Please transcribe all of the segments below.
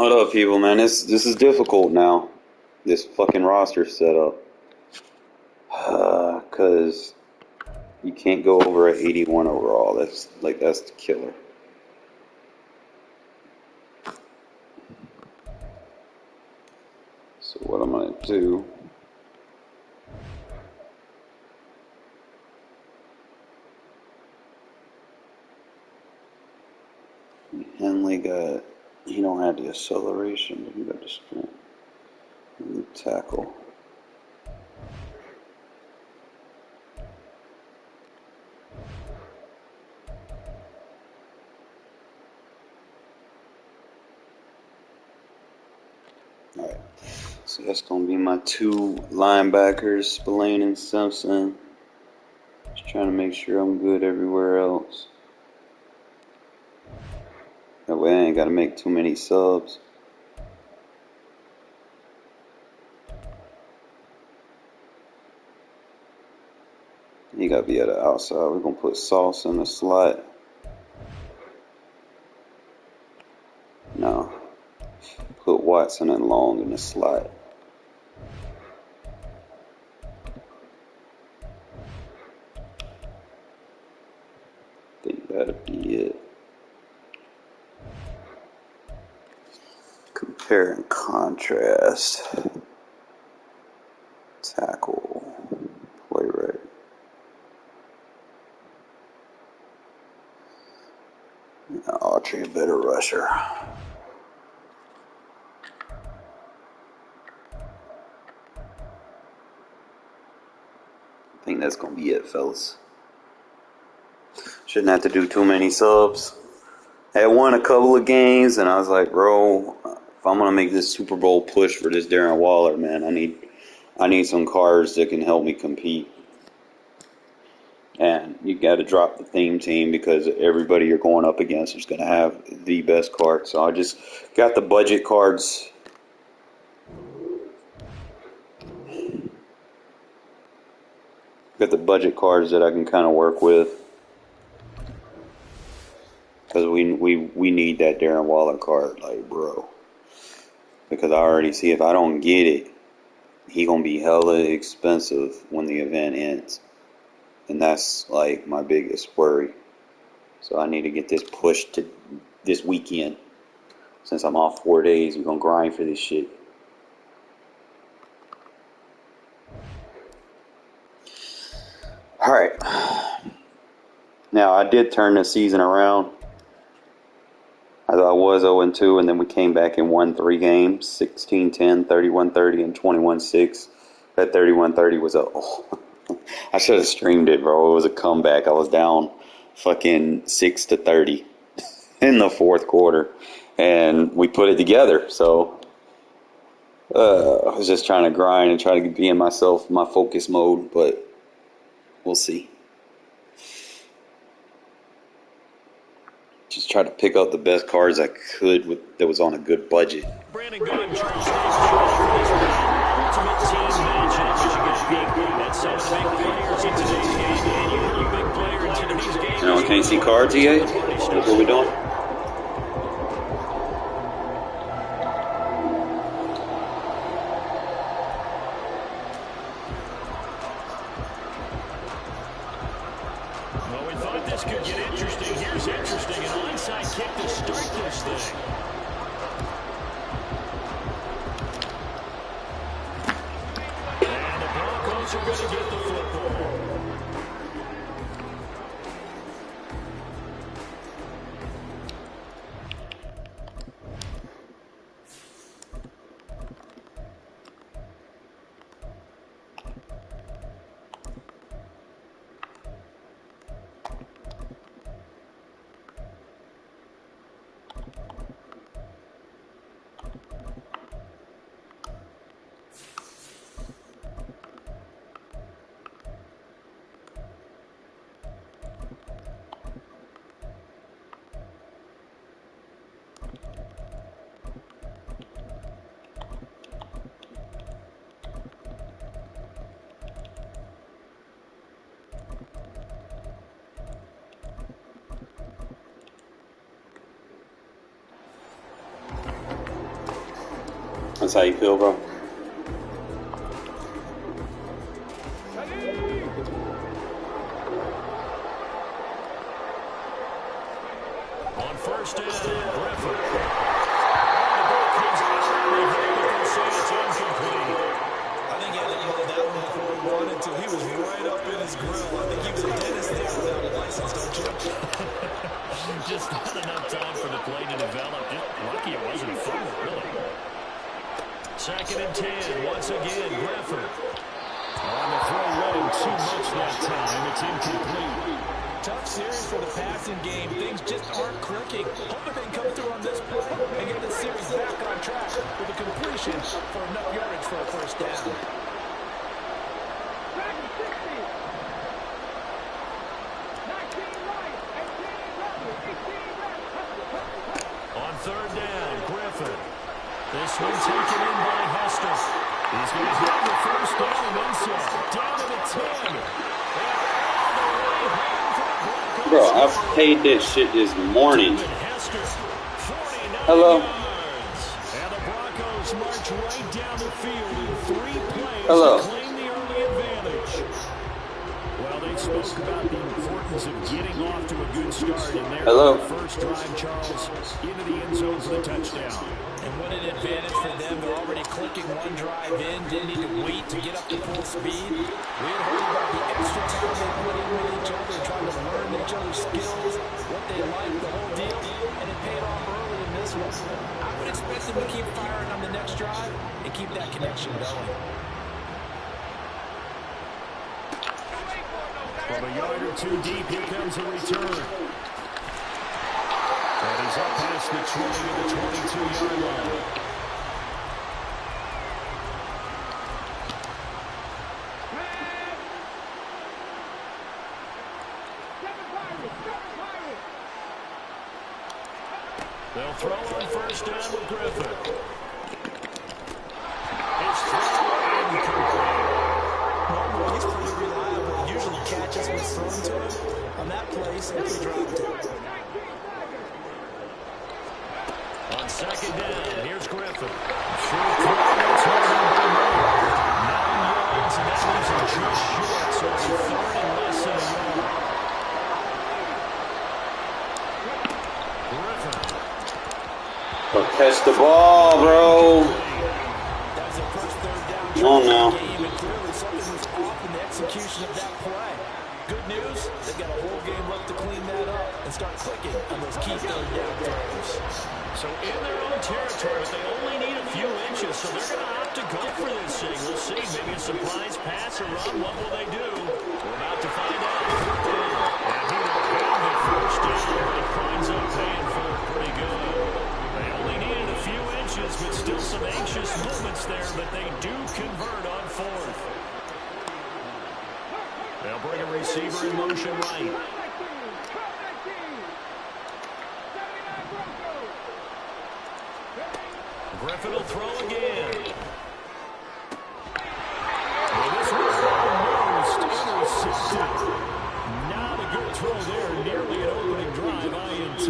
Hold up, people, man. This is difficult now. This fucking roster setup. Cause you can't go over at 81 overall. That's the killer. So what I'm gonna do? Henley got. He don't have the acceleration, but he got the sprint. And the tackle. Alright, so that's going to be my two linebackers, Spillane and Simpson. Just trying to make sure I'm good everywhere else. That way I ain't got to make too many subs. You got to be at the outside. We're going to put Sauce in the slot. No. Put Watson and Long in the slot. I think that'll be it. Compare and contrast. Tackle. Play right. Autry a better rusher. I think that's going to be it, fellas. Shouldn't have to do too many subs. I won a couple of games, and I was like, bro, if I'm going to make this Super Bowl push for this Darren Waller, man, I need some cards that can help me compete. And you got to drop the theme team because everybody you're going up against is going to have the best card. So I just got the budget cards. Got the budget cards that I can kind of work with. Because we need that Darren Waller card, like, bro. Because I already see if I don't get it, he going to be hella expensive when the event ends. And that's, like, my biggest worry. So I need to get this pushed to this weekend. Since I'm off 4 days, we're going to grind for this shit. Alright. Now, I did turn the season around. I was 0-2, and then we came back and won 3 games, 16-10, 31-30, and 21-6. That 31-30 was I should have streamed it, bro. It was a comeback. I was down fucking 6-30 in the fourth quarter, and we put it together. So I was just trying to grind and try to be in my focus mode, but we'll see. Just try to pick out the best cards I could that was on a good budget. Brandon Good, ultimate team matchup as you get big. That's some of the big players in today's game, and you're a big player in today's game. No, can't see cards, EA? That's what we're doing. Well, we thought this could get interesting. Here's interesting. An onside kick to start this thing. And the Broncos are going to get the football. That's how you feel, bro? On first down, Griffin. The ball comes out of the game, but they'll say it's incomplete. I think he had to hold that one before he wanted to. He was right up in his grill. I think he was a dentist there without a license, don't you? Just not enough time for the play to develop. Just lucky it wasn't full, really. 2nd and 10. Once again, Griffin. On the throw, read him too much that time. It's incomplete. Tough series for the passing game. Things just aren't clicking. Hoping they can come through on this play and get the series back on track with a completion for enough yardage for a first down. On 3rd down, Griffin. This one taken in by Hester. He's going to get the first down and then some. Down to the 10. Bro, I've paid this shit this morning. Hello. And the Broncos march right down the field in 3 plays Hello. to claim the early advantage. Well, they spoke about the importance of getting off to a good start in their first drive, Charles, into the end zone for the touchdown. And what an advantage for them. They're already clicking one drive in. Didn't need to wait to get up to full speed. We had heard about the extra time they put in with each other, trying to learn each other's skills, what they like, the whole deal. And it paid off early in this one. I would expect them to keep firing on the next drive and keep that connection going. From a yard or two deep, here comes a return. And he's up past the 20 to the 22-yard line. They'll throw on first down with Griffin. It's thrown incomplete. Normally, he's pretty reliable. He usually catches what's thrown to him. On that play, simply dropped it. On 2nd down, here's Griffin. Short throw, it's held by Murray. 9 yards, and that leaves him just short, so it's 3rd and less than a yard. Griffin. Oh, catch the ball, bro. That was their first 3rd down. Come on now. Game, and clearly something was off in the execution of that play. Good news, they've got a whole game left to clean that up and start clicking on those key 3rd down throws. So in their own territory, they only need a few inches, so they're going to have to go for this thing. We'll see. Maybe a surprise pass or run. What will they do? We're about to find out. And he will have the first down, but it finds up paying for it pretty good. They only needed a few inches, but still some anxious moments there, but they do convert on 4th. They'll bring a receiver in motion right. Griffin will throw again. Well, this was almost intercepted. Not a good throw there. Nearly an opening drive, INT.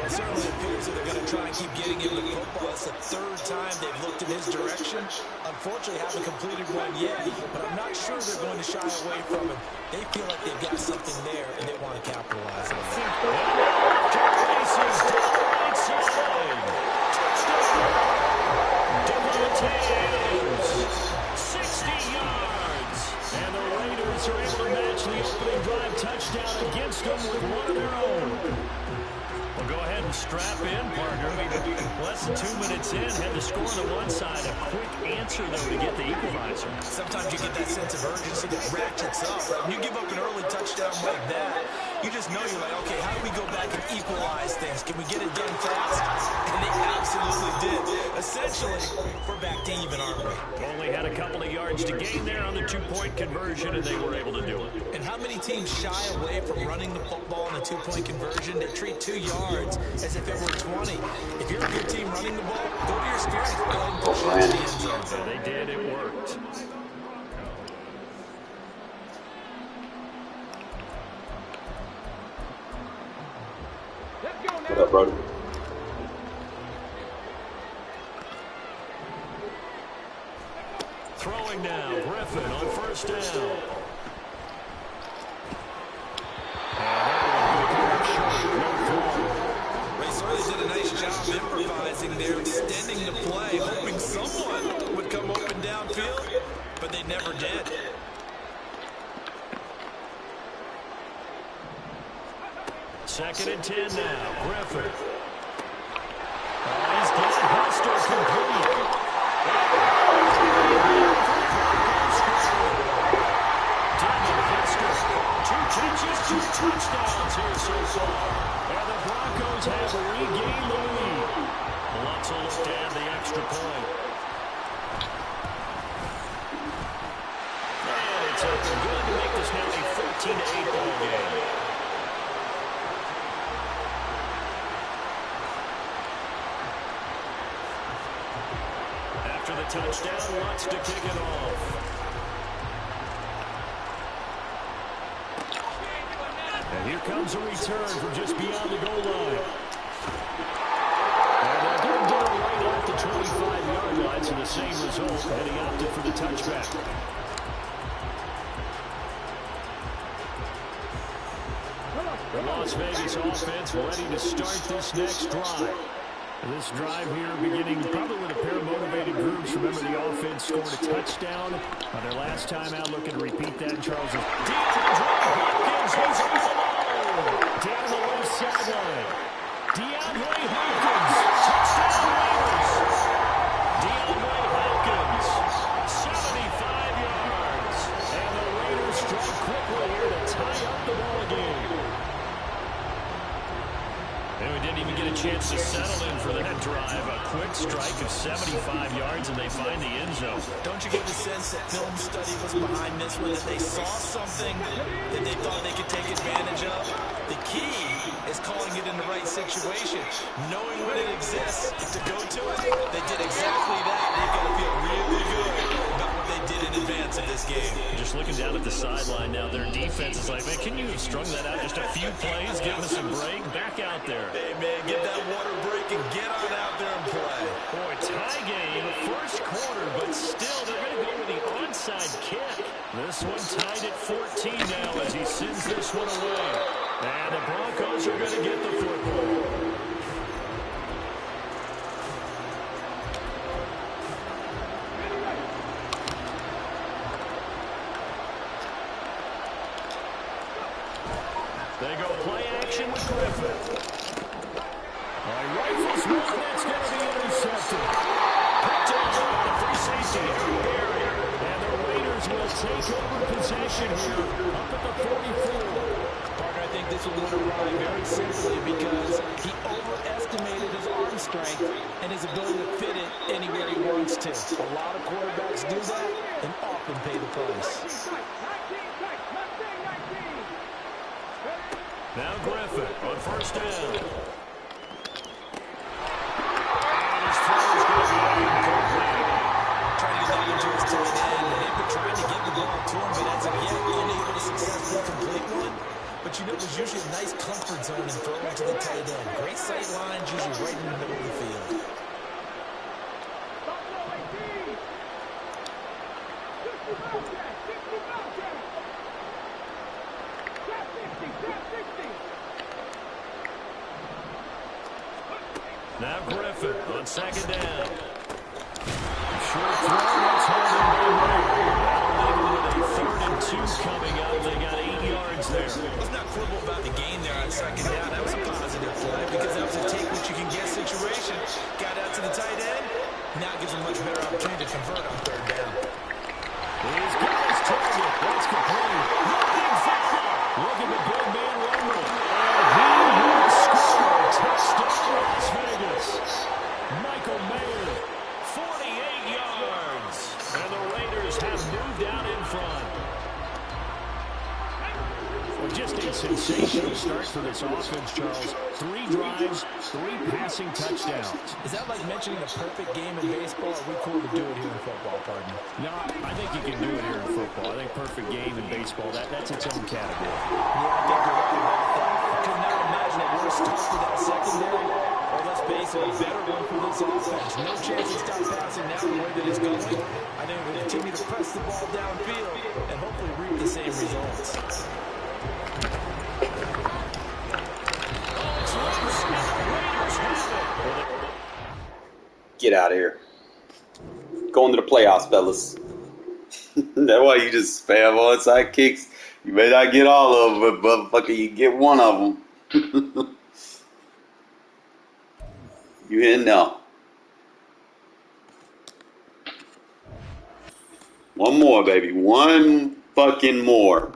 It certainly appears that they're going to try and keep getting him the football. It's the 3rd time they've looked in his direction. Unfortunately, haven't completed one yet, but I'm not sure they're going to shy away from him. They feel like they've got something there, and they want to capitalize on it. Races down the right side. Devontae 60 yards. And the Raiders are able to match the opening drive touchdown against them with one of their own. Well, go ahead and strap in, partner. I mean, less than 2 minutes in, had the score on the one side. A quick answer, though, to get the equalizer. Sometimes you get that sense of urgency that ratchets up. Right? When you give up an early touchdown like that, you just know you're like, okay, how do we go back and equalize things? Can we get it done fast? And they absolutely did. Essentially, we're back to even, aren't we? Only had a couple of yards to gain there on the 2-point conversion, and they were able to do it. And how many teams shy away from running the football in a 2-point conversion? They treat 2 yards as if it were 20. If you're a good team running the ball, go to your strength. Go ahead and push it into the end zone. Yeah, they did. It worked. What up, brother? Griffin on first down. They certainly did a nice job improvising there, extending the play, hoping someone would come open downfield, but they never did. Second and 10 now. Griffin. He's got Hester complete. Devin Hester. 2 catches, 2 touchdowns here so far. And the Broncos have regained the lead. Let's look to add the extra point. And it's open good to make this now a 14-8 ball game. After the touchdown, wants to kick it off. And here comes a return from just beyond the goal line. And they'll get him down right off the 25-yard line, so the same result, and he opted for the touchback. The Las Vegas offense ready to start this next drive. This drive here beginning probably with a pair of motivated groups. Remember, the offense scored a touchdown on their last time out. Looking to repeat that. Charles is down the left sideline. DeAndre Hopkins, touchdown Raiders. DeAndre Hopkins, 75 yards. And the Raiders strike quickly here to tie up the ball game. And we didn't even get a chance to settle in for that drive. A quick strike of 75 yards, and they find the end zone. Don't you get the sense that film study was behind this one, that they saw something that they thought they could take advantage of? The key is calling it in the right situation. Knowing when it exists to go to it, they did exactly that. They've got to feel really good about what they did in advance of this game. Just looking down at the sideline now, their defense is like, man, can you have strung that out just a few plays, give us a break, back out there. Hey, man, get that water break and get on out there and play. Boy, tie game, first quarter, but still, they're going to go with the onside kick. This one tied at 14 now as he sends this one away. And the Broncos are going to get the football. They go play action with Griffin. Rifles one, that's going to be intercepted. Picked up by the free safety, Harry Berry. And the Raiders will take over possession here up at the 44. Parker, I think this will go to Ryan very simply because he overestimated his arm strength and his ability to fit it anywhere he wants to. A lot of quarterbacks do that and often pay the price. Now Griffin on first down. Trying to get that into his tight end, and they've been trying to get the ball to him, but as of yet, unable to successfully complete one. But you know, there's usually a nice comfort zone in throwing to the tight end. Great sight lines, usually right in the middle of the field. Now Griffin on second down. Short throw, that's holding by Ray. With a 3rd and 2 coming up, they got 8 yards there. Let's not quibble about the gain there on second down. That was a positive play because that was a take what you can get situation. Got out to the tight end. Now it gives him a much better opportunity to convert on 3rd down. He's got his target. That's complete. Look at the big man rumble. And he will score. Touchdown, Las Vegas. Michael Mayer, 48 yards. And the Raiders have moved out in front. Well, just a sensational start for this offense, Charles. 3 drives, 3 passing touchdowns. Is that like mentioning a perfect game in baseball? Or are we cool to do it here in football, partner? No, I think you can do it here in football. I think perfect game in baseball, that's its own category. Yeah, I think you're right about that. I could not imagine a worse start to that secondary. Or let's face makes it a better one for this offense. No chance to stop passing now the way that it's going. I think we'll continue to press the ball downfield and hopefully reap the same results. Get out of here. Going to the playoffs, fellas. That's why you just spam onside kicks. You may not get all of them, but motherfucker, you get one of them. You in now. One more, baby. One fucking more.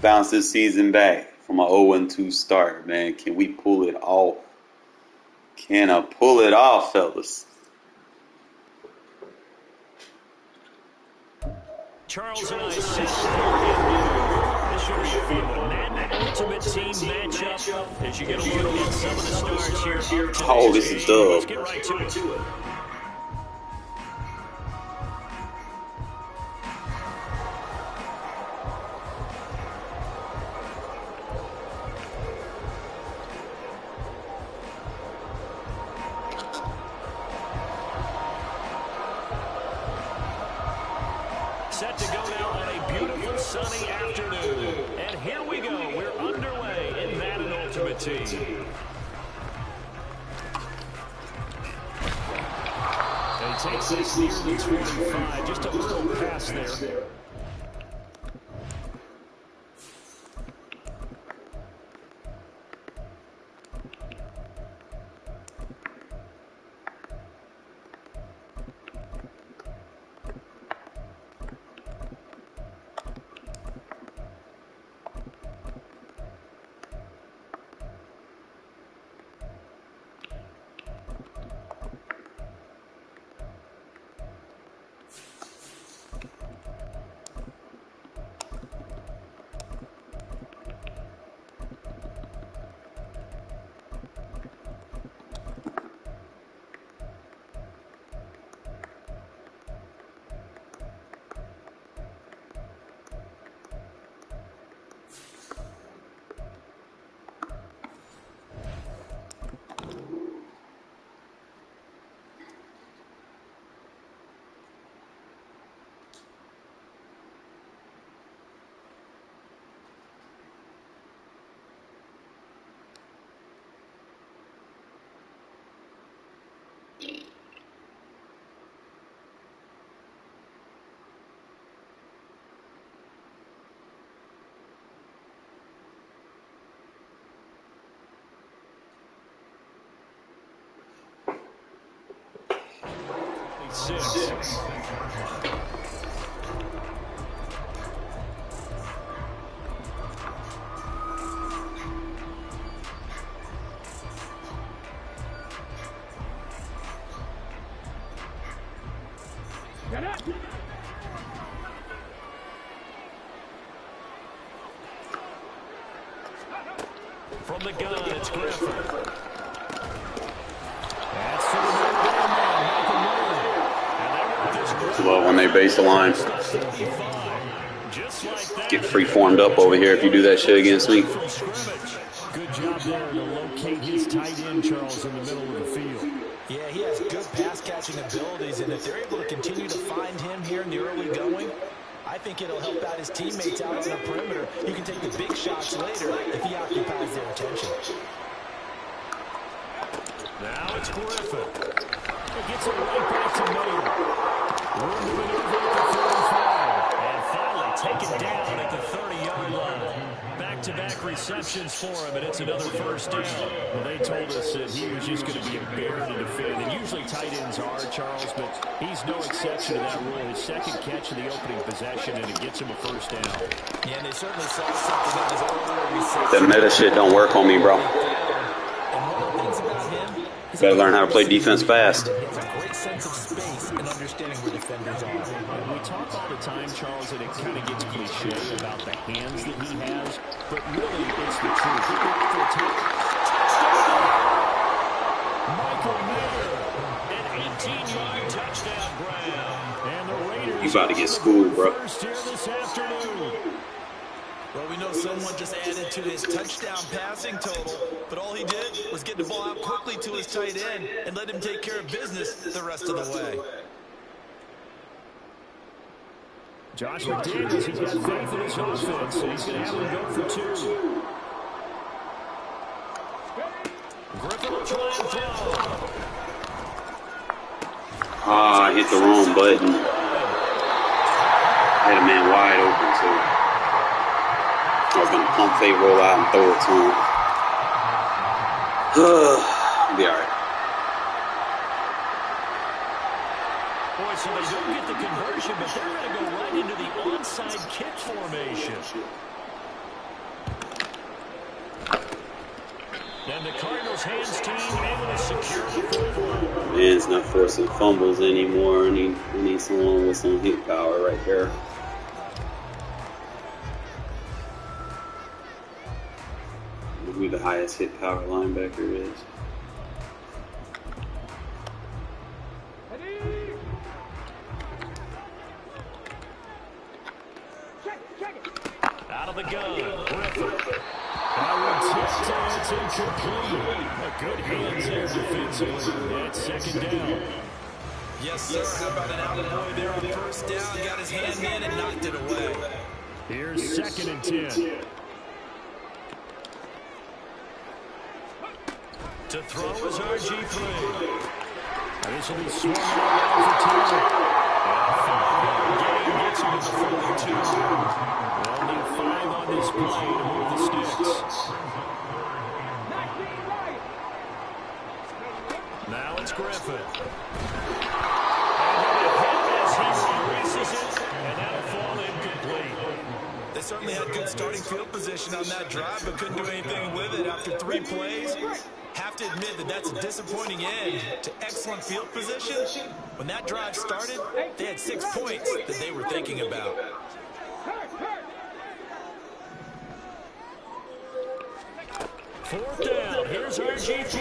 Bounce this season back from an 0-2 start, man. Can we pull it off? Can I pull it off, fellas? Charles and I sit here. This should be a fun one. Madden Ultimate Team matchup as you get a look at some of the stars here. Oh, this is dub. Let's get right to it. Set to go now on a beautiful sunny afternoon. And here we go. We're underway in Madden Ultimate Team. And he takes this near the 25. Just a little pass there. Six. From the gun, it's Griffin. That's to the Love when they base the line. Get free formed up over here if you do that shit against me. Good job there to locate his tight end, Charles, in the middle of the field. Yeah, he has good pass-catching abilities, and if they're able to continue to find him here in the early going, I think it'll help out his teammates out on the perimeter. You can take the big shots later if he occupies their attention. Now it's Griffin. He gets it right back to Miller. Room to maneuver at the 35. And finally taken down at the 30-yard line. Back-to-back receptions for him, and it's another first down. Well, they told us that he was just going to be a bear to defend. And usually tight ends are, Charles, but he's no exception to that rule. His second catch of the opening possession, and it gets him a first down. Yeah, and they certainly saw something on his earlier reception. That meta shit don't work on me, bro. And one of the things about him is Better learn how to play defense fast. he has a great sense of space and understanding where defenders are. We talk all the time, Charles, and it kind of gets cliche about the hands that he has, but really it's the truth. Michael Mayer, an 18-yard touchdown grab. And the Raiders You about to get schooled, bro. first here this afternoon. Well, we know someone just added to his touchdown passing total, but all he did was get the ball out quickly to his tight end and let him take care of business the rest of the way. Josh McDaniels, he's got faith in his offense, so he's going to have him go for 2. Griffin will try and throw. Ah, I hit the wrong button. I had a man wide open, so I was going to pump fake, roll out, and throw it to him. Be all right. Boy, so they don't get the conversion, but they're going to go right into the onside kick formation. And the Cardinals' hands team able to secure the football. Man's not forcing fumbles anymore. We need someone with some hit power right there. Who the highest hit power linebacker is. Out of the gun, Griffin. It's incomplete. A good hands there defensively. That's second down. Yes, sir. How about an out-of-boy there on first down? Got his hand in and knocked it away. Here's 2nd and 10. To throw is RG3. This will be swung around for 2. Game gets him to the 42. They'll need 5 on this play to move the sticks. Now it's Griffin. And he releases it, and that'll fall incomplete. They certainly had good starting field position on that drive, but couldn't do anything with it after 3 plays. Have to admit that that's a disappointing end to excellent field position. When that drive started, they had 6 points that they were thinking about. Fourth down. Here's RG3.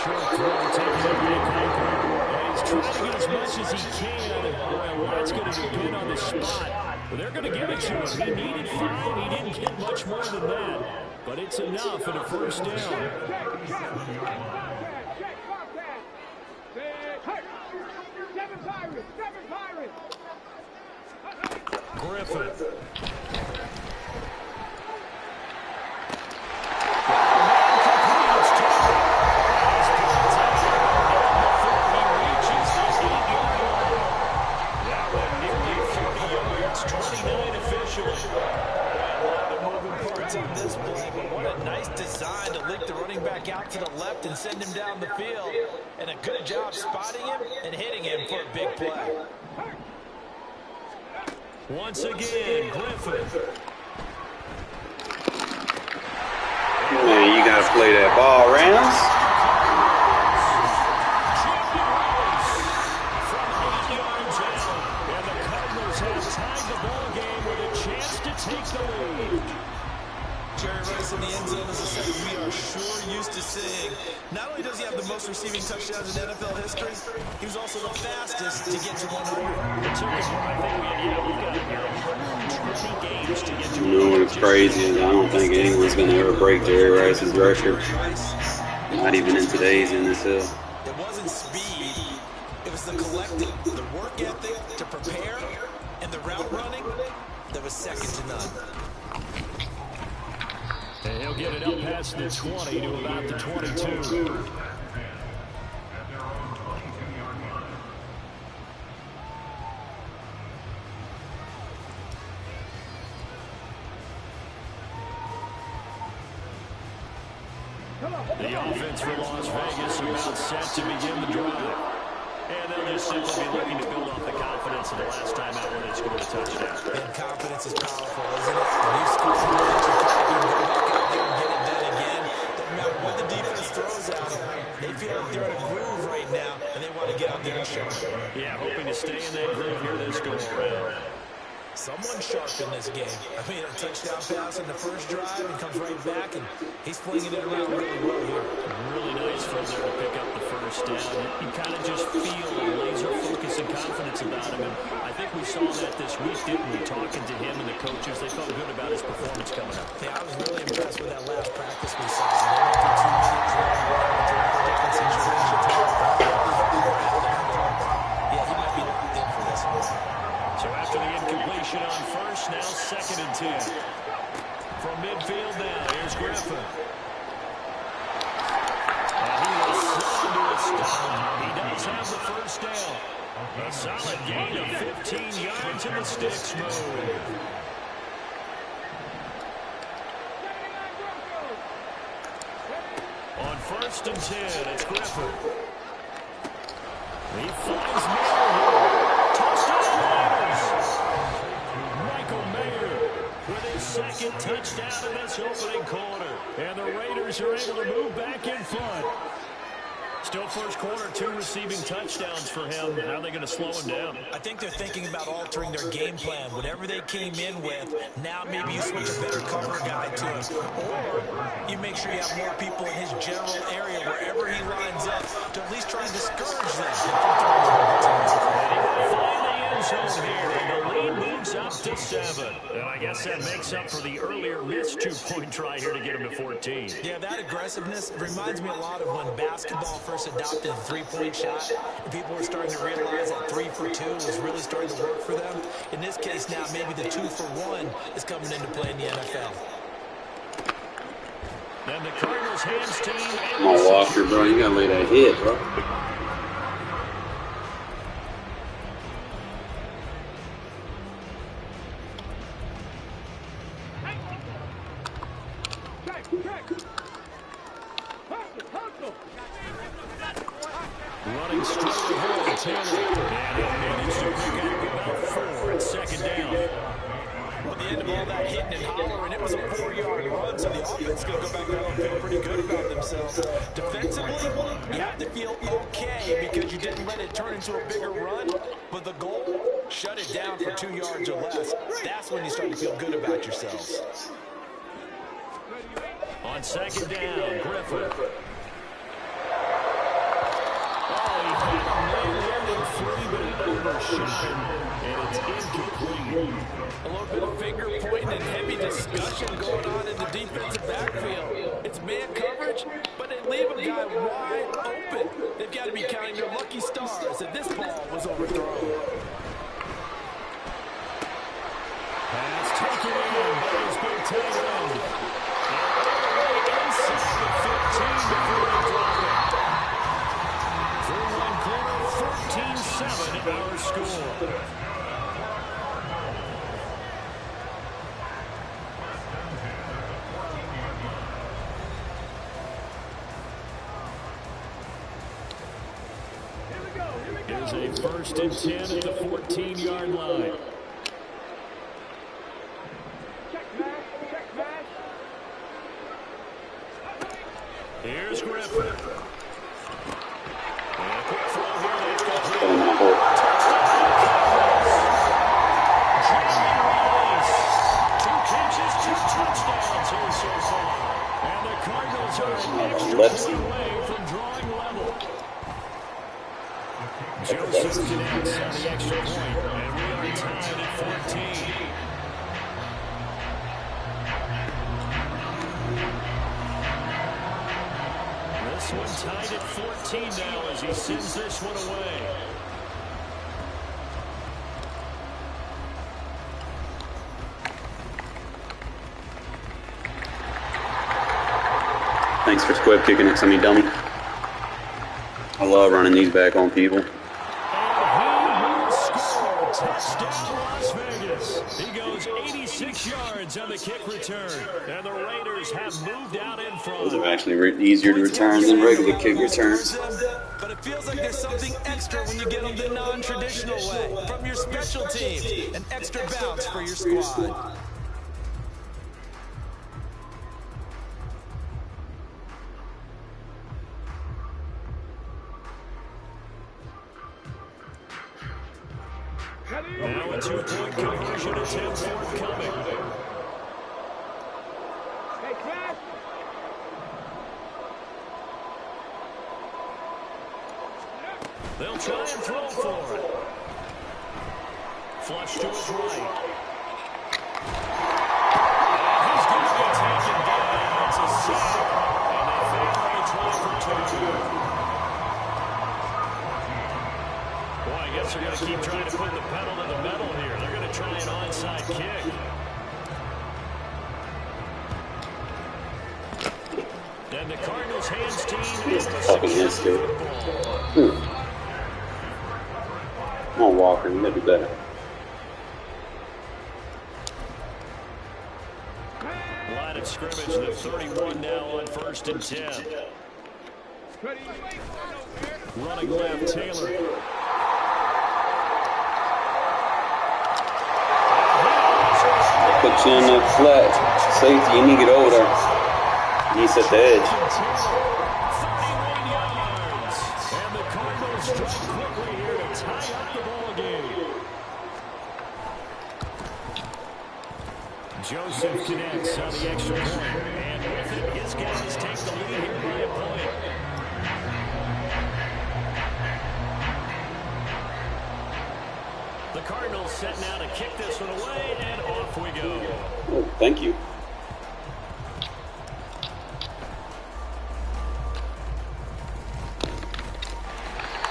Short throw taken up by Piper. And he's trying to get as much as he can. Boy, Watt's going to depend on the spot. But they're going to give it to him. He needed 5. He didn't get much more than that. But it's enough at a first down. Griffin. Out to the left and send him down the field. And a good job spotting him and hitting him for a big play. Once again, Griffin. Man, you got to play that ball, Rams. From 8 yards out. And the Cardinals have tied the ball game with a chance to take the lead. Jerry Rice in the end zone is a sight we are sure used to seeing. Not only does he have the most receiving touchdowns in NFL history, he was also the fastest to get to 100. It took us, I think we've got here 120 games to get to 100. You know what's crazy is I don't think anyone's going to ever break Jerry Rice's record. Not even in today's NFL. It wasn't speed. It was the collective, the work ethic to prepare, and the route running that was second to none. And he'll get it up past the 20 to about the 22. The offense for Las Vegas about set to begin the drive. And they'll just simply be looking to build off the confidence of the last time out when they scored a touchdown. And confidence is powerful, isn't it? When you score, you go back out there and get it done again. No matter what the defense throws at them, they feel like they're in a groove right now, and they want to get out there and show it. Yeah, hoping to stay in that groove here this go around. Someone sharp in this game. I mean, a touchdown pass in the first drive and comes right back, and he's flinging it around really well here. Really nice from there to pick up the first down. You kind of just feel a laser focus and confidence about him, and I think we saw that this week, didn't we? Talking to him and the coaches, they felt good about his performance coming up. Yeah, I was really impressed with that last practice we saw. They went through 2 Griffin. And he was slow to a stop. He does have the first down. A solid gain of 15 yards in the sticks mode. On 1st and 10, it's Griffin. He finds Mayer. Touchdown Raiders. Michael Mayer with his second touchdown in this opening quarter. And the Raiders are able to move back in front. Still first quarter, 2 receiving touchdowns for him. How are they going to slow him down? I think they're thinking about altering their game plan. Whatever they came in with, now maybe you switch a better cover guy to him. Or you make sure you have more people in his general area wherever he lines up to at least try and discourage them. Find the end zone here, and the lead moves up to 7. And I guess that makes up for the earlier missed 2-point try here to get him to 14. Yeah, that aggressiveness reminds me a lot of when basketball first adopted the three-point shot, and people were starting to realize that 3 for 2 was really starting to work for them. In this case now, maybe the 2 for 1 is coming into play in the NFL. And the Cardinals hands team. Come on, Walker, bro. You gotta lay that hit, bro. Running straight ahead, Taylor. And he'll manage to pick up about 4 at 2nd down. Well, the end of all that hitting and hollering, it was a 4-yard run, so the offense is going to go back there and feel pretty good about themselves. Defensively, you have to feel okay because you didn't let it turn into a bigger run, but the goal, shut it down for 2 yards or less. That's when you start to feel good about yourselves. On 2nd down, Griffin. And it's incomplete. A little bit of finger pointing and heavy discussion going on in the defensive backfield. It's man coverage, but they leave a guy wide open. They've got to be counting their lucky stars that this ball was overthrown. Pass taken in by his big tight end. Inside the 15 before they drop it. Through one quarter, 14-7 our score. Here's a 1st and 10 at the 14-yard line. Here's Griffin. And a quick throw here. That's complete. Two catches, 2 touchdowns here so far. And the Cardinals are an extra point away from drawing level. Joseph connects on the extra point, and we are tied at 14. This one tied at 14 now as he sends this one away. Thanks for squib kicking it, Sonny dummy. I love running these back on people. Touchdown, Las Vegas. He goes 86 yards on the kick return. And the Raiders have moved out in front. Those are actually easier to return than regular kick returns. But it feels like there's something extra when you get them the non-traditional way. From your special teams, an extra bounce for your squad. Now a 2-point conversion attempt forthcoming. They'll try and throw for it. Flush to his right. And he's going to be taken down. It's a sack. And they fail to try for 2. Boy, I guess they're going to keep trying to put the pedal to the metal here. They're going to try an onside kick. He's up against it. Come on, Walker. You gotta do better. Line of scrimmage, the 31 now on 1st and 10. Running left, Taylor. Put you in the flat safety. You need to get over there. You need to set the edge. 31 yards. And the Cardinals strike quickly here to tie up the ball game. Joseph connects on the extra point. And with it, his guys take the lead here by a point. The Cardinals set now to kick this one away, and off we go. Oh, thank you.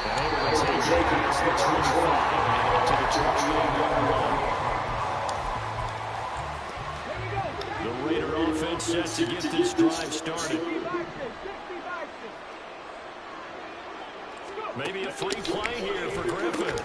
And able to take it past the 25 to the 28-yard line. The Raider offense set to get this drive started. Maybe a free play here for Griffin.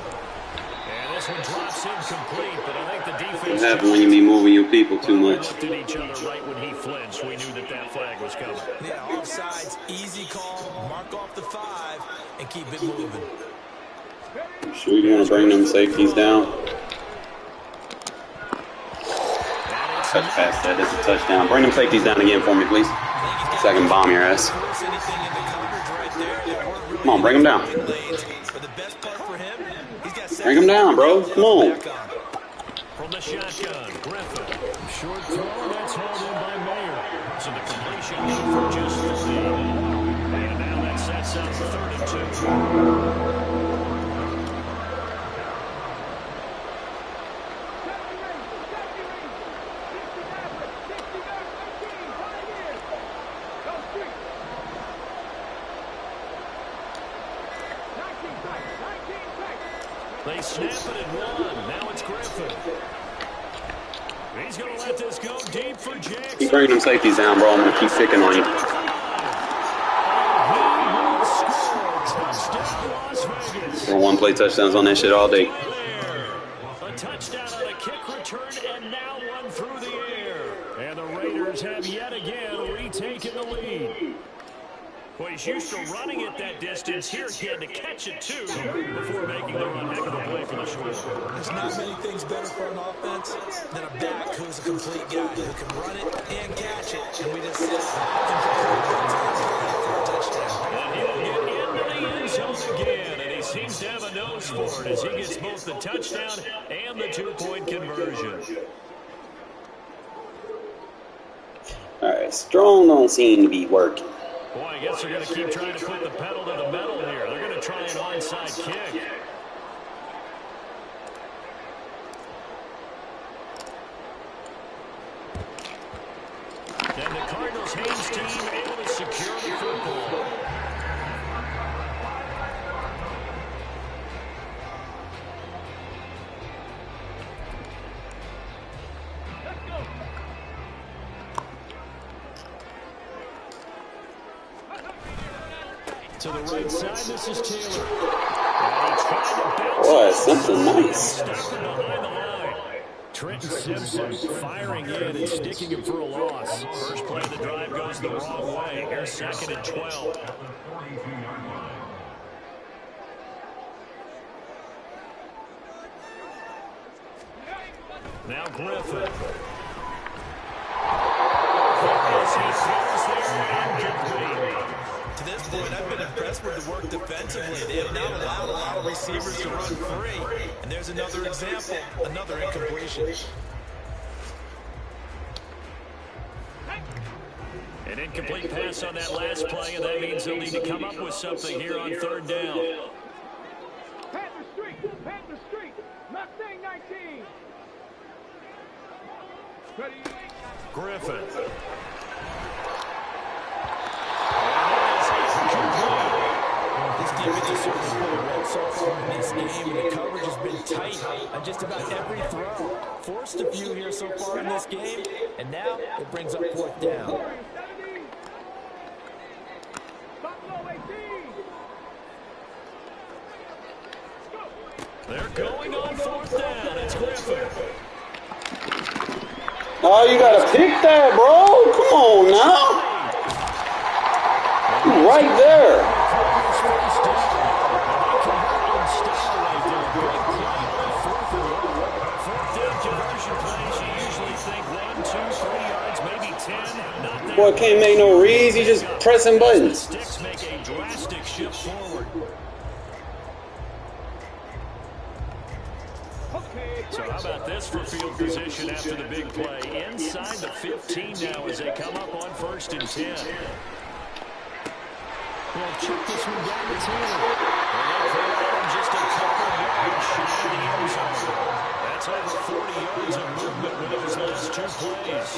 And this one drops incomplete, but I think the defense... What happens when you be moving your people too much? Looked at each other right when he flinched. We knew that that flag was coming. Yeah, offsides, easy call, mark off the 5, and keep it moving. Sure you want to bring them safeties down? Touch pass, that is a touchdown. Bring them safeties down again for me, please. So I can bomb your ass. Come on, bring them down. Bring him down, bro. Come on. From the shotgun, Griffin. Short throw, that's held in by Mayer. So the completion good for just 3. And now that sets up 32. They snap it at 1. Now it's Griffin. He's going to let this go deep for Jackson. Keep bringing them safeties down, bro. I'm going to keep picking on you. We're one-play touchdowns on that shit all day. A touchdown on a kick return, and now one through the air. And the Raiders have yet again retaken the lead. Well, he's used to running it that distance. Here he had to catch it, too, before making the run. Heck of a play for the short. There's not many things better for an offense than a back who's a complete guy who can run it and catch it. And we just said And he'll get into the end zone again, and he seems to have a nose for it as he gets both the touchdown and the 2-point conversion. All right, Strong don't seem to be working. Boy, I guess they're going to keep trying to put the pedal to the metal here. They're going to try an onside kick. And the Cardinals' Haynes team able to secure the football. To the right side, this is Taylor. Boy, something nice. Trenton Simpson firing in and sticking him for a loss. First play of the drive goes the wrong way. Here's 2nd and 12. Now Griffin. to this point, I've been impressed with the work defensively. They have not allowed a lot of receivers to run free. And there's another example, another incompletion. An incomplete pass on that last play, and that means they'll need to come up with something here on 3rd down. Panther Street, Mustang 19. Griffin. This defense has certainly played well so far in this game, and the coverage has been tight on just about every throw. Forced a few here so far in this game, and now it brings up 4th down. fourth down. It's Griffin. Oh, you gotta pick that, bro. Come on now. Right there. Boy, can't make no reads. He just pressing buttons. Sticks make a drastic shift forward. So how about this for field position after the big play? Inside the 15 now as they come up on 1st and 10. Well, check this one down to Taylor. Just a couple yards shy of the end zone. That's over 40 yards of movement with those last 2 plays.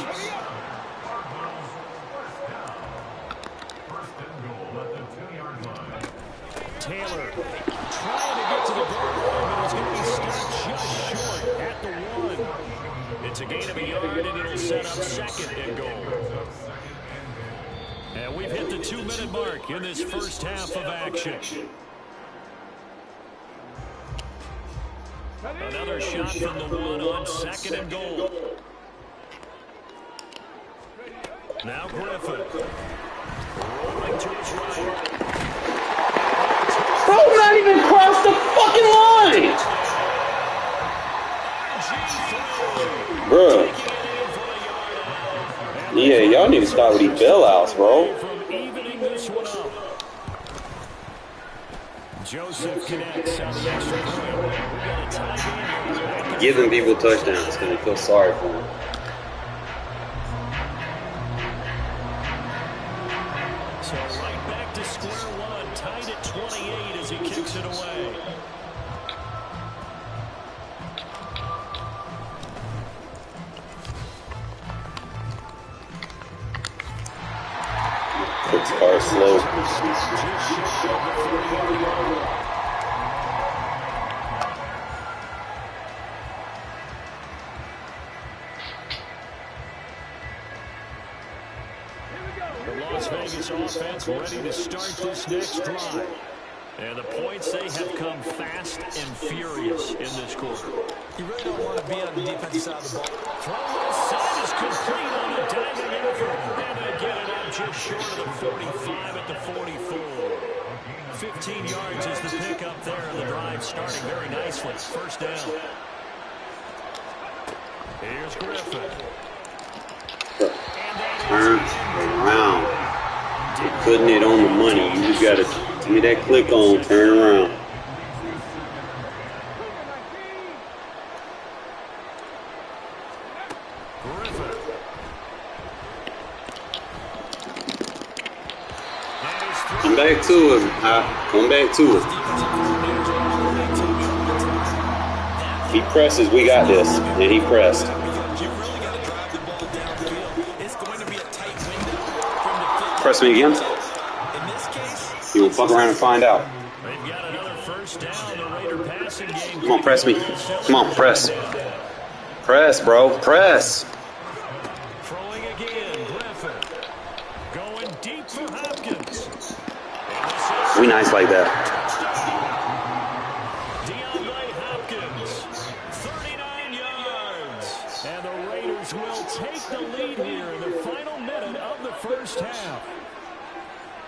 Taylor trying to get to the goal line, but it's going to be stopped just short at the 1. It's a gain of a yard, and it'll set up 2nd and goal. And we've hit the 2-minute mark in this first half of action. Another shot from the 1 on 2nd and goal. Now Griffin. Rolling to his right. Bro, not even crossed the fucking line! Bruh. Yeah, y'all need to start with these bailouts, bro. Joseph connects on the extra point. Giving people touchdowns because they feel sorry for them. So right back to square one, tied at 28 as he kicks it away. Quick car slow. The Las Vegas offense ready to start this next drive. And the points, they have come fast and furious in this quarter. You really don't want to be on the defensive side of the ball. Throw inside is complete on a diving effort. And they get it out just short of the 45 at the 44. 15 yards is the pickup there, and the drive starting very nicely. First down. Here's Griffin. Turn around. You're putting it on the money. You just got to give me that click on, turn around. Griffin. Come back to it. Come back to it. He presses, we got this. And he pressed. Press me again. You will fuck around and find out. They've got another first down. The Raider passing game. Come on, press me. Come on, press. Press, bro. Press. Throwing again. Griffin. Going deep for Hopkins. We nice like that. Hopkins. 39 yards. And the Raiders will take the lead here in the final minute of the first half.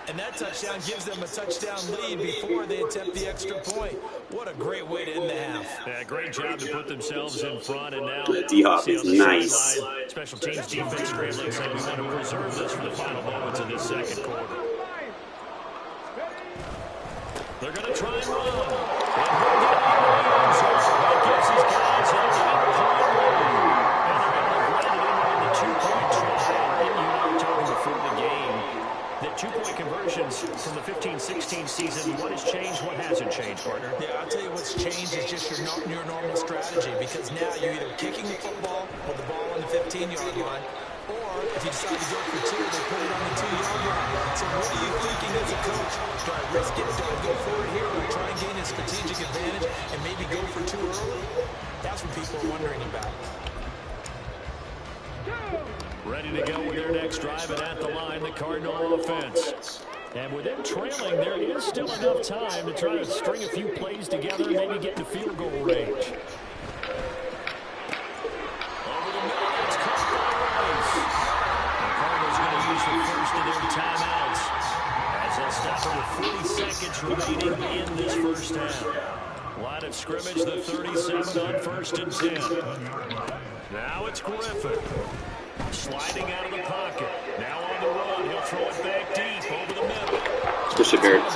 And that touchdown gives them a touchdown lead before they attempt the extra point. What a great way to end the half. Yeah, great job to put themselves in front. And now D-Hop is nice. Special teams defense scrambling, saying we want to preserve this for the final moments of this second quarter. They're going to try and run. That gives his guys an 8-point lead. And they're able to grind it in with the 2-point try. And you were talking before the game. The 2-point conversions from the 15-16 season, what has changed, what hasn't changed, partner? Yeah, I'll tell you what's changed is just your normal strategy, because now you're either kicking the football with the ball on the 15-yard line, or if you decide to go for 2, they put it on the 2-yard line. So what are you thinking as a coach? Do I risk it? Do I go for it here? Or try and gain a strategic advantage and maybe go for 2 early? That's what people are wondering about. Ready to go with their next drive, and at the line, the Cardinal offense. And with them trailing, there is still enough time to try to string a few plays together and maybe get to field goal range. for the 40 seconds remaining in this first half. Line of scrimmage, the 37 on 1st and 10. Now it's Griffin. Sliding out of the pocket. Now on the run. He'll throw it back deep over the middle. Push it, Barrett. That's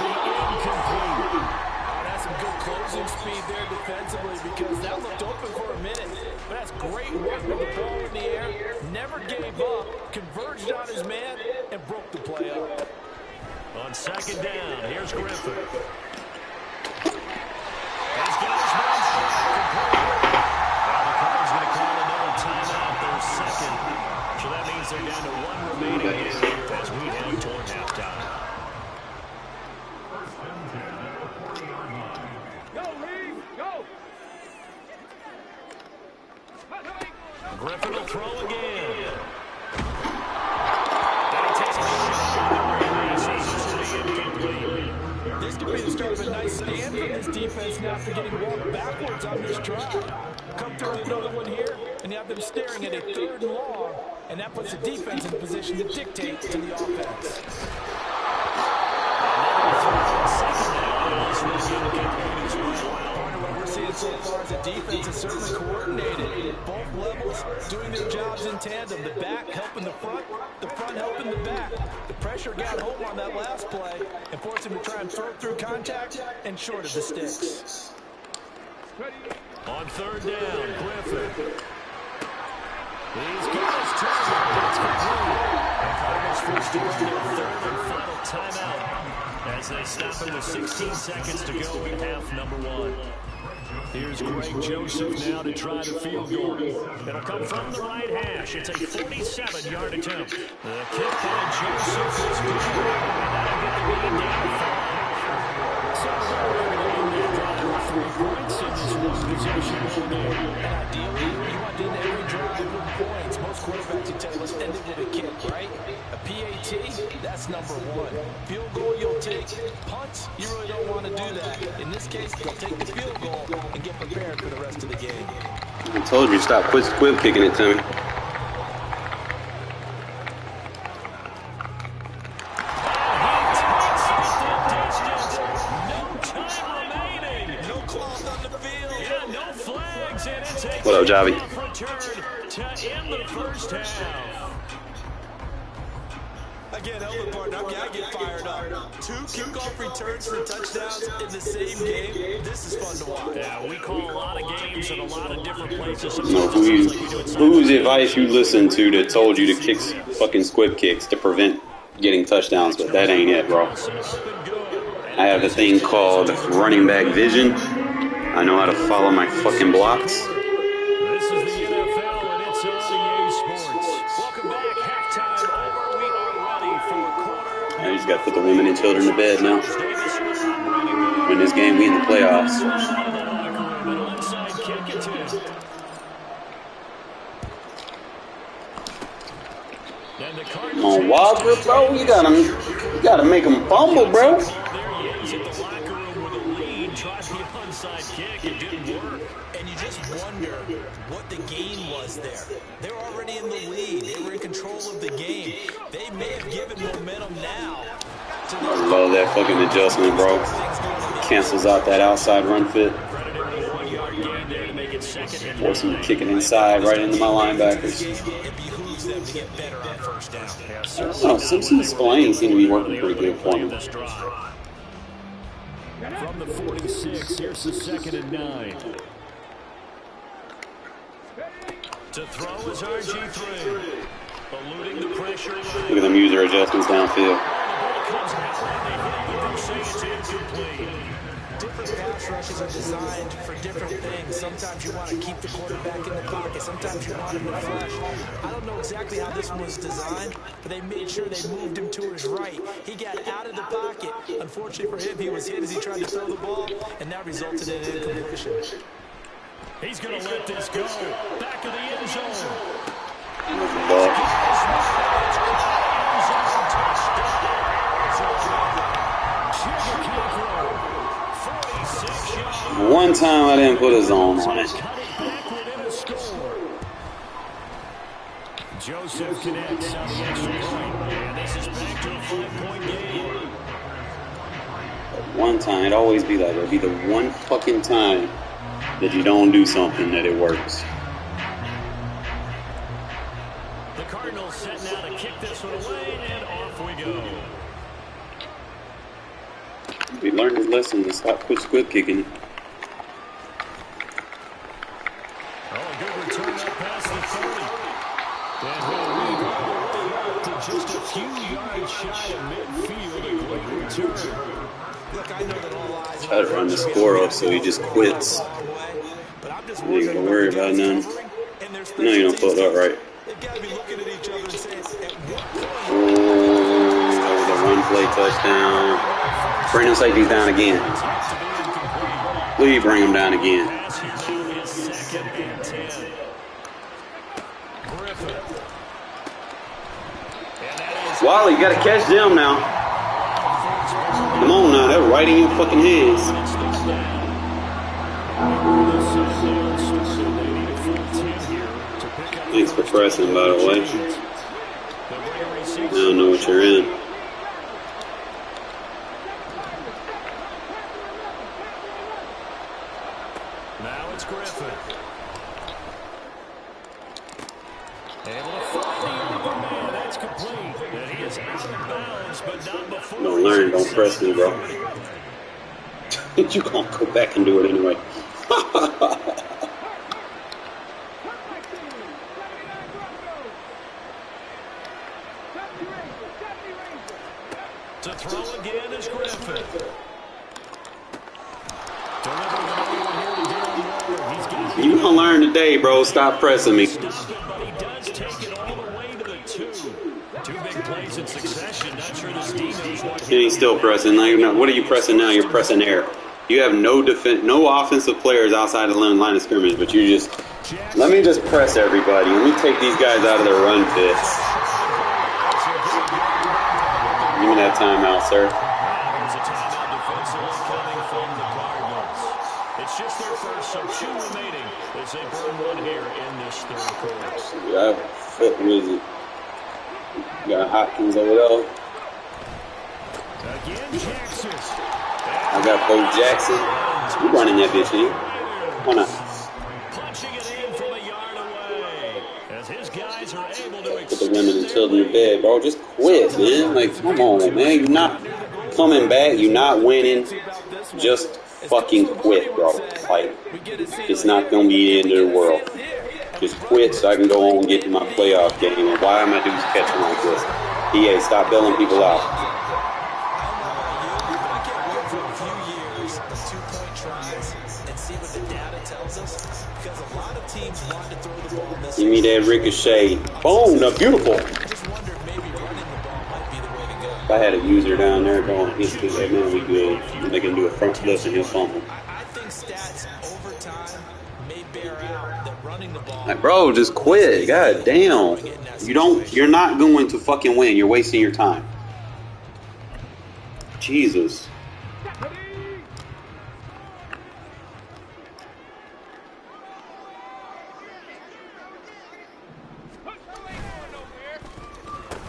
some good closing speed there defensively because that looked open for a minute. But that's great work with the ball in the air. Never gave up. Converged on his man and broke the play up. On 2nd down, here's Griffin. He's got his man shot. Now the Cardinals going to call another timeout, their second. So that means they're down to 1 remaining here as we head toward halftime. Go, Lee, go. Griffin will throw again. And he takes a shot. This could be the start of a nice stand from this defense now after getting walked backwards on this drive. Come through with another one here, and you have them staring at a 3rd and long, and that puts the defense in position to dictate to the offense. What we're seeing so far is the defense is certainly coordinated. Both levels doing their jobs in tandem. The back helping the front helping the back. The pressure got home on that last play and forced him to try and throw through contact and short of the sticks. On 3rd down, Griffin. He's got his target. It's complete. And Cardinals forced to run their 3rd and final timeout as they stop it with 16 seconds to go in half number 1. Here's Greg Joseph now to try the field goal. It'll come from the right hash. It's a 47-yard attempt. The kick by Joseph is good. And that'll get the lead down to 5. So they're driving 3 points in this one possession. And ideally, you want to end every drive with points. Most quarterbacks will tell you, let's end it with a kick, right? A PAT, that's number 1. Field goal you'll take. Punts, you really don't want to do that. In this case, they'll take the field goal and get prepared for the rest of the game. I told you to stop quit kicking it to me. What up, Javi? To end the first half. Again, Elvin partner, I get fired up. 2 kickoff returns for touchdowns in the same game. This is fun to watch. Yeah, we call a lot of games in a lot of different places. No, whose advice you listened to that told you to kick fucking squib kicks to prevent getting touchdowns, but that ain't it, bro. I have a thing called running back vision. I know how to follow my fucking blocks. This is the NFL and it's on EA Sports. Welcome back, halftime over. We are ready for quarter. I just got to put the women and children to bed now. Win this game, we in the playoffs. Come on, Walker, bro, you gotta make them fumble, bro. There he is at the locker room with a lead. Tried the onside kick. It didn't work. And you just wonder what the game was there. They're already in the lead. They were in control of the game. They may have given momentum now. I love that fucking adjustment, bro. Cancels out that outside run fit. Force him to kick it inside right into my linebackers. It behooves them to get better on first down. Oh, Simpson and Spillane seem to be working pretty good for me. From the 46, here's the 2nd and 9. To throw is RG3. Eluding the pressure. Look at them user adjustments downfield. Different pass rushes are designed for different things. Sometimes you want to keep the quarterback in the pocket. Sometimes you want him to flash. I don't know exactly how this one was designed, but they made sure they moved him to his right. He got out of the pocket. Unfortunately for him, he was hit as he tried to throw the ball, and that resulted in an incompletion. He's going to let this go. Back of the end zone. One time I didn't put a zone on it. Joseph connects on the extra point, and this is back to a 5-point game. one time. It'd always be like, it'll be the one fucking time that you don't do something that it works. The Cardinals set now to kick this one away, and off we go. We learned his lesson to stop quit kicking it. Oh, a good return up past the 30. And he'll lead all the way up to just a few yards shy of midfield. A great return. Look, I know that all eyes Try to run the score up so he just quits. You ain't gonna worry about nothing. No, you don't pull it up right. They've got to be looking at each other and saying, at what point? Oh, that was a run-play touchdown. Bring them safeties down again. Please bring them down again. Wally, you gotta catch them now. Come on now, they're right in your fucking hands. Thanks for pressing, by the way. Now I know what you're in. Now it's Griffin. Able to find the open man. That's complete. And he is out of bounds, but not before. Don't learn, don't press me, bro. You gonna go back and do it anyway. To throw again is Griffin. You gonna learn today, bro. Stop pressing me. But he does take it all the way to the 2. 2 big plays in succession. Not sure this D knows what. And he's still pressing. Now, what are you pressing now? You're pressing air. You have no offensive players outside of the line of scrimmage, but you just... Let me just press everybody. Let me take these guys out of their run fits. Give me that timeout, sir. There's a timeout defensively coming from the Cardinals. It's just their first, so 2 remaining as they burn one here in this third quarter. I have a foot wizard. Got Hopkins over there. Again, Jackson. I got Bo Jackson. You running that bitch, man. Why not? Punching it in from a yard away. As his guys are able to Put the women and children to bed, bro. Just quit, man. Like, come on, man. You're not coming back. You're not winning. Just fucking quit, bro. Like, it's not going to be the end of the world. Just quit so I can go on and get to my playoff game. And why am I dudes catching like this? EA, stop bailing people out. Give me that ricochet. Boom, the beautiful. If I had a user down there going, he's good, that man, we good. They can do a front flip and he'll fumble. I think stats over time may bear out that running the ball. Like, bro, just quit. God damn. You're not going to fucking win. You're wasting your time. Jesus.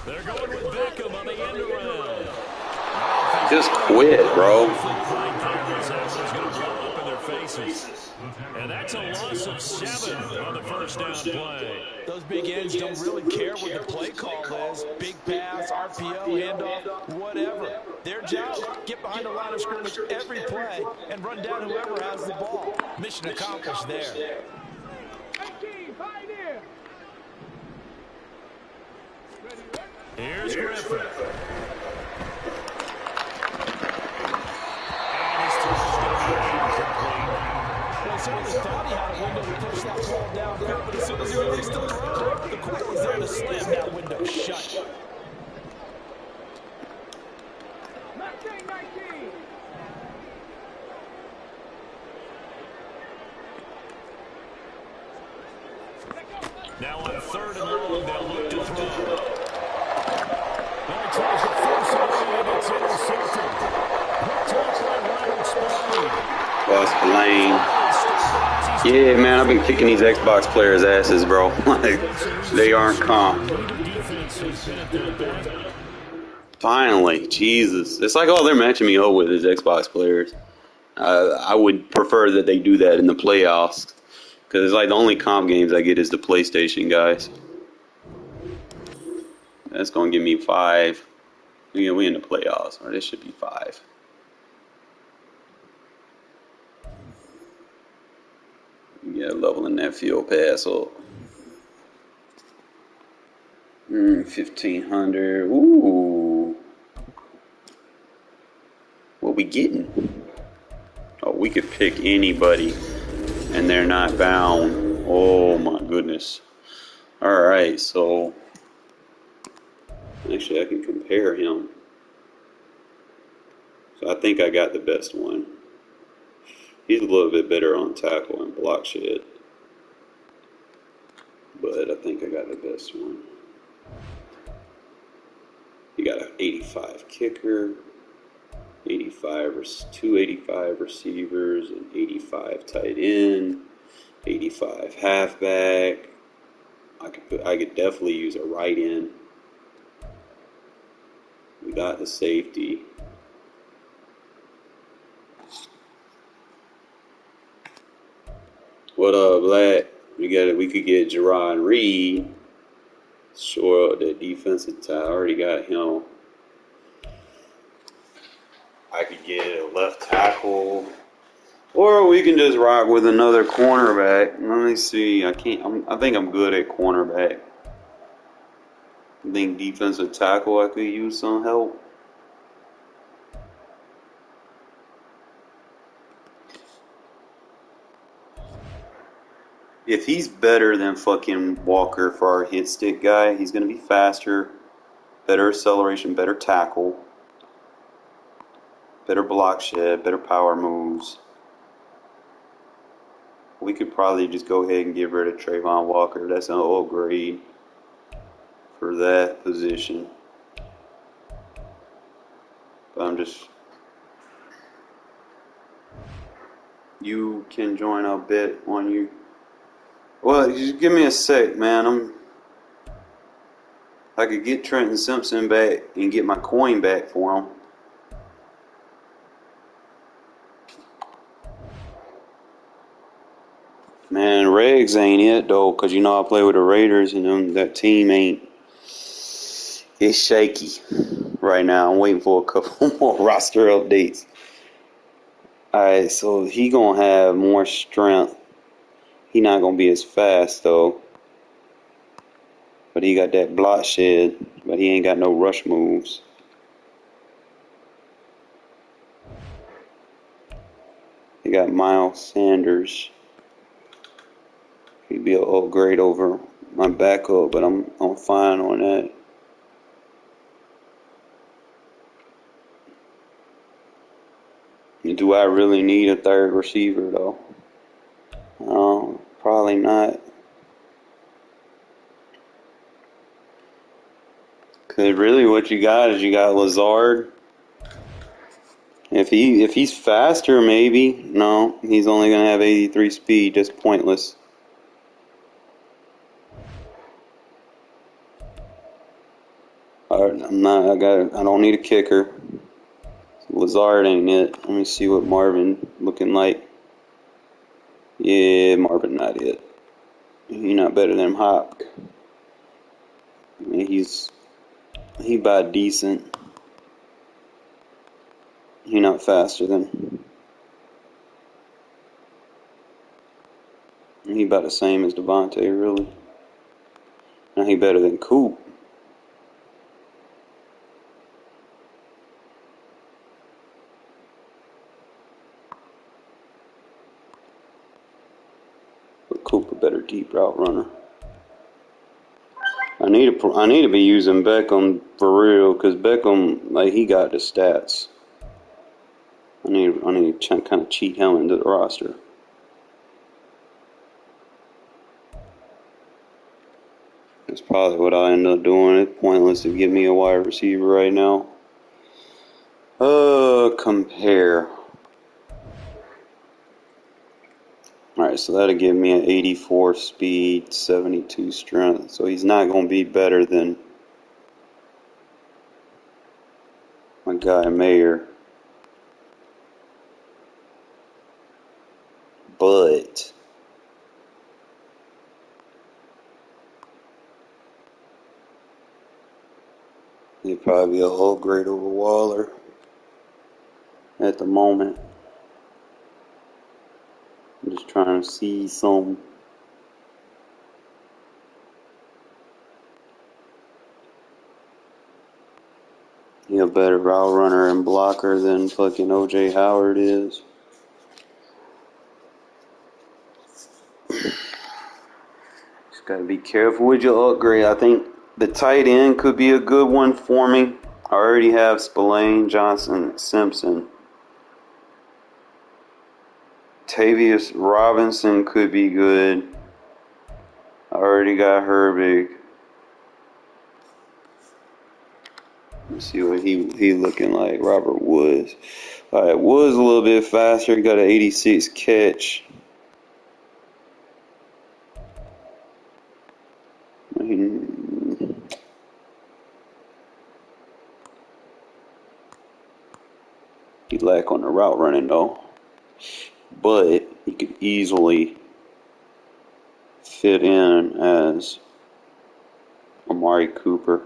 They're going with Beckham on the end around. Just quit, bro. And that's a loss of 7 on the first down play. Those big ends don't really care what the play call is. Big pass, RPO, handoff, whatever. Their job, get behind the line of scrimmage every play and run down whoever has the ball. Mission accomplished there. Here's Griffin. Certainly thought he had a window to push that ball downfield, but as soon as he released the throw, the corner was there to slam that window shut. Now on 3rd and long, they'll look to throw. He tries to force it away, and it's intercepted. Picked off by Robert Spillane. Spillane. Yeah, man, I've been kicking these Xbox players' asses, bro. Like, they aren't calm. Finally, Jesus. It's like all they're matching me up with is Xbox players. I would prefer that they do that in the playoffs. Because it's like the only comp games I get is the PlayStation guys. That's going to give me 5. We in the playoffs. Or this should be 5. Yeah, leveling that field pass up. 1,500. Ooh. What we getting? Oh, we could pick anybody, and they're not bound. Oh my goodness. Alright, so actually I can compare him. So I think I got the best one. He's a little bit better on tackle and block shed. But I think I got the best one. He got an 85 kicker, 285 receivers, and 85 tight end, 85 halfback. I could definitely use a right end. We got the safety. What up, Black? We could get Jerron Reed. Shore up that defensive tie. I already got him. I could get a left tackle. Or we can just rock with another cornerback. Let me see. I think I'm good at cornerback. I think defensive tackle I could use some help. If he's better than fucking Walker for our hit stick guy, he's going to be faster, better acceleration, better tackle, better block shed, better power moves. We could probably just go ahead and get rid of Trayvon Walker. That's an upgrade for that position. But you can join, I'll bet on you. Well, just give me a sec, man. I could get Trenton Simpson back and get my coin back for him. Man, Regs ain't it though, cause I play with the Raiders and that team ain't. It's shaky right now. I'm waiting for a couple more roster updates. Alright, so he gonna have more strength. He not gonna be as fast though. But he got that block shed, but he ain't got no rush moves. He got Miles Sanders. He'd be an upgrade over my backup, but I'm fine on that. Do I really need a third receiver though? Probably not. Cause really, what you got is you got Lazard. If he's faster, maybe. No, he's only gonna have 83 speed. Just pointless. Alright, I don't need a kicker. Lazard ain't it. Let me see what Marvin looking like. Yeah, Marvin not it. He not better than Hop. I mean, he about decent. He not faster than. He about the same as Devontae, really. Now he better than Coop. But Coop a better deep route runner. I need to be using Beckham for real, cause Beckham he got the stats. I need to kind of cheat him into the roster. That's probably what I end up doing. It's pointless to give me a wide receiver right now. Compare. Alright, so that'll give me an 84 speed, 72 strength. So he's not going to be better than my guy Mayer. But he'd probably be a whole grade over Waller at the moment. I'm just trying to see some. He a better route runner and blocker than fucking O.J. Howard is. Just gotta be careful with your upgrade. I think the tight end could be a good one for me. I already have Spillane, Johnson, Simpson. Tavius Robinson could be good. I already got Herbig. Let's see what he looking like. Robert Woods. All right, Woods a little bit faster. He got an 86 catch. He lack on the route running though, but he could easily fit in as Amari Cooper.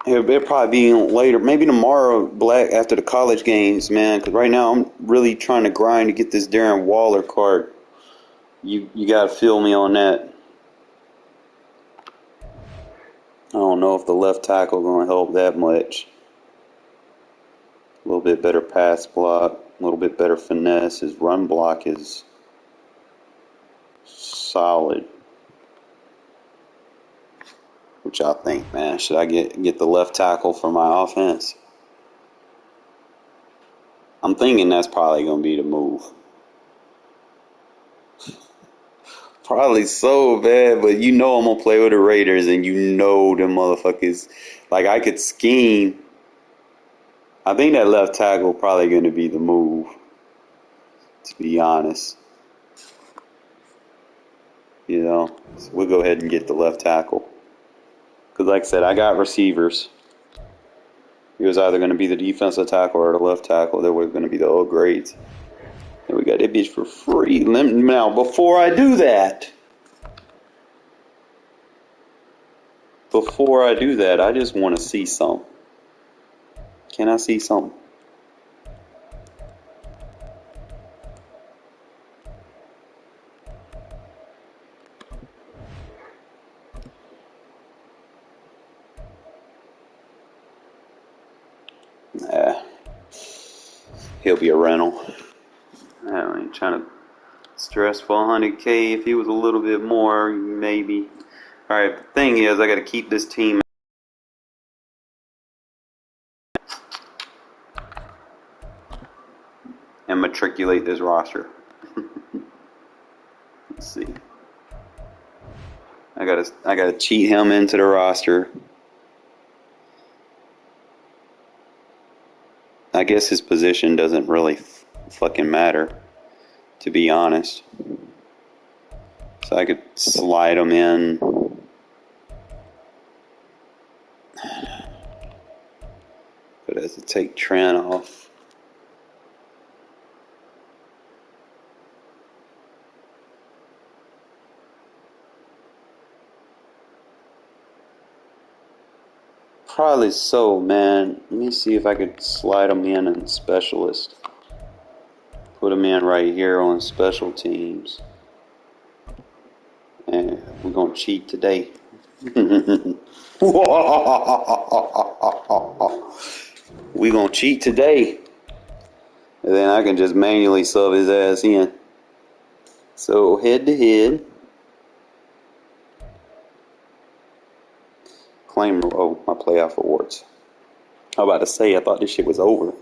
It'll probably be later, maybe tomorrow, Black, after the college games, man. Because right now I'm really trying to grind to get this Darren Waller card. You gotta feel me on that. I don't know if the left tackle gonna help that much. A little bit better pass block, a little bit better finesse. His run block is solid. What y'all think, man? Should I get the left tackle for my offense? I'm thinking that's probably gonna be the move. Probably so bad, but you know I'm gonna play with the Raiders, and you know them motherfuckers. Like, I could scheme. I think that left tackle probably gonna be the move, to be honest. You know, so we'll go ahead and get the left tackle. Because like I said, I got receivers. It was either gonna be the defensive tackle or the left tackle. There was gonna be the old grades. And we got that bitch for free. Now, before I do that, I just want to see something. Can I see something? Nah. He'll be a rental. I ain't trying to stress for 100K. If he was a little bit more, maybe. Alright, the thing is, I got to keep this team and matriculate this roster. Let's see. I gotta cheat him into the roster. I guess his position doesn't really fucking matter, to be honest. So I could slide him in. But as to take Trent off. Probably so, man. Let me see if I could slide him in specialist. Put him in right here on special teams. And we're going to cheat today. We're going to cheat today. And then I can just manually sub his ass in. So head to head. Claim, oh, my playoff awards. I was about to say, I thought this shit was over. I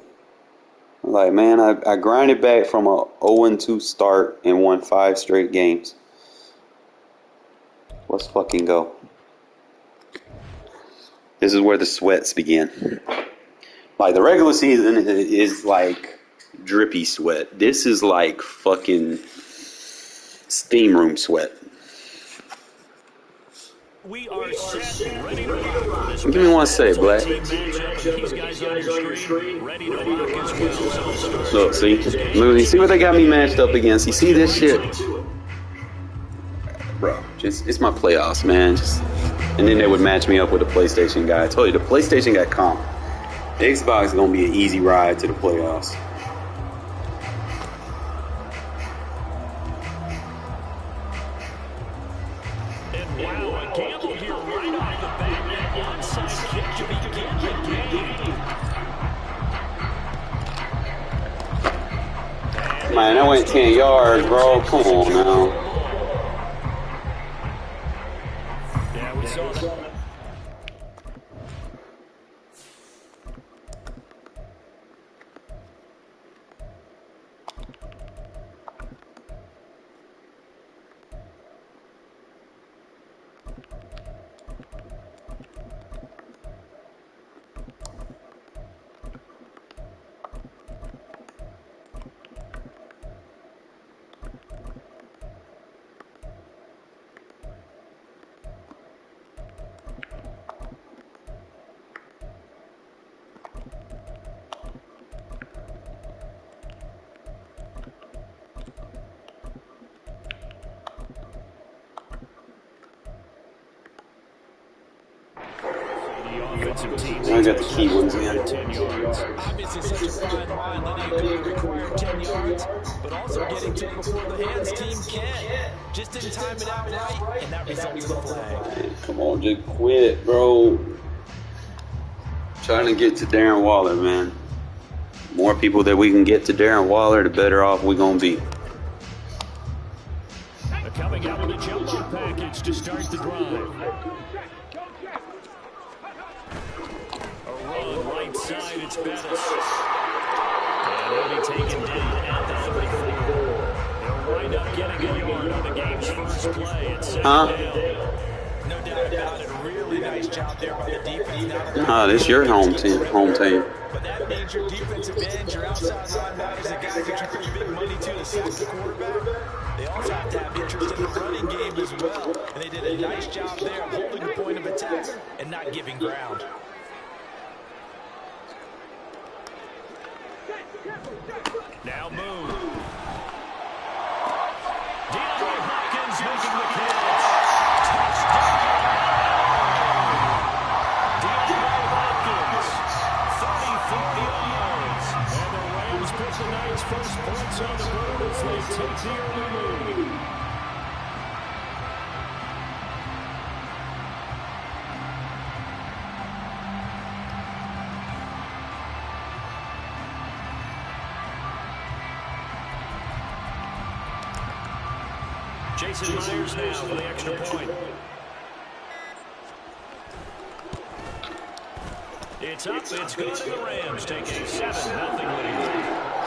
was like, man, I grinded back from a 0-2 start and won 5 straight games. Let's fucking go. This is where the sweats begin. Like, the regular season is like drippy sweat. This is like fucking steam room sweat. We are set and ready to rock for this Give me one sec, Black. Look, see? Look, see what they got me matched up against? You see this shit? Bro, it's my playoffs, man. And then they would match me up with a PlayStation guy. I told you, the PlayStation got comp. The Xbox is going to be an easy ride to the playoffs. Man, that went 10 yards, bro. Come on now. Yeah, we saw that. I got the key ones in. Obviously, such a fine line, letting it go to require 10 yards, but also getting to it before the hands team can. Just didn't time it out right, and that results in a flag. Come on, just quit, bro. Trying to get to Darren Waller, man. More people that we can get to Darren Waller, the better off we're going to be. Coming out with a jumbo package to start the drive. Right side, it's Bettis. And he'll be taken down at the 34. He'll wind up getting a yard on the game's first play. It's second down. No doubt about it. Really nice job there by the defense. This is your home team. But that means your defensive end, your outside linebackers, the guys that you pay big money to sack the quarterback, they also have to have interest in the running game as well. And they did a nice job there of holding the point of attack and not giving ground. Now move. DeAndre Hopkins making the catch. Touchdown. DeAndre Hopkins, 34 yards. And the Rams put the night's first points on the board as they take the early lead. Jason Myers now for the extra point. It's up, it's good, and the Rams take a 7-0 lead.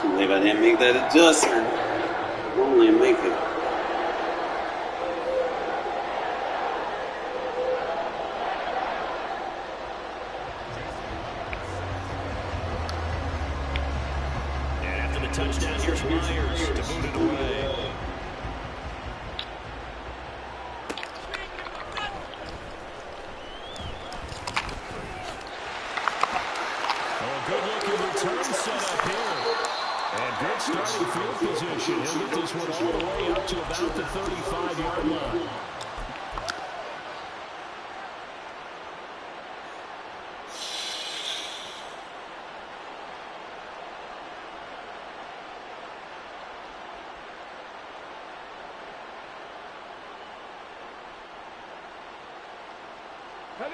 Can't believe I didn't make that adjustment. Normally I make it. And after the touchdown, here's Myers to boot it away. Starting field position. He'll get this one all the way up to about the 35-yard line.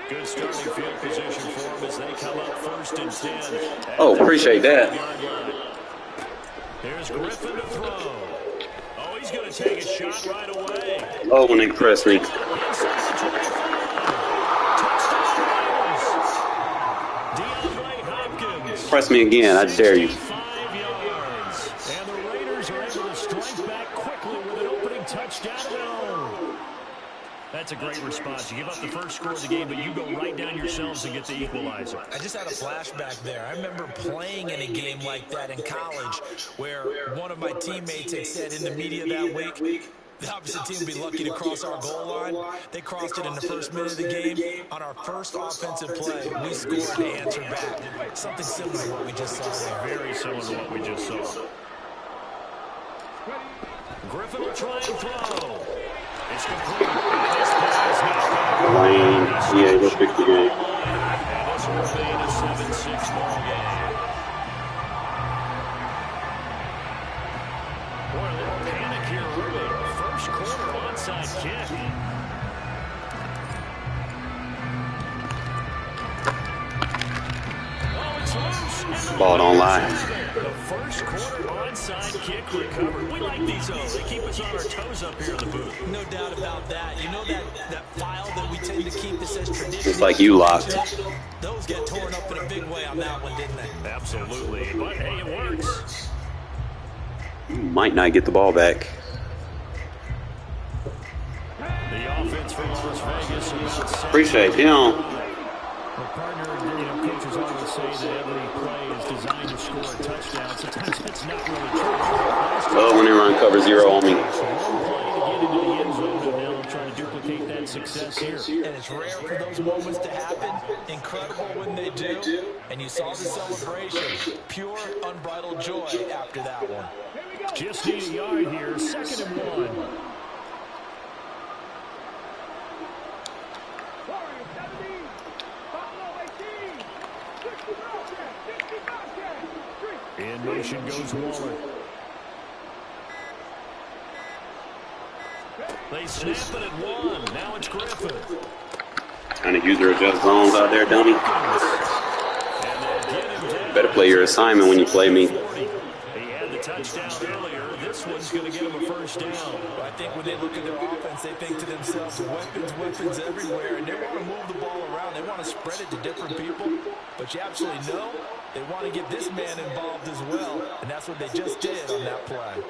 Good starting field position for him as they come up 1st and 10. Oh, appreciate that. Here's Griffin to throw. Oh, he's going to take a shot right away. Oh, when they press me. DeAndre Hopkins. Press me again, I dare you. 5 yards. And the Raiders are able to strike back quickly with an opening touchdown of their own. That's a great response. You give up the first score of the game, but you go right down yourselves and get the equalizer. I just had a flashback there. I remember playing in a game like that in college where one of my teammates had said in the media that week, The opposite team will be lucky to cross our goal line. They crossed it in the first minute of the game. On our first offensive play, we scored to answer back. Something similar to what we just saw there. Very similar to what we just saw. Griffin will try and throw. It's complete. This pass not Lane, yeah, he'll fix the game. and this will remain a 7-6 ball game. Boy, a little panic here early. First quarter onside kick. Oh, it's loose. Ball don't lie. The first quarter onside kick recovered. We like these, though. They keep us on our toes up here in the booth. No doubt about that. You know that file that we tend to keep that says tradition? Just like you locked. Those get torn up in a big way on that one, didn't they? Absolutely. But, hey, it works. Might not get the ball back. The offense for Las Vegas about Appreciate him. Well, partner, coaches always say that every play is designed to score a touchdown. Sometimes that's not really true. Oh, when they run cover 0 on me. One play to get into the end zone, and now they'll try to duplicate that success here. And it's rare for those moments to happen. Incredible when they do. And you saw the celebration. Pure, unbridled joy after that one. Just need a yard here. 2nd and 1. In motion goes Waller. They snap it at 1. Now it's Griffin. Trying to use their adjust zones out there, dummy. And they'll get him down. Better play your assignment when you play me. He had the touchdown earlier. This one's going to get him a first down. I think when they look at their offense, they think to themselves, weapons everywhere, and they want to move the ball around. They want to spread it to different people, but you absolutely know they want to get this man involved as well, and that's what they just did on that play.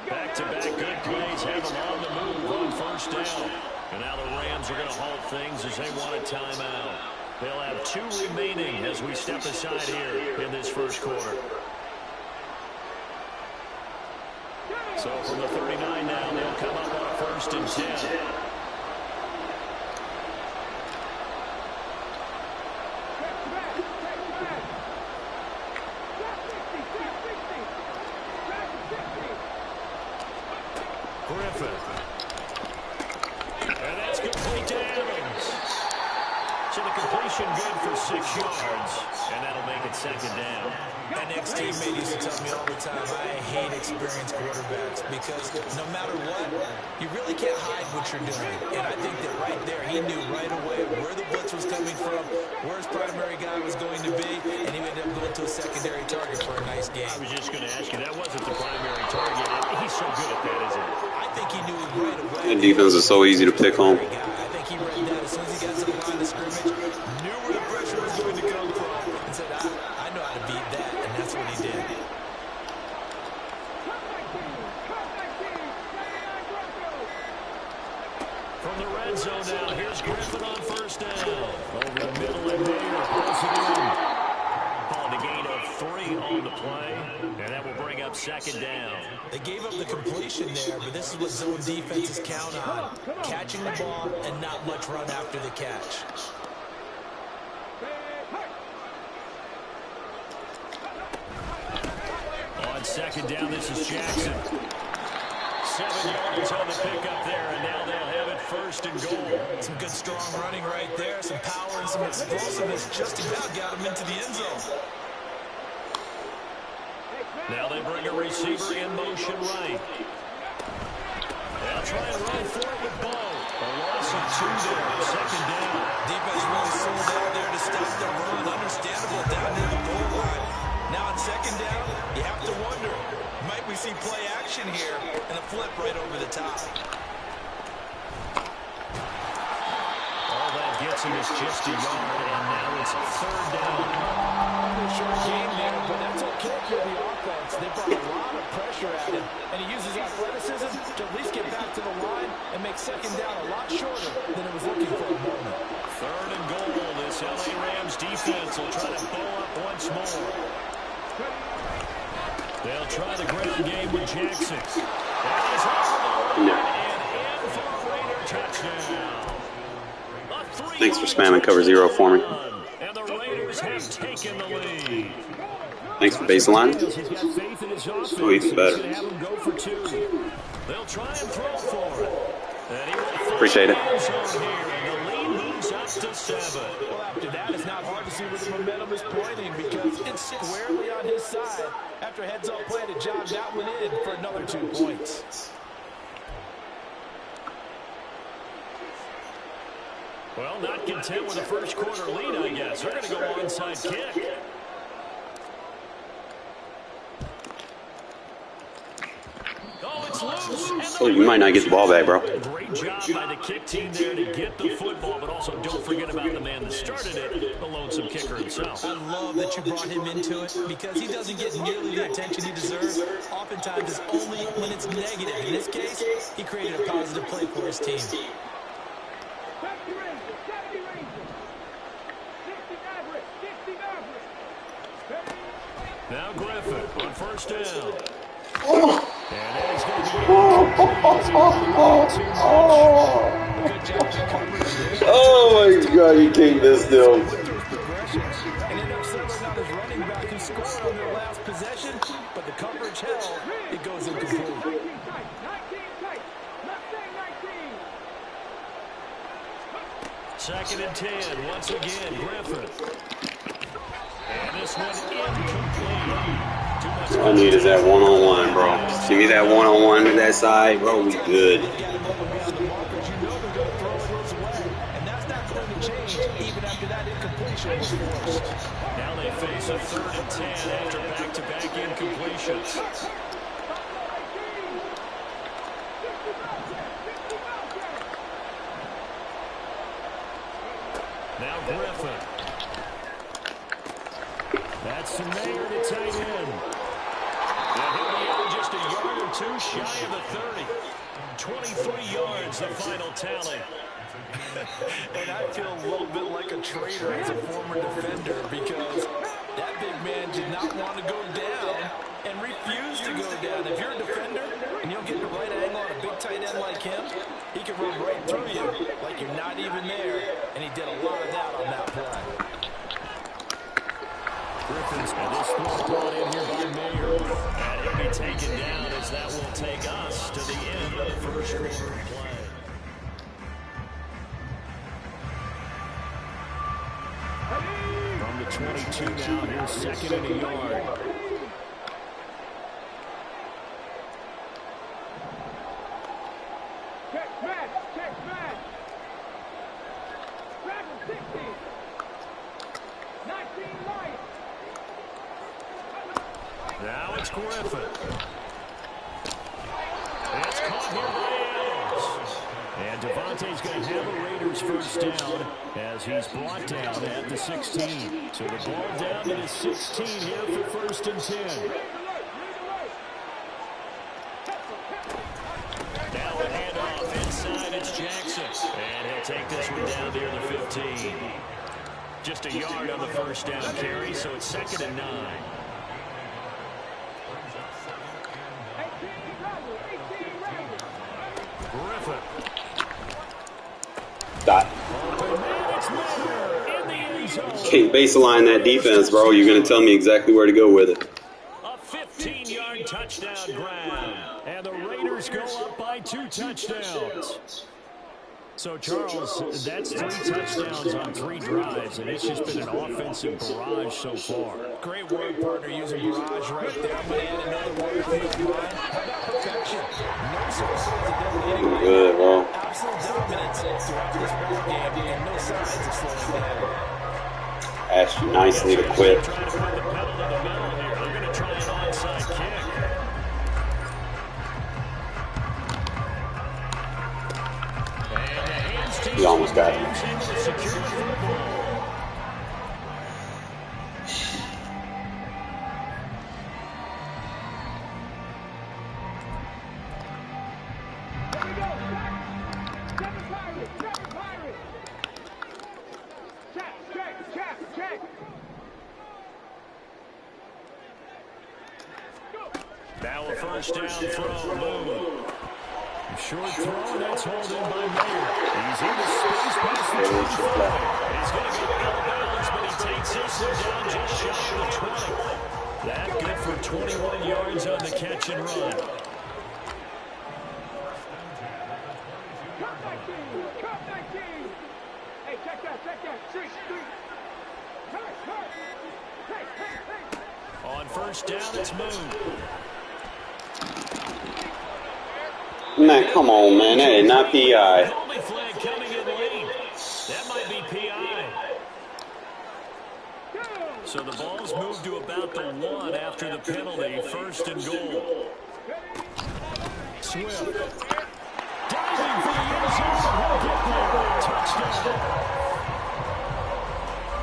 Back-to-back good plays have them on the move on first down. And now the Rams are going to halt things as they want a timeout. They'll have 2 remaining as we step aside here in this first quarter. So from the 39 now, they'll come up on a 1st and 10. Griffin. And that's complete to Adams. So the completion good for 6 yards. And that'll make it 2nd down. My next teammate used to tell me all the time, I hate experienced quarterbacks because no matter what, you really can't hide what you're doing. And I think that right there, he knew right away where the blitz was coming from, where his primary guy was going to be, and he ended up going to a secondary target for a nice game. I was just going to ask you, that wasn't the primary target. He's so good at that, isn't he? I think he knew it right away. That defense is so easy to pick on. I think he read that as soon as he got to the line of scrimmage, knew where the pressure was going to come from, and said, I know how to beat that, and that's what he did. From the red zone now, here's Griffin on first down. Over the middle and there, pulls it in. Called a gain of 3 on the play, and that will bring up 2nd down. They gave up the completion there, but this is what zone defenses count on. Catching the ball and not much run after the catch. On 2nd down, this is Jackson. 7 yards on the pickup there, and now they'll have it 1st and goal. Some good strong running right there, some power and some explosiveness just about got him into the end zone. Now they bring a receiver in motion right. They'll try and run for it with Bo. A loss of 2 there, 2nd down. Defense really sold out there to stop the run. Understandable down near the goal line. Now on 2nd down, you have to wonder, might we see play action here and a flip right over the top? All that gets him is just a yard, and now it's 3rd down. Short game there, but that's okay for the offense. They brought a lot of pressure at him, and he uses athleticism to at least get back to the line and make 2nd down a lot shorter than it was looking for a moment. 3rd and goal. This LA Rams defense will try to bow up once more. They'll try the ground game with Jackson. That is all the way, touchdown. Thanks for spamming cover 0 for me. And the Raiders have taken the lead. Thanks for baseline. He's got faith in his offense. Oh, even better. He's going to have him go for 2. They'll try and throw for it. And he will Appreciate it. here, and the lead moves up to 7. Well, after that, it's not hard to see where the momentum is pointing because it's squarely on his side. After heads-up play to jog that one in for another 2 points. Well, not content with a first quarter lead, I guess. They're going to go onside kick. Oh, it's loose. Oh, you might not get the ball back, bro. Great job by the kick team there to get the football, but also don't forget about the man that started it, the lonesome kicker himself. I love that you brought him into it because he doesn't get nearly the attention he deserves. Oftentimes, it's only when it's negative. In this case, he created a positive play for his team. Now Griffin on first down. And that is going to be Oh my God, you can't miss them. And ended up settling on his running back who scored on their last possession, but the coverage held. It goes incomplete. 19 tight. Second and 10. Once again, Griffin. And this one incomplete. All I need is that one-on-one, bro. Give me that one-on-one to that side, bro. We good. And that's not going to change even after that incompletion was forced. Now they face a 3rd and 10 after back-to-back incompletions. Now Griffin. That's the mayor to tight end. And he'll be out just a yard or 2 shy of the 30. 23 yards, the final tally. And I feel a little bit like a traitor as a former defender because that big man did not want to go down and refused to go down. If you're a defender and you don't get the right angle on a big tight end like him, he can run right through you like you're not even there. And he did a lot of that on that play. Griffin's and this throw brought in here by Mayer. And he'll be taken down as that will take us to the end of the first quarter of play. From the 22 now, here's 2nd and a yard. Check man. Grab him, 16. 19 Lions. Now it's Griffin. It's caught here by Adams. And Devontae's going to have a Raiders first down as he's brought down at the 16. So the ball down to the 16 here for 1st and 10. Now a handoff inside, it's Jackson. And he'll take this one down near the 15. Just a yard on the first down carry, so it's 2nd and 9. Griffin. Dot. Can't baseline that defense, bro. You're going to tell me exactly where to go with it. A 15-yard touchdown grab. And the Raiders go up by 2 touchdowns. So, Charles, that's 3 touchdowns on 3 drives, and it's just been an offensive barrage so far. Great word, partner, using barrage right there. I'm going to add another word if you don't mind. How about perfection? No surprise. Good, bro. Absolute dominance throughout this ball game, and no signs of slowing down. Asked you nicely to quit. Trying to put the pedal to the metal here. They're going to try an onside kick. He almost got it. Now a first down throw. Boom. Short throw, and that's hauled in by Mayer. He's in the space past the 25. He's going to go out of bounds, but he takes this one down just shy of the 20. That good for 21 yards on the catch and run. Cut 19. Hey, check that. Street. Cut. Hey. On first down, it's moved. Man, come on, man. That is not PI. Penalty flag coming in late. That might be PI. So the ball's moved to about the 1 after the penalty. First and goal. Swift. Diving for the end zone. He'll get there. Touchdown.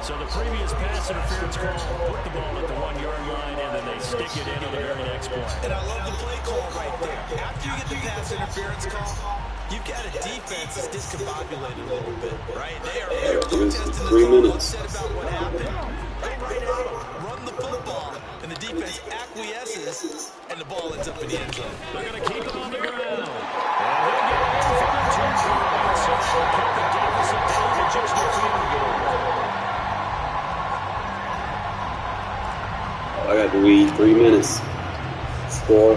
So the previous pass interference call put the ball at the 1-yard line, and then they stick it in on the very next play. And I love the play call right there. After you get the pass interference call, you've got a defense that's discombobulated a little bit, right? They're protesting the 3 call, minutes. upset about what happened. Go right at them, run the football, and the defense acquiesces, and the ball ends up in the end zone. They're going to keep it on the ground. And they'll get it for the 2-point line, so they'll cut the deficit down to just a field goal. I got to read 3 minutes. Score.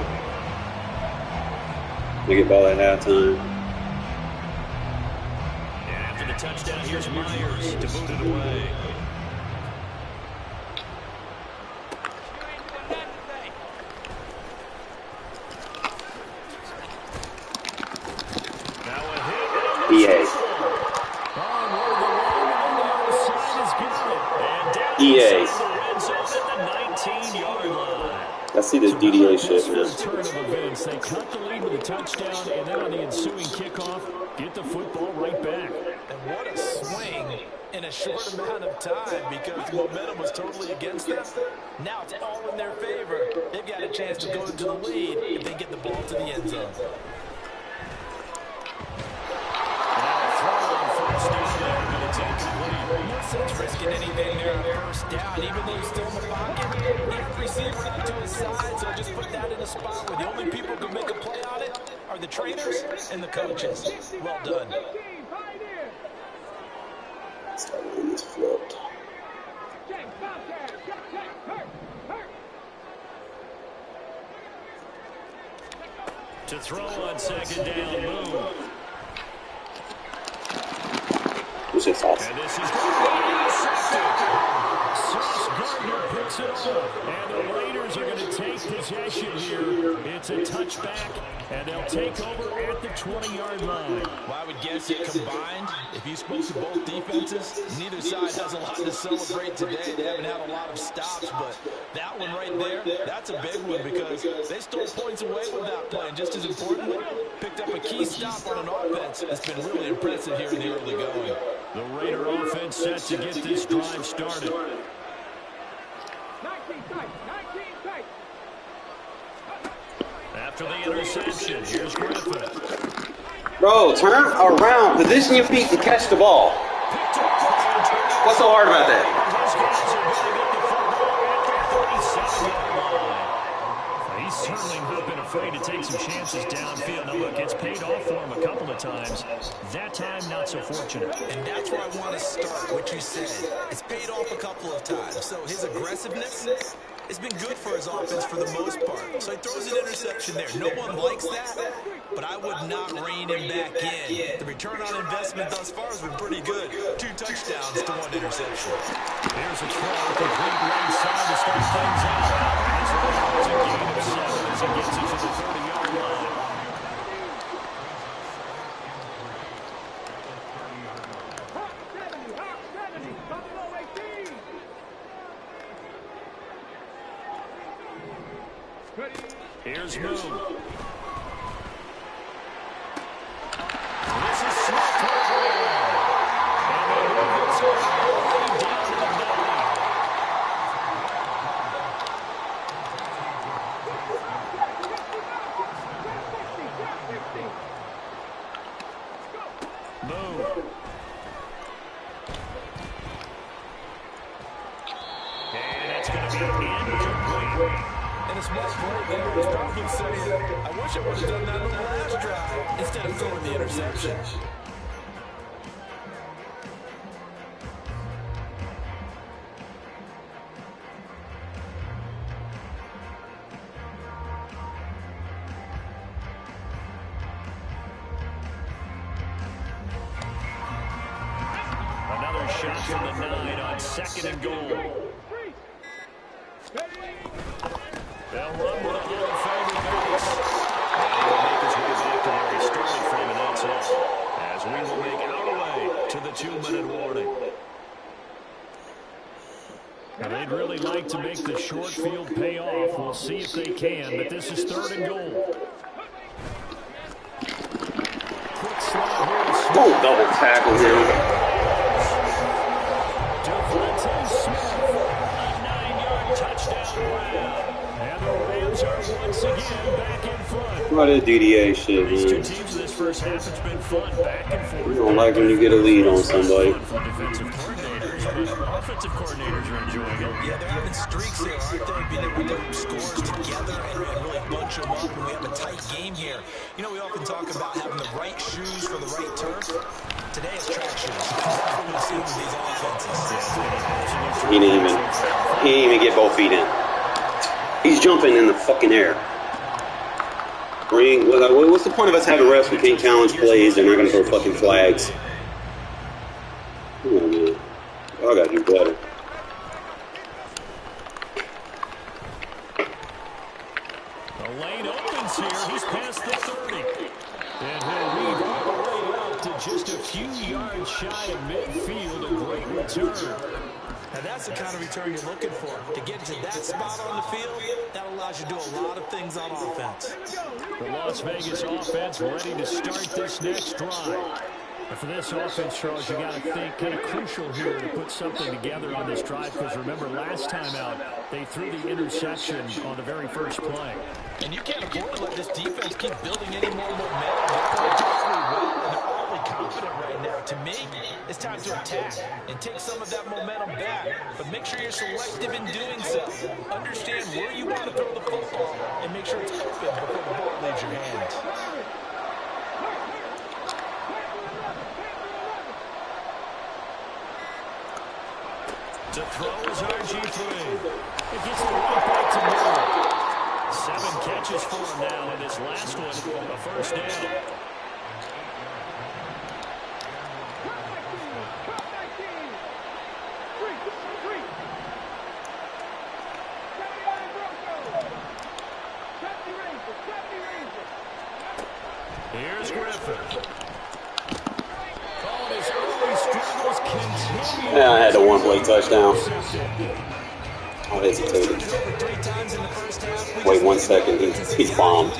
They get ball at halftime. And after the touchdown, here's Myers to boot it away. Now a hit. EA. EA. I see this DDA shit, man. They cut the lead with a touchdown, and then on the ensuing kickoff, get the football right back. And what a swing in a short amount of time, because the momentum was totally against them. Now it's all in their favor. They've got a chance to go into the lead if they get the ball to the end zone. No sense risking anything there on first down, even though he's still in the pocket. He has the receiver out to his side, so just put that in a spot where the only people who can make a play on it are the trainers and the coaches. Well done. It's flipped. To throw on second down, move. This is awesome. And this is going to be intercepted. Sauce Gardner picks it up. And the Raiders are going to take possession here. It's a touchback, and they'll take over at the 20-yard line. Well, I would guess it combined, if you spoke to both defenses, neither side has a lot to celebrate today. They haven't had a lot of stops, but that one right there, that's a big one because they stole points away with that play. And just as importantly, picked up a key stop on an offense that's been really impressive here in the early going. The Raider offense set to get this drive started. 19 tight. After the interception, here's Griffin. Bro, turn around, position your feet to catch the ball. What's so hard about that? He's certainly not been afraid to take some chances downfield. Now look, it's paid off for him a couple of times. That time, not so fortunate. And that's where I want to start, what you said. It's paid off a couple of times. So his aggressiveness has been good for his offense for the most part. So he throws an interception there. No one likes that, but I would not rein him back in. The return on investment thus far has been pretty good. 2 touchdowns to 1 interception. Here's a throw complete right side to start things out. That's a gain of 7 as he gets it to the 30-yard line. Here's Moon. This is Smith. And they move this all the way down to the belly. Moon. And that's going to be incomplete. And a smart play there. He's probably saying, I wish I would have done that on the last drive instead of throwing the interception. Another shot from the 9 on 2nd and goal. They'll run with a Hall of Famer base. And he'll make his way back to where he started from, and that's it. As we will make our way to the 2-minute warning. Now they'd really like to make the short field pay off. We'll see if they can, but this is 3rd and goal. Quick slide here. Don't double tackle him. What a DDA shit, These two man. teams in this first half, it's been fun, back and forth. You don't like when you get a lead on somebody. From defensive coordinators, but offensive coordinators are enjoying it. Yeah, they're having streaks here, aren't they? Being able to put scores together and really bunch them up when we have a tight game here. You know, we often talk about having the right shoes for the right turf. Today it's track shoes. That's what we've seen with these offenses. He didn't even get both feet in. He's jumping in the fucking air. What's the point of us having refs who can't challenge plays? They're not going to throw fucking flags. Come on, man. I got to do better. The lane opens here. He's past the 30. And he'll weave all the way out to just a few yards shy of midfield. A great return. And that's the kind of return you're looking for. To get to that spot on the field, that allows you to do a lot of things on offense. The Las Vegas offense ready to start this next drive. And for this offense, Charles, you got to think kind of crucial here to put something together on this drive, because remember last time out, they threw the interception on the very first play. And you can't afford to let this defense keep building any more momentum. They're playing terribly well, and they're awfully confident right now. To me, it's time to attack and take some of that momentum back. But make sure you're selective in doing so. Understand where you want to throw the football and make sure it's open before the ball leaves your hands. To throw is RG3. It gets the right back to Miller. 7 catches for him now, and this last one, a first down. Here's Griffin. His early struggles continue. Yeah, I had the one-play touchdown. I hesitated. Wait 1 second. He's bombed.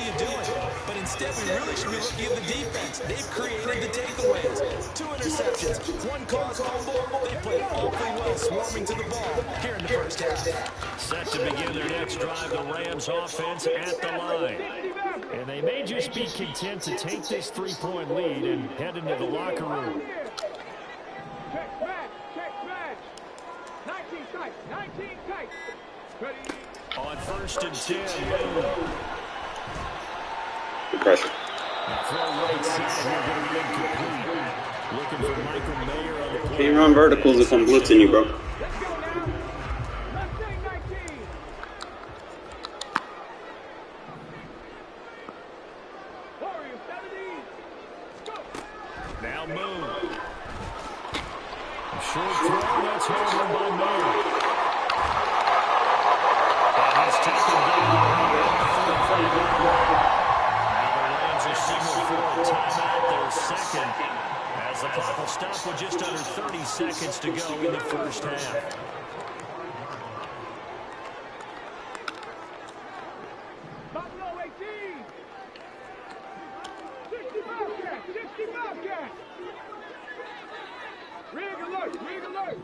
But instead, we really should be looking at the defense. They've created the takeaways. 2 interceptions, 1 caused fumble. They played awfully well swarming to the ball here in the first half. Set to begin their next drive, the Rams offense at the line. And they may just be content to take this 3-point lead and head into the locker room. Check match. 19 tight. Ready. On 1st and 10, Good pressure. throw right side here, going to be incomplete. Looking for Michael Mayer on the play. Can't run verticals if I'm blitzing you, bro. Let's go now. Let's say 19. Warriors 70. Go. Now move. A short throw, that's held in by Mayer. And he's taken down. Now the Rams are signaled for a timeout, their second, as the clock will stop with just under 30 seconds to go in the first half. Buffalo 18. 60 Bobcats. Rig alert.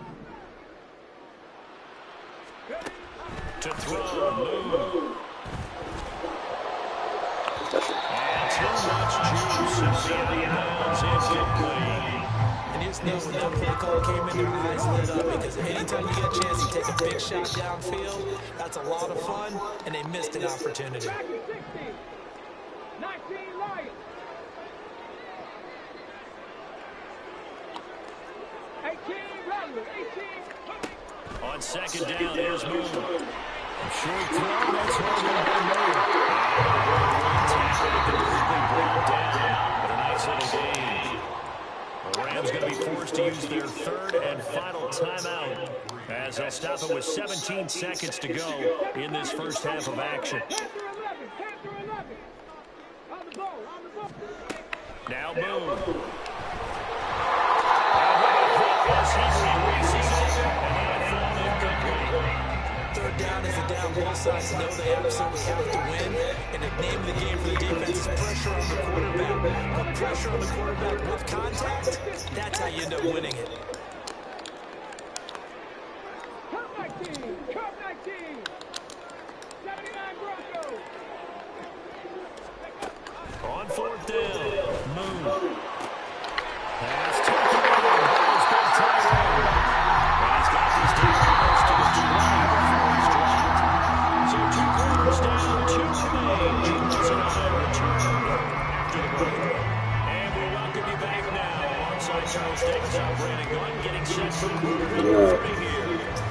To throw, move. And too much juice. It'll be out of bounds incomplete. And you just know when that play call came in, their eyes lit up because anytime you get a chance to take a big shot downfield, that's a lot of fun, and they missed an opportunity. 19 Lions. 18 Rattlers. 18. On second down, here's Moon. Short throw, that's hard by Moon. Brought down, but a nice little gain. The Rams going to be forced to use their third and final timeout as they'll stop it with 17 seconds to go in this first half of action. 10 through 11. 10 through 11. On the ball. On the ball. Now Moon. Third down is a down. Both sides know they absolutely have to win. And the name of the game for the defense is pressure on the quarterback. Put pressure on the quarterback with contact. That's how you end up winning it. Cup 19. Cup 19. 79 Broncos. On fourth down, Moon. Pass to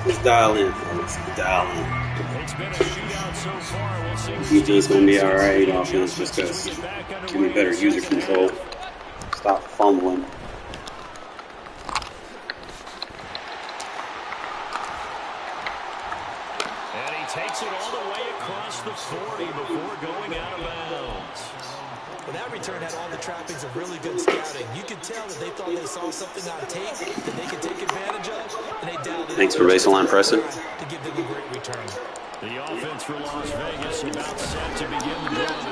Let's dial in, folks. Dial in. It's been a shootout so far. We'll see. Defense gonna be all right. Offense just goes give me better user control. Stop fumbling. And he takes it all the way across the 40 before going out of bounds. Well, that return had all the trappings of really good scouting. You could tell that they thought they saw something on tape that they could take advantage of, and they doubted. Thanks for baseline pressing. To give them a great return. The offense for Las Vegas about set to begin the drive.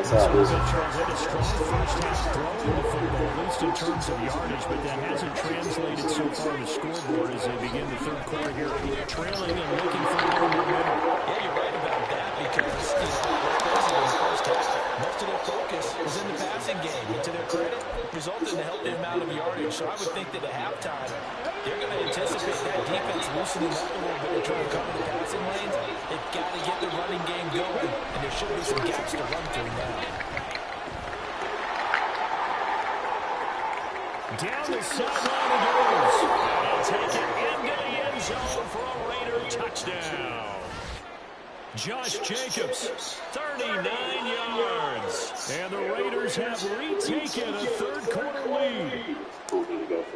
That's how it is. Had a strong first half throwing the football, at least in terms of yardage, but that hasn't translated so far on the scoreboard as they begin the third quarter here, trailing and looking for more momentum. Yeah, you're right about that because most of their focus was in the passing game, and to their credit, resulted in a healthy amount of yardage. So I would think that at halftime, they're going to anticipate that defense loosening up a little bit and trying to cover the passing lanes. They've got to get the running game going, and there should be some gaps to run through now. Down the sideline he goes. And take it into the end zone for a Raider touchdown. Josh Jacobs, 39 yards. And the Raiders have retaken a third quarter lead.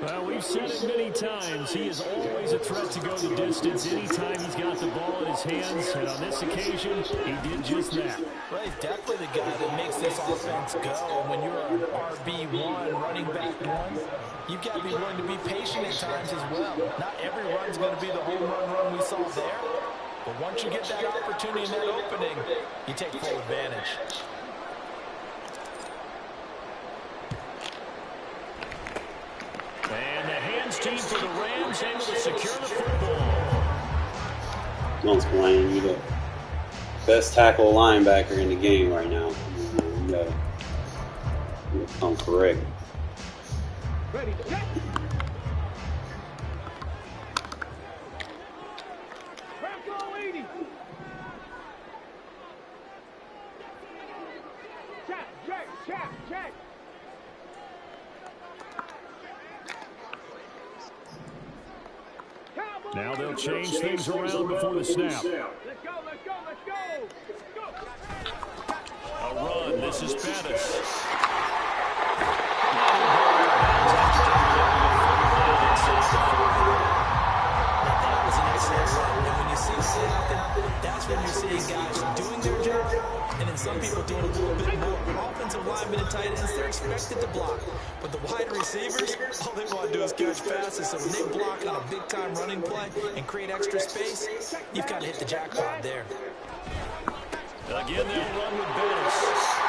Well, we've said it many times. He is always a threat to go the distance anytime he's got the ball in his hands. And on this occasion, he did just that. Well, he's definitely the guy that makes this offense go. When you're an RB1, running back one, you've got to be willing to be patient at times as well. Not every run's going to be the home run we saw there. But once you get that opportunity and that opening, you take full advantage. And the hands team for the Rams able to secure the football. Don't explain. You're the best tackle linebacker in the game right now. You gotta come correct. Ready, set. Bronco 80. Check. Now they'll change things around before the snap. Let's go. A run. This is Bettis. That was an excellent run. And when you see snapping, that's when you're seeing guys doing their job, and then some people doing a little bit more. Offensive linemen and tight ends, they're expected to block. But the wide receivers, all they want to do is catch passes. So when they block on a big-time running play and create extra space, you've got to hit the jackpot there. Again, they'll run with Bettis.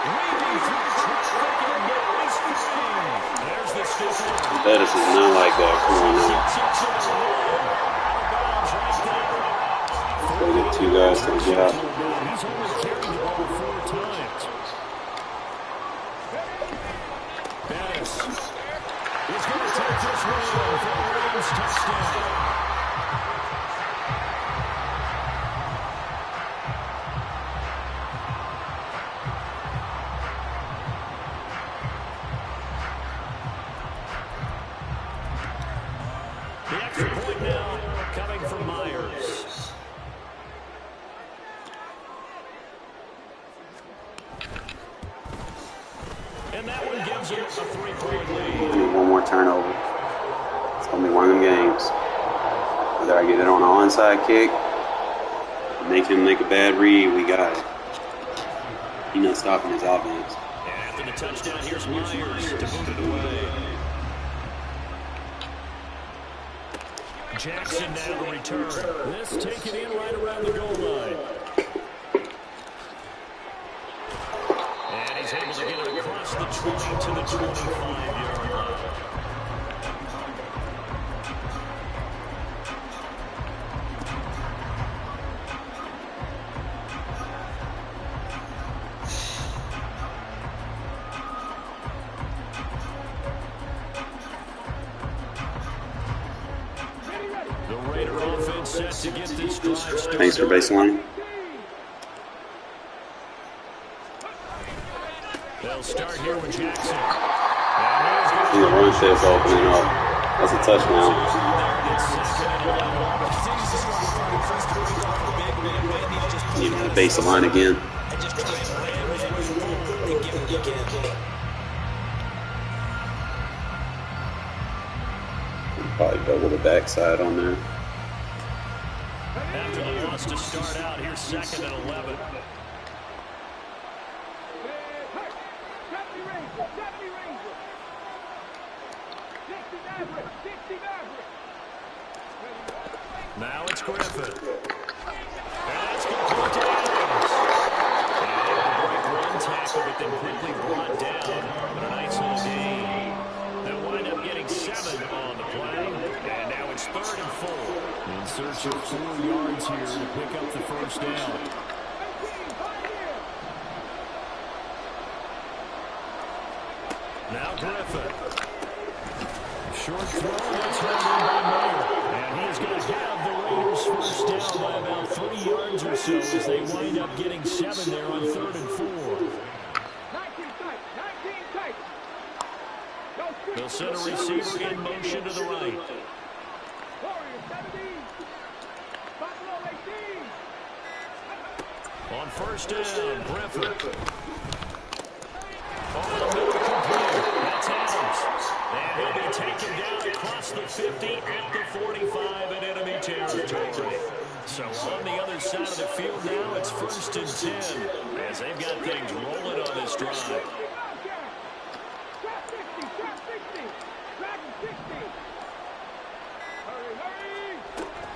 Weaving through traffic, and now he's free. There's the stiff arm. Bettis is not like that. Come on now. Gotta get two guys to get out. He's only carried the ball 4 times. Bettis is going to take with this one for a Rams touchdown. The extra point now coming from Myers. And that one gives him a 3-point lead. Need one more turnover. It's going to be one of them games. Whether I get it on an onside kick, make him make a bad read, we got it. He's not stopping his offense. And after the touchdown, here's Myers to move it away. Jackson now to return. This taken in right around the goal line. And he's able to get it across the 20 to the 25-yard line. The Raider offense set to get this drive started. Thanks for baseline. They'll start here with Jackson. And the run shit's opening up. That's a touchdown. Need the baseline again. Probably double the backside on there. After the loss to start out, here's 2nd and 11. Now it's Griffin. And that's complete to Adams. And able to break one tackle, but then quickly brought down. But a nice little gain. They'll wind up getting 7 on the play. And now it's 3rd and 4. In search of 4 yards here to pick up the first down. Now Griffin. Short throw, that's held in by Mayer. And he's going to have the Raiders first down by about 3 yards or so as they wind up getting 7 there on 3rd and 4. They'll send a receiver in motion to the right. On first down, Griffin. That's Adams. And he'll be taken down across the 50 at the 45 in enemy territory. So on the other side of the field now, it's 1st and 10 as they've got things rolling on this drive.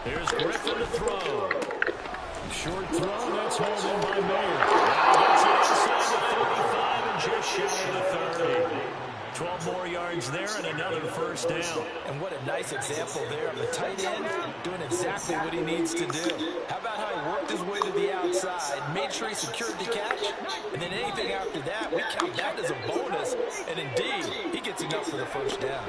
Here's Griffin to throw. Short throw, that's hauled in by Mayer. Now he gets it inside the 35 and just shy of the 30. 12 more yards there and another first down. And what a nice example there of the tight end doing exactly what he needs to do. How about how he worked his way to the outside, made sure he secured the catch, and then anything after that, we count that as a bonus. And indeed, he gets enough for the first down.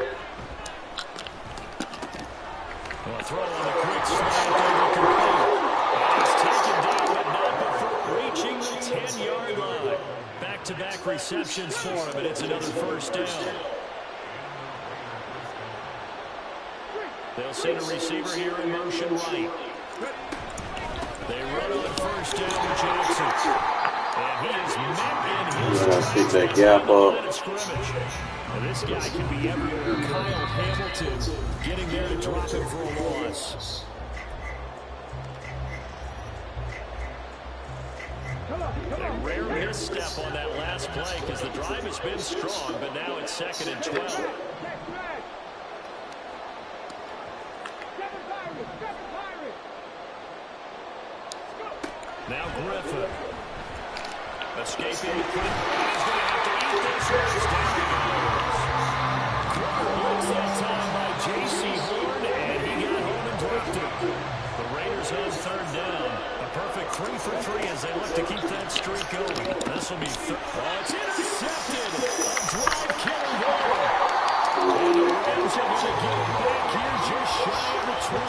Well, throw on the quick slant over complete. And he's taken down, but not before reaching the 10-yard line. Back-to-back receptions for him, and it's another first down. They'll send a receiver here in motion right. They run on first down to Jackson. And he is met in his Pick that gap up. scrimmage. And this guy can be everywhere. Kyle Hamilton getting there to drop him for a loss. A rare misstep on that last play because the drive has been strong, but now it's 2nd and 12. Now Griffin. Escaping the quick. He's going to have to eat this first down. Quarter blitz that time by J.C. Horn, and he got home and dropped it. The Raiders on 3rd down. A perfect 3 for 3 as they look to keep that streak going. This will be third. Oh, it's intercepted. A drive killing goal. Rams are going to get it back here just shy of the 20.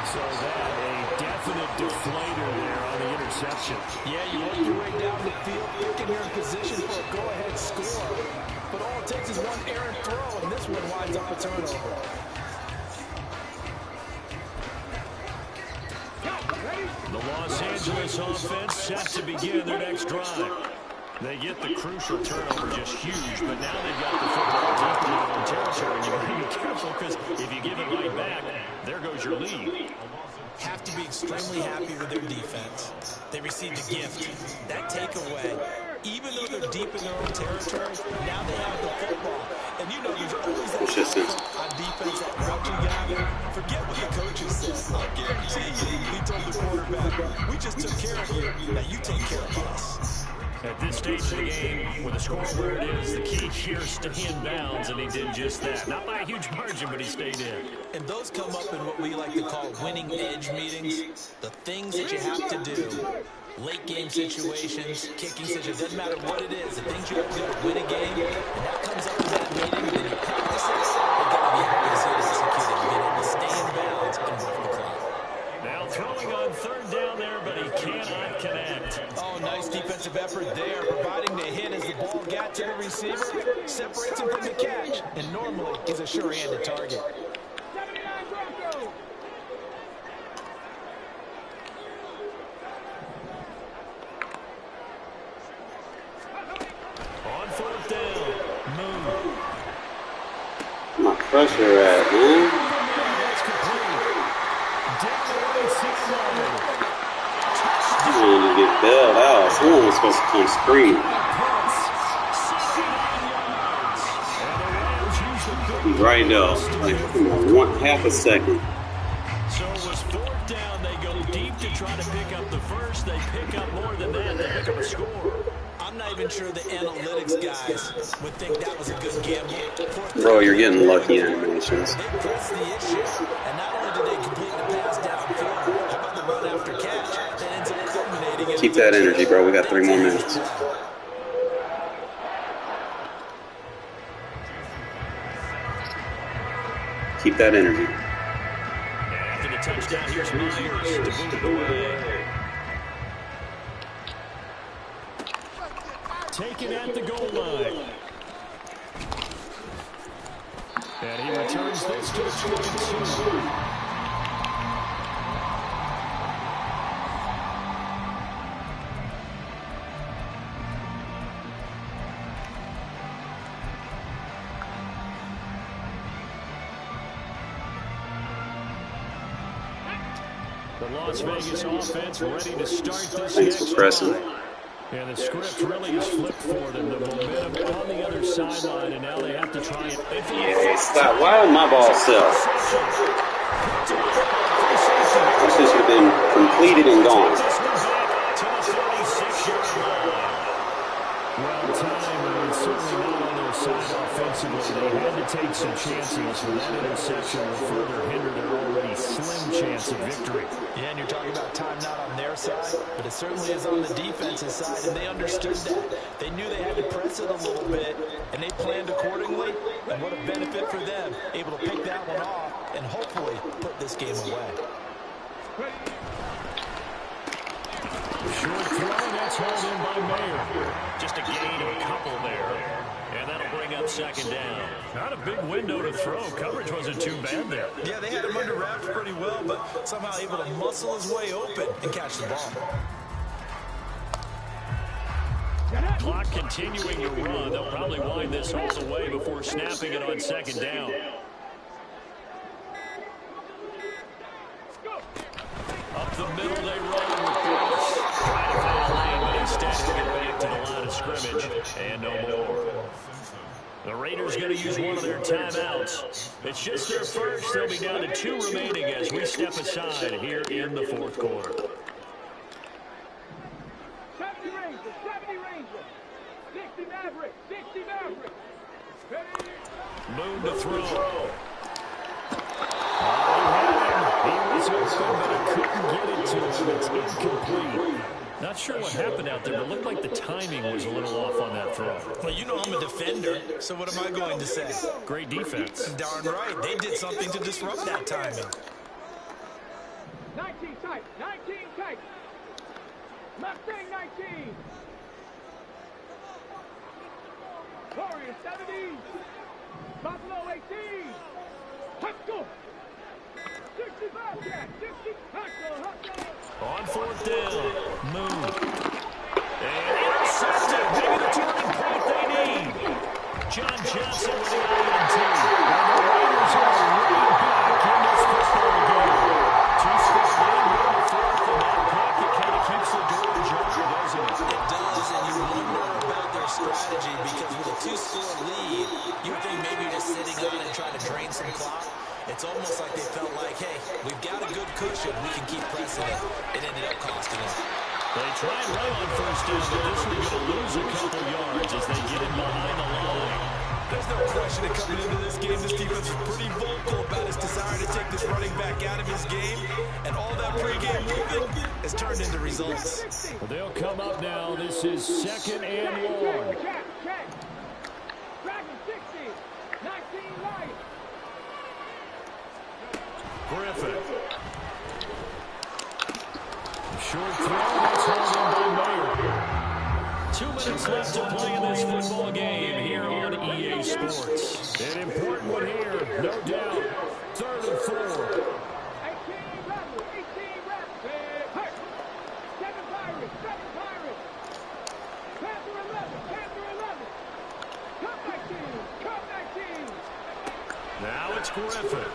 So that a definite deflator there on the interception. Yeah, you work your way down the field, thinking you're in position for a go-ahead score. But all it takes is one errant throw, and this one winds up a turnover. The Los Angeles offense set to begin their next drive. They get the crucial turnover, just huge, but now they've got the football deep in their own territory. You've got to be careful because if you give it right back, there goes your lead. Have to be extremely happy with their defense. They received a gift. That takeaway, even though they're deep in their own territory, now they have the football. And you know there's always that on defense, that grouchy guy there. Forget what the coaches said. I'll guarantee you, he told the quarterback, we just took care of you. Now you take care of us. At this stage of the game, with the score where it is, the key here is to stay in bounds, and he did just that. Not by a huge margin, but he stayed in. And those come up in what we like to call winning edge meetings. The things that you have to do. Late game situations, kicking situations, doesn't matter what it is. The things you have to do to win a game, and that comes up in that meeting, and then you practice it. You've got to be happy to see it executed. You've been able to stay in bounds and work the clock. Now throwing on third down there, but he cannot connect. Oh, nice defensive effort there, providing the hit as the ball got to the receiver, separates him from the catch, and normally he's a sure-handed target. 79 Broncos. On fourth down, Moon. My pressure at, man. That's complete. Down the right sideline. You need to get bailed out. Someone was supposed to come scream. He's right there. Like, come on, half a second. So it was fourth down. They go deep to try to pick up the first. They pick up more than that. They pick up a score. I'm not even sure the analytics guys would think that was a good gamble. Bro, you're getting lucky animations. They pressed the issue, and not only did they complete the pass downfield, how about the run after catch that ends up culminating in... Keep that energy, bro. We got 3 more minutes. Keep that energy. After the touchdown, here's Myers to move it away. Taken at the goal line. And he returns this to the 22. The Las Vegas offense ready to start this Thanks for pressing. And the script really is flipped for them. The momentum on the other sideline, and now they have to try it. Yeah, stop. Why did my ball sell? This should have been completed and gone. To the 36-yard line. Well, time was certainly not on their side offensively. They had to take some chances, and that interception will further hinder their already slim chance of victory. Yeah, and you're talking about time not on their side, but it certainly is on the defensive side, and they understood that. They knew they had to press it a little bit, and they planned accordingly, and what a benefit for them, able to pick that one off and hopefully put this game away. Short throw, that's held in by Mayer. Just a gain of a couple there, and that'll bring up second down. Not a big window to throw. Coverage wasn't too bad there. Yeah, they had him under wraps pretty well, but somehow able to muscle his way open and catch the ball. Clock continuing to run. They'll probably wind this all the way before snapping it on second down. Up the middle they run with Bruce. Trying to find a lane, but instead he'll get back to the line of scrimmage. And no more. The Raiders going to use one of their timeouts. It's just their first. They'll be down to 2 remaining as we step aside here in the fourth quarter. 70 Rangers, 70 Rangers. 60 Mavericks, 60 Mavericks. Moon to throw. He was open, but he couldn't get it to him. It's incomplete. Not sure what happened out there, but it looked like the timing was a little off on that throw. Well, you know I'm a defender, so what am I going to say? Great defense. Darn right. They did something to disrupt that timing. 19 tight. 19 tight. Mustang 19. Warriors 70. Buffalo 18. Let's go. 65 cat. 60. Hustle. On fourth down. Move. And intercepted. Maybe the turning point they need. John Johnson with the INT. And the Raiders are right back in this football game. Two-score game here in the fourth, and that pick, it kind of keeps the door ajar, doesn't it? It does, and you wonder about their strategy because with a two-score lead, you would think maybe just sitting on and trying to drain some clock. It's almost like they felt like, hey, we've got a good cushion. We can keep pressing it. It ended up costing them. They try and run on first down, but this one's going to lose a couple yards as they get in behind the line. There's no question that coming into this game, this defense is pretty vocal about his desire to take this running back out of his game, and all that pregame movement has turned into results. Well, they'll come up now. This is 2nd and long. Check. Dragon 60. 19 light. Griffin. Short throw, that's held in by Mayer. 2 minutes left to play in this football game here on EA Sports. An important one here, no doubt. 3rd and 4. 18 rebels. 18 rebels. 7 Pirates. 7 Pirates. Panther 11. Come 19. Now it's Griffin.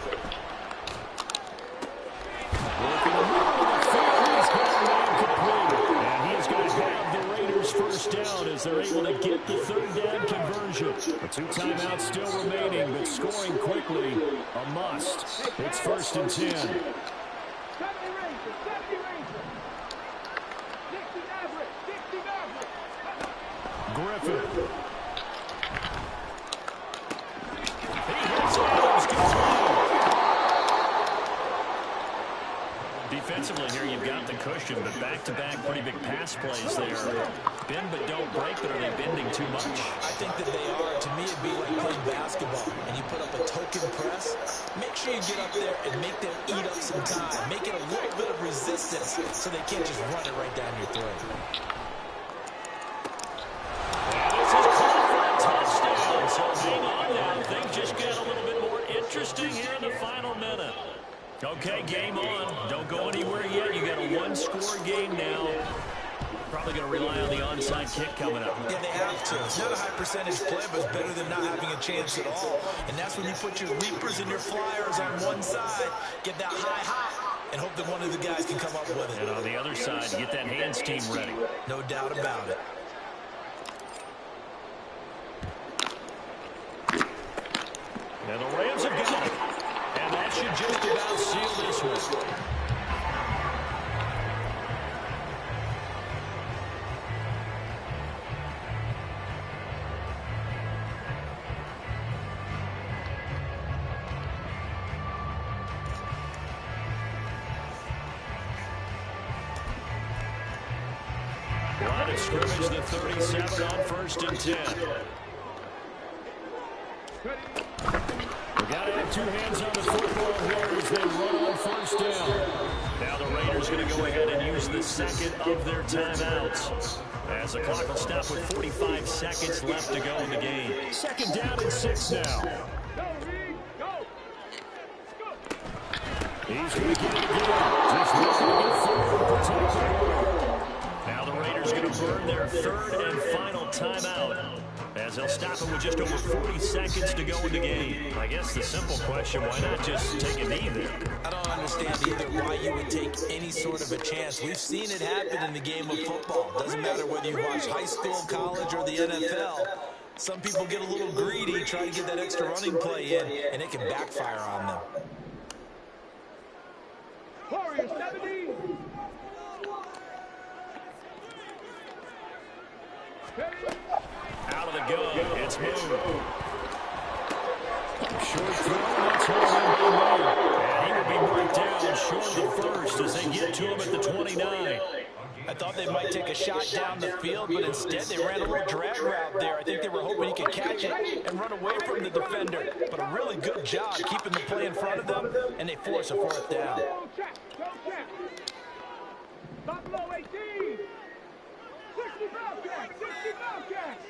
Working the middle of the field, he's got it incomplete. And he's going to have the Raiders first down as they're able to get the 3rd down conversion. The 2 timeouts still remaining, but scoring quickly, a must. It's 1st and 10. 70 Rangers. 60 Maverick. Griffin. He hits Adams complete. Defensively here, you've got the cushion, but back-to-back pretty big pass plays there. Bend but don't break, but are they bending too much? I think that they are. To me, it'd be like playing basketball, and you put up a token press. Make sure you get up there and make them eat up some time. Make it a little bit of resistance so they can't just run it right down your throat. This is called for a touchdown, so hang on now. Things just get a little bit more interesting here in the final minute. Okay, game on. Don't go anywhere yet. You got a 1-score game now. Probably going to rely on the onside kick coming up. Yeah, they have to. It's not a high percentage play, but it's better than not having a chance at all. And that's when you put your Reapers and your Flyers on one side, get that high, and hope that one of the guys can come up with it. And on the other side, get that hands team ready. No doubt about it. And the Rams have got it. And that should just about seal this one. Line of scrimmage, the 37 on 1st and 10. We got to have 2 hands on the football here as they run on 1st down. Now the Raiders going to go ahead and use the 2nd of their timeouts. As the clock will stop with 45 seconds left to go in the game. 2nd down and 6 now. He's going to get it again. Just looking to get forward and protect the ball. Now the Raiders going to burn their 3rd and final timeout, as they'll stop it with just over 40 seconds to go in the game. I guess the simple question, why not just take a knee there? I don't understand either why you would take any sort of a chance. We've seen it happen in the game of football. Doesn't matter whether you watch high school, college, or the NFL. Some people get a little greedy, try to get that extra running play in, and it can backfire on them. Warriors 70. Out of the gun, it's moved. Short throw, that's held in by Mayer. And he will be marked down them short of the first as they get to him at the 29. I thought they might take a shot down the field, but instead they ran a little drag route there. I think they were hoping he could catch it and run away from the defender. But a really good job keeping the play in front of them, and they force a fourth down. Go check. Top below 18. 60 Bobcats. 60 Bobcats.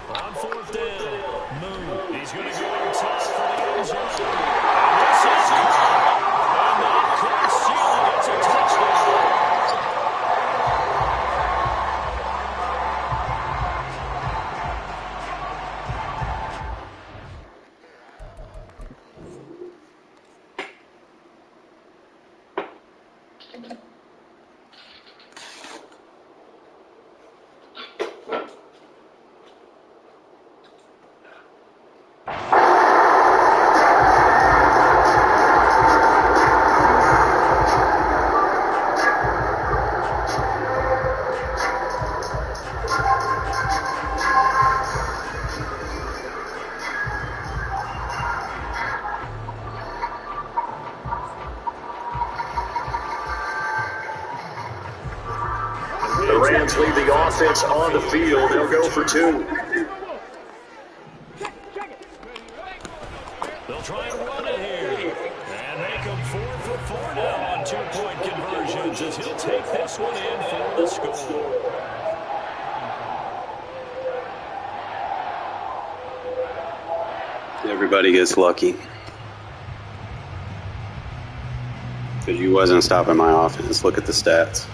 On fourth down, Moon. He's going to go inside for the end zone. This is caught. And that clear ceiling. It's a touchdown. The Rams leave the offense on the field. They'll go for two. They'll try and run it here. And make them 4 for 4 now on 2-point conversions as he'll take this one in for the score. Everybody gets lucky. Because you wasn't stopping my offense. Look at the stats.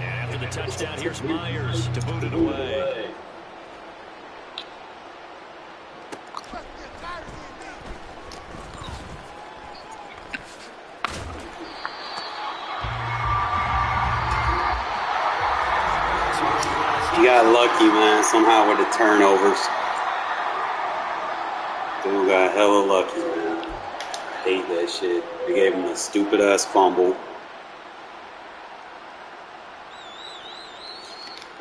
After the touchdown, here's Myers to boot it away. You got lucky, man, somehow with the turnovers. Dude got hella lucky, man. I hate that shit. They gave him a stupid-ass fumble.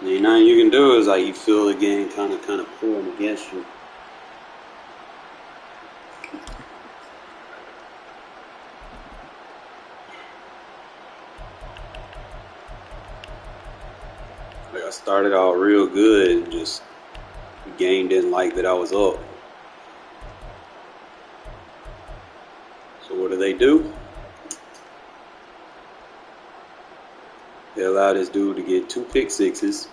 And nothing you can do is like you feel the game kind of pulling against you. Like I started out real good and just the game didn't like that I was up. So what do? They allowed this dude to get 2 pick sixes.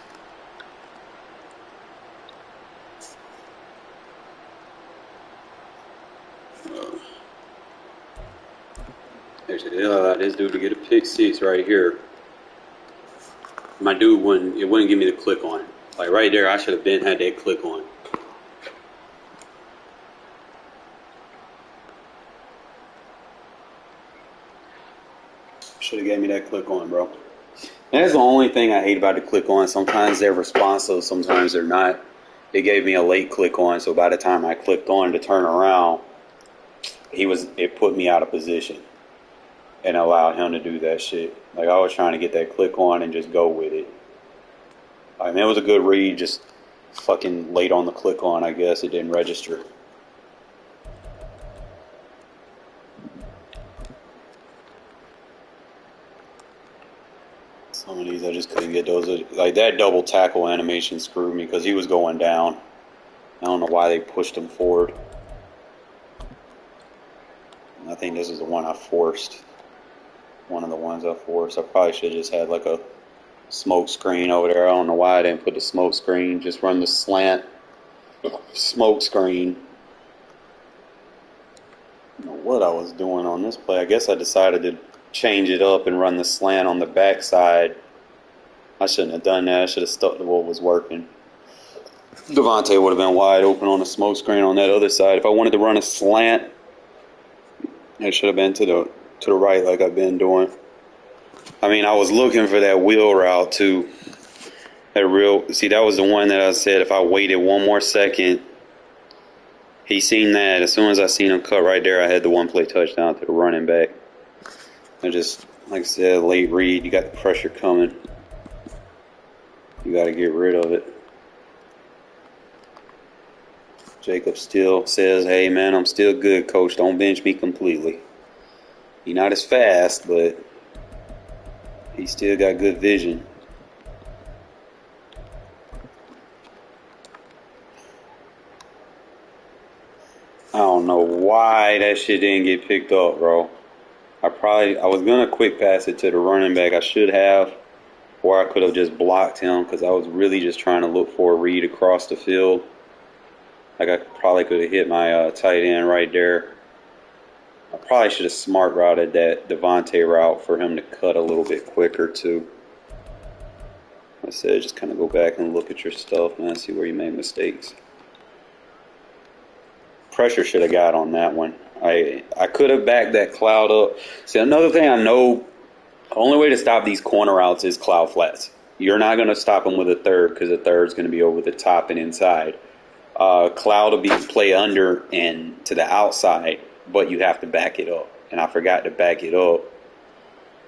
Actually, they allowed this dude to get a pick 6 right here. My dude wouldn't give me the click on. Like right there, I should have had that click on. Should have gave me that click on, bro. And that's the only thing I hate about the click on. Sometimes they're responsive, sometimes they're not. They gave me a late click on, so by the time I clicked on to turn around, it put me out of position and allowed him to do that shit. Like I was trying to get that click on and just go with it. I mean, it was a good read, just fucking late on the click on, I guess. It didn't register. Some of these I just couldn't get those. Like that double tackle animation screwed me because he was going down. I don't know why they pushed him forward. I think this is the one I forced. One of the ones I forced. I probably should have just had like a smoke screen over there. I don't know why I didn't put the smoke screen. Just run the slant smoke screen. I don't know what I was doing on this play. I guess I decided to change it up and run the slant on the backside. I shouldn't have done that. I should have stuck to what was working. Devontae would have been wide open on the smoke screen on that other side. If I wanted to run a slant, it should have been to the right like I've been doing. I mean, I was looking for that wheel route too. That was the one that I said if I waited one more second. He seen that. As soon as I seen him cut right there, I had the one play touchdown to the running back. I just, like I said, late read. You got the pressure coming. You got to get rid of it. Jacob still says, hey, man, I'm still good, coach. Don't bench me completely. He's not as fast, but he still got good vision. I don't know why that shit didn't get picked up, bro. I was going to quick pass it to the running back. I should have. Or I could have just blocked him because I was really just trying to look for a read across the field. Like I probably could have hit my tight end right there. I probably should have smart routed that Devontae route for him to cut a little bit quicker too. I said just kind of go back and look at your stuff, man, see where you made mistakes. Pressure should have got on that one. I could have backed that cloud up. See, another thing I know, the only way to stop these corner routes is cloud flats. You're not going to stop them with a third because a third's going to be over the top and inside. Cloud will be play under and to the outside, but you have to back it up. And I forgot to back it up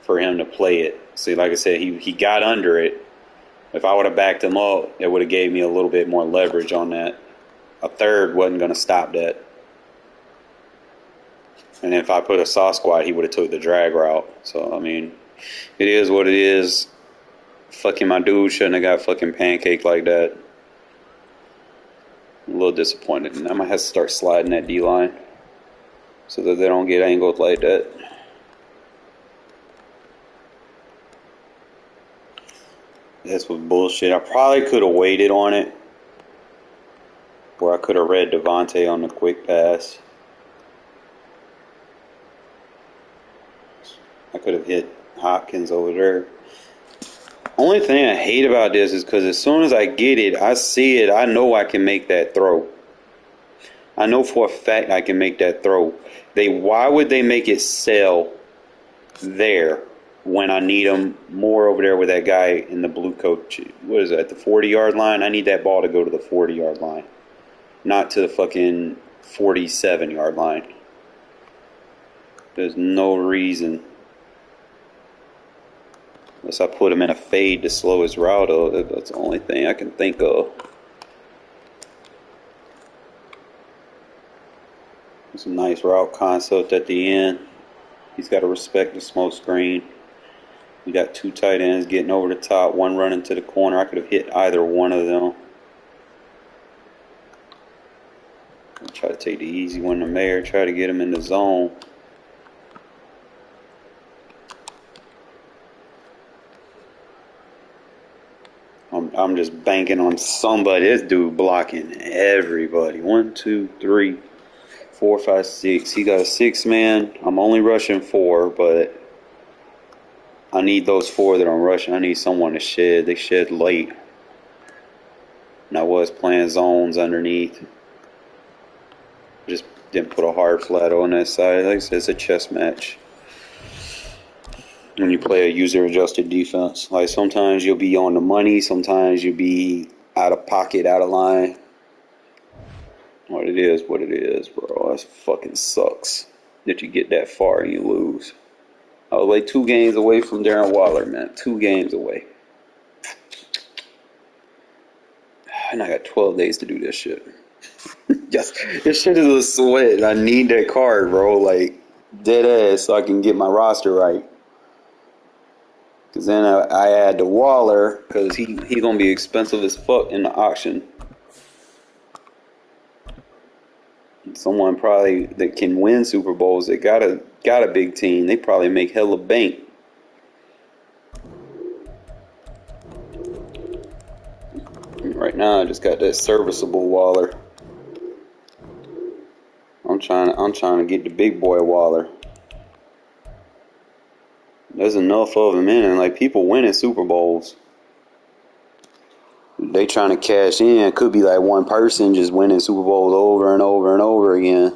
for him to play it. See, like I said, he got under it. If I would have backed him up, it would have gave me a little bit more leverage on that. A third wasn't going to stop that. And if I put a soft squat, he would have took the drag route. So, I mean, it is what it is. Fucking my dude shouldn't have got fucking pancaked like that. I'm a little disappointed. And I might have to start sliding that D-line so that they don't get angled like that. This was bullshit. I probably could have waited on it. Or I could have read Devontae on the quick pass. I could have hit Hopkins over there. Only thing I hate about this is because as soon as I get it, I see it, I know I can make that throw. I know for a fact I can make that throw. Why would they make it sell there when I need them more over there with that guy in the blue coat? What is that, the 40-yard line? I need that ball to go to the 40-yard line, not to the fucking 47-yard line. There's no reason. Unless I put him in a fade to slow his route up. That's the only thing I can think of. Some nice route concept at the end. He's got to respect the smoke screen. We got two tight ends getting over the top, one running to the corner. I could have hit either one of them. I'll try to take the easy one to Mayer, try to get him in the zone. I'm just banking on somebody. This dude blocking everybody. 1, 2, 3, 4, 5, 6. He got a 6-man. I'm only rushing 4, but I need those 4 that I'm rushing. I need someone to shed. They shed late. And I was playing zones underneath. Just didn't put a hard flat on that side. Like I said, it's a chess match. When you play a user-adjusted defense. Like sometimes you'll be on the money, sometimes you'll be out of pocket, out of line. What it is, bro. That fucking sucks that you get that far and you lose. I was like 2 games away from Darren Waller, man. 2 games away. And I got 12 days to do this shit. Yes, this shit is a sweat. I need that card, bro. Like, dead ass so I can get my roster right. Because then I add the Waller, because he going to be expensive as fuck in the auction. Someone probably that can win Super Bowls, that got a big team, they probably make hella bank. Right now I just got that serviceable Waller. I'm trying to get the big boy Waller. There's enough of them in, and like people winning Super Bowls. They trying to cash in. It could be like one person just winning Super Bowls over and over and over again.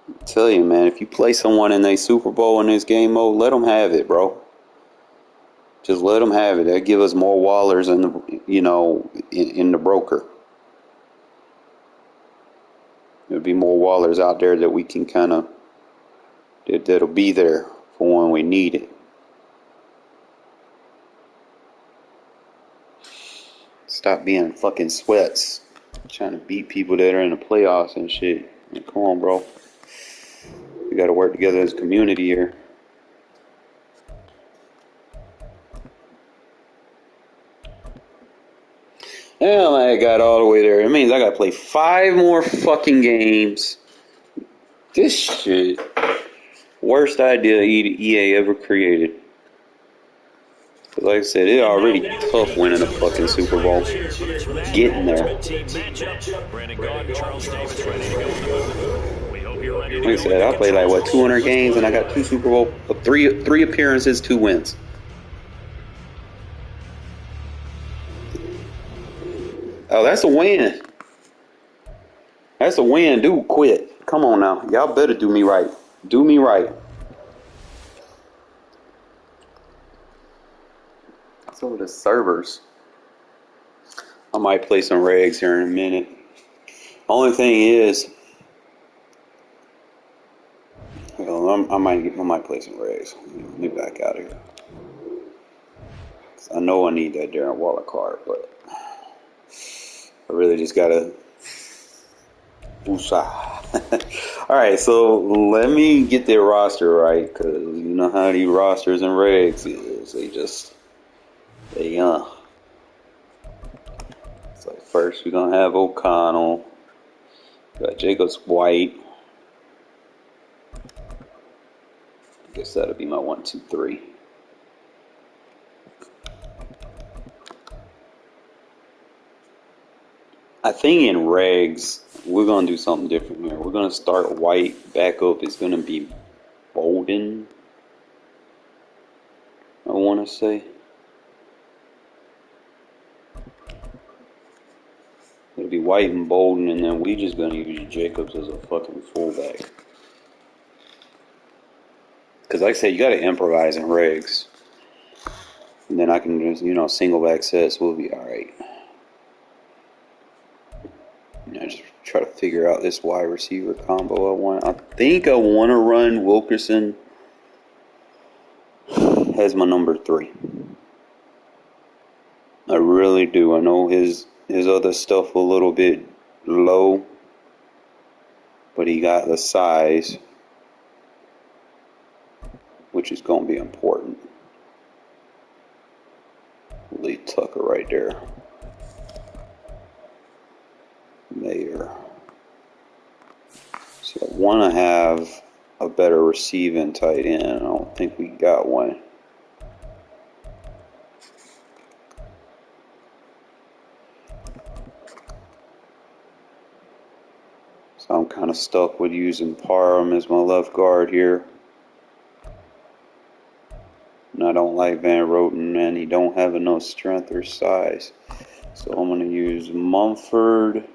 I tell you, man, if you play someone in a Super Bowl in this game mode, let them have it, bro. Just let them have it. That'll give us more Wallers in the broker. There'll be more Wallers out there that we can kind of that'll be there for when we need it. Stop being fucking sweats. Trying to beat people that are in the playoffs and shit. Like, come on, bro. We gotta work together as a community here. Damn, I got all the way there. It means I gotta play 5 more fucking games. This shit. Worst idea EA ever created. Like I said, it's already tough winning a fucking Super Bowl. Getting there. Brandon Gaudin, Charles Davis ready to go in the booth. We hope you're ready to Like I said, I played like, what, 200 games, and I got 2 Super Bowl, 3 appearances, 2 wins. Oh, that's a win. That's a win. Dude, quit. Come on now. Y'all better do me right. Do me right. So the servers. I might play some regs here in a minute. Only thing is, well, I might play some regs. Let me back out of here. I know I need that Darren Waller card, but I really just gotta. All right, so let me get their roster right, because you know how these rosters and regs is. They It's like first we're gonna have O'Connell. Got Jacobs White. I guess that'll be my 1, 2, 3. I think in regs we're gonna do something different here. We're gonna start White. Backup is gonna be Bolden. I want to say. It'll be White and Bolden, and then we just gonna use Jacobs as a fucking fullback. Because like I said, you gotta improvise in regs. And then I can just, single back sets will be alright. Just try to figure out this wide receiver combo I want. I think I want to run Wilkerson as my number 3. I really do. I know his other stuff a little bit low, but he got the size, which is going to be important. Lee Tucker right there. Mayer. So I want to have a better receiving tight end. I don't think we got one. So I'm kind of stuck with using Parham as my left guard here. And I don't like Van Roten, and he don't have enough strength or size. So I'm going to use Mumford.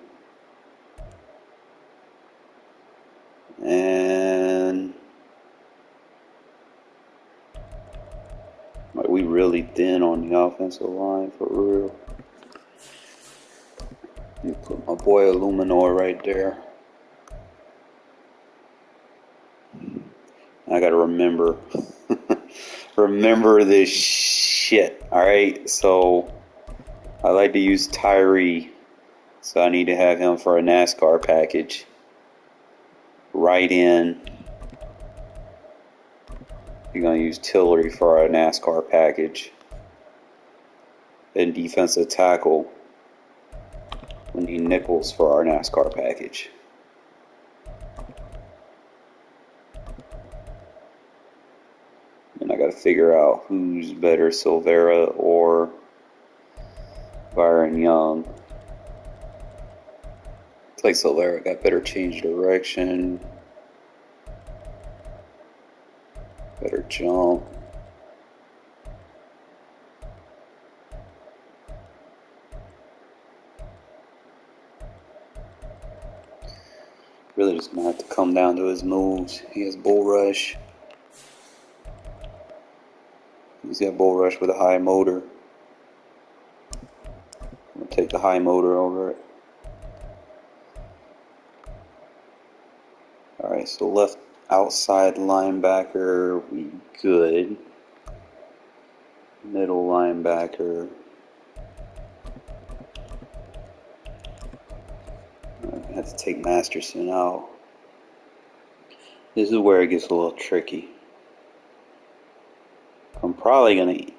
And like, we really thin on the offensive line for real. You put my boy Illuminor right there. I gotta remember this shit. Alright, so I like to use Tyree. So I need to have him for a NASCAR package. Right in. You're going to use Tillery for our NASCAR package. Then defensive tackle. We need Nichols for our NASCAR package. And I got to figure out who's better, Silvera or Byron Young. It's like Silvera got better change direction. Better jump. Really just going to have to come down to his moves. He has bull rush. He's got bull rush with a high motor. I'm going to take the high motor over it. Alright, so left outside linebacker, we good. Middle linebacker. I have to take Masterson out. This is where it gets a little tricky. I'm probably going to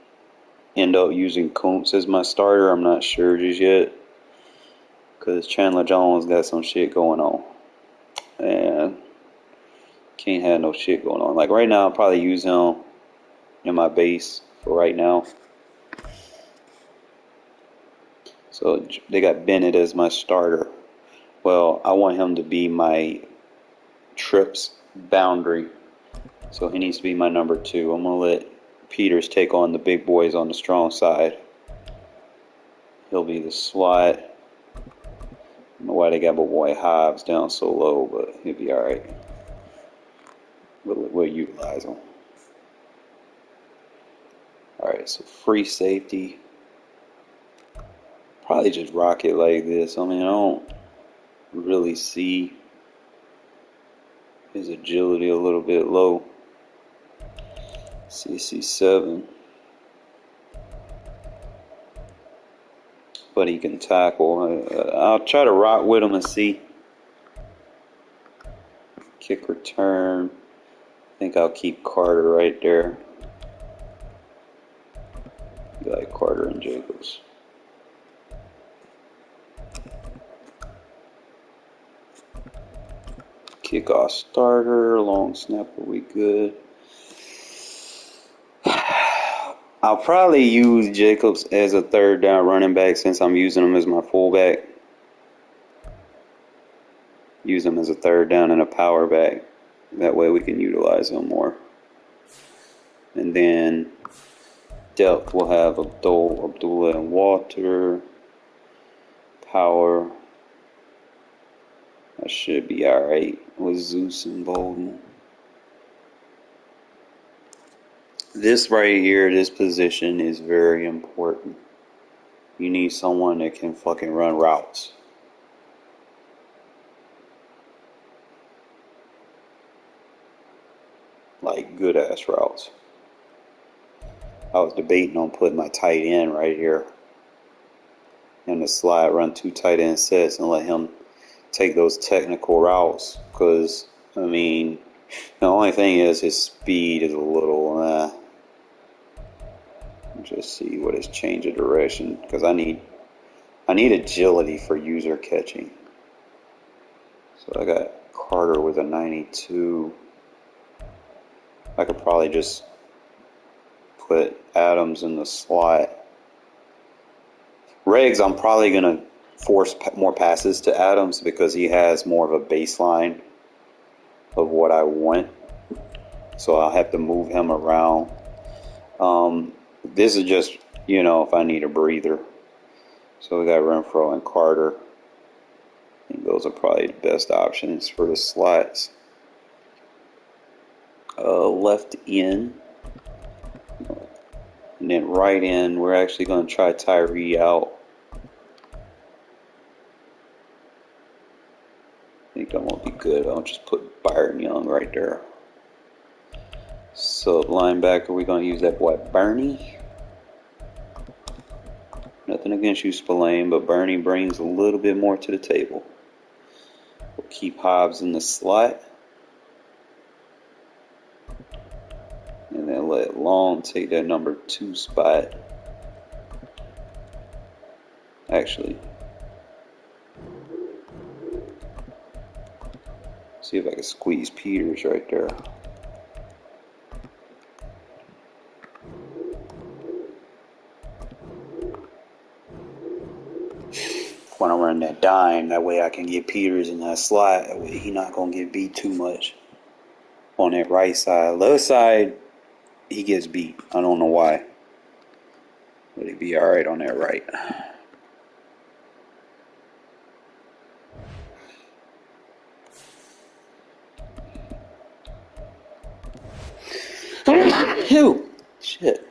end up using Kuntz as my starter. I'm not sure just yet. Because Chandler Jones got some shit going on. And can't have no shit going on. Like right now, I'll probably use him in my base for right now. So they got Bennett as my starter. Well, I want him to be my trips boundary. So he needs to be my number 2. I'm going to let Peters take on the big boys on the strong side. He'll be the slot. I don't know why they got my boy Hobbs down so low, but he'll be alright. We'll utilize him. Alright, so free safety. Probably just rock it like this. I mean, I don't really see his agility a little bit low. CC7. But he can tackle. I'll try to rock with him and see. Kick return. I think I'll keep Carter right there. You like Carter and Jacobs. Kickoff starter, long snapper, we good. I'll probably use Jacobs as a third down running back since I'm using him as my fullback. Use him as a third down and a power back. That way we can utilize him more. And then depth we'll have Abdullah and Walter. Power. I should be alright with Zeus and Bolden. This right here, this position is very important. You need someone that can fucking run routes. Like good ass routes. I was debating on putting my tight end right here in the slide, run 2 tight end sets and let him take those technical routes, because I mean the only thing is his speed is a little just see what his change of direction, because I need agility for user catching. So I got Carter with a 92. I could probably just put Adams in the slot. Riggs, I'm probably gonna force more passes to Adams because he has more of a baseline of what I want. So I'll have to move him around. This is just, if I need a breather. So we got Renfro and Carter. I think those are probably the best options for the slots. Left in. And then right in, we're actually going to try Tyree out. I think that won't be good. I'll just put Byron Young right there. So linebacker, we're going to use that boy Bernie. Nothing against you, Spillane, but Bernie brings a little bit more to the table. We'll keep Hobbs in the slot. And then let Long take that number 2 spot. Actually, see if I can squeeze Peters right there. When I run that dime, that way I can get Peters in that slot. That way he's not going to get beat too much on that right side. Left side, he gets beat. I don't know why. But he'd be alright on that right. Ew. Shit.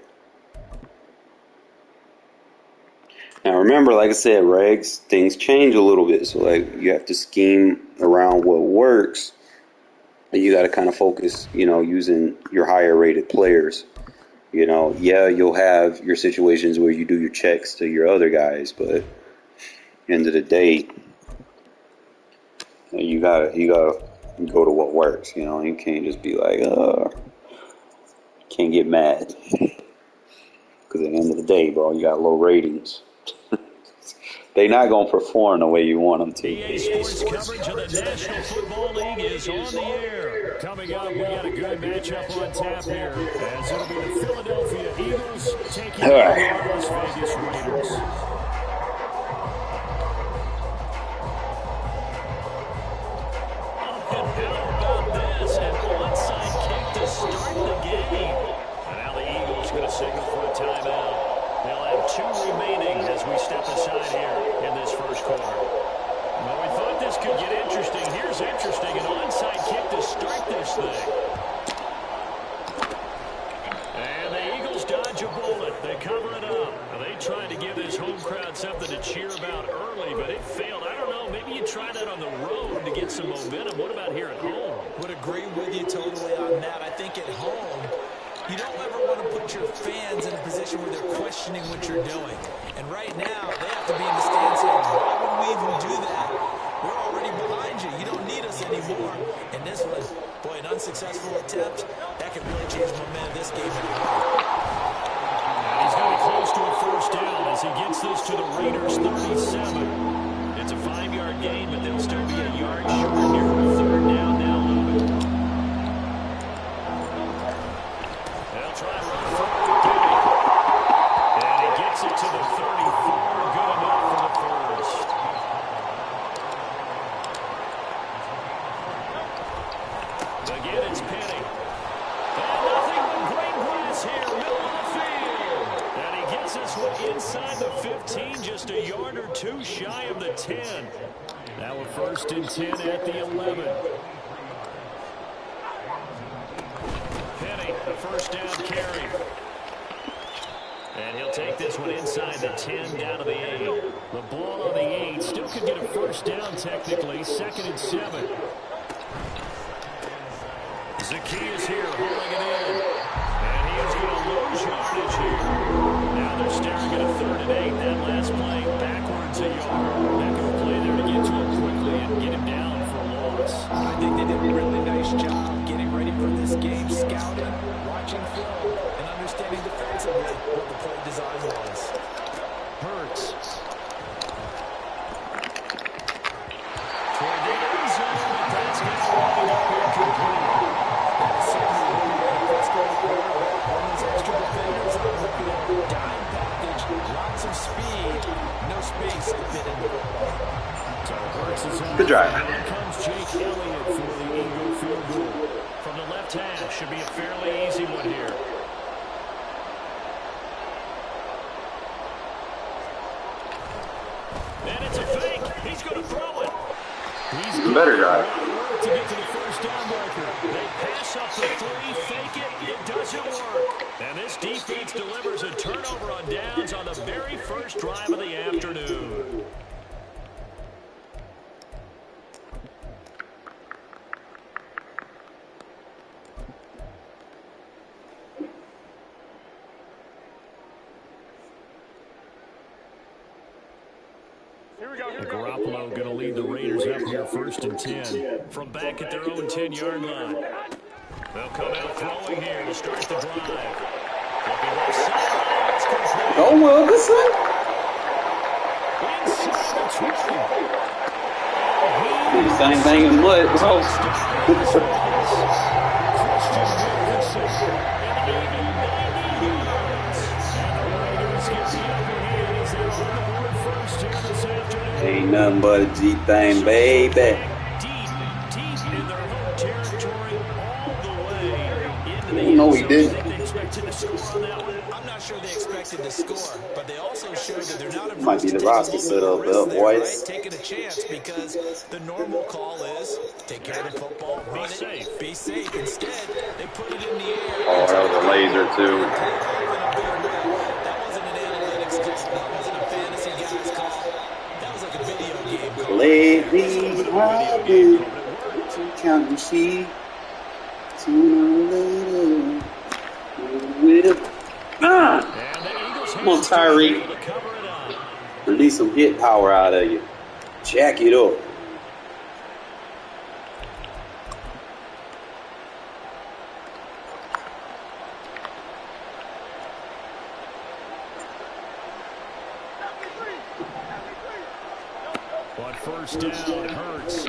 Now remember, like I said, regs, things change a little bit. So like you have to scheme around what works. And you got to kind of focus, using your higher rated players. Yeah, you'll have your situations where you do your checks to your other guys, but at the end of the day, You gotta go to what works. You know, you can't just be like, can't get mad. Because at the end of the day, bro, you got low ratings. They're not going to perform the way you want them to. EA Sports coverage of the National Football League is on the air. Coming up, we got a good matchup on tap here, as it'll be the Philadelphia Eagles taking on the Las Vegas Raiders. And how about this? An onside kick to start the game. And now the Eagles going to signal for a timeout. They'll have 2 remaining as we step aside here in this first quarter. Well, we thought this could get interesting. Here's interesting. An onside kick to start this thing. And the Eagles dodge a bullet. They cover it up. Now, they tried to give this home crowd something to cheer about early, but it failed. I don't know. Maybe you try that on the road to get some momentum. What about here at home? Would agree with you totally on that. I think at home, you don't ever want to put your fans in a position where they're questioning what you're doing. And right now, they have to be in the stands saying, why would we even do that? We're already behind you. You don't need us anymore. And this one, boy, an unsuccessful attempt, that could really change the momentum of this game. He's going to be close to a first down as he gets this to the Raiders' 37. It's a 5-yard gain, but they'll still be a yard short here with 3rd down now. They'll try to run forward again. And he gets it to the 34. Good enough for the first. Again, it's Penny. And nothing but green grass here, middle of the field. And he gets this one inside the 15, just a yard or 2 shy of the 10. Now a 1st and 10 at the 11. Penny, the first down carry. And he'll take this one inside the 10 down to the 8. The ball on the 8 still could get a first down technically. 2nd and 7. Zacchaeus here holding it in. And he is going to lose yardage here. Now they're staring at a 3rd and 8. That last play backwards a yard. Heck of a play there to get to him quickly and get him down for a loss. I think they did a really nice job getting ready for this game, scouting, watching film, and understanding defensively what the play design was. Hurts. Toward the end zone, but that's going to wind up incomplete. That's certainly let's go to one of those extra defenders on the dime package, lots of speed, no space to fit in the football. So Hurts is on. Good drive. And in comes Jake Elliott for the Eagle field goal. From the left hash, should be a fairly easy one here. And it's a fake. He's going to throw it. He's Better drive. to get to the first down marker. They pass up the 3, fake it. It doesn't work. And this defense delivers a turnover on downs on the very first drive of the afternoon. And Garoppolo going to lead the Raiders up here 1st and 10 from back at their own 10-yard line. They'll come out throwing here to start the drive. Looking left side, it's complete. Oh, well, this one. Inside the 20. Same thing as what, bro. Ain't nothing but a G thing, baby. Deep in their home territory, all the way into the No, end he zone. didn't. They expected to score on that one. I'm not sure they expected to score, but they also showed that they're not Might be the roster set up, boys. Taking a chance because the normal call is take care of the football, run it, be safe. Instead, they put it in the air. Oh, that was a laser, too. That wasn't an analytics call. That wasn't a fantasy guys call. That was like a video game call. Ladies, happy counting sheep. Sooner or later, with come on, Tyreek. Release some hit power out of you. Jack it up. But first down hurts.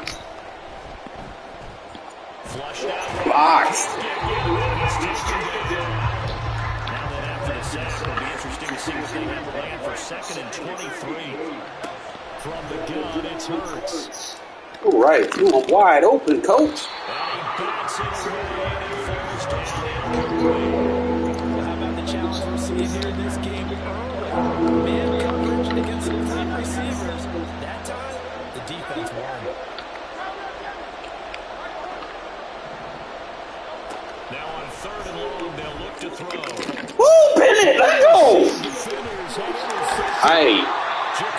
Flushed out. Box. Now that after the sack, it'll be interesting to see what they have to land for 2nd and 23. From the gun, it's Hurts. All right, you are wide open, coach. And he bats it away and falls down. Well, how about the challenge we're seeing here in this game early? Man coverage against some flat receivers. That time, the defense won. Now on 3rd and long, they'll look to throw. Woo, Bennett, let's go. Hey,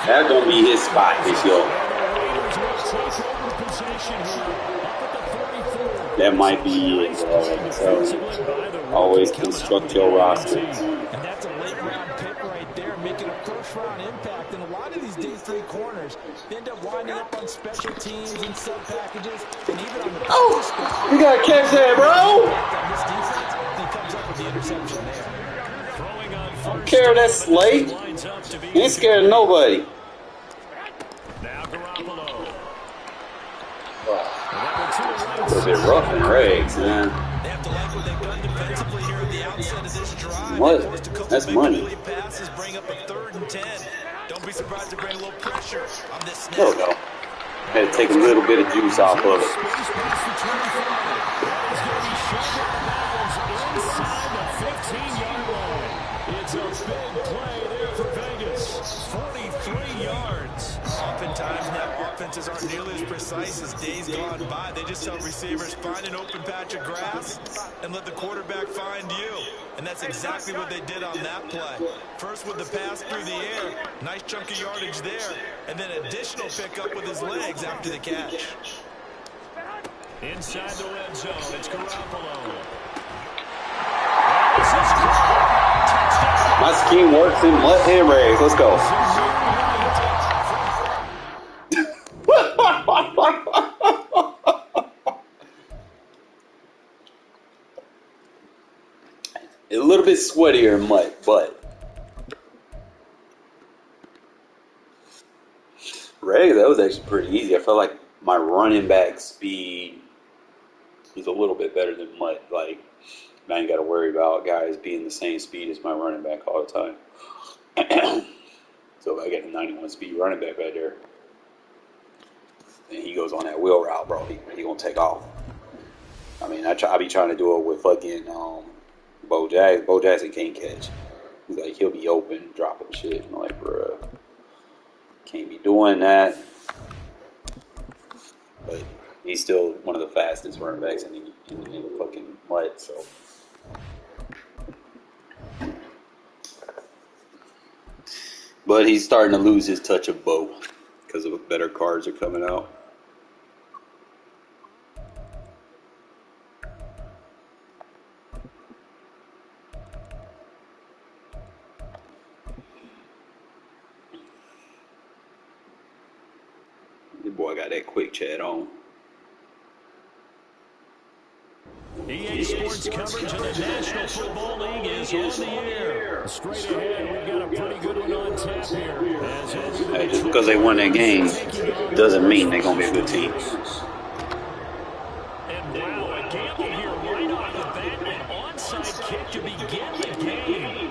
that's going to be his spot this year. That might be it. Always construct your roster. And that's a late round pick right there, making a first round impact. And a lot of these day 3 corners end up winding up on special teams and sub packages, and even on the You got to catch that, bro. this defense, he comes up with the interception there. I don't care if that's late. You ain't scared of nobody. Now Garoppolo. A little bit rough and rags, man. They have to like what they've done defensively here at the outset of this drive. What? That's money. Passes bring up a 3rd and 10. Don't be surprised to bring a little pressure on this snap. There we go. Had to take a little bit of juice off of it. It's a big play there for Vegas. 43 yards. Oftentimes now offenses aren't nearly as precise as days gone by. They just tell receivers, find an open patch of grass and let the quarterback find you. And that's exactly what they did on that play. First with the pass through the air, nice chunk of yardage there, and then additional pickup with his legs after the catch. Inside the red zone, it's Garoppolo. My scheme works in mud and rags. Let's go. A little bit sweatier in mud, but Ray, that was actually pretty easy. I felt like my running back speed is a little bit better than Mutt. Like, I ain't got to worry about guys being the same speed as my running back all the time. So if I get a 91 speed running back right there, and he goes on that wheel route, bro, he gonna take off. I mean, I be trying to do it with fucking Bo Jackson. Bo Jackson can't catch. He's like, he'll be open, dropping shit. I'm like, bro, can't be doing that. But he's still one of the fastest running backs in the fucking mud, so. But he's starting to lose his touch of Bo because of better cards are coming out. This boy got that quick chat on. EA Sports coverage of the National Football League is on the air. Straight ahead, we've got a pretty good one on tap here. Hey, just because they won that game doesn't mean they're going to be a good team. And wow, a gamble here right off the bat. An onside kick to begin the game.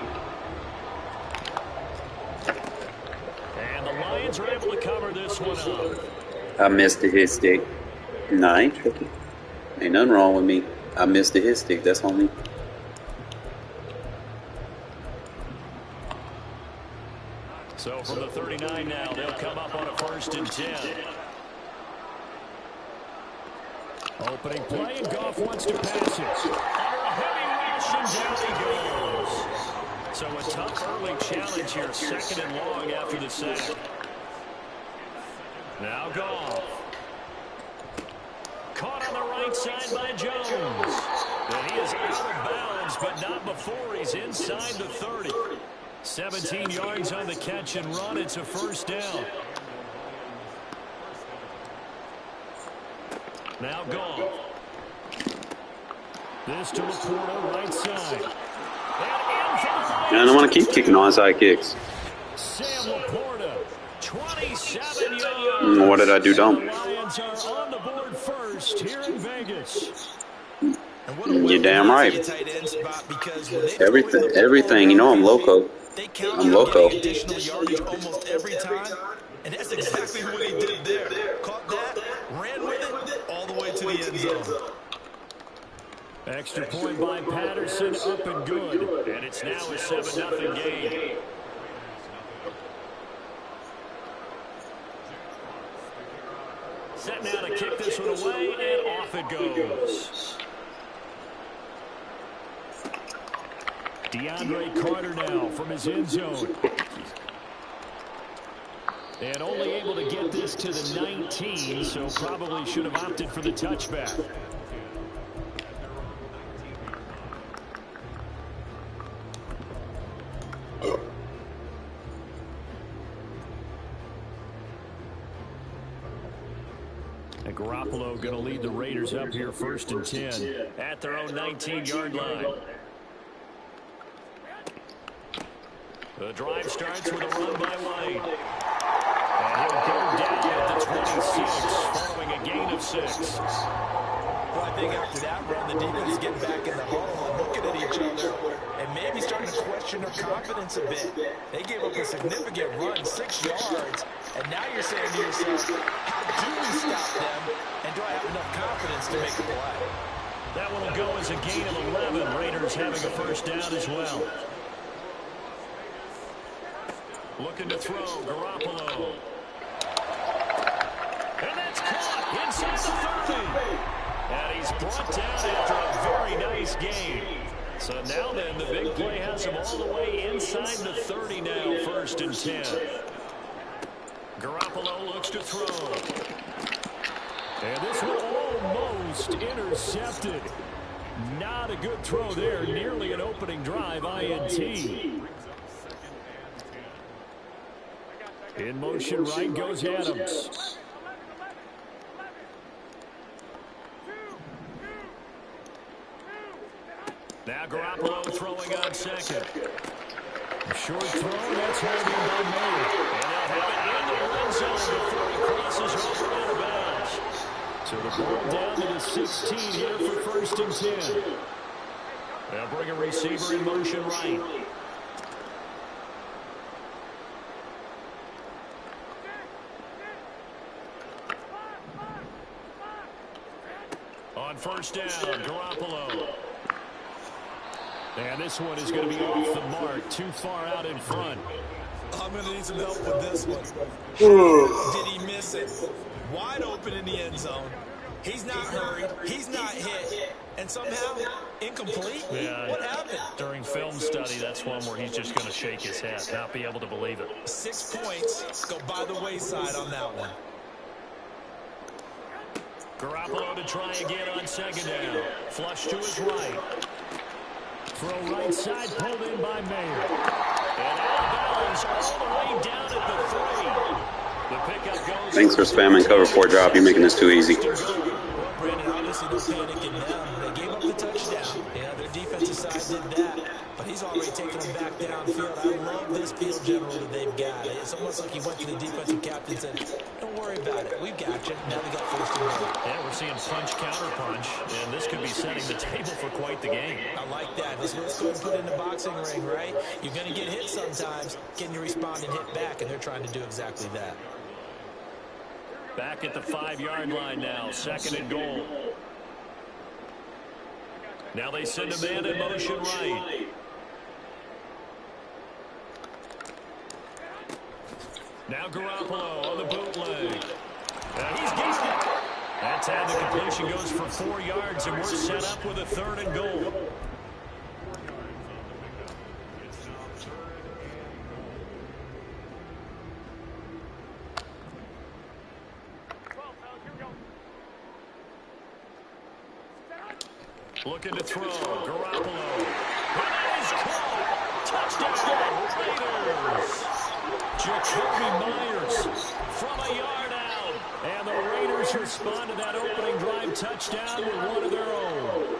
And the Lions are able to cover this one up. I missed the hit stick. Nah, ain't nothing wrong with me. I missed the hit stick. That's on me. So from the 39 now, they'll come up on a 1st and 10. Opening play, and Goff wants to pass it. Under a heavy rush, and down he goes. So a tough early challenge here, 2nd and long after the sack. Now Goff. Caught on the right side by Jones. And he is out of bounds, but not before he's inside the 30. 17 yards on the catch and run. It's a 1st down. Now Goff. This to Laporta, right side. And And I want to keep kicking onside kicks. Sam Laporta, 20 27 yards. What did I do dumb? The Lions are on the board first here in Vegas. You're damn right. Everything. You know I'm loco. They count I'm on loco. getting additional yardage almost every time, and that's exactly what he did there. Caught that, ran with it, all the way to the end zone. Extra point by Patterson, up and good. And it's now a 7-0 game. Set now to kick this one away, and off it goes. DeAndre Carter now from his end zone. And only able to get this to the 19, so probably should have opted for the touchback. And Garoppolo going to lead the Raiders up here 1st and 10 at their own 19-yard line. The drive starts with a run by White. And he'll go down at the 26 following a gain of 6. Well, I think after that run, the defense is getting back in the huddle and looking at each other and maybe starting to question their confidence a bit. They gave up a significant run, 6 yards, and now you're saying to yourself, how do we stop them, and do I have enough confidence to make a play? That one will go as a gain of 11. Raiders having a 1st down as well. Looking to throw, Garoppolo. And that's caught inside the 30. And he's brought down after a very nice game. So now then, the big play has him all the way inside the 30 now, 1st and 10. Garoppolo looks to throw. And this one almost intercepted. Not a good throw there. Nearly an opening drive, INT. In motion right goes Adams. Now Garoppolo throwing on 2nd. Short throw, that's holding by Mayer. And they'll have it in the red zone before he crosses over out of bounds. So the ball down to the 16 here for 1st and 10. They'll bring a receiver in motion right. On 1st down, Garoppolo. And this one is going to be off the mark, too far out in front. I'm going to need some help with this one. Did he miss it? Wide open in the end zone. He's not hurried. He's not hit. And somehow, incomplete? Yeah, what happened? During film study, that's one where he's just going to shake his head, not be able to believe it. 6 points go by the wayside on that one. Garoppolo to try again on 2nd down. Flush to his right. Throw right side, pulled in by Mayer. And out of bounds all the way down at the 3. The pickup goes. Thanks for spamming cover 4 drop. You're making this too easy. Brandon, obviously no panicking now. They gave up the touchdown. Yeah, their defensive side did that. But he's already taken them back downfield. I love this field general that they've got. It's almost like he went to the defensive captain and said, don't worry about it. We've got you. Now we got 1st and 1. Yeah, we're seeing punch, counter punch. And this could be setting the table for quite the game. I like that. Let's go and put it in the boxing ring, right? You're going to get hit sometimes. Can you respond and hit back? And they're trying to do exactly that. Back at the 5-yard line now, 2nd and goal. Now they send a man in motion right. Now Garoppolo on the bootleg. And he's got it. That's how the completion goes for 4 yards, and we're set up with a 3rd and goal. Looking to throw, Garoppolo. And that is caught. Touchdown, Raiders. Jacoby Myers from a yard out. And the Raiders respond to that opening drive touchdown with one of their own.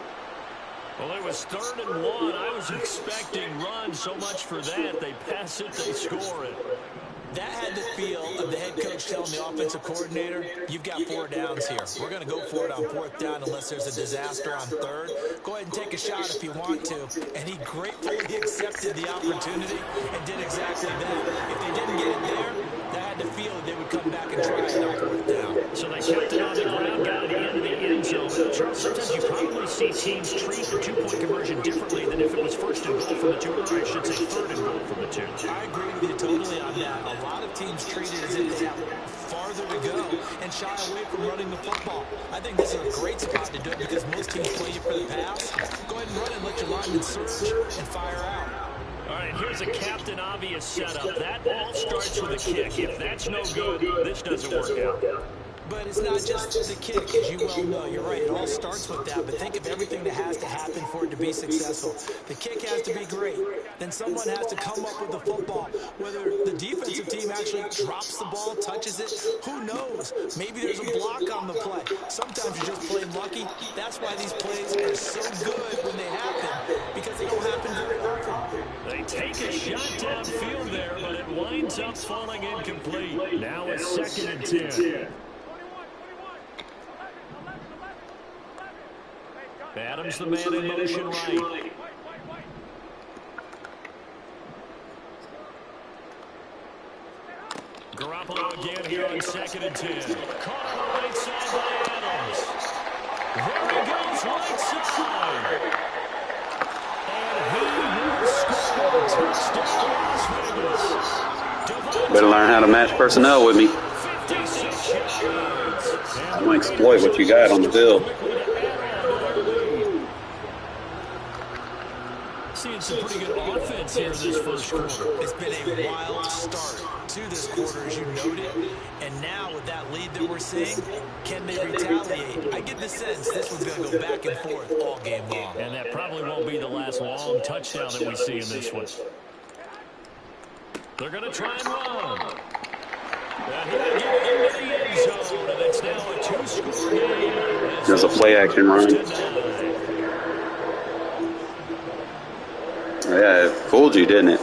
Well, it was 3rd and 1. I was expecting run, so much for that. They pass it, they score it. That had the feel of the head coach telling the offensive coordinator, you've got 4 downs here. We're going to go for it on 4th down unless there's a disaster on 3rd. Go ahead and take a shot if you want to. And he gratefully accepted the opportunity and did exactly that. If they didn't get it there, that had the feel that they would come back and try it on 4th down. So they kept it on the ground, got it into the end zone. Charles, sometimes you probably see teams treat the 2-point conversion differently than if it was 1st and goal from the 2, or I should say 3rd and goal from the 2. I agree with you totally on that. A lot of teams treat it as if they have farther to go and shy away from running the football. I think this is a great spot to do it because most teams play you for the pass. Go ahead and run it, let your linemen surge, and fire out. All right, here's a Captain Obvious setup. That all starts with a kick. If that's no good, this doesn't work out. But it's not just the kick, as you well know. You're right, it all starts with that. But think of everything that has to happen for it to be successful. The kick has to be great. Then someone has to come up with the football. Whether the defensive team actually drops the ball, touches it, who knows? Maybe there's a block on the play. Sometimes you're just plain lucky. That's why these plays are so good when they happen, because they don't happen very often. They take a shot downfield there, but it winds up falling incomplete. Now it's 2nd and 10. Adams, the man in motion right. Garoppolo again here on 2nd and 10. Caught on the right side by Adams. There he goes, right side. And he will score. Touchdown, Las Vegas. Better learn how to match personnel with me. 56 yards. I'm going to exploit what you got on the field. Seeing some pretty good offense here in this first quarter. It's been a wild start to this quarter, as you noted. And now with that lead that we're seeing, can they retaliate? I get the sense this one's going to go back and forth all game long. And that probably won't be the last long touchdown that we see in this one. They're going to try and run. And he'll get into the end zone, and it's now a 2-score game. There's a play action run. Yeah, it fooled you, didn't it?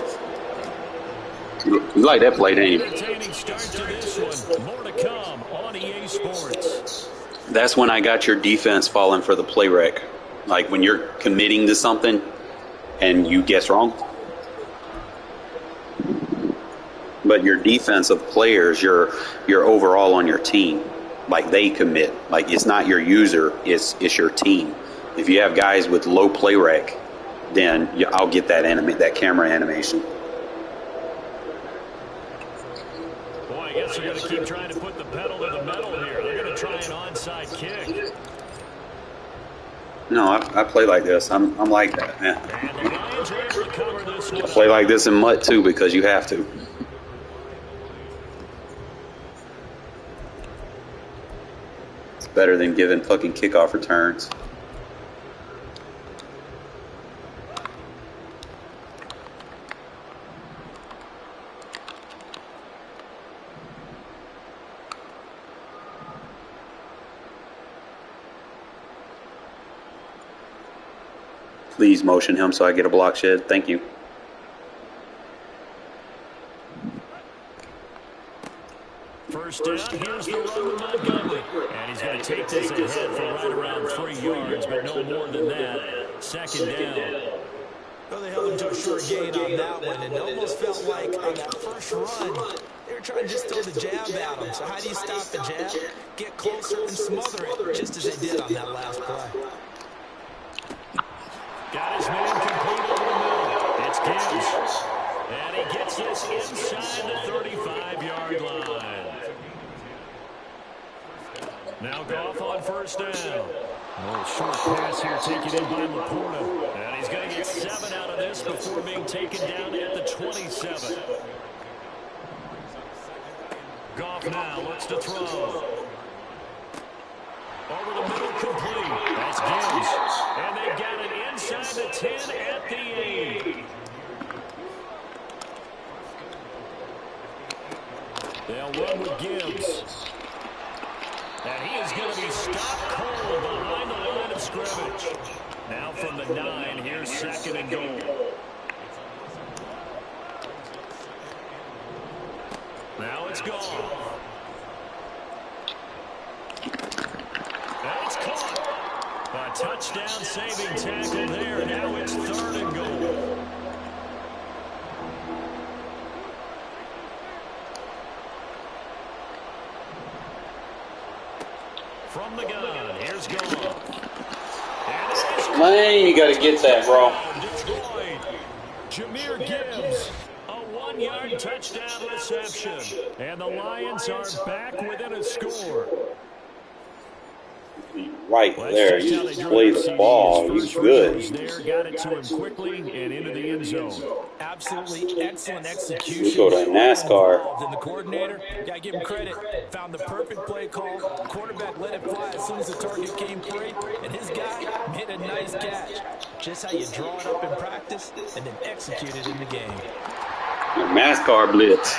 You like that play, didn't you? Entertaining start to this one. More to come on EA Sports. That's when I got your defense falling for the play wreck. Like when you're committing to something and you guess wrong. But your defensive players, you're overall on your team. Like they commit. Like it's not your user, it's your team. If you have guys with low play wreck, then I'll get that camera animation. Boy, I guess they're going to keep trying to put the pedal to the metal here. They're going to try an onside kick. No, I play like this. I'm like that, man. And the Lions are able to cover this one. I play like this in mud too because you have to. It's better than giving fucking kickoff returns. Please motion him so I get a block shed. Thank you. First down, here's the run with Montgomery. And he's going to take this ahead for right around 3 yards, but no more than that. 2nd down. Well, they held him to a short gain on that one, and it almost felt like on that first run, they were trying to just throw the jab at him. So how do you stop the jab? Get closer and smother it, just as they did on that last play. Got his man complete over the middle. It's Gibbs. And he gets this inside the 35-yard line. Now Goff on first down. A little short pass here taken in by Laporta. And he's going to get 7 out of this before being taken down at the 27. Goff now looks to throw. Over the middle, complete. That's Gibbs. And they've got it inside the 10 at the 8. They'll run with Gibbs. And he is going to be stopped cold behind the line of scrimmage. Now from the 9, here's 2nd and goal. it's gone. And it's caught. A touchdown-saving tackle there. Now it's 3rd and goal. From the gun, here's Goff. Man, you got to get that, bro. Detroit. Jahmyr Gibbs, a 1-yard touchdown reception. And the Lions are back within a score. Right there, you just play the ball. He's good. There, got it to him quickly and into the end zone. Absolutely excellent execution. We go to NASCAR. And the coordinator, gotta give him credit, found the perfect play call. Quarterback let it fly as soon as the target came free, and his guy made a nice catch. Just how you draw it up in practice and then execute it in the game. NASCAR blitz.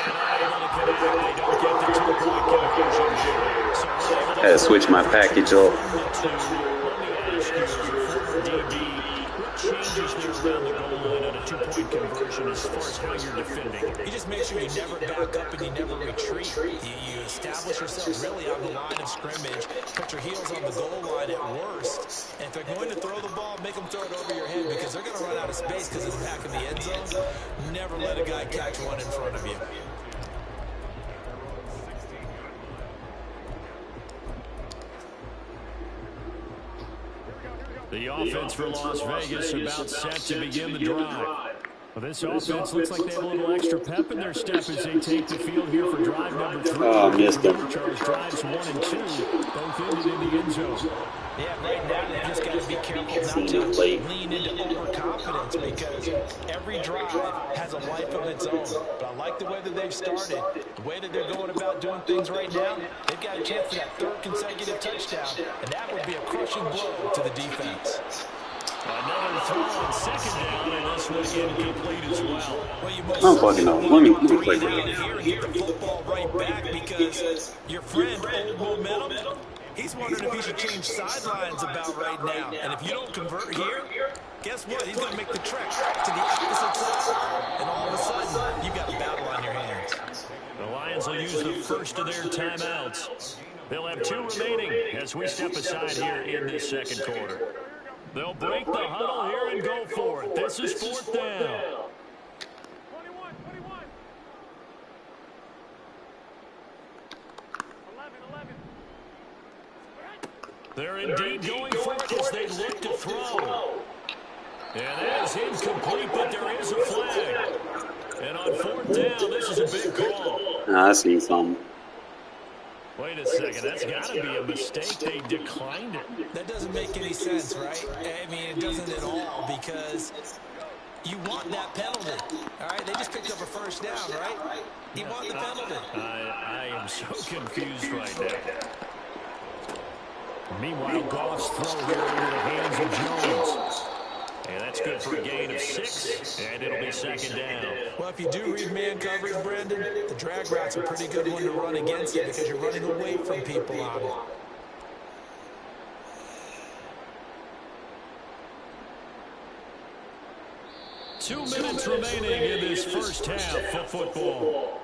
Had to switch my package off. Changes there around the goal line on a 2-point conversion as far as how you're defending. You just make sure you never back up and you never retreat. You establish yourself really on the line of scrimmage, put your heels on the goal line at worst. And if they're going to throw the ball, make them throw it over your head because they're going to run out of space because it's back in the end zone. Never let a guy catch one in front of you. The offense for Las Vegas about set to begin the drive. Well, this offense looks like they have a little extra pep in their step as they take the field here for drive number 3. Oh, missed him. Charge drives 1 and 2, both ended in the end zone. Yeah, right now they just got to be careful not to lean into overconfidence because every drive has a life of its own. But I like the way that they've started, the way that they're going about doing things right now. They've got a chance for that 3rd consecutive touchdown, and that would be a crushing blow to the defense. Another throw on 2nd down, and this one incomplete as well. I'm fucking up. Let me play for you. Here and get the football right back because your friend, Old Momentum, he's wondering if he should change sidelines about right now. And if you don't convert here, guess what? He's going to make the trek to the opposite side. And all of a sudden, you've got a battle on your hands. The Lions will use the first of their timeouts. They'll have 2 remaining as we step aside here in this 2nd quarter. They'll break the huddle here and go for it. This is 4th down. 21. 11. They're indeed going for it as they look to throw. And that is incomplete, but there is a flag. And on 4th down, this is a big call. I see something. Wait a second, that's got to be a mistake. They declined it. That doesn't make any sense, right? I mean, it doesn't at all because you want that penalty. All right, they just picked up a 1st down, right? You want the penalty. I am so confused right now. Meanwhile, Goff's throw here into the hands of Jones. And that's good for a gain of 6, and it'll be 2nd down. Well, if you do read man coverage, Brendan, the drag route's a pretty good one to run against it because you're running away from people on it. Two minutes remaining in this first half of football.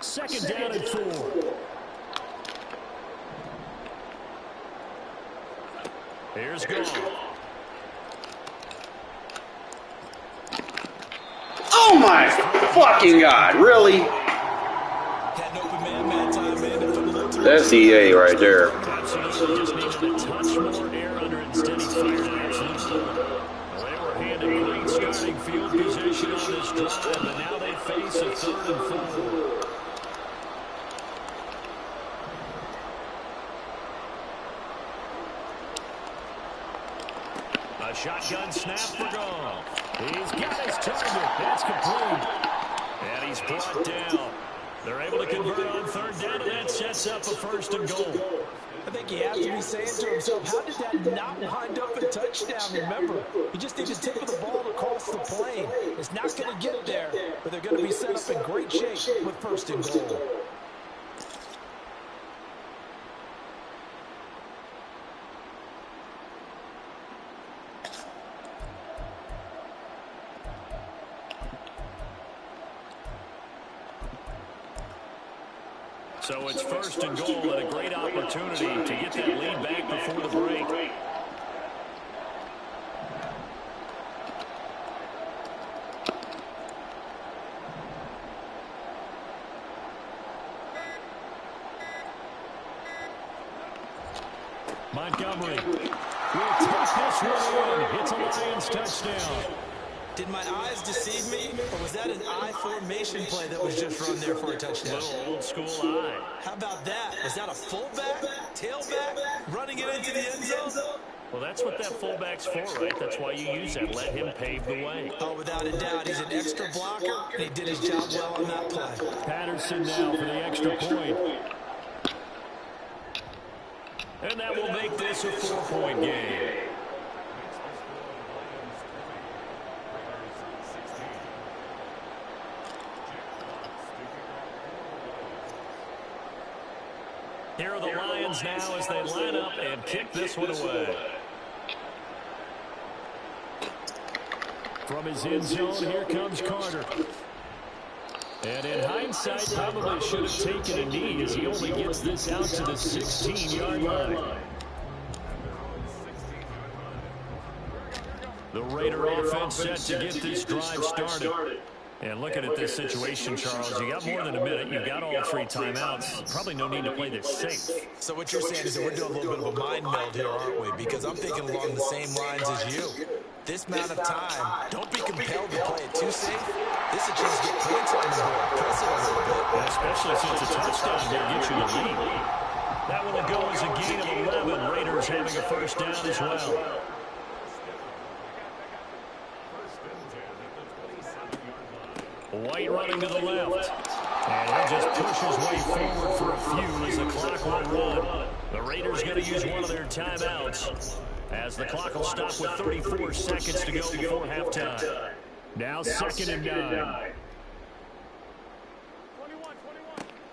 Second down and 4. Here's Goff. Oh my fucking God, really? That's EA right there. Absolutely, just needed a touch more air under it. Instead, he fired an absolute bullet. They were handed great starting field position on this drive, and now they face a 3rd and 4. A shotgun snap for Goff. He's got his target. That's complete. And he's brought down. They're able to convert on 3rd down, and that sets up a 1st and goal. I think he has to be saying to himself, how did that not wind up a touchdown? Remember, you just need the tip of the ball to cross the plane. It's not going to get there, but they're going to be set up in great shape with 1st and goal. So it's first and goal and a great opportunity to get that lead back before the break. Montgomery will take this one in. It's a Lions touchdown. Did my eyes deceive me, or was that an I formation play that was just run there for a touchdown? Little old school eye. How about that? Was that a fullback, tailback, running it into the end zone? Well, that's what that fullback's for, right? That's why you use that. Let him pave the way. Oh, without a doubt, he's an extra blocker, and he did his job well on that play. Patterson now for the extra point. And that will make this a 4-point game. Here are the Lions now as they line up and kick this one away. From his end zone, here comes Carter. And in hindsight, probably should have taken a knee as he only gets this out to the 16-yard line. The Raider offense set to get this drive started. And looking at this situation, Charles, you got more than a minute. You've got all 3 timeouts. Probably no need to play this safe. So what you're saying is that we're doing a little bit of a mind meld here, aren't we? Because I'm thinking along the same lines as you. This amount of time, don't be compelled to play it too safe. This is a chance to get points on the board. Press it a little bit. And especially since a touchdown here gets you the lead. That one will go as a gain of 11. Raiders having a first down as well. White running to the left. And he'll just push his way forward for a few as the clock will run. The Raiders going to use one of their timeouts as the clock will stop with 34 seconds to go before halftime. Now 2nd and 9.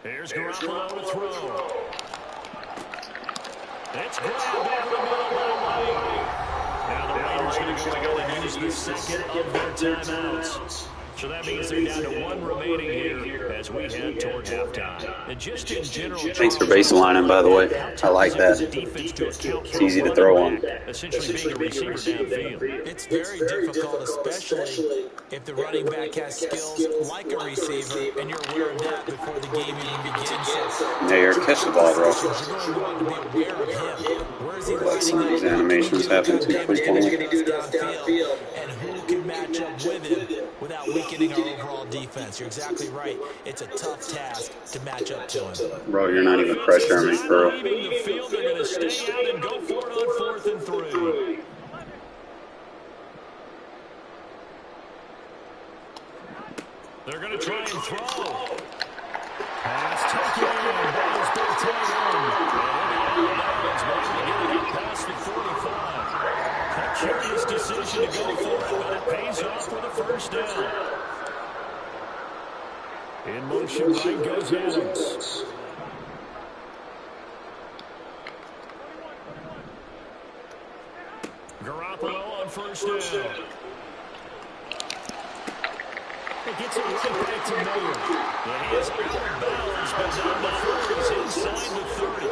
Here's Garoppolo to throw. It's grabbed over the middle by White. Now the Raiders going to go ahead and use the second of their timeouts. So that means they're down to 1 remaining here as we head toward halftime. And just in general, Thanks for baselining, by the way. I like that. It's easy to throw on. Essentially being a receiver downfield. It's very difficult, especially if the running back has skills like a receiver, and you're aware of that before the game even begins. Yeah, you're catch the ball, bro. You're going to want to be aware of him. Where is he Like some of lining these up? animations happen too frequently. Downfield, and who can match up with him without weakening our overall defense. You're exactly right. It's a tough task to match up to him. Bro, you're not even pressuring me, bro. Leaving the field, they're going to stay out and go for it on 4th and 3. They're going to try and throw. Pass taken in. Ball's been taken. And it past the 45. A curious decision to go for it, but it pays off with a first down. In motion, right goes Adams. Garoppolo on first down. It gets it right back to Miller. And he is out of bounds, but down the 40. He's inside the 30.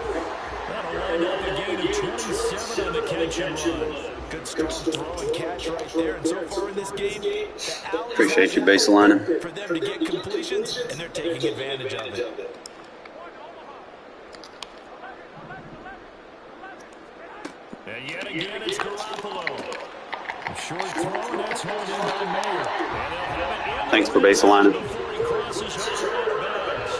That'll wind up a gain of 27 on the catch and run. Good strong throw and catch right there. And so far in this game, the Owls Appreciate you baselining. for them to get completions, and they're taking advantage of it. And yet again, it's Garoppolo. A short throw, and that's held in by Mayer. And they'll have it in. Thanks for baselining. Before he crosses over out of bounds.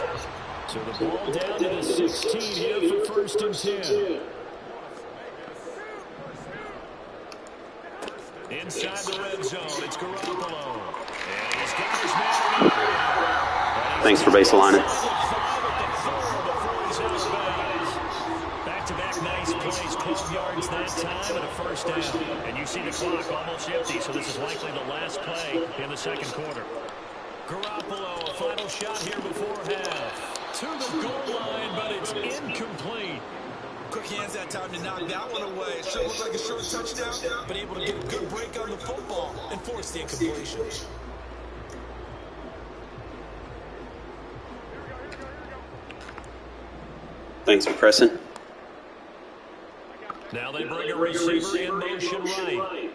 So the ball down to the 16 here for 1st and 10. Inside the red zone, it's Garoppolo. And he's got his man. Thanks for baselining. Back-to-back nice plays, 12 yards that time and a first down. And you see the clock almost empty, so this is likely the last play in the 2nd quarter. Garoppolo, a final shot here before half. To the goal line, but it's incomplete. Quick hands that time to knock that one away. It should look like a short touchdown, but able to get a good break on the football and force the incompletion. Thanks for pressing. Now they bring a receiver in motion right.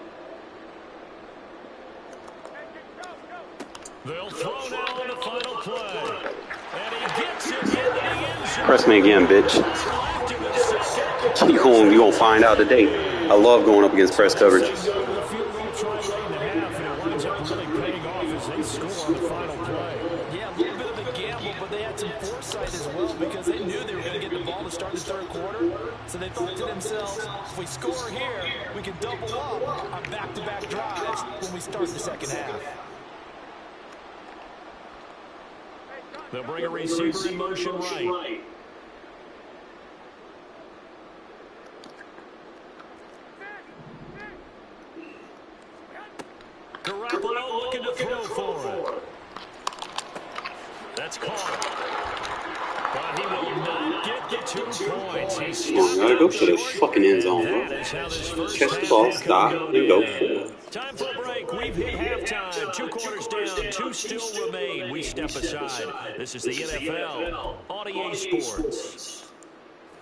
They'll throw now on the final play. And he gets it into the end zone. Press me again, bitch. You gonna find out today. I love going up against press coverage. Yeah, a little bit of a gamble, but they had some foresight as well because they knew they were going to get the ball to start the third quarter. So they thought to themselves, if we score here, we can double up on back-to-back drives when we start the second half. They'll bring a receiver in motion right. Garoppolo looking to throw for it. That's caught. But he will not get the 2 points. He's Gotta go for the fucking end zone, bro. Catch the ball, stop, and go for it. Time for a break. We've hit halftime. 2 quarters down. 2 still remain. We step aside. This is the NFL on EA Sports.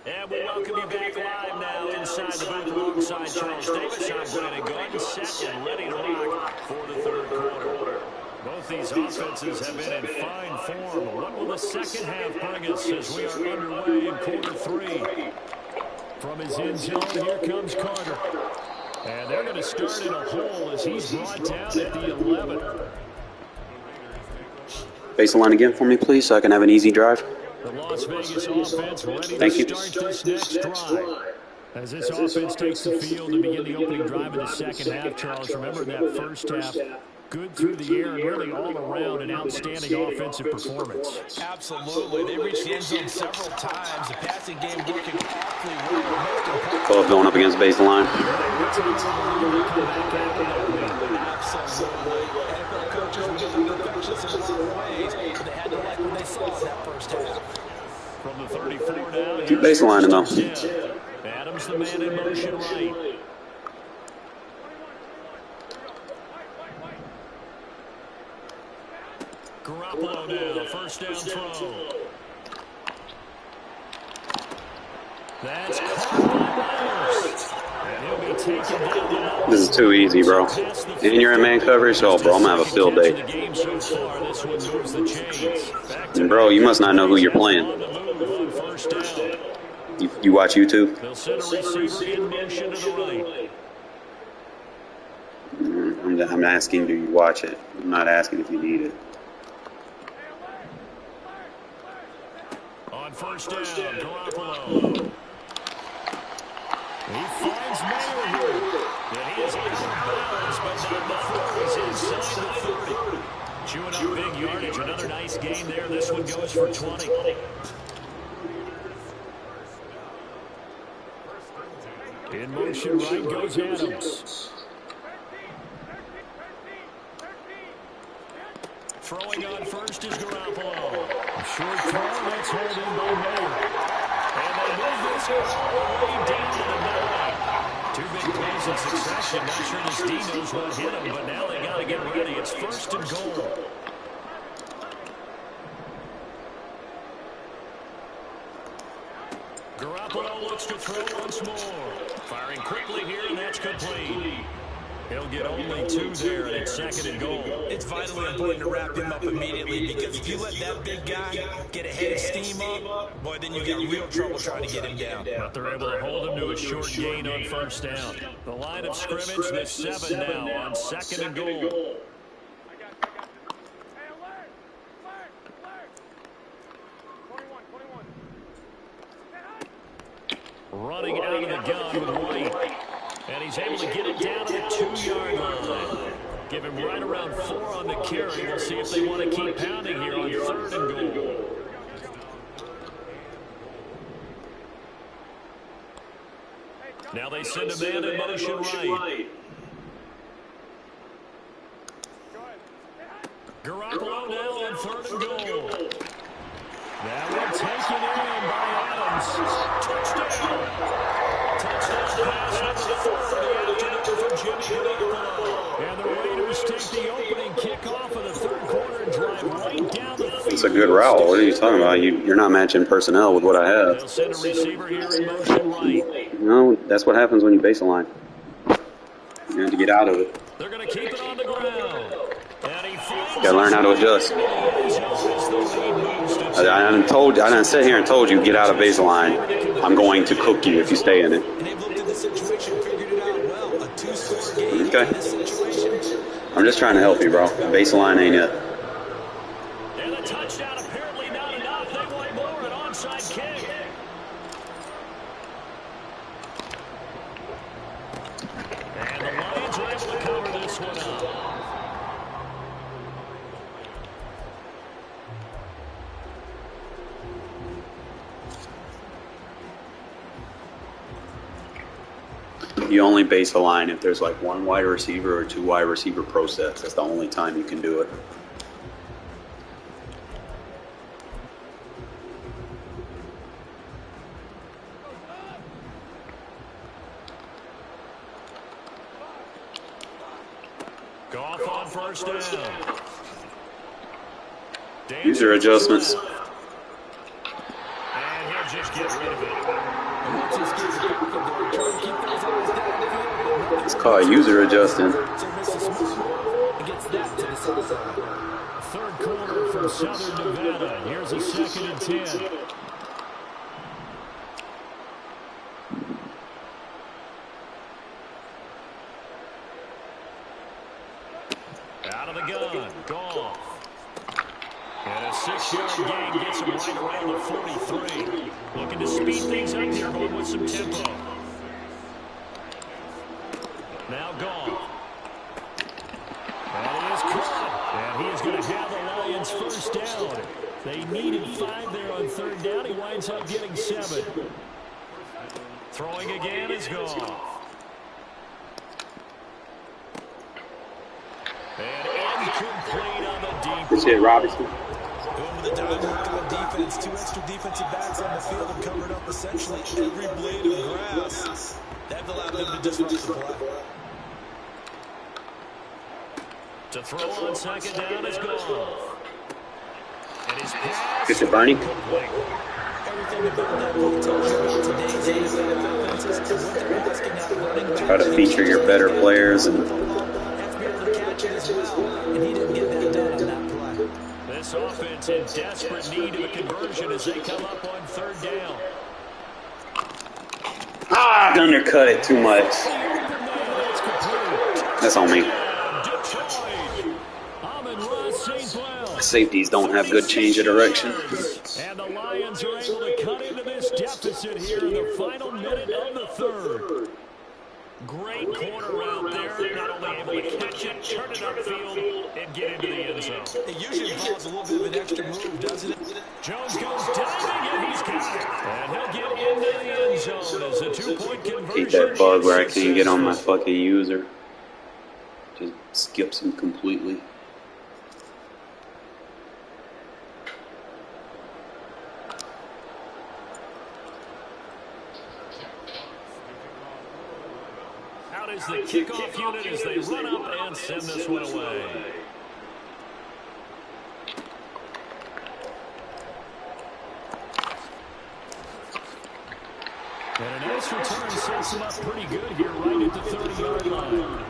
And we welcome you back live now inside the booth alongside Charles Davis. I'm Brandon Gordon, set and ready to rock for the third quarter. Both these offenses have been in fine form. What will the second half bring us as we are underway in quarter 3? From his end zone, here comes Carter. And they're going to start in a hole as he's brought down at the 11. Baseline again for me, please, so I can have an easy drive. The Las Vegas offense ready Thank to you. start this next drive. As this offense takes the field to begin the opening drive in the second half, Charles, remember that first half, good through the air and really all around an outstanding offensive performance. Absolutely. They reached the end zone several times. The passing game working awfully well. Both going up against baseline. Absolutely. NFL coaches were getting perfectionists in a lot of ways, but they had to like what they saw in that first half. From the 34 now, Keep baselining though. Adams the man in motion right. Garoppolo now, first down throw. That's caught by Myers. And he'll be taken down. This is too easy, bro. And you're in man coverage? Oh, bro, I'm going to have a field day. And, bro, you must not know who you're playing. You watch YouTube? They'll send a receiver in motion to the right. I'm asking, do you watch it? I'm not asking if you need it. On first down, Garoppolo. He finds Mayer here. And he is out of bounds, but not before he's inside the 30. Chewing up big yardage. Another nice gain there. This one goes for 20. In motion right goes Adams. Throwing on first is Garoppolo. A short throw, that's held in by Mayer. And they move this all the way down to the 9. 2 big plays in succession. Not sure this D knows what hit him, but now they got to get ready. It's first and goal. Garoppolo looks to throw once more. Firing quickly here, and that's complete. He'll get only 2 there, and it's second and goal. It's vitally important to wrap him up immediately because if you let that big guy get a head of steam up, boy, then you got real trouble trying to get him down. But they're able to hold him to a short gain on first down. The line of scrimmage, the 7 now on second and goal. Running out of the gun with White. And he's able to get it down to the 2-yard line. Give him right around 4 on the carry. We'll see if they want to keep pounding here on third and goal. Now they send a man in motion right. Garoppolo now on third and goal. That one taken in by Adams. Touchdown. Touchdown pass number 40 after from Jimmy Garoppolo. And the Raiders take the opening kickoff of the third quarter and drive right down the field. That's a good route. What are you talking about? You're not matching personnel with what I have. They'll send a receiver here in motion right. No, that's what happens when you base a line. You have to get out of it. They're going to keep it on the ground. And he finds You gotta learn how to adjust. I done sit here and told you get out of baseline. I'm going to cook you if you stay in it. And they've looked at the situation, figured it out well. A 2-score game Okay. in this situation. I'm just trying to help you, bro. Baseline ain't it. And a touchdown apparently not enough. They want more, an onside kick. And the Lions are able to cover this one up. You only base a line if there's like one wide receiver or two wide receiver pro sets. That's the only time you can do it. Goff on first down. User adjustments. And he'll just get rid of it. It's called user adjusting. Third quarter from Southern Nevada. Here's a 2nd and 10. Out of the gun. Goff. And a 6-yard gain gets him right around the 43. Looking to speed things up here, going with some tempo. Now Goff. And it is caught. And he is going to have the Lions first down. They needed 5 there on 3rd down. He winds up getting 7. Throwing again is Goff. And incomplete on the deep. That's it, Robinson. Going with a dime work on defense. 2 extra defensive backs on the field have covered up essentially every blade of grass. That allowed them to disrupt the play. To throw on 2nd down is Goff. And his pass. Get to Bernie. Everything about that play tells you about today's offenses and what they're asking out of running backs. Try to feature your better players and Have to be able to catch it as well, and he didn't get that done on that play. This offense in desperate need of a conversion as they come up on 3rd down. I undercut it too much. That's on me. Safeties don't have good change of direction. And the Lions are able to cut into this deficit here in the final minute of the 3rd. Great corner route there. Not only able to catch it, turn it upfield, and get into the end zone. It usually involves a little bit of an extra move, doesn't it? Jones goes diving, and he's got it. And he'll get into the end zone as a 2-point conversion. Hate that bug where I can't get on my fucking user. Just skips him completely. Out is the kickoff unit as they run up and send this one away. And a nice return sets them up pretty good here right at the 30-yard line.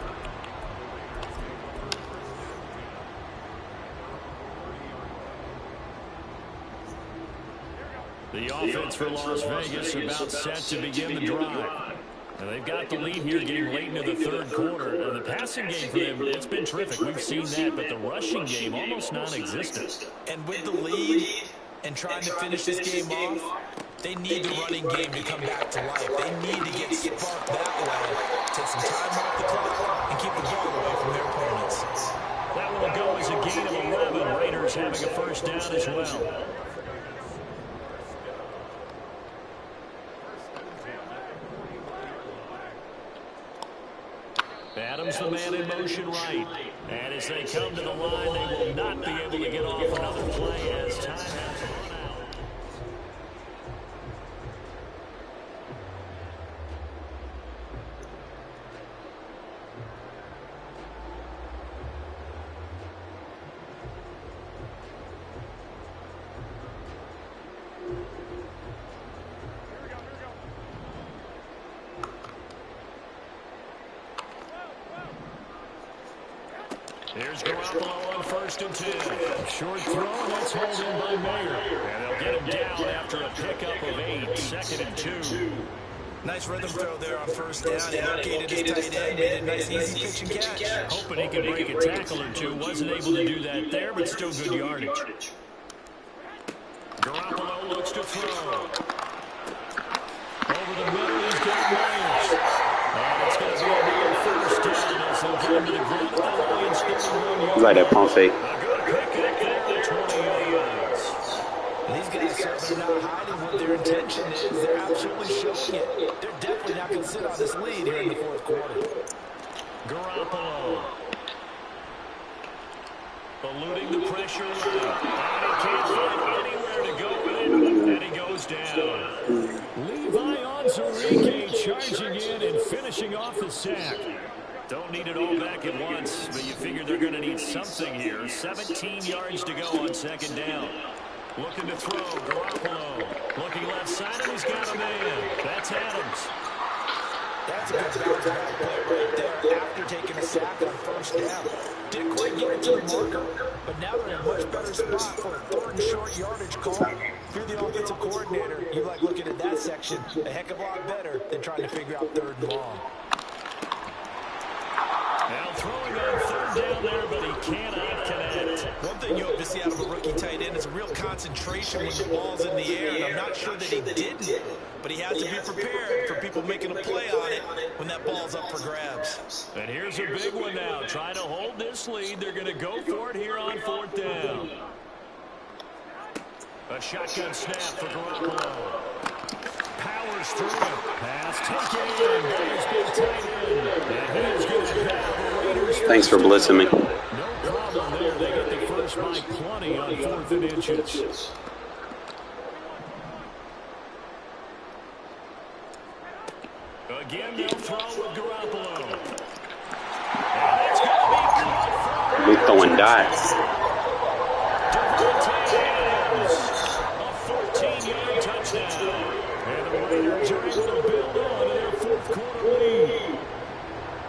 The offense for Las Vegas about set to begin the drive. And they've got the lead here getting late into the 3rd quarter. And the passing game for them, it's been terrific. We've seen that, but the rushing game almost non-existent. And with the lead and trying to finish this game off, they need the running game to come back to life. They need to get sparked that way, take some time off the clock, and keep the ball away from their opponents. That one will go as a gain of 11. Raiders having a first down as well. Adams, the man in motion right. And as they come to the line, they will not be able to get off another play as time has run out. Here's Garoppolo on 1st and 10. Short throw, and that's hauled in by Mayer. And they'll get him down after a pickup of 8, 2nd and 2. Nice rhythm throw there on 1st down. He located his tight end, made a nice easy pitch and catch. Hoping he could break a tackle or two. Wasn't able to do that there, but still good yardage. Garoppolo looks to throw. Over the middle, he's got Myers. And it's going to be another 1st down as they'll get him to the ground at the Lions 31 yards. Like that pump fake. A good pickup there at 28 yards. These guys certainly not hiding what their intention is. They're absolutely showing it. They're definitely not going to sit on this lead here in the 4th quarter. Garoppolo. Eluding the pressure right. And he can't find anywhere to go with it. And he goes down. Levi Onwuzurike charging in and finishing off the sack. Don't need it all back at once, but you figure they're going to need something here. 17 yards to go on 2nd down. Looking to throw, Garoppolo. Looking left side, and he's got a man. That's Adams. That's a good bounce back play right there after taking a sack on 1st down. Didn't quite get it to the marker, but now they're in a much better spot for a 3rd and short yardage call. If you're the offensive coordinator, you like looking at that section a heck of a lot better than trying to figure out 3rd and long. Now throwing on 3rd down there, but he cannot connect. One thing you hope to see out of a rookie tight end is a real concentration when the ball's in the air, and I'm not sure that he didn't, but he has to be prepared for people making a play on it when that ball's up for grabs. And here's a big one now. Trying to hold this lead. They're going to go for it here on 4th down. A shotgun snap for Garoppolo. Powers through it. Pass taken in. There's big tight end. And he is going to have the Raiders. Thanks for blitzing me. No problem there. They get the first by plenty on 4th and inches. Again, they'll throw with Garoppolo. And it's going to be caught from We're throwing dice. a 14-yard touchdown. And the Raiders are able to build on to their 4th quarter lead.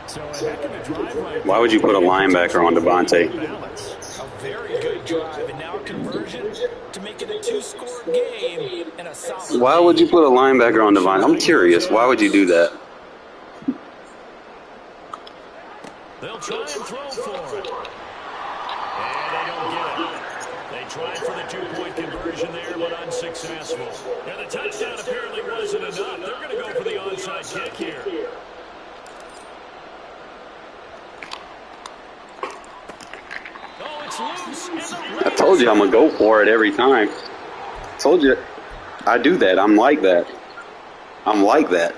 So a heck of a drive right Why would you put a linebacker on Devontae? A very good drive, and now a conversion to make it a 2-score game and a solid. Why would you put a linebacker on Devontae? I'm curious. Why would you do that? They'll try and throw for it. And they don't get it. They tried for the 2-point conversion there, but unsuccessful. And the touchdown apparently wasn't enough. They're going to go for the onside kick here. Oh, it's loose. And the I told you I'm going to go for it every time. I told you. I do that. I'm like that. I'm like that.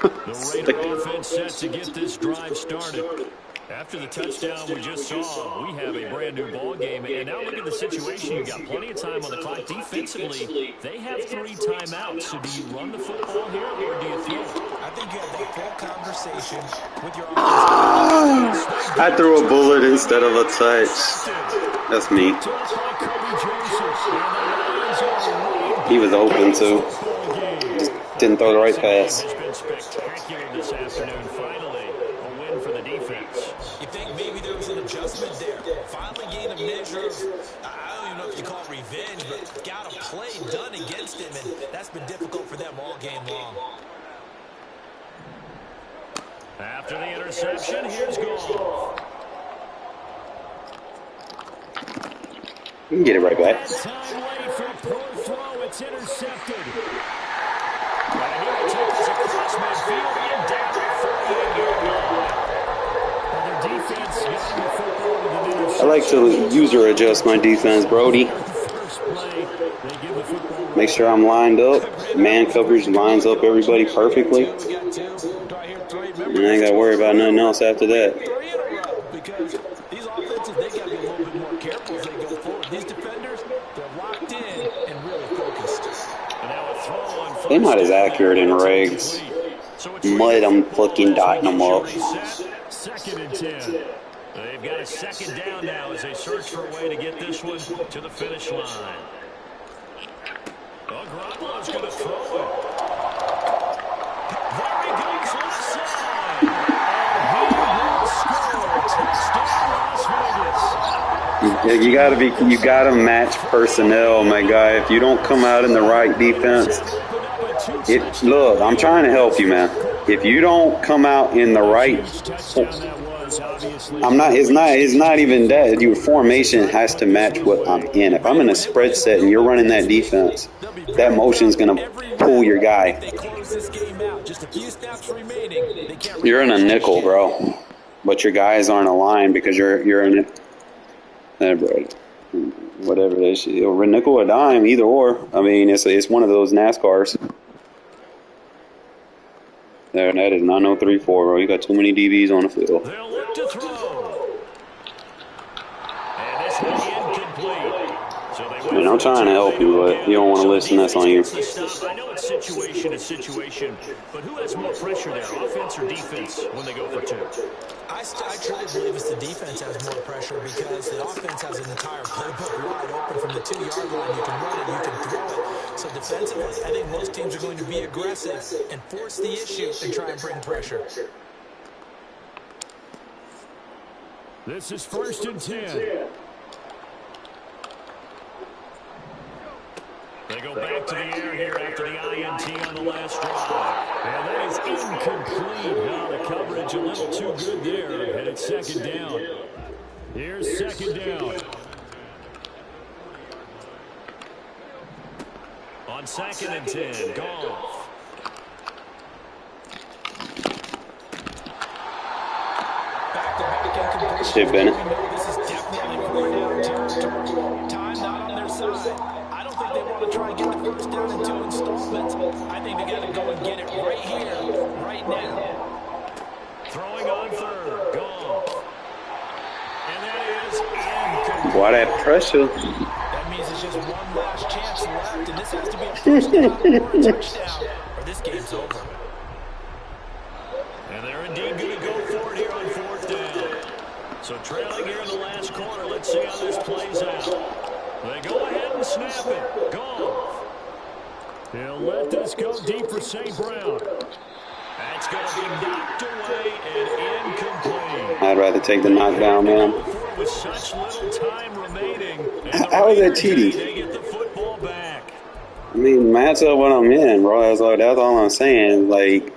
The Raider offense set to get this drive started. After the touchdown we just saw, we have a brand new ball game. And now look at the situation. You've got plenty of time on the clock. Defensively, they have 3 timeouts. So do you run the football here or do you throw it? I think you have that full conversation with your I threw a bullet instead of a touch. That's me. He was open too. Just didn't throw the right pass. It's been spectacular this afternoon. Finally, a win for the defense. You think maybe there was an adjustment there. Finally gained a measure of, I don't even know if you call it revenge, but got a play done against him, and that's been difficult for them all game long. After the interception, here's Goff. You can get it right back. Time late for a poor throw. It's intercepted. And here it takes across midfield and down the 48-yard line. And their defense getting the football with an interception. I like to user adjust my defense, Brody. First play, they give the football. Make sure I'm lined up. Man coverage lines up everybody perfectly. And I ain't got to worry about nothing else after that. Because these offenses, they got to be a little bit more careful as they go forward. These defenders, they're locked in and really focused. And now a throw on first They're not as down. accurate in regs. Mud, I'm fucking dotting them up. 2nd and 10. They've got a 2nd down now as they search for a way to get this one to the finish line. Garoppolo's going to throw it. There he goes left side. And he will score. Touchdown Las Vegas. You gotta match personnel, my guy. If you don't come out in the right defense, look, I'm trying to help you, man. If you don't come out in the right, it's not even that. Your formation has to match what I'm in. If I'm in a spread set and you're running that defense, that motion's gonna pull your guy. You're in a nickel, bro, but your guys aren't aligned because you're in it. Bro, whatever it is, nickel or dime, either or. I mean, it's one of those NASCARs. There, that is 903-4, bro. You got too many DBs on the field. They'll look to throw. And this will be incomplete. So Man, I'm trying to help you, but you don't want to listen. That's on you. I know it's situation to situation, but who has more pressure there, offense or defense, when they go for two? I truly believe it's the defense has more pressure because the offense has an entire playbook wide open from the 2-yard line. You can run it, you can throw it. So defensively, I think most teams are going to be aggressive and force the issue and try and bring pressure. This is 1st and 10. They go back to the air here after the INT on the last drive. And that is incomplete. Now the coverage a little too good there. And it's 2nd down. Here's 2nd down. On 2nd and 10, Goff. Shit, Bennett. This is definitely 4th down territory. Time not on their side. I don't think they want to try and get the 1st down in 2 installments. I think they got to go and get it right here, right now. Throwing on 3rd, Goff. And that is incomplete. Boy, that pressure. That means it's just one last chance left, and this has to be a 1st down or a touchdown, or this game's over. And they're indeed going to go for it here on 4th down. So trailing here in the last quarter, let's see how this plays out. They go ahead and snap it. Goff. He'll let this go deep for St. Brown. That's going to be knocked away and incomplete. I'd rather take the knockdown, man. With such little time remaining. How is that cheating? They get the football back. I mean, match up what I'm in, bro. That's all I'm saying. Like,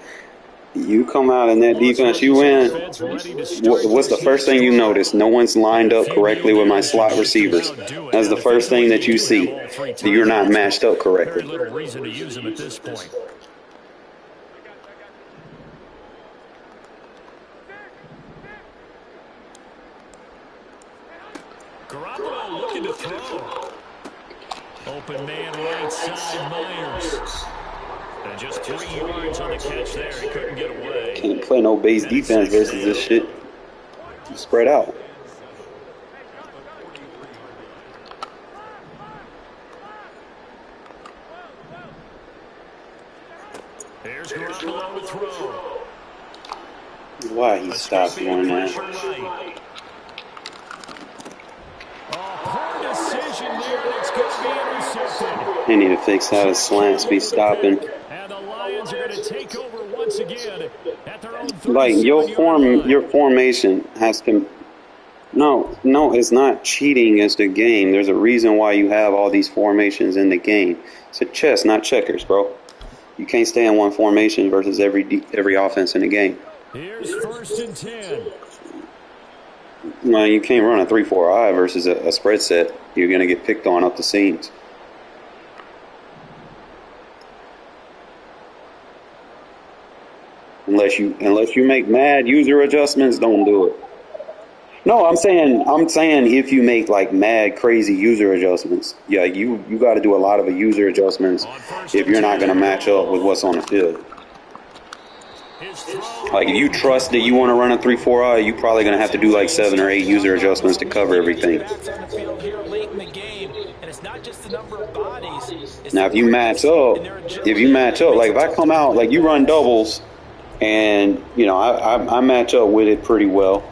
you come out in that defense, you win. What's the first thing you notice? No one's lined up correctly with my slot receivers. That's the first thing that you see. You're not matched up correctly. Very little reason to use them at this point. Garoppolo looking to throw. Open man right side, Myers. And just 3 yards on the catch there. He couldn't get away. Can't play no base defense versus this shit. Spread out. Here's Garoppolo to throw. Why he stopped doing that? Poor decision there. It's going to be intercepted. They need to fix how the slants be stopping. And the Lions are going to take over once again at their own 37-yard Like your formation has to. No, it's not cheating. It's the game. There's a reason why you have all these formations in the game. It's a chess, not checkers, bro. You can't stay in one formation versus every offense in the game. Here's 1st and 10. Well, you can't run a 3-4-I versus a spread set. You're going to get picked on up the seams. Unless you make mad user adjustments, don't do it. No, I'm saying if you make like mad crazy user adjustments, yeah, you got to do a lot of user adjustments if you're not going to match up with what's on the field. Like if you trust that you want to run a 3-4-I, you're probably going to have to do like 7 or 8 user adjustments to cover everything. Now if you match up, like if I come out, like you run doubles, and you know I match up with it pretty well.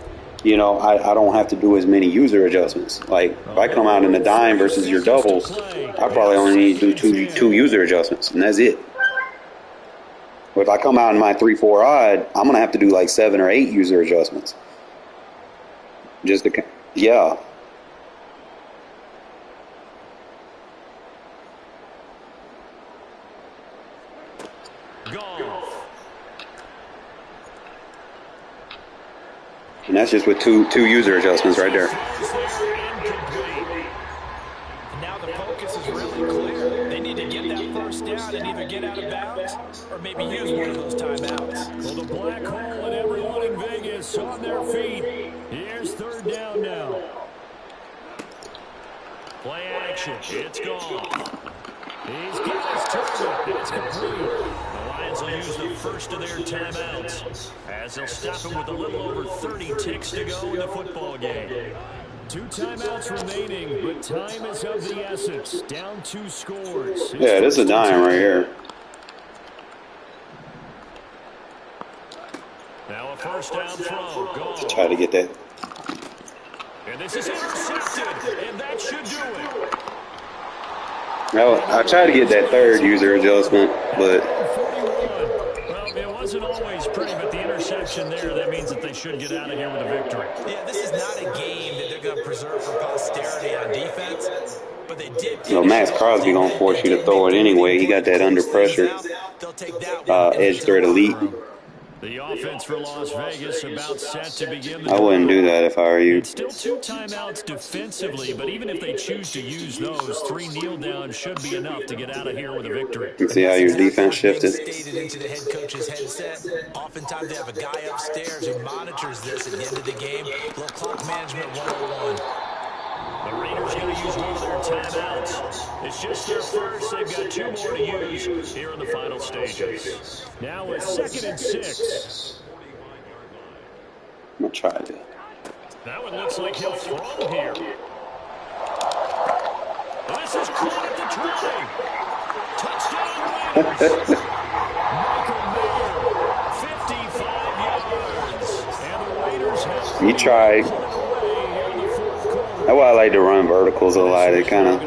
You know, I don't have to do as many user adjustments. Like if I come out in the dime versus your doubles, I probably only need to do two user adjustments, and that's it. But if I come out in my 3-4 I'm gonna have to do like 7 or 8 user adjustments. Yeah. And that's just with two user adjustments right there. Now the focus is really clear. They need to get that first down and either get out of bounds or maybe use one of those timeouts. Well, the black hole and everyone in Vegas on their feet. Here's third down now. Play action. It's gone. He's got his target. It's complete. The Lions will use the first of their timeouts as they'll stop it with a little over 30 ticks to go in the football game. 2 timeouts remaining, but time is of the essence. Down 2 scores. Yeah, this is a dime right here. Now a first down throw. Go. Try to get that. And this is intercepted, and that should do it. I tried to get that third user adjustment, but 41. Well, it wasn't always pretty, but the interception there, that means that they should get out of here with a victory. Yeah, this is not a game that they're going to preserve for posterity on defense, but they did. you know, Max Crosby gonna force you to throw it anyway. He got that under pressure edge threat elite. The offense for Las Vegas about set to begin the I wouldn't do that if I were you. It's still 2 timeouts defensively, but even if they choose to use those, 3 kneel downs should be enough to get out of here with a victory. You see how your defense shifted? Stated into the head coach's headset. Oftentimes they have a guy upstairs who monitors this at the end of the game. Little clock management 101. The Raiders going to use one of their timeouts. It's just their first. They've got 2 more to use here in the final stages. Now a 2nd and 6. I'm gonna try it. That one looks like he'll throw here. This is caught at the 20. Touchdown Raiders. Michael Mayer, 55 yards. And the Raiders have... You tried. That's why I like to run verticals a lot. It kind of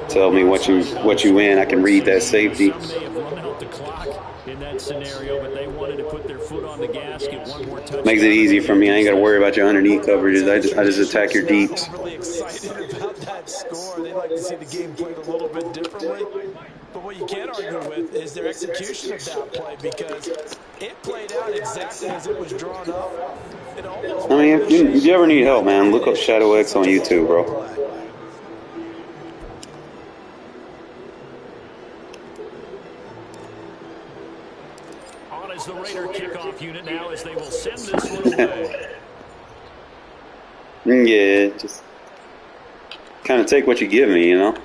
tell me what you in. I can read that safety. Some may have run out the clock in that scenario, but they wanted to put their foot on the gas, get one more touchdown. Makes it easy for me. I ain't got to worry about your underneath coverages. I just attack your deeps. I'm really excited about that score. They like to see the game played a little bit differently. But what you can't argue with is their execution of that play, because it played out exactly as it was drawn up. It almost, I mean, if you ever need help, man, look up Shadow X on YouTube, bro. On is the Raider kickoff unit now as they will send this one away. Yeah, just kind of take what you give me, you know?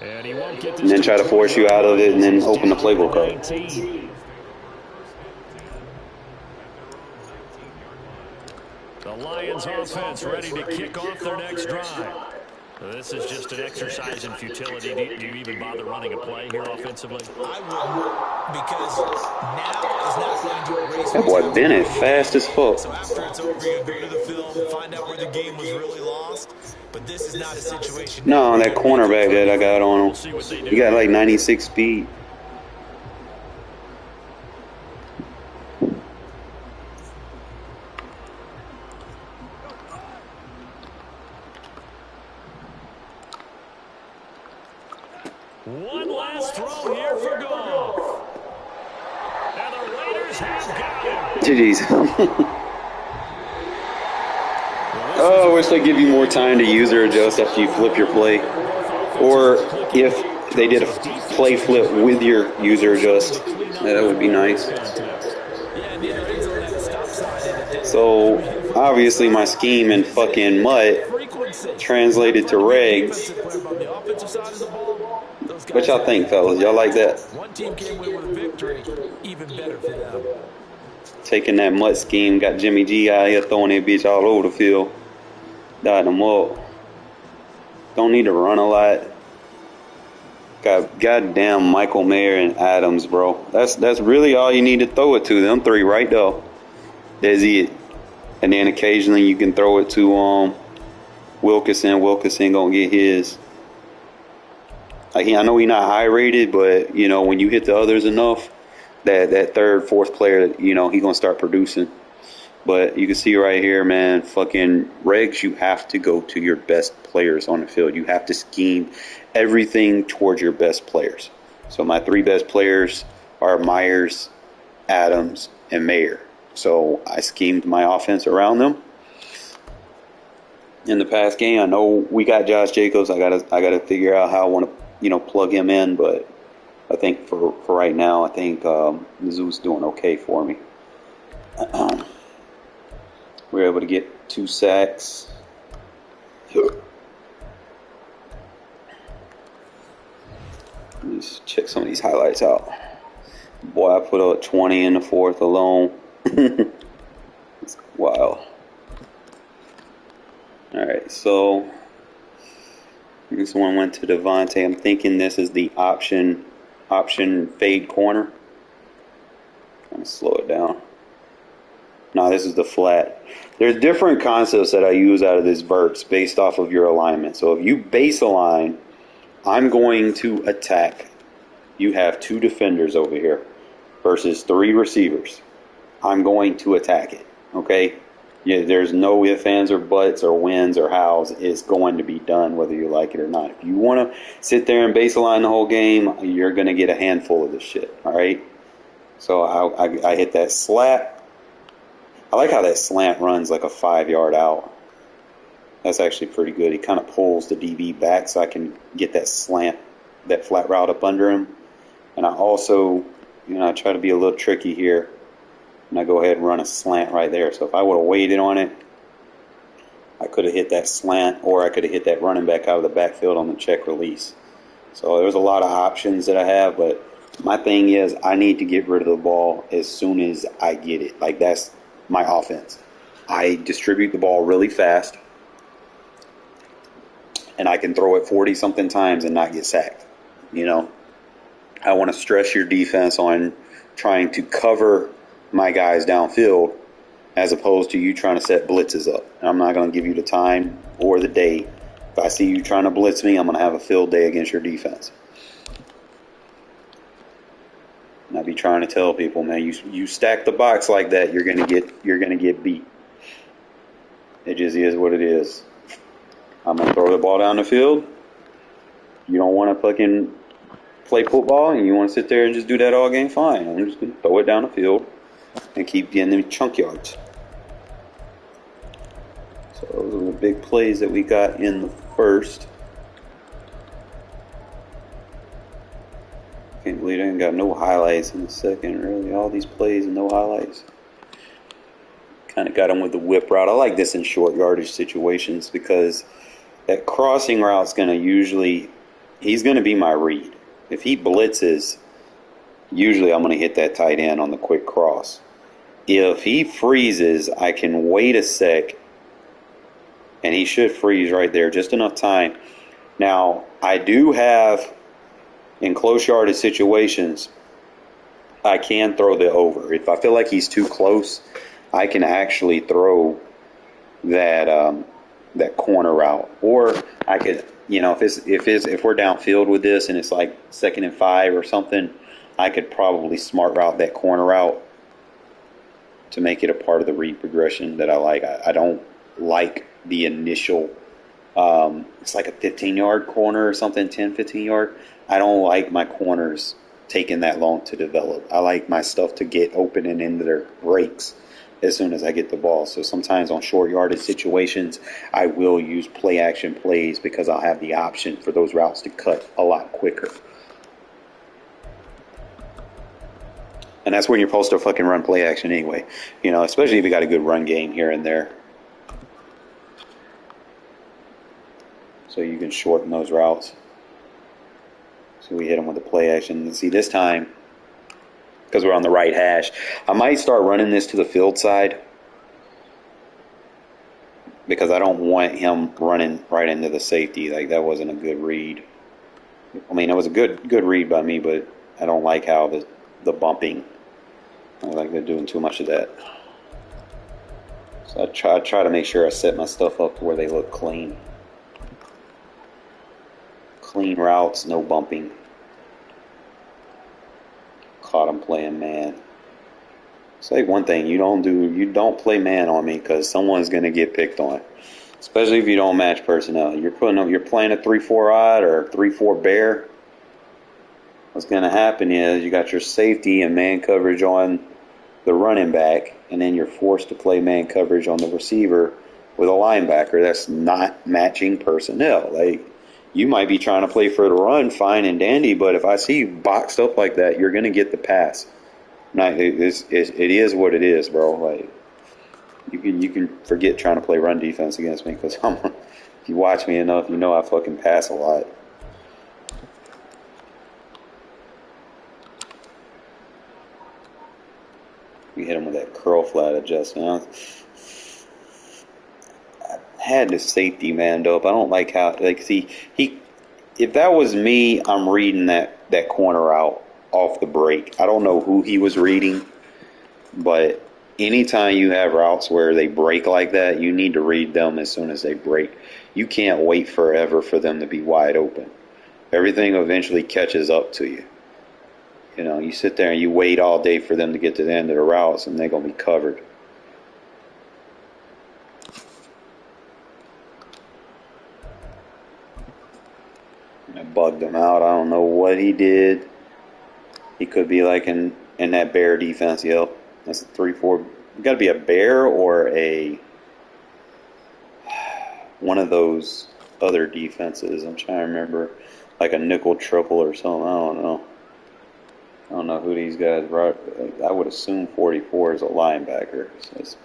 And he won't get this, and then try to force you out of it and then open the playbook up. The Lions offense ready to kick off their next drive. This is just an exercise in futility. Do you even bother running a play here offensively? I wouldn't, because now is not going to erase. That boy Bennett fast as fuck. So after it's over, you go to the film, find out where the game was really lost. But this is not a situation. No, that cornerback that I got on him, he got like 96 speed. One last throw here for Goff. And the Raiders have got him. GG's. Oh, I wish they give you more time to user adjust after you flip your play. Or if they did a play flip with your user adjust, that would be nice. So, obviously my scheme in fucking Mutt translated to regs. What y'all think, fellas? Y'all like that? One team came away with a victory, even better for them. Taking that Mutt scheme, got Jimmy G out here throwing that bitch all over the field. Died them up. Don't need to run a lot. Got goddamn Michael Mayer and Adams, bro. That's really all you need to throw it to. Them 3 right there. That's it. And then occasionally you can throw it to Wilkerson. Wilkerson gonna get his. I know he's not high rated, but you know when you hit the others enough, that third, fourth player, you know he gonna start producing. But you can see right here, man, fucking regs, you have to go to your best players on the field. You have to scheme everything towards your best players. So my 3 best players are Myers, Adams, and Mayer. So I schemed my offense around them. in the past game. I know we got Josh Jacobs. I gotta figure out how I want to plug him in. But I think for right now, I think Mizzou's doing okay for me. We were able to get 2 sacks. Let's check some of these highlights out. Boy, I put up 20 in the fourth alone. It's wild. Alright, so this one went to Devontae. I'm thinking this is the option fade corner. I'm going to slow it down. No, this is the flat. There's different concepts that I use out of this verts based off of your alignment. So if you base align, I'm going to attack. You have 2 defenders over here versus 3 receivers. I'm going to attack it. Okay? Yeah, there's no ifs, ands, or buts, or wins, or hows. It's going to be done whether you like it or not. If you want to sit there and base align the whole game, you're going to get a handful of this shit. Alright? So I hit that slat. I like how that slant runs like a 5-yard out. That's actually pretty good. He kind of pulls the DB back so I can get that slant, that flat route up under him. And I also, I try to be a little tricky here. And I go ahead and run a slant right there. So if I would have waited on it, I could have hit that slant, or I could have hit that running back out of the backfield on the check release. So there's a lot of options that I have, but my thing is I need to get rid of the ball as soon as I get it. Like, that's my offense. I distribute the ball really fast, and I can throw it 40-something times and not get sacked. I want to stress your defense on trying to cover my guys downfield as opposed to you trying to set blitzes up. I'm not going to give you the time or the day. If I see you trying to blitz me, I'm going to have a field day against your defense. And I be trying to tell people, man, you stack the box like that, you're gonna get beat. It just is what it is. I'm gonna throw the ball down the field. You don't want to fucking play football and you want to sit there and just do that all game, fine. I'm just gonna throw it down the field and keep getting them chunk yards. So those are the big plays that we got in the first. Can't believe I ain't got no highlights in the second, really. All these plays and no highlights. Kind of got him with the whip route. I like this in short yardage situations because that crossing route's going to he's going to be my read. If he blitzes, usually I'm going to hit that tight end on the quick cross. If he freezes, I can wait a sec, and he should freeze right there, just enough time. Now, I do have, in close yardage situations, I can throw the over. If I feel like he's too close, I can actually throw that corner route. Or I could, if we're downfield with this and it's like 2nd and 5 or something, I could probably smart route that corner route to make it a part of the read progression that I like. I don't like the initial, it's like a 15-yard corner or something, 10, 15-yard. I don't like my corners taking that long to develop. I like my stuff to get open and into their breaks as soon as I get the ball. So sometimes on short yardage situations, I will use play action plays because I'll have the option for those routes to cut a lot quicker. And that's when you're supposed to fucking run play action anyway. Especially if you got a good run game here and there. So you can shorten those routes. So we hit them with the play action. And see, this time, because we're on the right hash, I might start running this to the field side because I don't want him running right into the safety. Like, that wasn't a good read. I mean, it was a good read by me, but I don't like how the bumping. I like they're doing too much of that. So I try to make sure I set my stuff up to where they look clean. Clean routes, no bumping. Caught him playing man. Say one thing you don't play man on me because someone's gonna get picked on. Especially if you don't match personnel. You're playing a 3-4 odd or 3-4 bear. What's gonna happen is you got your safety and man coverage on the running back, and then you're forced to play man coverage on the receiver with a linebacker that's not matching personnel. Like, you might be trying to play for the run, fine and dandy, but if I see you boxed up like that, you're going to get the pass. Now, it is what it is, bro. Like, you can forget trying to play run defense against me, because if you watch me enough, you know I fucking pass a lot. We hit him with that curl flat adjustment. I had the safety manned up. I don't like how, like, see, if that was me, I'm reading that corner out off the break. I don't know who he was reading, but anytime you have routes where they break like that, you need to read them as soon as they break. You can't wait forever for them to be wide open. Everything eventually catches up to you. You know, you sit there and you wait all day for them to get to the end of the routes, and they're going to be covered. I bugged him out. I don't know what he did. He could be like in that bear defense, yo. That's a 3-4. You got to be a bear or one of those other defenses. I'm trying to remember, like a nickel triple or something. I don't know who these guys brought. I would assume 44 is a linebacker. So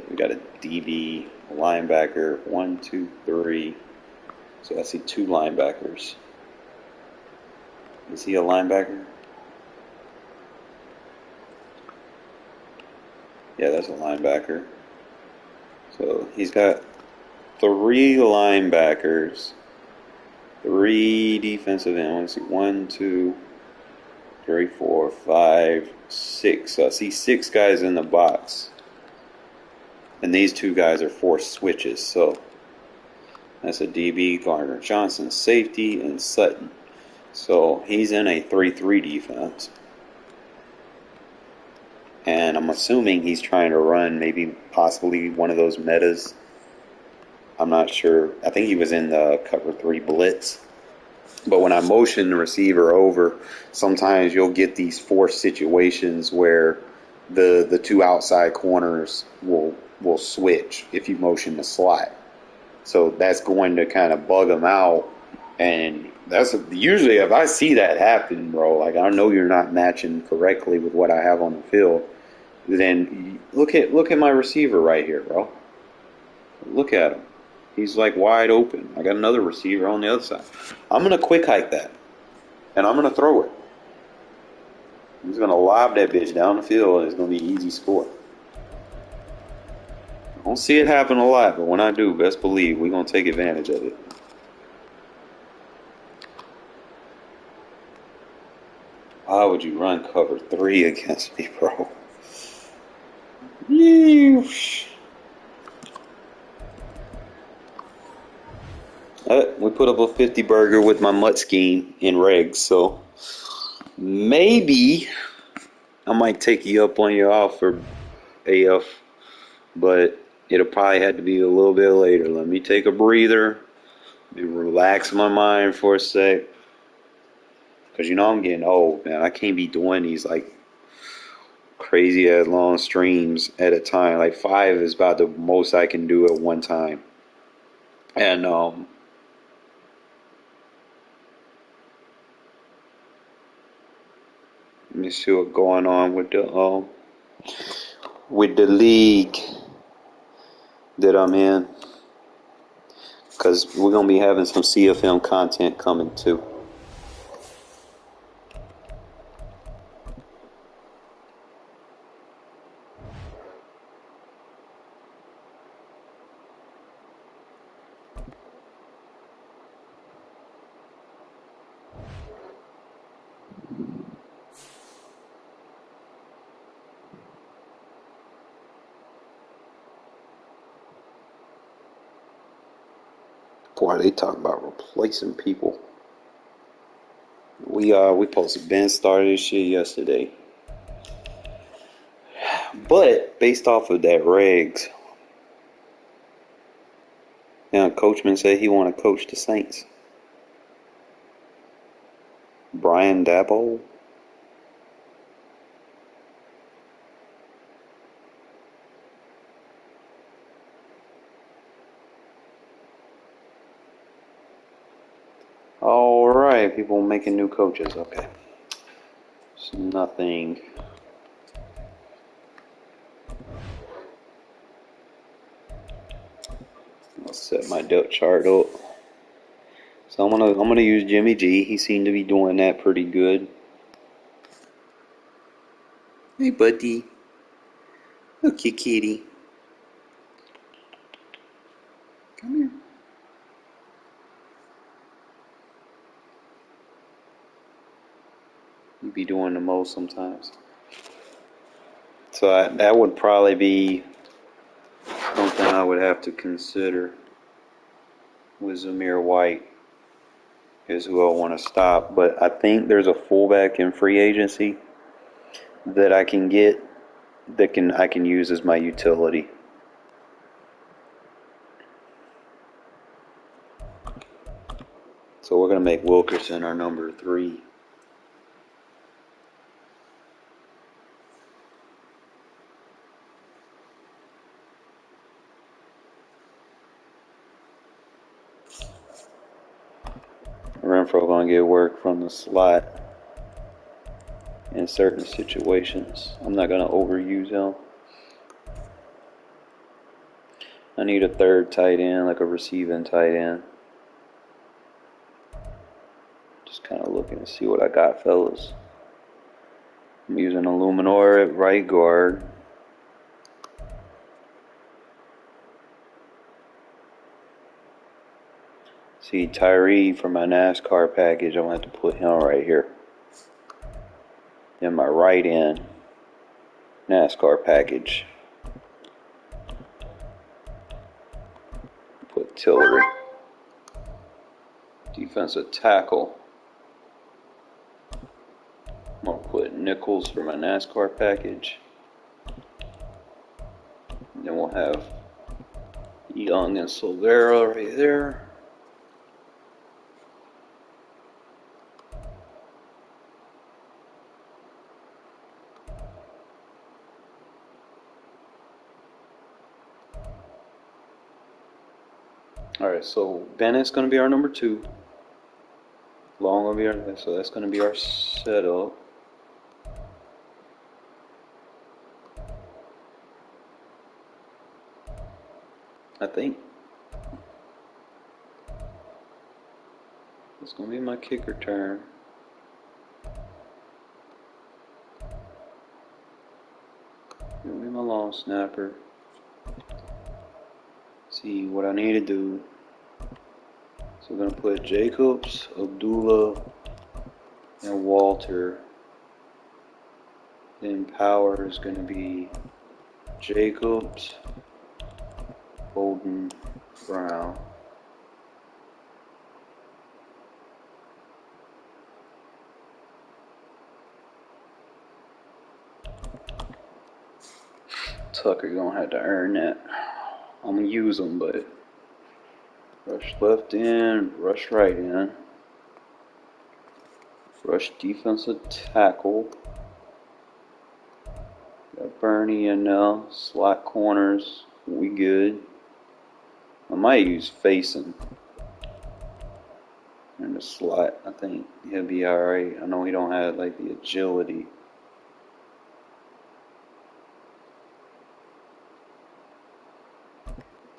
we got a DB, a linebacker, 1, 2, 3. So I see 2 linebackers. Is he a linebacker? Yeah, that's a linebacker. So he's got 3 linebackers, 3 defensive ends. 1, 2, 3, 4, 5, 6. So I see 6 guys in the box. And these 2 guys are forced switches. So that's a DB, Gardner Johnson, safety, and Sutton. So he's in a 3-3 defense. And I'm assuming he's trying to run maybe possibly one of those metas. I'm not sure. I think he was in the cover 3 blitz. But when I motion the receiver over, sometimes you'll get these forced situations where the 2 outside corners will switch if you motion the slot. So that's going to kind of bug them out. And that's usually, if I see that happen, bro, like I know you're not matching correctly with what I have on the field, then look at my receiver right here, bro. Look at him. He's like wide open. I got another receiver on the other side. I'm going to quick hike that. And I'm going to throw it. He's going to lob that bitch down the field, and it's going to be an easy score. I don't see it happen a lot, but when I do, best believe we're going to take advantage of it. Why would you run cover 3 against me, bro? Yeesh. We put up a 50 burger with my mutt scheme in regs, so maybe I might take you up on your offer, AF, but it'll probably have to be a little bit later. Let me take a breather, let me relax my mind for a sec, because you know I'm getting old, man. I can't be doing these like crazy ass long streams at a time. Like 5 is about the most I can do at one time, and let me see what's going on with the league that I'm in, because we're gonna be having some CFM content coming too. Boy, they talk about replacing people. We supposed to been started this shit yesterday, but based off of that regs, Coachman said he want to coach the Saints. Brian Dabble. All right, people making new coaches. Okay. It's nothing. I'll set my depth chart up. So I'm gonna use Jimmy G. He seemed to be doing that pretty good. Hey, buddy. Okay, kitty. Come here. You be doing the most sometimes. So that would probably be something I would have to consider with Zamir White is who I want to stop. But I think there's a fullback in free agency that I can get that I can use as my utility. So we're going to make Wilkerson our number 3. Renfro going to get work from the slot in certain situations. I'm not going to overuse him. I need a third tight end, like a receiving tight end. Just kind of looking to see what I got, fellas. I'm using Illuminor at right guard. See, Tyree for my NASCAR package, I'm going to have to put him right here. In my right end NASCAR package. Put Tillery. Defensive tackle. I'm going to put Nichols for my NASCAR package. And then we'll have Young and Silvera right there. Alright, so Bennett's going to be our number 2. Long will be our, so that's going to be our setup. I think it's going to be my kicker turn. It'll be my long snapper. See what I need to do. So we're going to put Jacobs, Abdullah, and Walter. Then power is going to be Jacobs, Bolden, Brown. Tucker gonna have to earn that. I'm gonna use them, but rush left in, rush right in, rush defensive tackle. Got Bernie in now, slot corners, we good. I might use Faison in the slot. I think he'll be alright. I know he don't have like the agility.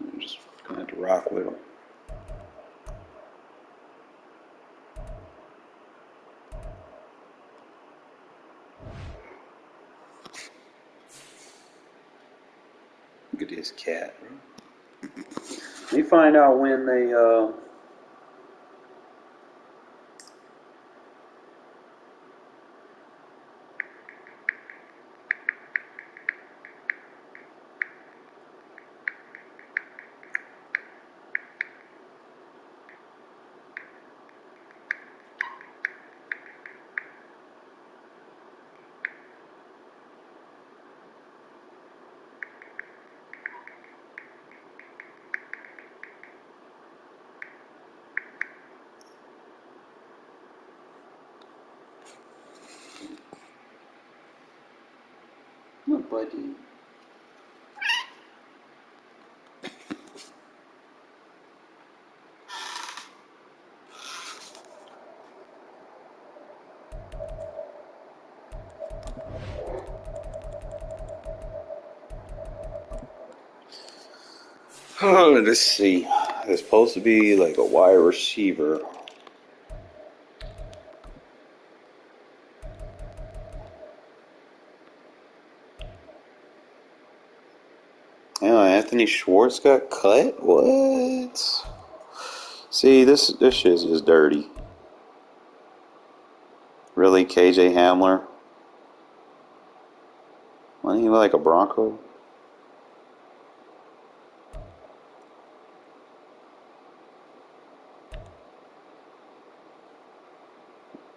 I'm just gonna have to rock with him. Look at this cat, bro. Let me find out when they Look, buddy. Let's see. It's supposed to be like a wide receiver. Yeah, Anthony Schwartz got cut? What? See, this shit is dirty. Really, KJ Hamler? Wasn't he like a Bronco?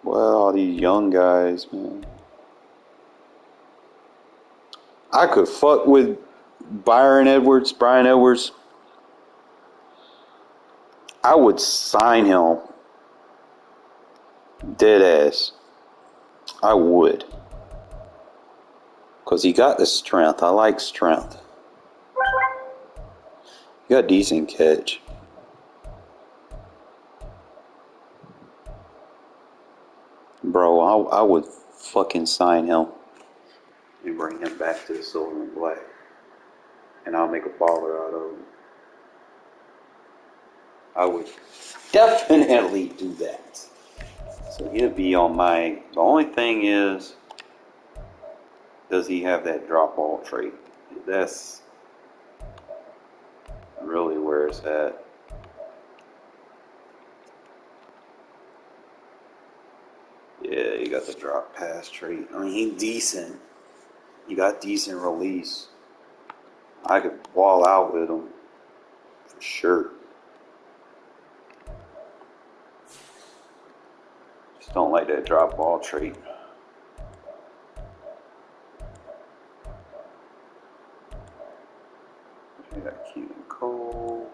Well, all these young guys, man. I could fuck with Brian Edwards. I would sign him. Dead ass. I would. Because he got the strength. I like strength. He got decent catch. Bro, I would fucking sign him. And bring him back to the silver and black. And I'll make a baller out of him. I would definitely do that. So he'll be on my... The only thing is, does he have that drop ball trait? That's really where it's at. Yeah, he got the drop pass trait. I mean, he's decent. He got decent release. I could ball out with him for sure. Just don't like that drop ball trait. We got Keaton Cole.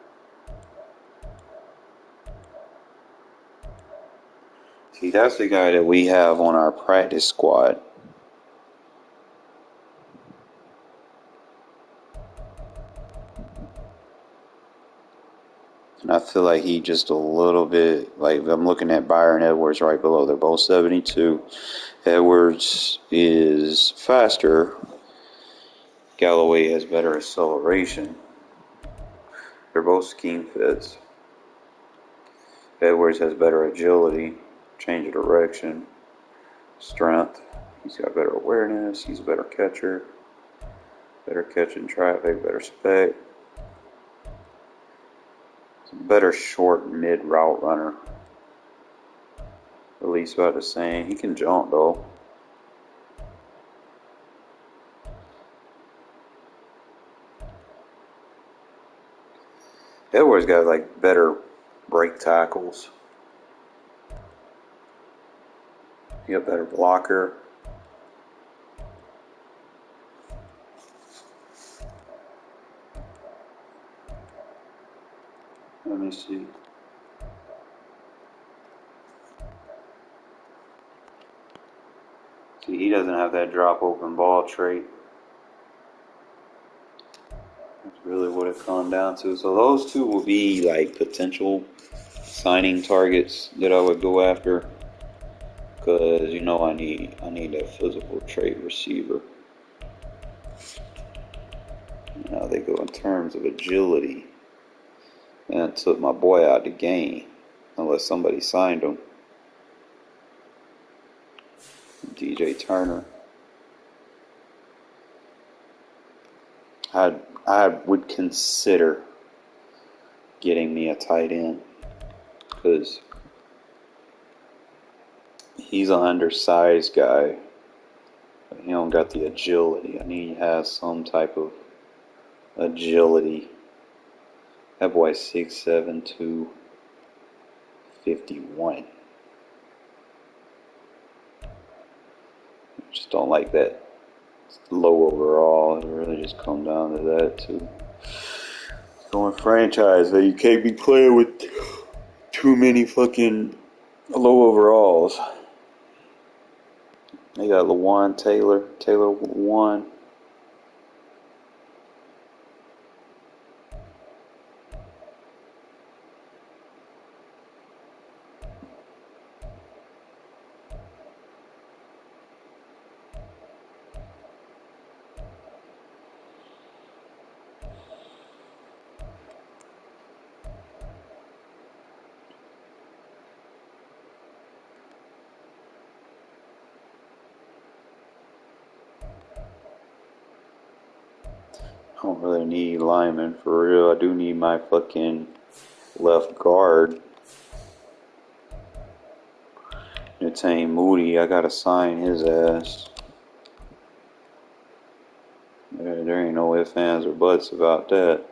See, that's the guy that we have on our practice squad. And I feel like he just a little bit, like I'm looking at Byron Edwards right below. They're both 72. Edwards is faster. Galloway has better acceleration. They're both scheme fits. Edwards has better agility, change of direction, strength. He's got better awareness. He's a better catcher. Better catch in traffic, better spec. Better short mid route runner. At least about the same. He can jump though. Edwards got like better break tackles. He got better blocker. Let me see. See, he doesn't have that drop open ball trait. That's really what it comes down to. So those two will be like potential signing targets that I would go after. Because you know I need that physical trait receiver. Now they go in terms of agility. And it took my boy out the game. Unless somebody signed him. DJ Turner. I would consider getting me a tight end. Because he's an undersized guy. But he don't got the agility. I need to have some type of agility. That boy's 6'7", 251. Just don't like that low overall. It really just come down to that too. Going franchise, that you can't be playing with too many fucking low overalls. They got Lawan Taylor Lawan. don't really need linemen for real. I do need my fucking left guard. Natane Moody, I gotta sign his ass. There ain't no ifs, ands, or buts about that.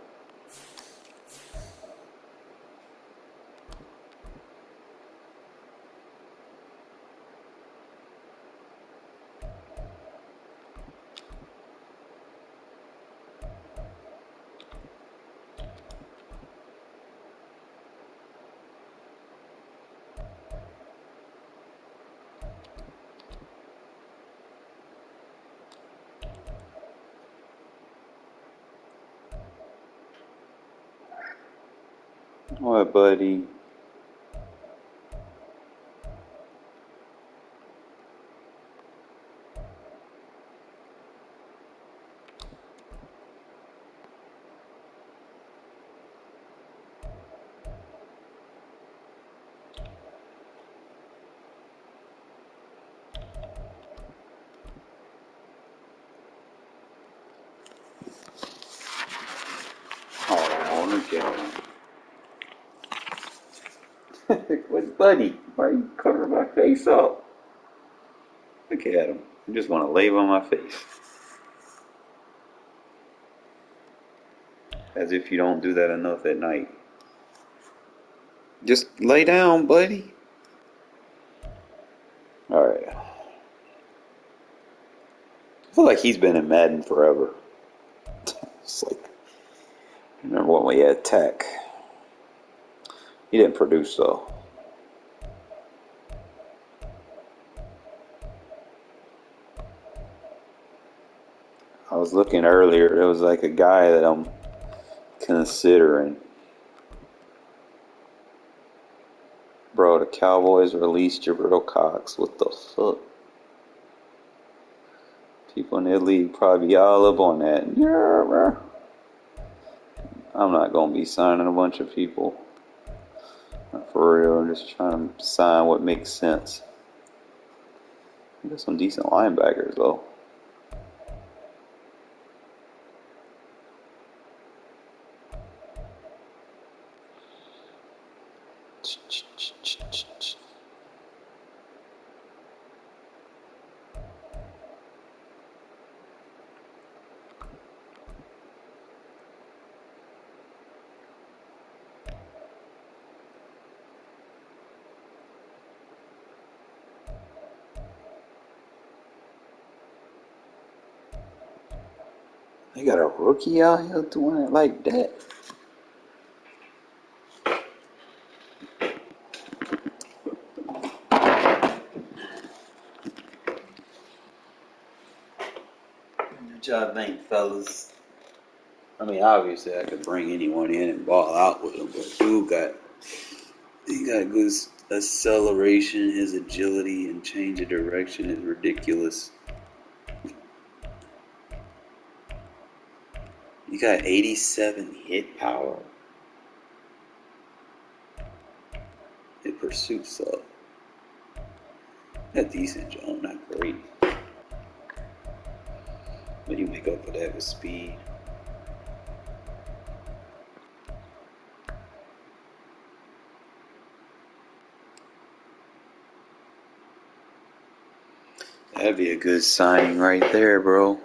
What, buddy? Oh, look at him. What, buddy? Why you covering my face up? Look at him. You just want to lay on my face. As if you don't do that enough at night. Just lay down, buddy. Alright. I feel like he's been in Madden forever. It's like, I remember when we had Tech. He didn't produce though. I was looking earlier, there was like a guy that I'm considering. Bro, the Cowboys released Jabril Cox. What the fuck? People in the league probably all up on that. Yeah, bro. I'm not going to be signing a bunch of people. Not for real, I'm just trying to sign what makes sense. There's some decent linebackers, though. They got a rookie out here doing it like that. What y'all think, fellas? I mean, obviously, I could bring anyone in and ball out with him, but he got good acceleration. His agility and change of direction is ridiculous. You got 87 hit power. Hit pursuit up. Not decent, John. Not great. But you make up for that with speed. That'd be a good signing right there, bro.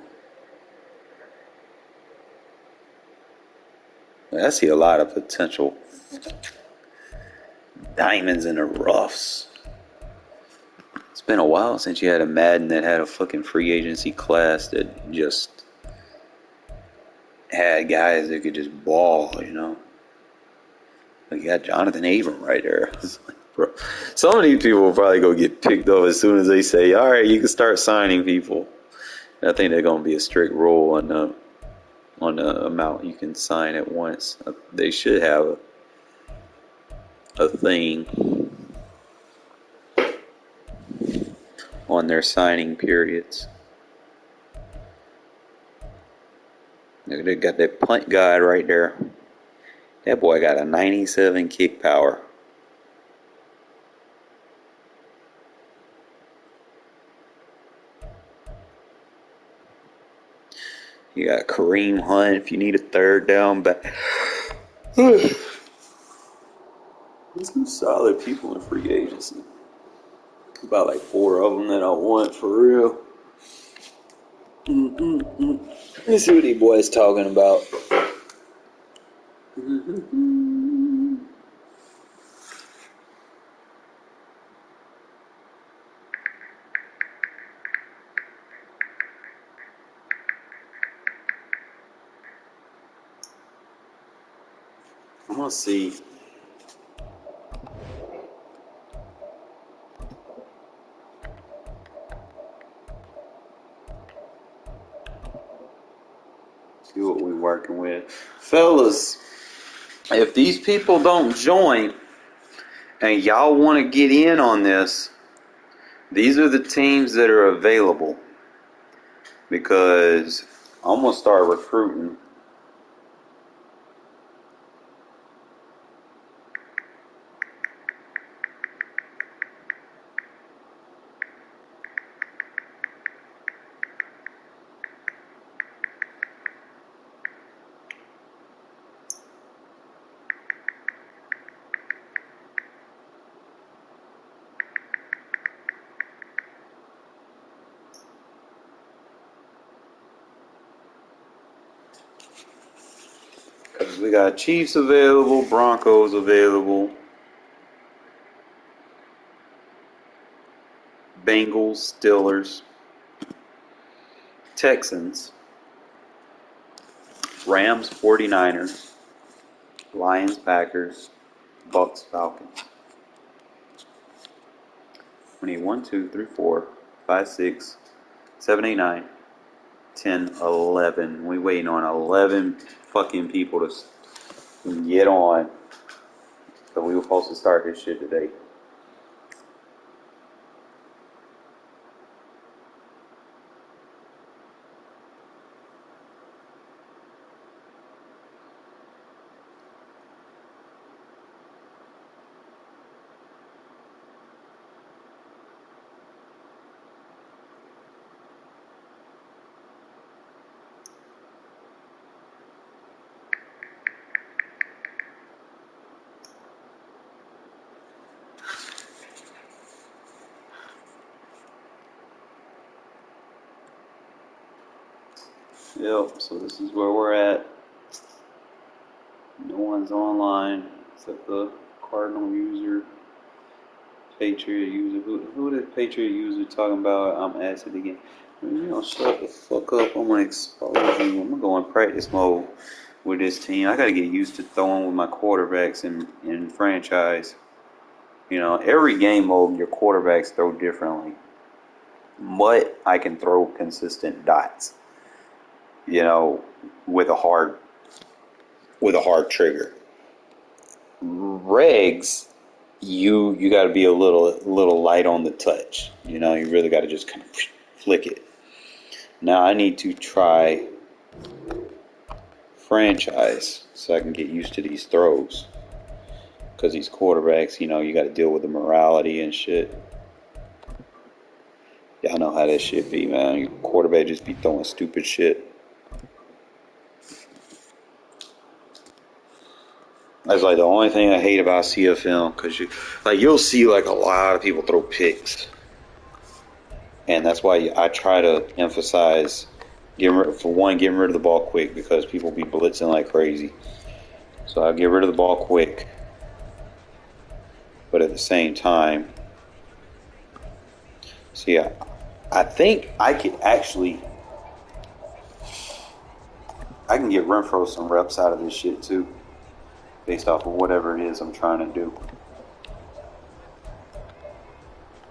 I see a lot of potential diamonds in the roughs. It's been a while since you had a Madden that had a fucking free agency class that just had guys that could just ball, you know. Like you got Jonathan Abram right there. Like, bro, some of these people will probably go get picked up as soon as they say, all right, you can start signing people. And I think they're going to be a strict rule on the amount you can sign at once. They should have a thing on their signing periods. They got that punt guy right there. That boy got a 97 kick power. You got Kareem Hunt if you need a third down back. There's some solid people in free agency. About like 4 of them that I want for real. Let's see what these boys talking about. I'm gonna see. See what we're working with. Fellas, if these people don't join and y'all want to get in on this, these are the teams that are available. Because I'm going to start recruiting. We got Chiefs available, Broncos available, Bengals, Steelers, Texans, Rams, 49ers, Lions, Packers, Bucks, Falcons. We need 1, 2, 3, 4, 5, 6, 7, 8, 9, 10, 11. We waiting on 11 fucking people to get on. So we were supposed to start this shit today. Yep, so this is where we're at. No one's online except the Cardinal user, Patriot user. Who the Patriot user talking about? I'm asking again. You know, shut the fuck up. I'm gonna expose you. I'm gonna go in practice mode with this team. I gotta get used to throwing with my quarterbacks in franchise. You know, every game mode your quarterbacks throw differently. But I can throw consistent dots. You know, with a hard trigger. Regs, you got to be a little light on the touch. You know, you really got to just kind of flick it. Now I need to try franchise so I can get used to these throws. Because these quarterbacks, you know, you got to deal with the morality and shit. Y'all know how that shit be, man. Your quarterback just be throwing stupid shit. That's like the only thing I hate about CFM, because you'll see like a lot of people throw picks, and that's why I try to emphasize getting rid of the ball quick, because people be blitzing like crazy. So I get rid of the ball quick, but at the same time, see, I think I can get Renfro some reps out of this shit too. Based off of whatever it is I'm trying to do.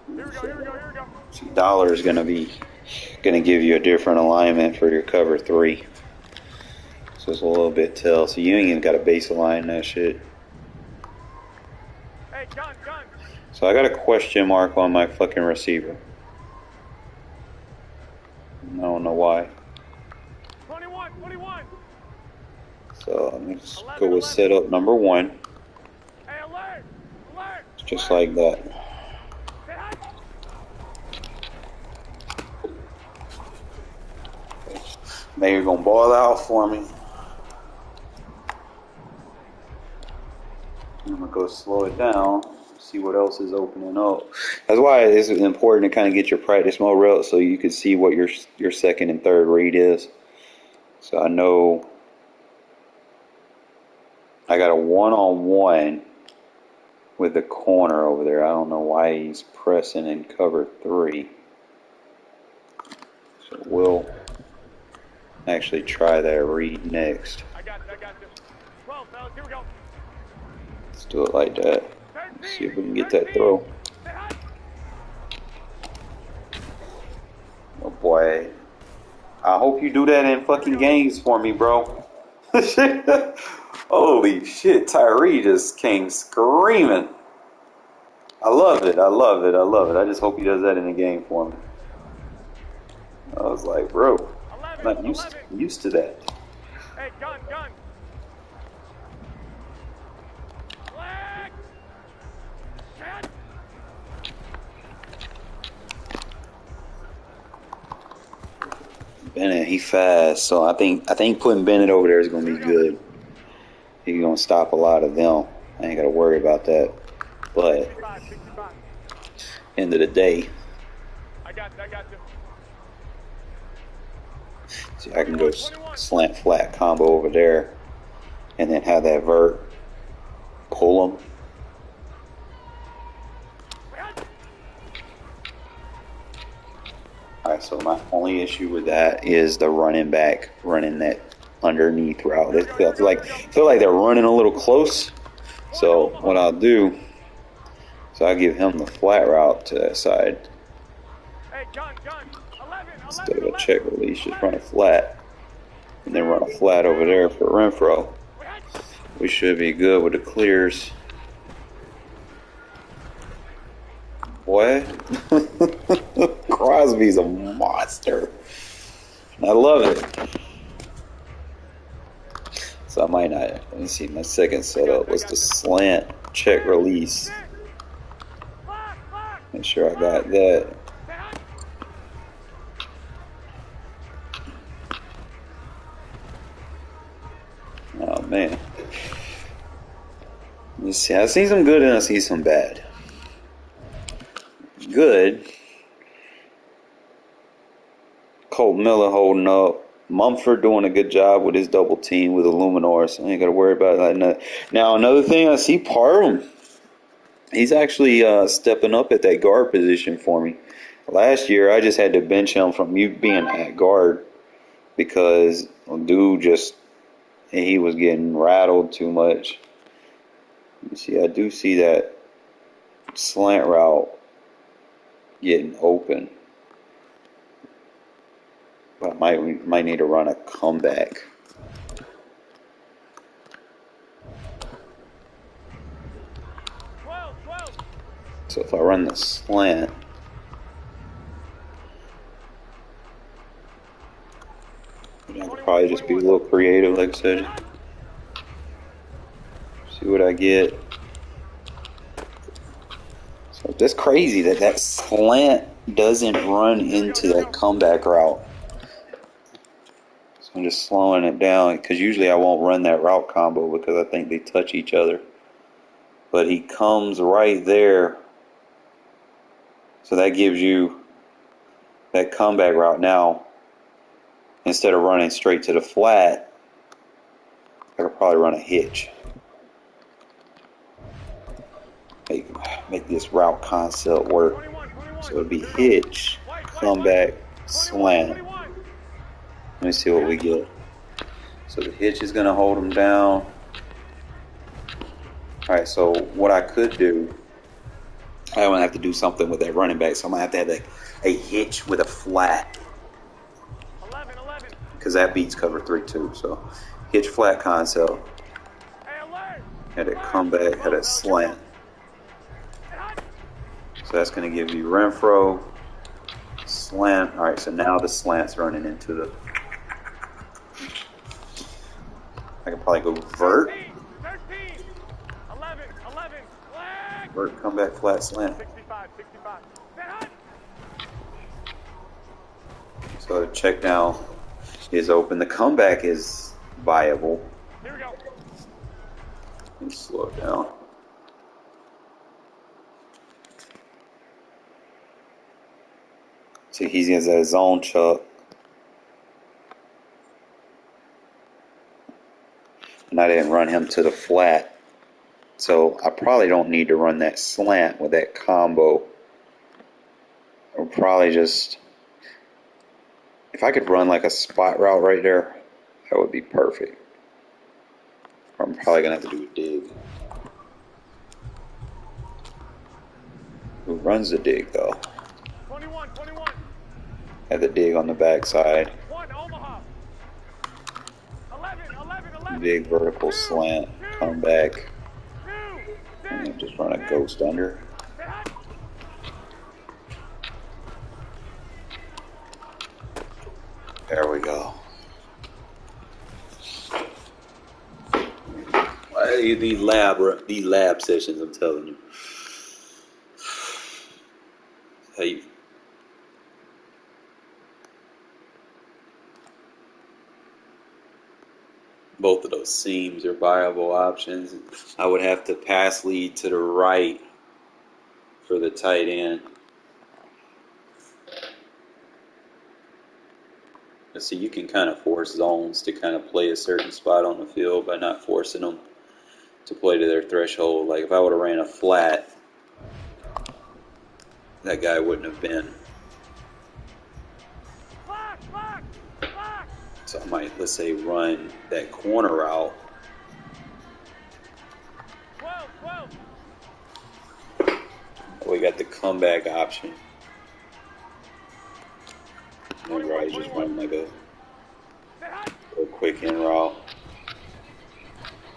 Here we go. See, dollar is gonna give you a different alignment for your cover 3. So it's a little bit tell. So you ain't even got a base align that shit. Hey, gun. So I got a question mark on my fucking receiver. I don't know why. 21. So let me just go with setup number 1. Hey, alert. Just like that. Say hi. They're gonna ball out for me. I'm gonna go slow it down. See what else is opening up. That's why it's important to kind of get your practice mode real so you can see what your second and third read is. So I know I got a one-on-one with the corner over there. I don't know why he's pressing in cover 3. So we'll actually try that read next. I got you. 12, fellas, here we go. Let's do it like that. See if we can get that throw. Oh boy. I hope you do that in fucking games for me, bro. Holy shit, Tyree just came screaming. I love it. I just hope he does that in the game for me. I was like, bro, I'm not used to that. Hey, gun. Flag. Shot. Bennett, he fast, so I think putting Bennett over there is gonna be good. He's gonna stop a lot of them. I ain't gotta worry about that. But 65. end of the day, I got you. see, I can go slant flat combo over there, and then have that vert pull him. Alright, so my only issue with that is the running back running that underneath route. I feel like they're running a little close. So what I'll do is I'll give him the flat route to that side. Hey, gun. 11. Instead of a check release, just run a flat. And then run a flat over there for Renfro. We should be good with the clears. Boy, Crosby's a monster. I love it. So I might not. Let me see. My second setup was the slant check release. Make sure I got that. Oh man. Let me see. I see some good and I see some bad. Good. Colt Miller holding up. Mumford doing a good job with his double team with Illuminor, so I ain't got to worry about that. Now, another thing, I see Parham. He's actually stepping up at that guard position for me. Last year, I just had to bench him from being at guard because dude he was getting rattled too much. You see, I do see that slant route getting open. But we might need to run a comeback. So if I run the slant, I could probably just be a little creative, like I said. See what I get. So that's crazy that slant doesn't run into that comeback route. So I'm just slowing it down because usually I won't run that route combo because I think they touch each other. But he comes right there. So that gives you that comeback route. Now, instead of running straight to the flat, I could probably run a hitch. Make this route concept work. So it'd be hitch, comeback, slant. Let me see what we get. So the hitch is going to hold him down. Alright, so what I could do, I don't have to do something with that running back, so I'm going to have a hitch with a flat. 11. Because that beats cover 3 too. So hitch flat concept. Had it comeback, had a slant. So that's going to give you Renfro, slant. Alright, so now the slant's running into the... I can probably go vert. 13. 11. Vert, comeback, flat, slant. 65. So check now. is open. The comeback is viable. Here we go. Let me slow it down. See, he's in that zone chuck. And I didn't run him to the flat. So I probably don't need to run that slant with that combo. Or probably just, if I could run like a spot route right there, that would be perfect. I'm probably going to have to do a dig. Who runs the dig though? 21. Have the dig on the backside. 1, Omaha. 11. Big vertical slant, come back, 2, and then just run a ghost under. There we go. These lab sessions, I'm telling you. Hey. Both of those seams are viable options. I would have to pass lead to the right for the tight end. See, you can kind of force zones to kind of play a certain spot on the field by not forcing them to play to their threshold. Like if I would have ran a flat, that guy wouldn't have been. So I might, let's say, run that corner route. 12. We got the comeback option. And then right, just run like a quick in route.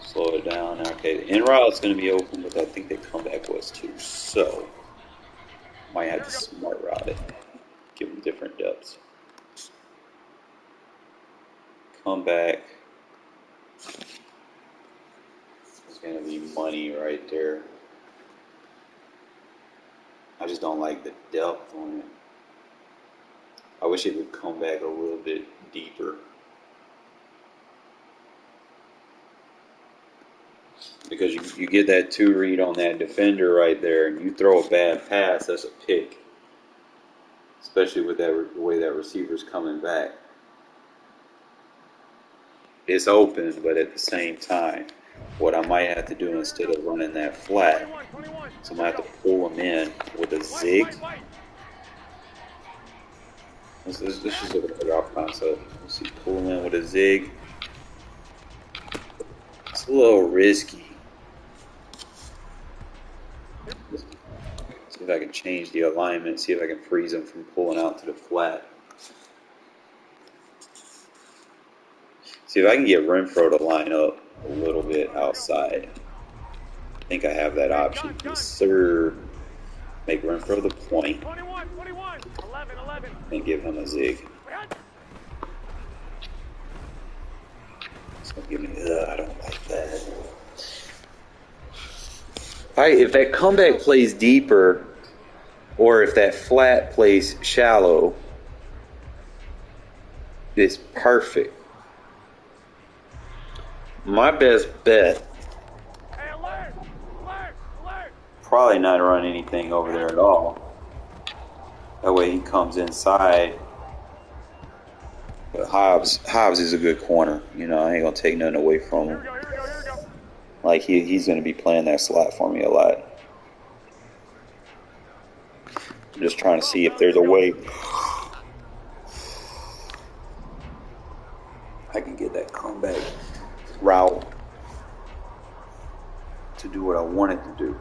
Slow it down. Okay, the in route is going to be open, but I think the comeback was too. So, might have to smart route it. Give them different depths. Comeback. It's going to be money right there. I just don't like the depth on it. I wish it would come back a little bit deeper. Because you get that 2 read on that defender right there, and you throw a bad pass, that's a pick. Especially with the way that receiver's coming back. It's open, but at the same time, what I might have to do instead of running that flat, so I'm going to have to pull him in with a zig. Let's just look at the drop concept. Let's see, pull him in with a zig. It's a little risky. See if I can change the alignment, see if I can freeze him from pulling out to the flat. See if I can get Renfro to line up a little bit outside. I think I have that option. Yes, sir. Make Renfro the point. 21. 11. And give him a zig. So give me, I don't like that. If that comeback plays deeper, or if that flat plays shallow, it's perfect. My best bet, Hey, alert! probably not run anything over there at all. That way he comes inside. But Hobbs is a good corner. You know, I ain't going to take nothing away from him. Here we go. Like, he's going to be playing that slot for me a lot. I'm just trying to see if there's a way I can get that comeback route to do what I want it to do.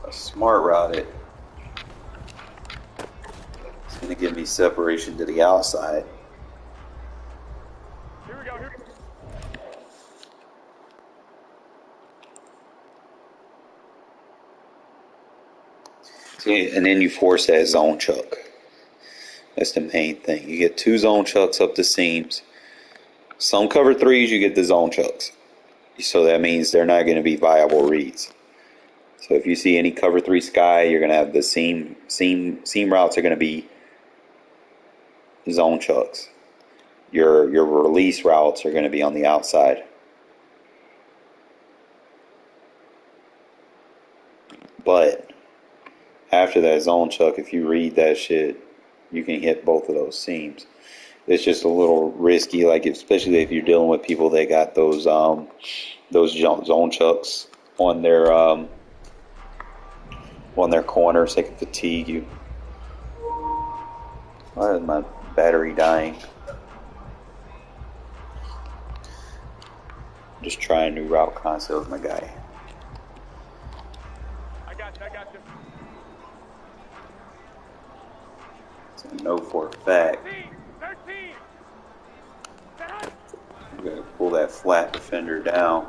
A smart route it. It's going to give me separation to the outside. Here we go. See, and then you force that zone chuck. That's the main thing. You get 2 zone chucks up the seams. Some cover 3s, you get the zone chucks. So that means they're not going to be viable reads. So if you see any cover 3 sky, you're going to have the seam routes are going to be zone chucks. Your release routes are going to be on the outside. But after that zone chuck, if you read that shit, you can hit both of those seams. It's just a little risky, like especially if you're dealing with people that got those zone chucks on their corners. They can fatigue you. Why is my battery dying? Just trying new route concepts, my guy. I got you. So I know for a fact 13. I'm gonna pull that flat defender down.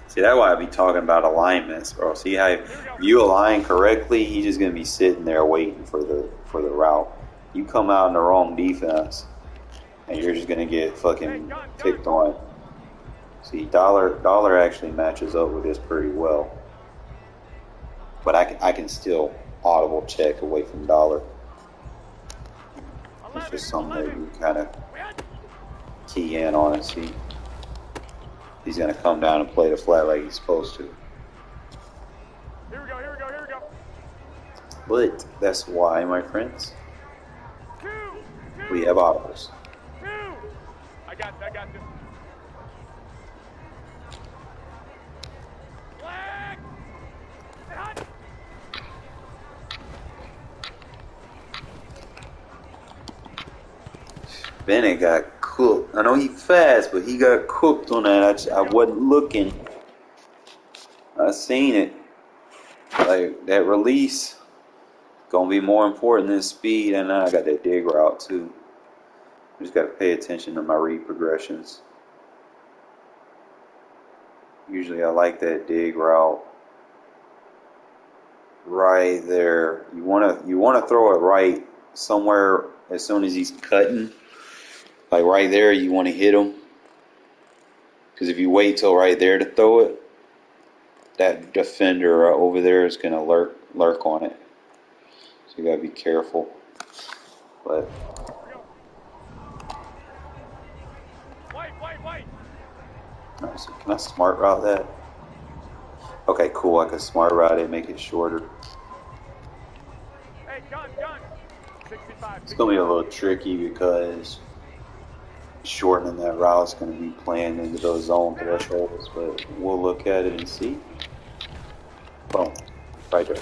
See, that's why I be talking about alignments, bro. See how if you align correctly, he's just gonna be sitting there waiting for the route. You come out in the wrong defense, and you're just gonna get fucking picked on. See, dollar actually matches up with this pretty well, but I can still audible check away from dollar. It's just something that you kind of key in on and see. He's gonna come down and play the flat like he's supposed to. Here we go. But that's why, my friends, Two. we have audibles. I got you. Flag. Bennett got cooked. I know he fast, but he got cooked on that. I wasn't looking. I seen it. Like that release gonna be more important than speed, and I got that dig route too. Just gotta pay attention to my read progressions. Usually I like that dig route right there. You wanna throw it right somewhere as soon as he's cutting. Like right there, you want to hit him. Because if you wait till right there to throw it, that defender over there is going to lurk on it. So you got to be careful. But White. alright, so can I smart route that? Okay, cool. I can smart route it, make it shorter. Hey, gun. 65. It's going to be a little tricky because shortening that route is going to be playing into those zone thresholds, but we'll look at it and see. Boom. Right there.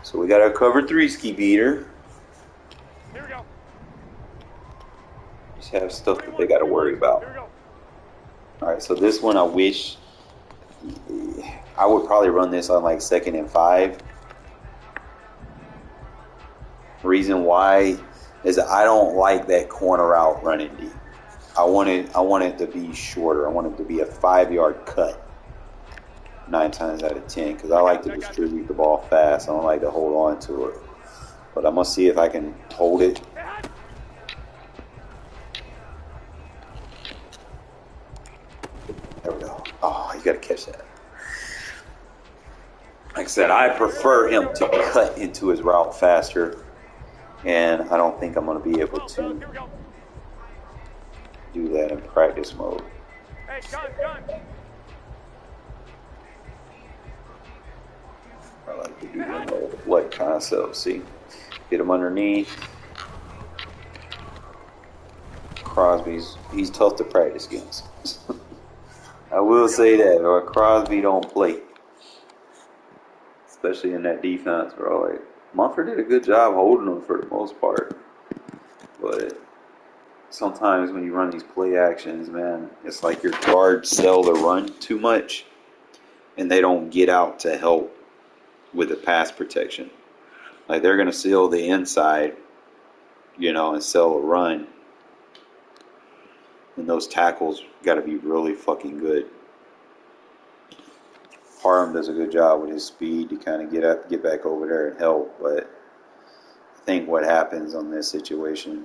So we got our cover 3 ski beater. Here we go. Just have stuff that they got to worry about. Here we go. Alright, so this one I wish I would probably run this on like 2nd and 5. Reason why is that I don't like that corner out running deep. I want it to be shorter. I want it to be a 5-yard cut 9 times out of 10 because I like to distribute the ball fast. I don't like to hold on to it. But I'm going to see if I can hold it. There we go. Oh, you got to catch that. Like I said, I prefer him to cut into his route faster. And I don't think I'm going to be able to do that in practice mode. Hey, gun. I like to do the blood concept. See, get him underneath. He's tough to practice against. I will say that, or Crosby don't play, especially in that defense, bro. Like, Mumford did a good job holding them for the most part, but sometimes when you run these play actions, man, it's like your guards sell the run too much, and they don't get out to help with the pass protection. Like they're gonna seal the inside, and sell a run, and those tackles got to be really fucking good. Parham does a good job with his speed to kind of get back over there and help, but I think what happens on this situation,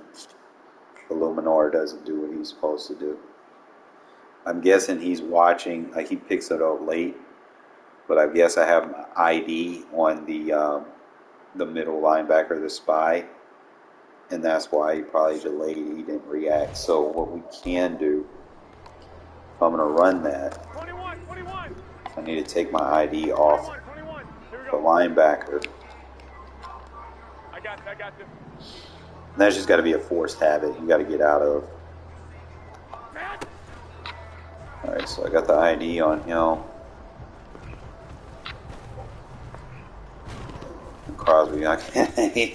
Illuminor doesn't do what he's supposed to do. I'm guessing he's watching, like he picks it up late, but I guess I have my ID on the middle linebacker, the spy, and that's why he probably delayed. He didn't react. So what we can do, if I'm going to run that, 21, 21. I need to take my ID off 21. Here we the go. linebacker. I got this. And that's just got to be a forced habit you got to get out of. All right, so I got the ID on him. Crosby, I can't.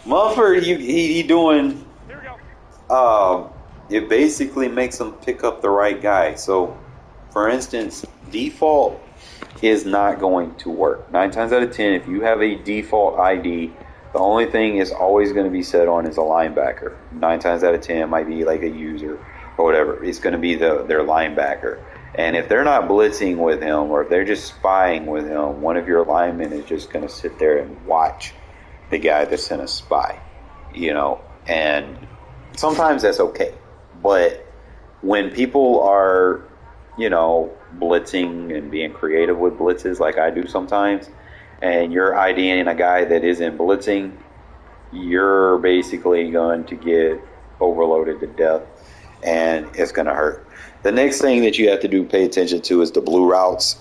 Mumford, he doing. Here we go. It basically makes him pick up the right guy. So, for instance, default is not going to work. 9 times out of 10, if you have a default ID, the only thing is always going to be set on is a linebacker. 9 times out of 10, it might be like a user or whatever. It's going to be their linebacker. And if they're not blitzing with him, or if they're just spying with him, one of your linemen is just going to sit there and watch the guy that's in a spy, and sometimes that's okay. But when people are, blitzing and being creative with blitzes like I do sometimes, and you're IDing a guy that isn't blitzing, you're basically going to get overloaded to death, and it's going to hurt. The next thing that you have to pay attention to is the blue routes,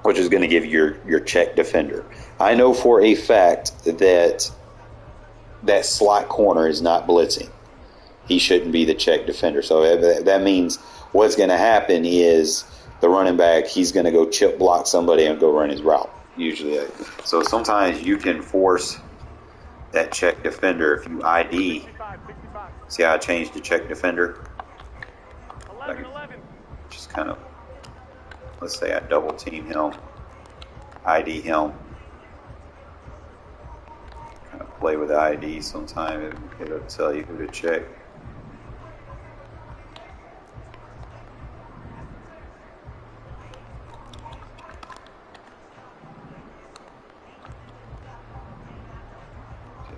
which is going to give you your check defender. I know for a fact that slot corner is not blitzing. He shouldn't be the check defender. So that means what's going to happen is the running back, he's going to go chip block somebody and go run his route, usually. So sometimes you can force that check defender if you ID. 65. See how I changed the check defender? 11. Just kind of, let's say I double team him, ID him, kind of play with the ID. Sometimes it'll tell you who to check.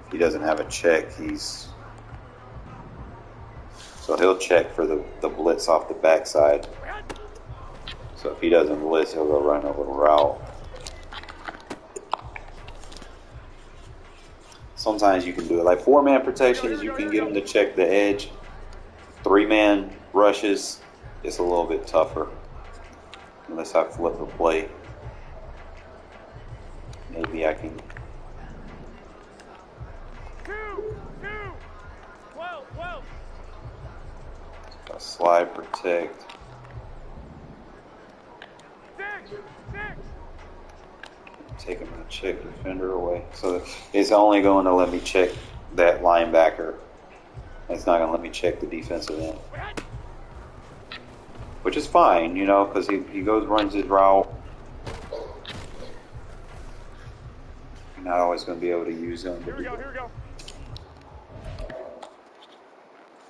If he doesn't have a check, so he'll check for the blitz off the backside. So if he doesn't blitz, he'll go run a little route. Sometimes you can do it. Like 4-man protections, you can get him to check the edge. 3-man rushes, it's a little bit tougher. Unless I flip the play. Maybe I can. 2. 12. Slide protect. 6. Taking my check defender away. So it's only going to let me check that linebacker. It's not going to let me check the defensive end. Which is fine, because he goes, runs his route. You're not always going to be able to use him. Here we go.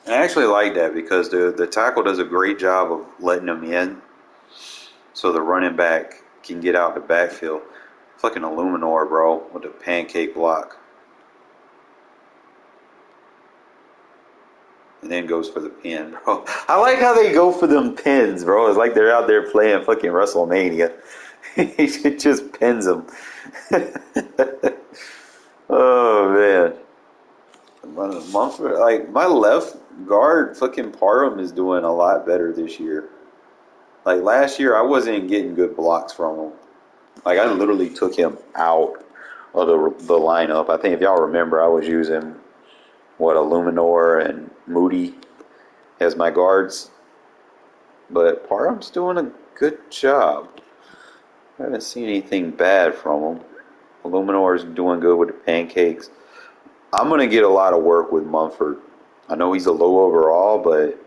And I actually like that because the tackle does a great job of letting him in so the running back can get out the backfield. Fucking Illuminor, bro, with the pancake block. And then goes for the pin, bro. I like how they go for them pins, bro. It's like they're out there playing fucking WrestleMania. He just pins them. Oh, man. Mumford, like, my left guard, fucking Parham, is doing a lot better this year. Like, last year, I wasn't getting good blocks from him. Like, I literally took him out of the lineup. I think if y'all remember, I was using, Illuminor and Moody as my guards. But Parham's doing a good job. I haven't seen anything bad from him. Illuminor's doing good with the pancakes. I'm going to get a lot of work with Mumford. I know he's a low overall, but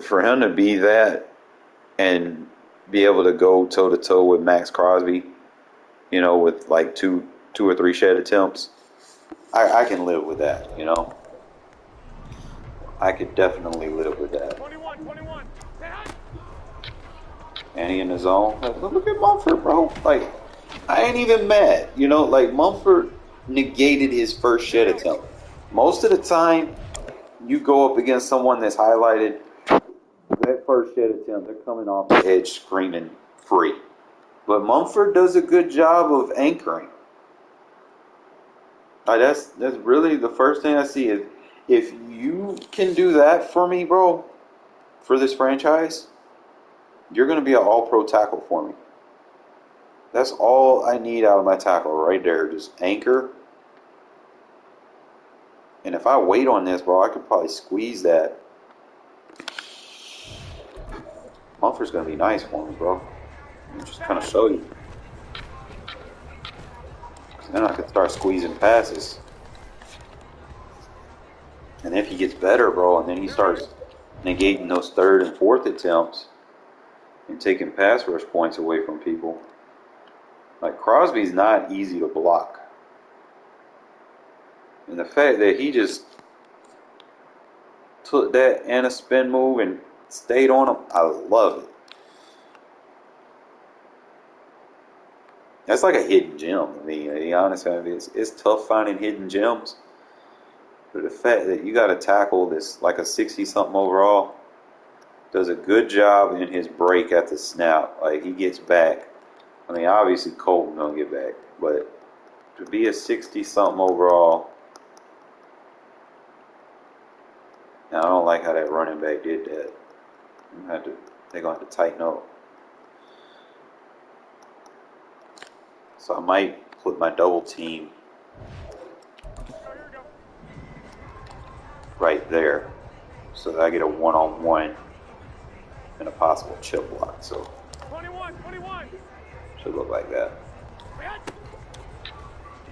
for him to be that and be able to go toe-to-toe with Max Crosby, with like two or three shed attempts, I can live with that, I could definitely live with that. 21. And he in the zone. Like, look at Mumford, bro. Like, I ain't even mad. Like Mumford negated his first shed attempt. Most of the time, you go up against someone that's highlighted, that first shed attempt, they're coming off the edge screaming free. But Mumford does a good job of anchoring. That's really the first thing I see. If you can do that for me, bro, for this franchise, you're going to be an all-pro tackle for me. That's all I need out of my tackle right there. Just anchor. And if I wait on this, bro, I could probably squeeze that. Mumford's going to be nice for me, bro. I'll just kind of show you. Then I could start squeezing passes. And if he gets better, bro, and then he starts negating those third and fourth attempts and taking pass rush points away from people. Like, Crosby's not easy to block. And the fact that he just took that and a spin move and stayed on him, I love it. That's like a hidden gem. I mean, to be honest, it's tough finding hidden gems. But the fact that you got to tackle this like a 60-something overall, does a good job in his break at the snap. Like, he gets back. I mean, obviously Colton don't get back, but to be a 60-something overall, now I don't like how that running back did that. They're going to have to tighten up. So I might put my double team right there, so that I get a one-on-one and a possible chip block. So 21. should look like that.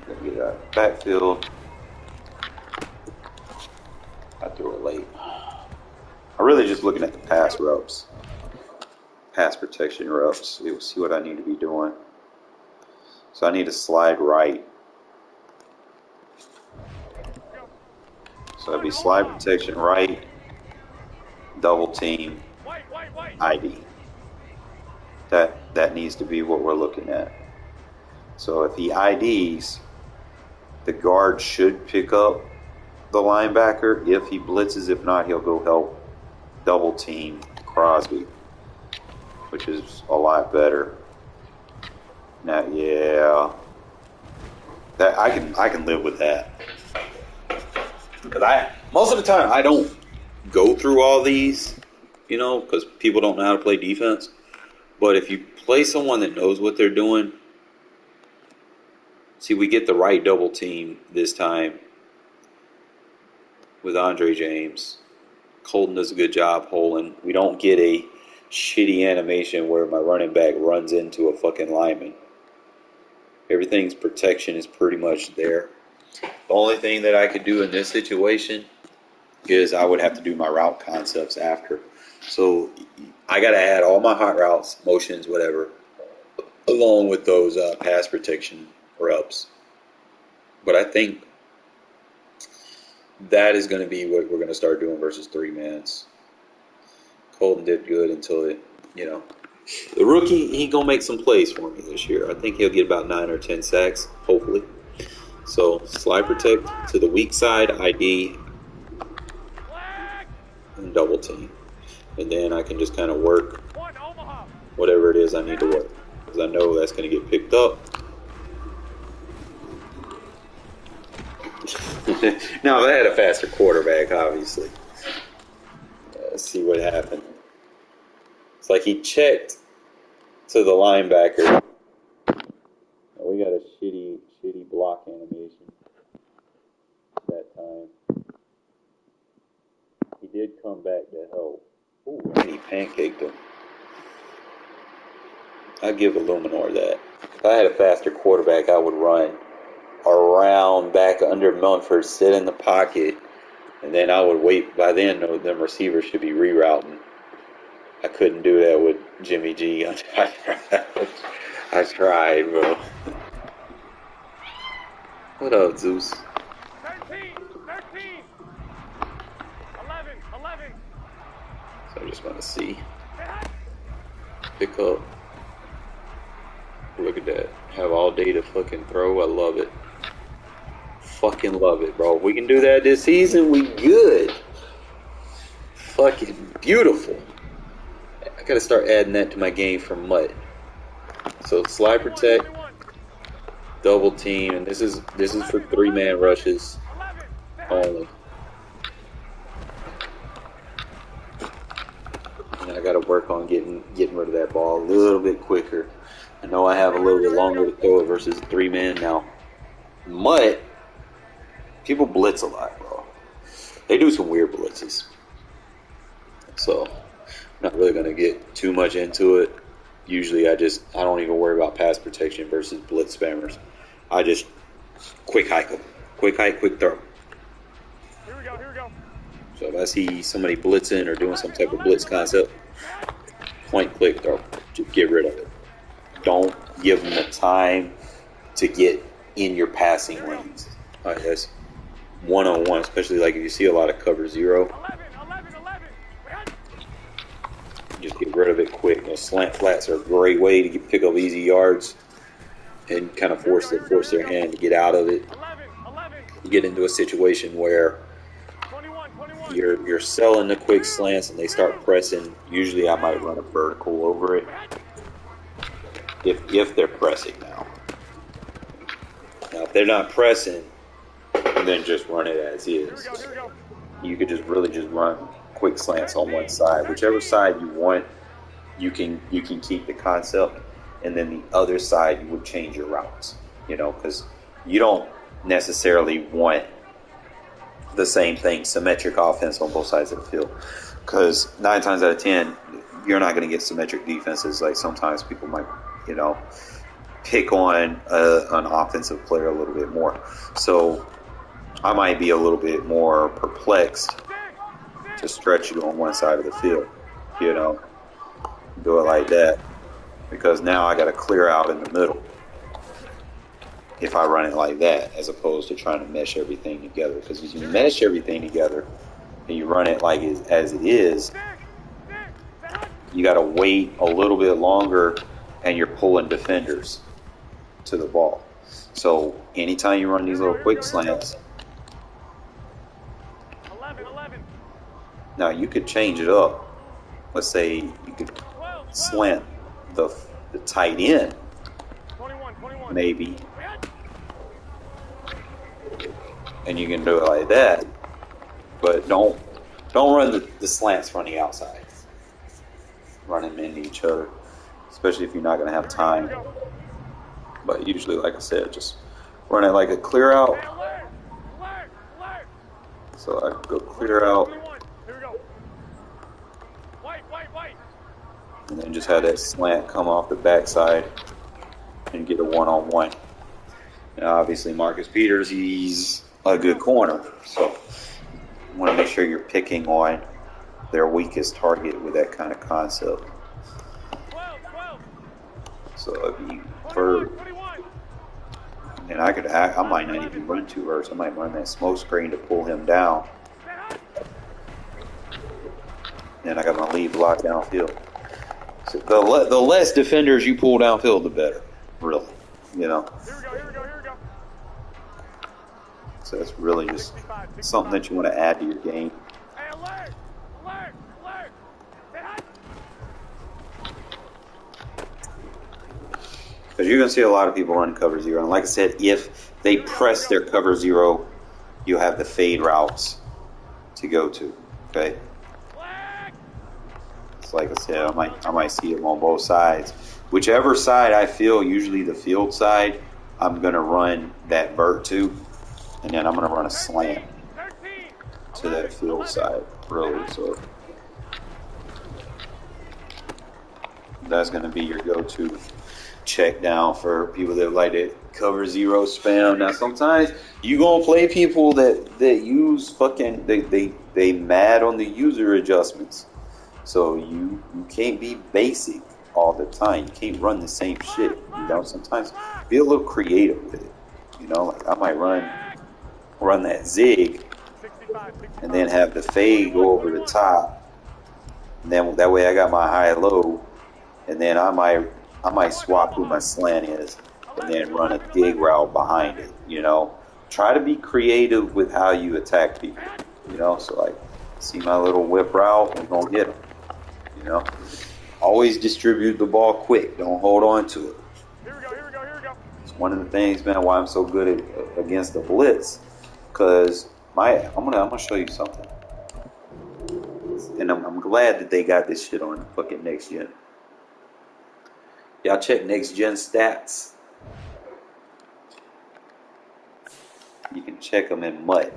Gonna get a backfield. I threw it late. I'm really just looking at the pass reps, pass protection reps. We'll see what I need to be doing. So I need to slide right. So that'd be slide protection right, double team, ID. That needs to be what we're looking at. So if he IDs, the guard should pick up the linebacker if he blitzes. If not, he'll go help double team Crosby, which is a lot better. Now, yeah, that I can live with that. Because most of the time I don't go through all these, because people don't know how to play defense. But if you play someone that knows what they're doing, see, we get the right double team this time with Andre James. Colton does a good job holding. We don't get a shitty animation where my running back runs into a fucking lineman. Everything's protection is pretty much there. The only thing that I could do in this situation is I would have to do my route concepts after. So I got to add all my hot routes, motions, whatever, along with those pass protection reps. But I think that is going to be what we're going to start doing versus 3-mans. Colton did good until it, The rookie, he going to make some plays for me this year. I think he'll get about 9 or 10 sacks, hopefully. So, slide protect to the weak side, ID, and double team. And then I can just kind of work whatever it is I need to work. Because I know that's going to get picked up. Now, if I had a faster quarterback, obviously. Let's see what happened. It's like he checked to the linebacker. We got a shitty block animation that time. He did come back to help. Ooh, and he pancaked him. I'd give Illuminor that. If I had a faster quarterback, I would run around back under Mumford, sit in the pocket, and then I would wait. By then, them receivers should be rerouting. I couldn't do that with Jimmy G. I tried, bro. What up, Zeus? 13. 11. So I just want to see. Pick up. Look at that. Have all day to fucking throw. I love it. Fucking love it, bro. If we can do that this season, we good. Fucking beautiful. I gotta start adding that to my game for Mutt. So slide protect, double team, and this is for 3-man rushes only. And I got to work on getting rid of that ball a little bit quicker. I know I have a little bit longer to throw it versus 3-man now. But people blitz a lot, bro. They do some weird blitzes. So I'm not really going to get too much into it. Usually I don't even worry about pass protection versus blitz spammers. I just quick hike them. Quick hike, quick throw. Here we go. So if I see somebody blitzing or doing some type of blitz concept, point, click, throw. Just get rid of it. Don't give them the time to get in your passing lanes. All right, that's one-on-one, especially like if you see a lot of cover zero. 11. Just get rid of it quick. Those slant flats are a great way to pick up easy yards and kind of force their hand to get out of it. 11. You get into a situation where 21. you're selling the quick slants and they start pressing. Usually I might run a vertical over it if they're pressing now. Now if they're not pressing, then just run it as is. Here we go. You could just run quick slants on one side. Whichever side you want, you can keep the concept, and then the other side you would change your routes. Because you don't necessarily want the same thing, symmetric offense on both sides of the field. Because 9 times out of 10, you're not going to get symmetric defenses. Like sometimes people might, pick on an offensive player a little bit more. So I might be a little bit more perplexed to stretch you on one side of the field, do it like that, because now I got to clear out in the middle if I run it like that, as opposed to trying to mesh everything together. Because if you mesh everything together and you run it like as it is, you got to wait a little bit longer, and you're pulling defenders to the ball. So anytime you run these little quick slants, 11. now you could change it up. Let's say you could slant the tight end, 21. maybe, and you can do it like that. But don't run the slants from the outside. Run them into each other, especially if you're not going to have time. But usually, like I said, just run it like a clear out. So I go clear out, Here we go. White. and then just have that slant come off the backside and get a one-on-one. Now, obviously, Marcus Peters, he's a good corner, so you want to make sure you're picking on their weakest target with that kind of concept. 12. So if you and I might not even run 2 verts. I might run that smoke screen to pull him down. And I got my lead block downfield. So the less defenders you pull downfield, the better, really. Here we go. So that's really just something that you want to add to your game. Hey, alert. Because you're going to see a lot of people run cover zero. And like I said, if they press their cover zero, you have the fade routes to go to. Okay? It's like I said, I might see them on both sides. Whichever side I feel, usually the field side, I'm going to run that vert to. And then I'm going to run a slant to that field side, really. So that's going to be your go-to check down for people that like to cover zero spam. Now sometimes you gonna play people that use fucking they mad on the user adjustments. So you can't be basic all the time. You can't run the same shit. Sometimes be a little creative with it. Like I might run that zig and then have the fade go over the top. And then that way I got my high low, and then I might swap who my slant is and then run a dig route behind it, Try to be creative with how you attack people, So, like, see my little whip route, I'm going to get them, Always distribute the ball quick. Don't hold on to it. one of the things, man, why I'm so good against the blitz, because I'm gonna show you something, and I'm glad that they got this shit on fucking next gen. Y'all check next gen stats. You can check them in MUT.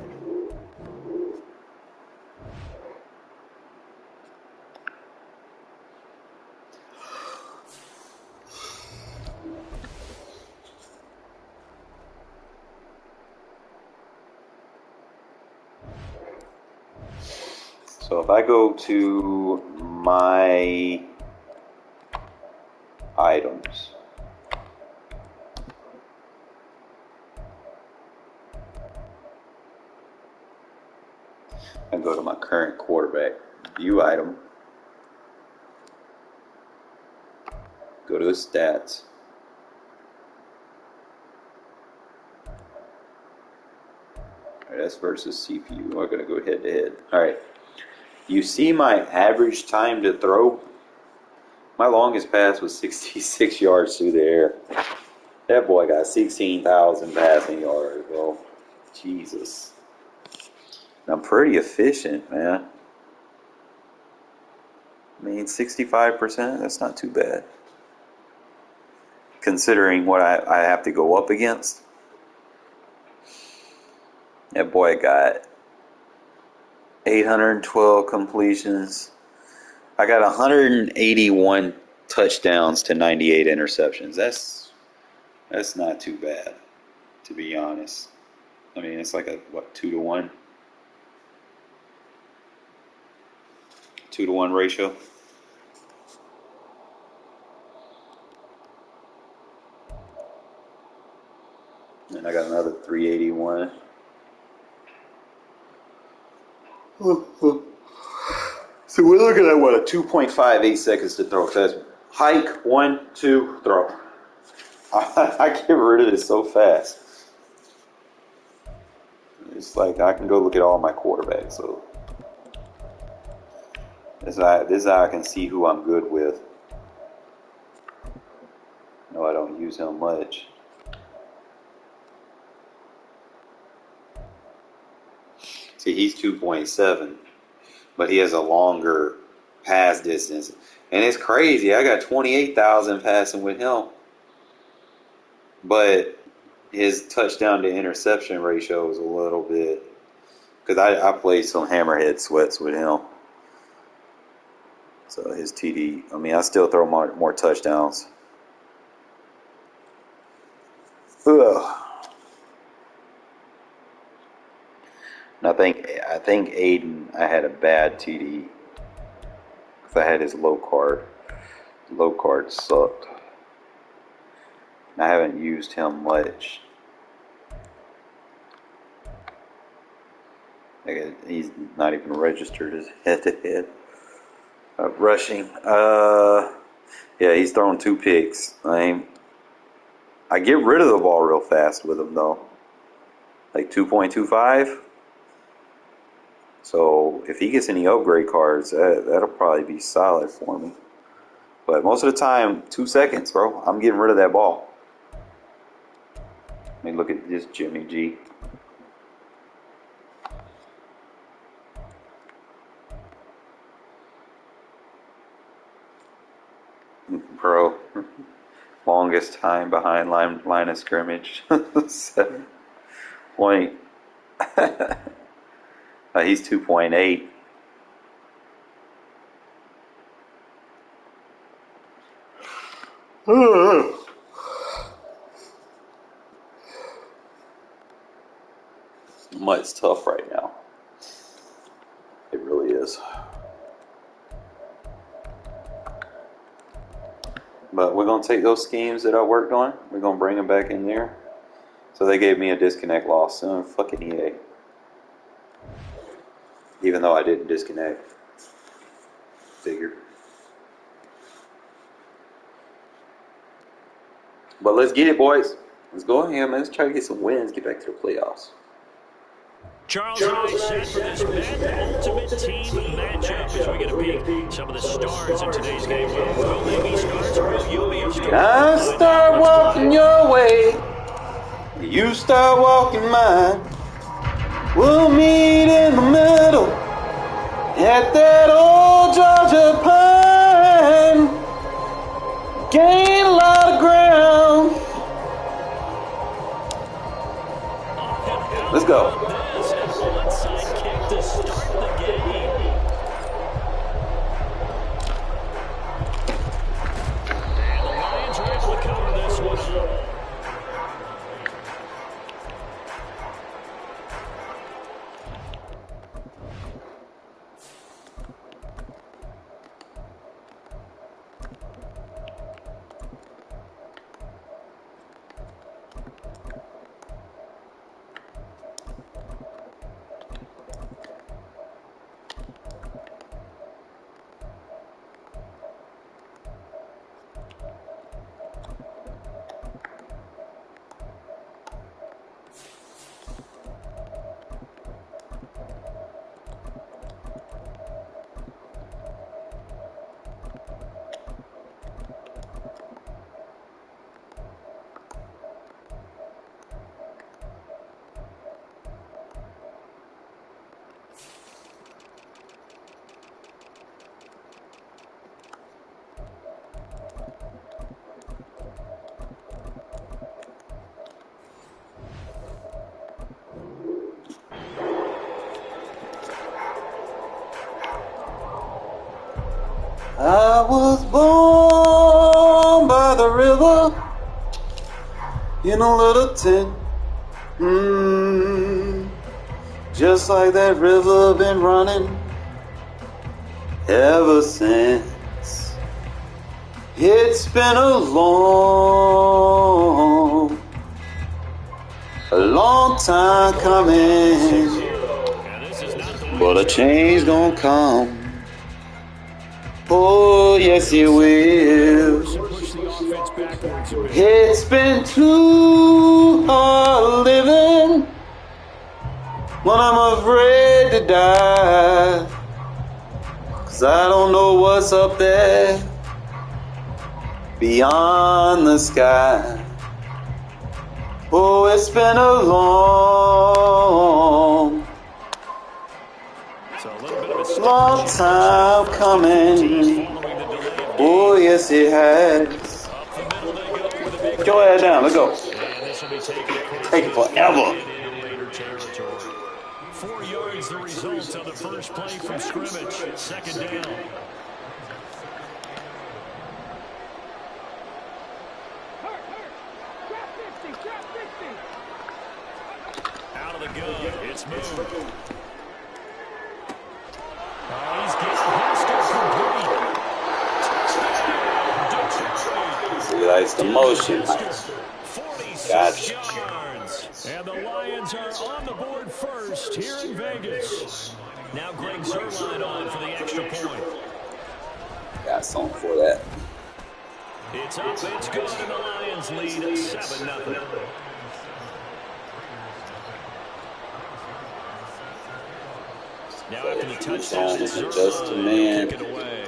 So if I go to my items, I go to my current quarterback, view item, go to his stats. All right, that's versus CPU. We're going to go head to head. All right. You see my average time to throw? My longest pass was 66 yards through the air. That boy got 16,000 passing yards, bro. Jesus. And I'm pretty efficient, man. I mean, 65%, that's not too bad. Considering what I have to go up against. That boy got 812 completions. I got 181 touchdowns to 98 interceptions. That's not too bad, to be honest. I mean, it's like a, 2-to-1? 2-to-1 ratio. And I got another 381. So we're looking at what, a 2.58 seconds to throw. So that's hike, 1, 2, throw. I get rid of this so fast. It's like I can go look at all my quarterbacks. So this is how I can see who I'm good with. No, I don't use him much. See, he's 2.7, but he has a longer pass distance. And it's crazy. I got 28,000 passing with him. But his touchdown to interception ratio is a little bit, because I played some hammerhead sweats with him. So his TD, I mean, I still throw more touchdowns. Ugh. And I think Aiden, I had a bad TD because I had his low card. Low card sucked. And I haven't used him much. He's not even registered as head-to-head. Rushing. Yeah, he's thrown 2 picks. I get rid of the ball real fast with him, though. Like 2.25. So if he gets any upgrade cards, that'll probably be solid for me. But most of the time, 2 seconds, bro. I'm getting rid of that ball. Let me look at this Jimmy G. Bro, longest time behind line of scrimmage. 7 point. He's 2.8. Mutt's tough right now. It really is. But we're going to take those schemes that I worked on. We're going to bring them back in there. So they gave me a disconnect loss. Fucking EA. Even though I didn't disconnect. Figure. But let's get it, boys. Let's go ahead, man. Let's try to get some wins. Get back to the playoffs. Charles and I set for this Madden Ultimate Team matchup as we get a peek some of the stars in today's game. Well, will they be stars or will you be a star? I start walking your way, you start walking mine. We'll meet in the middle at that old Georgia pine. Gain a lot of ground. Let's go. This an onside kick to start the game. And the Lions are able to cover this one up. I was born by the river in a little tent. Just like that river been running ever since. It's been a long time coming, but a change gonna come. Oh, yes, it will. It's been too hard living when I'm afraid to die, 'cause I don't know what's up there beyond the sky. Oh, it's been a long time coming. Oh, yes, it has. Get your ass down. Let's go. Take forever. 4 yards the result of the first play from scrimmage. Second down. Out of the gun. It's moved. He's getting his to complete. See, that's the motion. 46 Gotcha. yards. And the Lions are on the board first here in Vegas. Now Greg Zuerlein on for the extra point. Got something for that. It's up, it's good, and the Lions lead at 7-0. Now after the touchdown, Just a man. kick it away.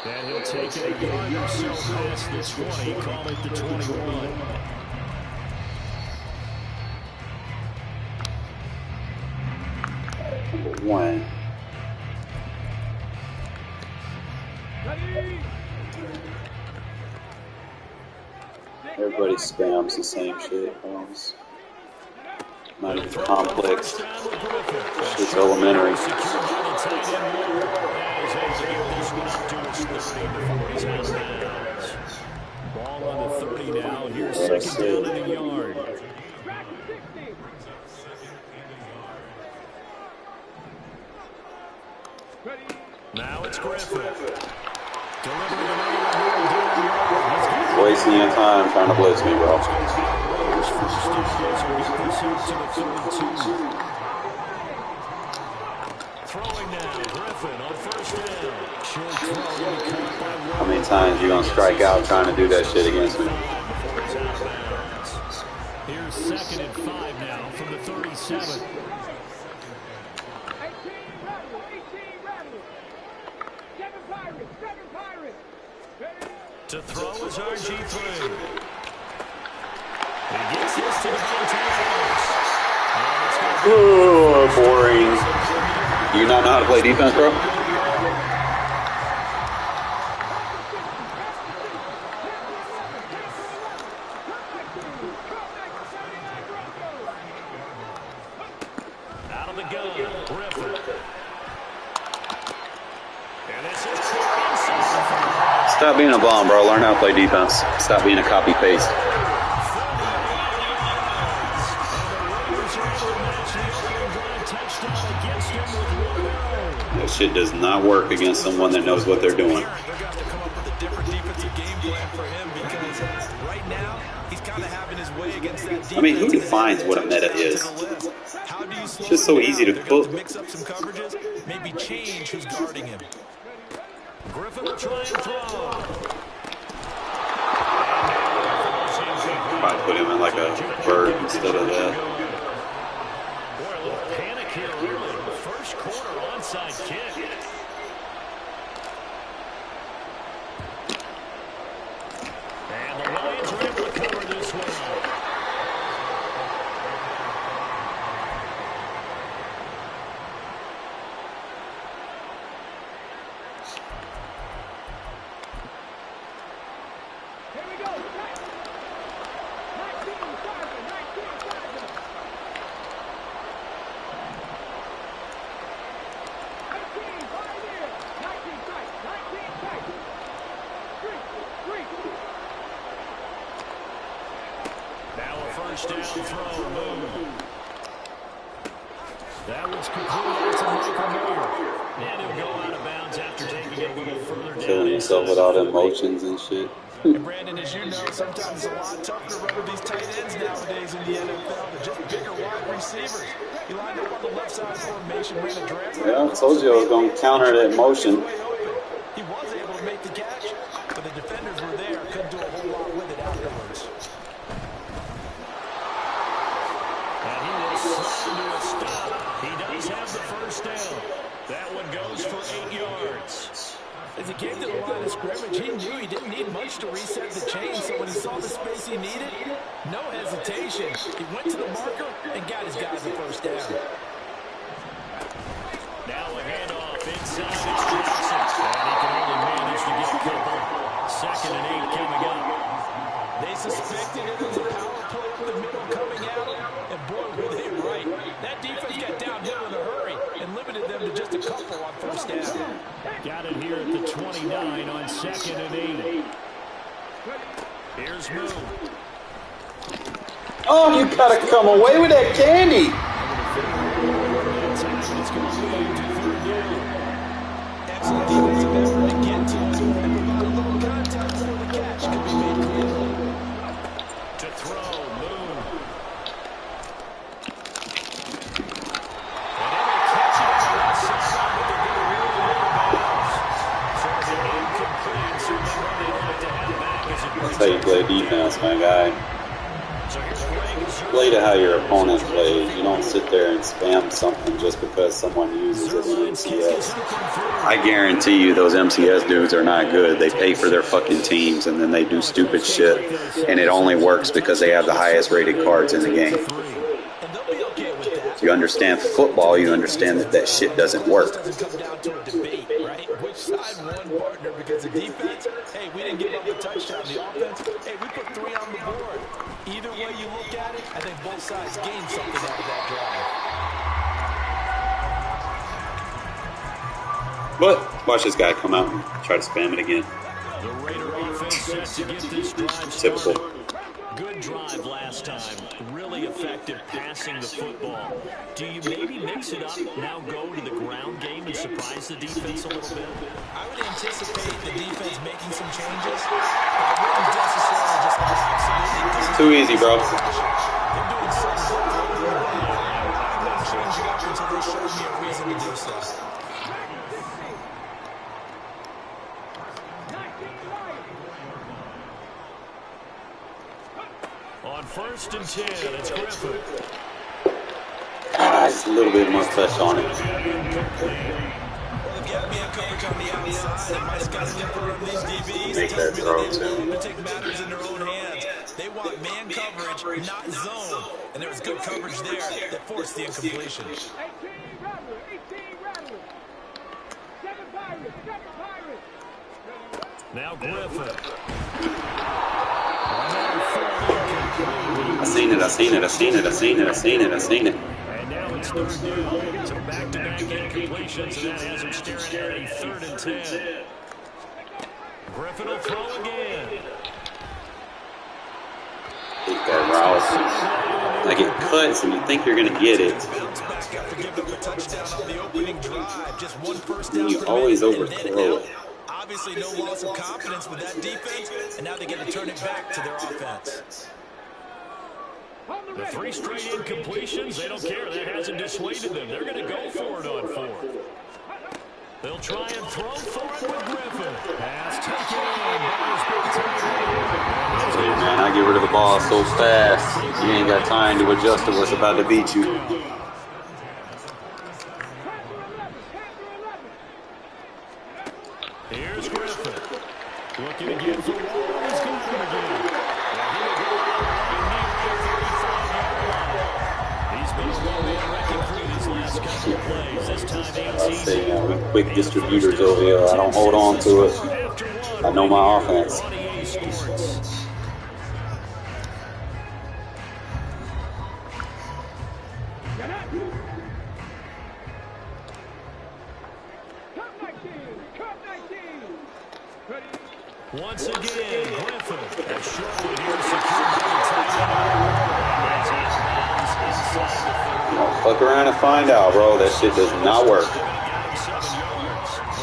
And he'll take it a yard or so past the 20, call it the 21. Number one. Everybody spams the same shit. Not even complex. It's elementary. Ball on the 30 now. Here's second down in the yard. Now it's Griffin. Wasting your time trying to blitz me, bro. Throwing now, Griffin. Griffin on first down. Short throw will be caught by How many times you gonna strike out trying to do that shit against me? before it's out of bounds. Here's 2nd and 5 now from the 37. 18 Rebels, 18 Rebels. 7 Pirates, 7 Pirates. To throw is RG3. He gets this to Devontae Adams. Oh, boring. You not know how to play defense, bro? Out of the gun, Griffin. And this is Stop being a bum, bro. Learn how to play defense. Stop being a copy-paste. That shit does not work against someone that knows what they're doing. They're going to have to come up with a different defensive game plan for him because right now he's kind of having his way against that defense. I mean, who defines what a meta is? How do you slow It's just so him easy down? to They're going cook. mix up some coverages, maybe change who's guarding him. Griffin will try and throw. Probably put him in like a bird instead of that. Boy, a little panic here early. First quarter onside kick. And the Lions are able to cover this one. Here we go. 19 Sergeant, 19 Sergeant. 19 Pioneer, 19 Tight, 19 Tight. 3. Now a first down throw. Move. That one's completed to Michael Mayer. And he'll go out of bounds after taking it a little further down. Killing himself with all the emotions and shit. And Brandon, as you know, sometimes it's a lot tougher to run with these tight ends nowadays in the NFL. They're just bigger wide receivers. He lined up on the left side of the formation, ran a drag. Yeah, I told you I was going to counter that motion. He was able to make the catch, but the defenders were there. Couldn't do a whole lot with it afterwards. And he will slide to a stop. He does have the first down. That one goes for 8 yards. As he came to the line of scrimmage, he knew he didn't need much to reset the chain, so when he saw the space he needed, no hesitation. He went to the marker and got his guys the first down. Now a handoff inside. It's Jackson. And he can only manage to get a couple. 2nd and 8 coming up. They suspected it was a power play up the middle coming out, and boy, were they right. That defense got downhill in a hurry and limited them to just a couple on first down. Got it here at the 29 on 2nd and 8. Here's Moon. Oh, you gotta come away with that candy. It's going to lead to 3rd down. Excellent defensive effort to get to it and provide a little contact before the catch could be made clear. To throw, Moon. And every catch it on the left sideline, but they're going to reel it out of bounds. So the incomplete, certainly one they'd like to have back as it That's how you play defense, my guy. So here's Greg. Play to how your opponent plays. You don't sit there and spam something just because someone uses it in MCS. I guarantee you those MCS dudes are not good. They pay for their fucking teams and then they do stupid shit. And it only works because they have the highest rated cards in the game. And they'll be okay with that. If you understand football, you understand that that shit doesn't work. It doesn't come down to a debate, right? Which side won, partner? Because the defense, hey, we didn't give up a touchdown. The offense, hey, we put 3 on the board. Either way you look at it, I think both sides gained something out of that drive. But watch this guy come out and try to spam it again. The Raider offense set to get this drive Typical. started. Good drive last time. Really effective passing the football. Do you maybe mix it up, now go to the ground game and surprise the defense a little bit? I would anticipate the defense making some changes. But I wouldn't necessarily just absolutely Too easy, bro. They're doing something. I'm not changing up until they show me a reason to do so. first and 10. It's Griffin. Just a little bit more touch on it. Well, they've got man coverage on the outside, and Mike's got an input on these DBs. Make that throw, too. To take matters in their own hands. They want man coverage, not zone. And there was good coverage there that forced the incompletion. 18 Rattlers. 7 Pirates. Now Griffin. I seen it. And now it's third down. So back-to-back incompletions, and that has him staring at a 3rd and 10. Griffin will throw again. Take that route. Like it cuts and you think you're going to get it. And you always overthrow it. Obviously no loss of confidence with that defense, and now they get to turn it back to their offense. The 3 straight incompletions, they don't care. That hasn't dissuaded them. They're going to go for it on 4th. They'll try and throw for it with Griffin. Pass taken in. Man, I get rid of the ball so fast. You ain't got time to adjust to what's about to beat you. Here's Griffin. Looking again for Waller. He's got him again. He's been a wrecking crew these last couple of plays. This time, I say, we quick distributors over here. I don't hold on to it. I know my offense. Once again, Griffin. And shortly here, secured by the tight end. Fuck around and find out, bro. That shit does not work. Well,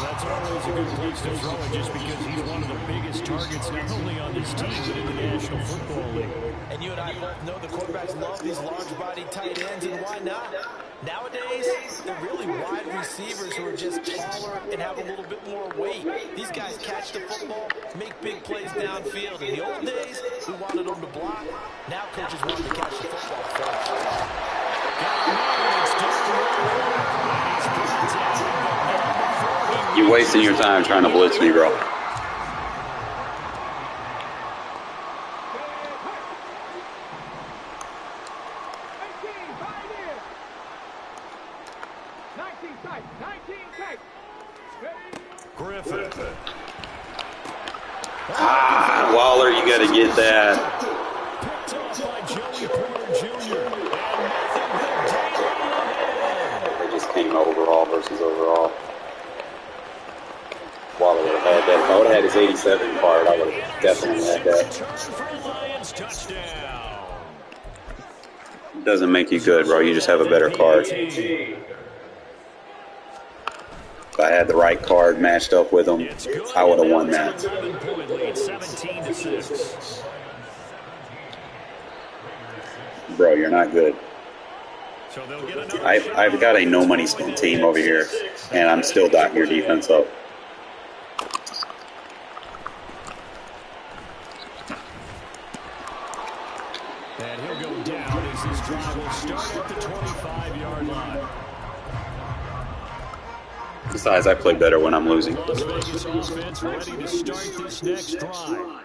that's always a good place to throw it, just because he's one of the biggest targets, not only on this team, but in the National Football League. And you and I both know the quarterbacks love these large-bodied tight ends, and why not? Nowadays, they're really wide receivers who are just taller and have a little bit more weight. These guys catch the football, make big plays downfield. In the old days, we wanted them to block. Now coaches want them to catch the football first. You're wasting your time trying to blitz me, bro. Griffin. Waller, you got to get that. Picked off by Joey Porter Jr. They just came overall versus overall. Waller would have had that. If I would have had his 87 card, I would have definitely had that. Lions touchdown. Doesn't make you good, bro. You just have a better card. If I had the right card matched up with him, I would have won that. 11-point lead, 17-6. Bro, you're not good. So they'll get another I've got a no money spent team over here, and I'm still docking your defense up. And he'll go down as this drive will start at the 25-yard line. Besides, I play better when I'm losing. Las Vegas offense ready to start this next drive.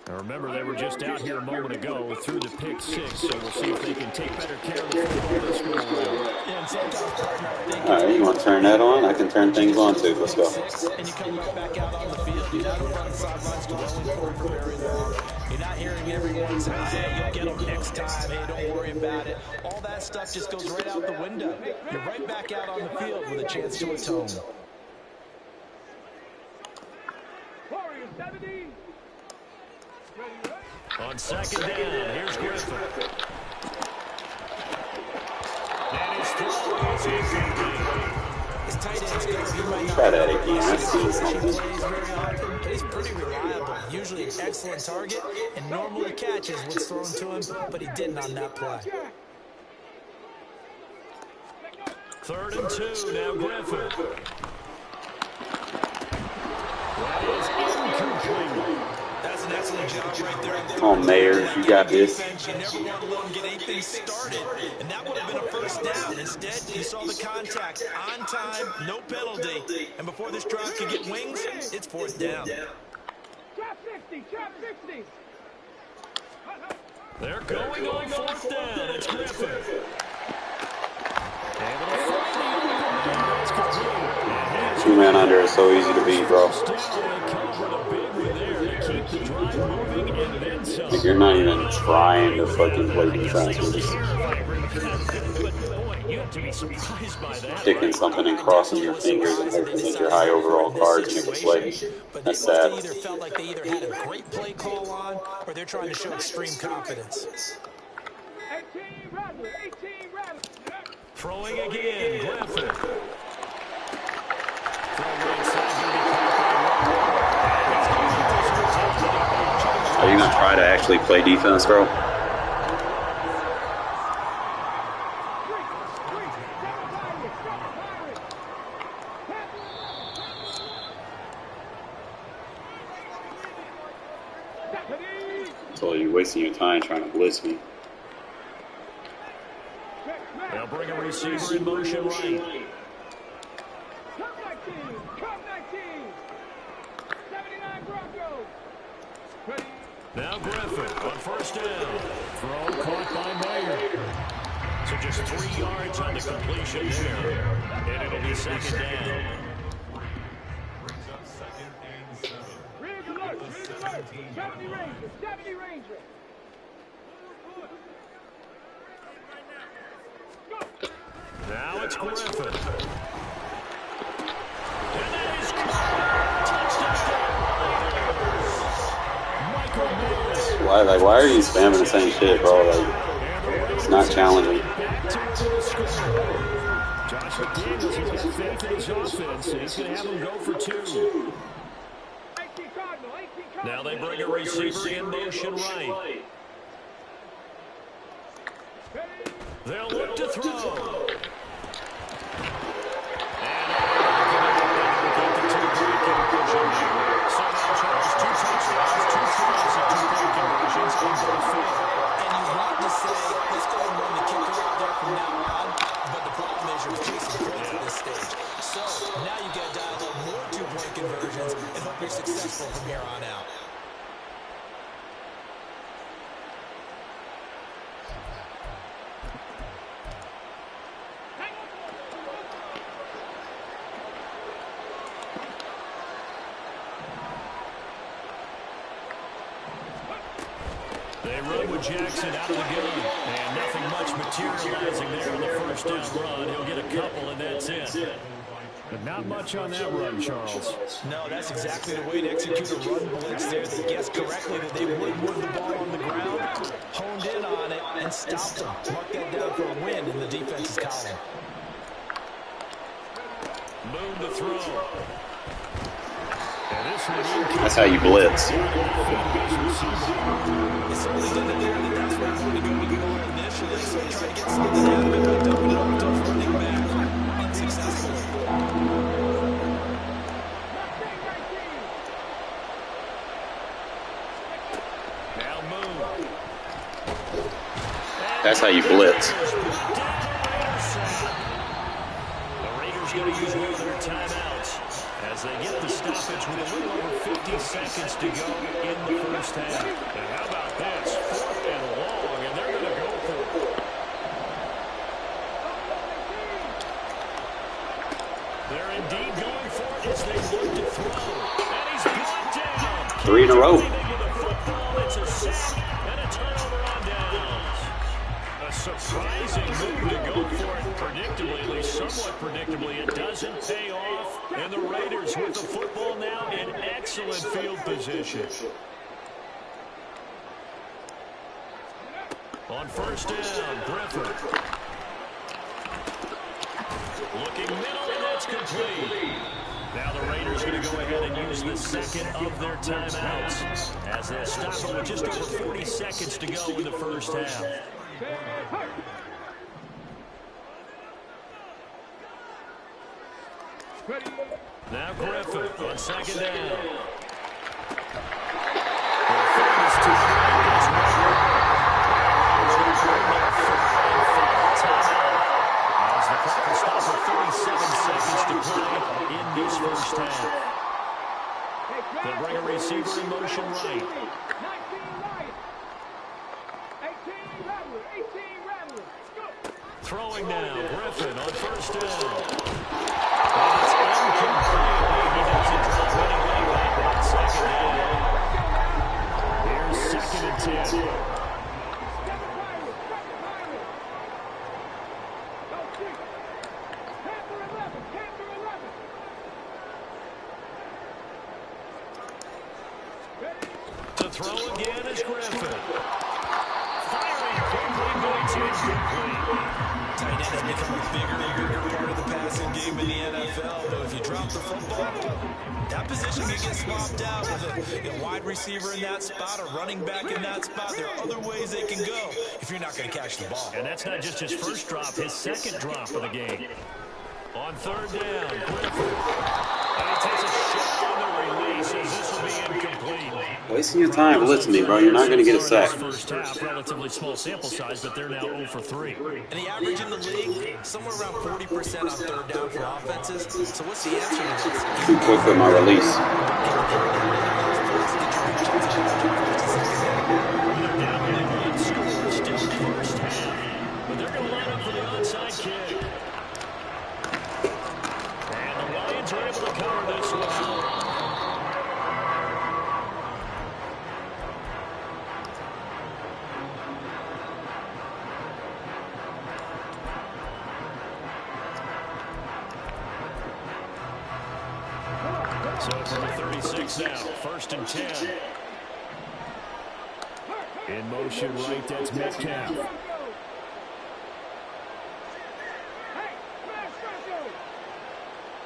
Now remember, they were just out here a moment ago through the pick 6, so we'll see if they can take better care of the football this go around. All right, you want to turn that on? I can turn things on too. Let's go. And you come right back out on the field. You're not running sidelines dwelling for very long. You're not hearing everyone say, hey, you'll get them next time. Hey, don't worry about it. All that stuff just goes right out the window. You're right back out on the field with a chance to atone. Warriors 70. On second down, here's Griffin. And his throw is incomplete. His tight ends go, he might not Try that again. I see something. plays very often, but he's pretty reliable. Usually an excellent target, and normally catches what's thrown to him, but he didn't on that play. 3rd and 2, now Griffin. That is incomplete. That's an excellent job right there. Come on, Mayer, you got this. You never want to let them get anything started, and that would have been a first down. Instead, you saw the contact on time, no penalty, and before this drive could get wings, it's fourth down. Trap 60, trap 60. They're going on fourth down. It's Griffin. Two-man under is so easy to beat, bro. Like, you're not even trying to fucking play defense. You're just sticking something and crossing your fingers and hoping that your high overall cards make a play. That's sad. Either felt like they either had a great play call on, or they're trying to show extreme confidence. 18 Rattler, 18 Rattler. Throwing again, Griffin. Are you going to try to actually play defense, bro? So you're wasting your time trying to blitz me. They'll bring a receiver in motion right. Come 19, come 19. 79 Broncos. Ready. Now Griffin on first down. Throw caught by Mayer. So just 3 yards on the completion there. And it'll be second down. Rig alert, rig alert. 70 Ranger, 70 Ranger. Now it's Griffin. And that is touchdown. Why are you spamming the same shit, bro? Like, it's not challenging. Josh McDaniels has got faith in his offense, and he's going to have him go for 2. 18 Cardinal. Now they bring a receiver in motion right. They'll look to throw. Successful from here on out. They run with Jackson out of the gun, and nothing much materializing there on the first down run. He'll get a couple, and that's it. But not much on that run, Charles. No, that's exactly the way to execute a run blitz there. They guessed correctly that they would move the ball on the ground, honed in on it, and stopped them. Mark that down for a win in the defense's column. Move the throw. That's how you blitz. It's only done it there, and that's where I'm going to go initially. So try to get something out of it, but dump it off to running back. Unsuccessful. That's how you blitz. The Raiders going to use one of their timeouts as they get the stoppage with a little over 50 seconds to go in the first half. And how about this? 4th and long, and they're going to go for it. They're indeed going for it as they look to throw. And he's brought down. 3 in a row. It's a sack and a turnover on downs. A surprising move to go for it predictably, at least somewhat predictably. It doesn't pay off, and the Raiders with the football now in excellent field position. On first down, Griffin. Looking middle, and that's complete. Now the Raiders going to go ahead and use the second of their timeouts as they'll stop it with just over 40 seconds to go in the first half. Now Griffin on second down. receiver in motion right. 19 Lions. 18 Rattlers. 18 Rattlers. Go. Throwing now, Griffin on first down. And it's incomplete. He doesn't drop running back on second down. Here's second and 10. To throw again is Griffin. Firing quickly, but it's incomplete. Tight end has become a bigger and bigger part of the passing game in the NFL. But if you drop the football, that position can get swapped out with a wide receiver in that spot, a running back in that spot. There are other ways they can go if you're not going to catch the ball. And that's not just his first drop, his second drop of the game. On third down, Griffin. And he takes a shot on the release as this will be incomplete. Wasting your time blitzing me, bro. You're not going to get a sack. First half, relatively small sample size, but they're now 0 for 3. And the average in the league, somewhere around 40% on third down for offenses. So what's the answer to this? Too quick with my release. They're down by 1 score, still in the first half. But they're going to line up for the onside kick. And the Lions are able to cover this one. So from the 36 now, first and 10. In motion right, that's Metcalf. Hey, smash Franco.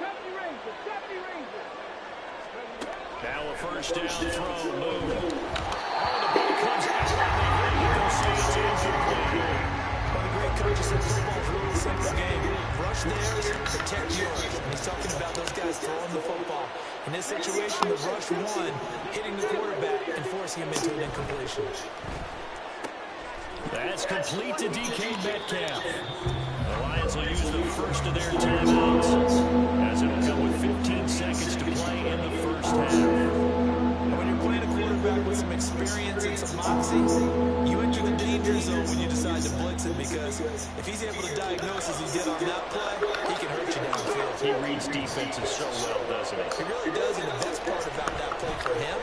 70 Rangers. 70 Rangers. Now a first down throw, move. Oh, the ball comes out. They'll say it's incomplete. One of the great coaches said football's a really simple game. Rush theirs, protect yours. And he's talking about those guys throwing the football. In this situation, the rush one, hitting the quarterback and forcing him into an incompletion. That's complete to DK Metcalf. The Lions will use the first of their timeouts as it'll go with 15 seconds to play in the first half. And when you're playing a quarterback with some experience and some moxie, you enter the danger zone when you decide to blitz him, because if he's able to diagnose as he did on that play, he can hurt you downfield. He reads defenses so well, doesn't he? He really does, and the best part about that play for him,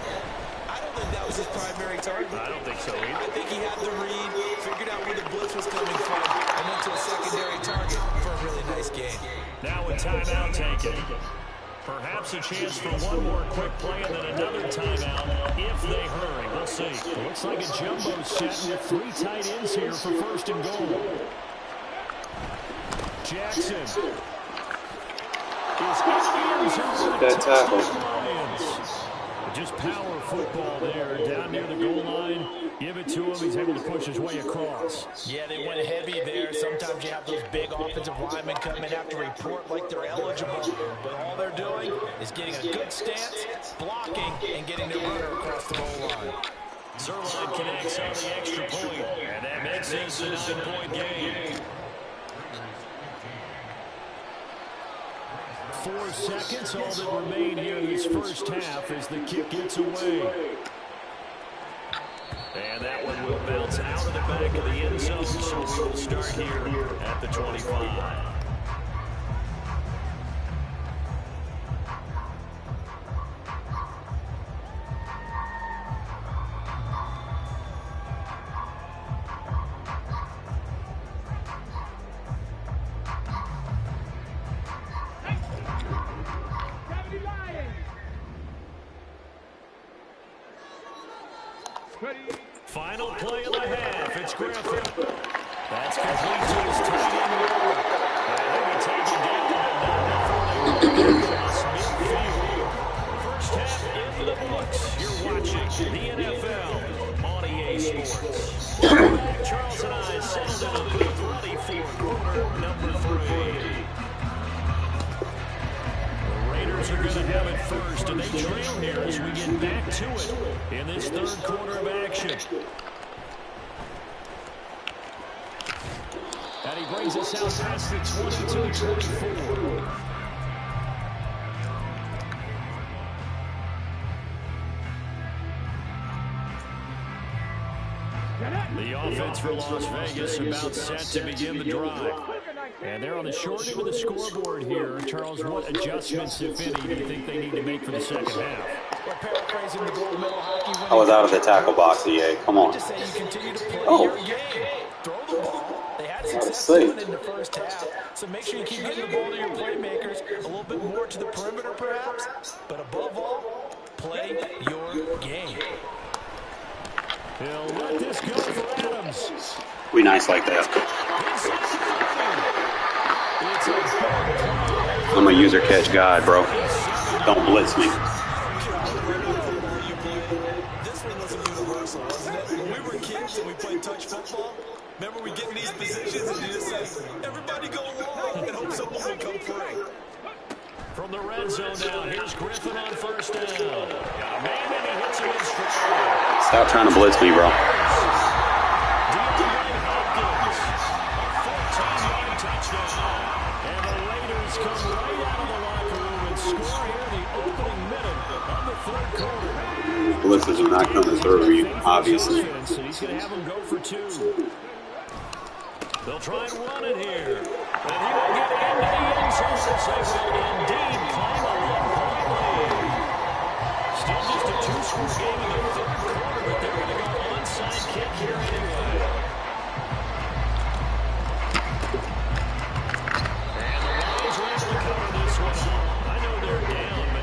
I don't think that was his primary target. I don't think so either. I think he had the read, figured out where the blitz was coming from, and went to a secondary target for a really nice gain. Now a timeout taken. Perhaps a chance for one more quick play and then another timeout if they hurry. We'll see. It looks like a jumbo set with 3 tight ends here for first and goal. Jackson is That tackle. Just power football there, down near the goal line. Give it to him. He's able to push his way across. Yeah, they went heavy there. Sometimes you have those big offensive linemen come in after report like they're eligible. But all they're doing is getting a good stance, blocking, and getting their runner across the goal line. Zerline connects on the extra point, and that makes this a 9-point game. 4 seconds, all that remain here in this first half as the kick gets away. And that one will bounce out of the back of the end zone, so we will start here at the 25. Final play of the half. It's Griffin. That's complete to his tight end. And he'll be taken down, but not before they cross midfield. First half in the books. You're watching the NFL on EA Sports. Charles and I settled into the booth ready for quarter number 3. Raiders are going to have it first, and they trail here as we get back to it in this third quarter of action. And he brings us out past the 22-24. The offense for Las Vegas about set to begin the drive. And they're on the short end of the scoreboard here. Charles, what adjustments, if any, do you think they need to make for the second half? Well, paraphrasing the gold medal hockey I was out of the tackle box, EA. Come on. just say you continue to play Oh. your game. Throw the ball. They had success say. doing it in the first half. So make sure you keep getting the ball to your playmakers, a little bit more to the perimeter perhaps. But above all, play your game. He'll let this go for Adams. We nice like that. I'm a user catch guy, bro. Don't blitz me. This one wasn't universal, wasn't it? When we were kids and we played touch football, remember we get in these positions and you just say, everybody go along and hope someone will come free. From the red zone now, here's Griffin on first down. Got a man and he hits him in stride. Stop trying to blitz me, bro. Touchdown. And the Raiders come right out of the locker room and score here in the opening minute of the third quarter. Blitzes are not coming through, obviously. And he's going to have them go for two. They'll try and run it here. And he will get into the end zone as they will indeed climb a 1-point lead. Still just a two-score game in the third quarter, but they're going to go onside kick here anyway.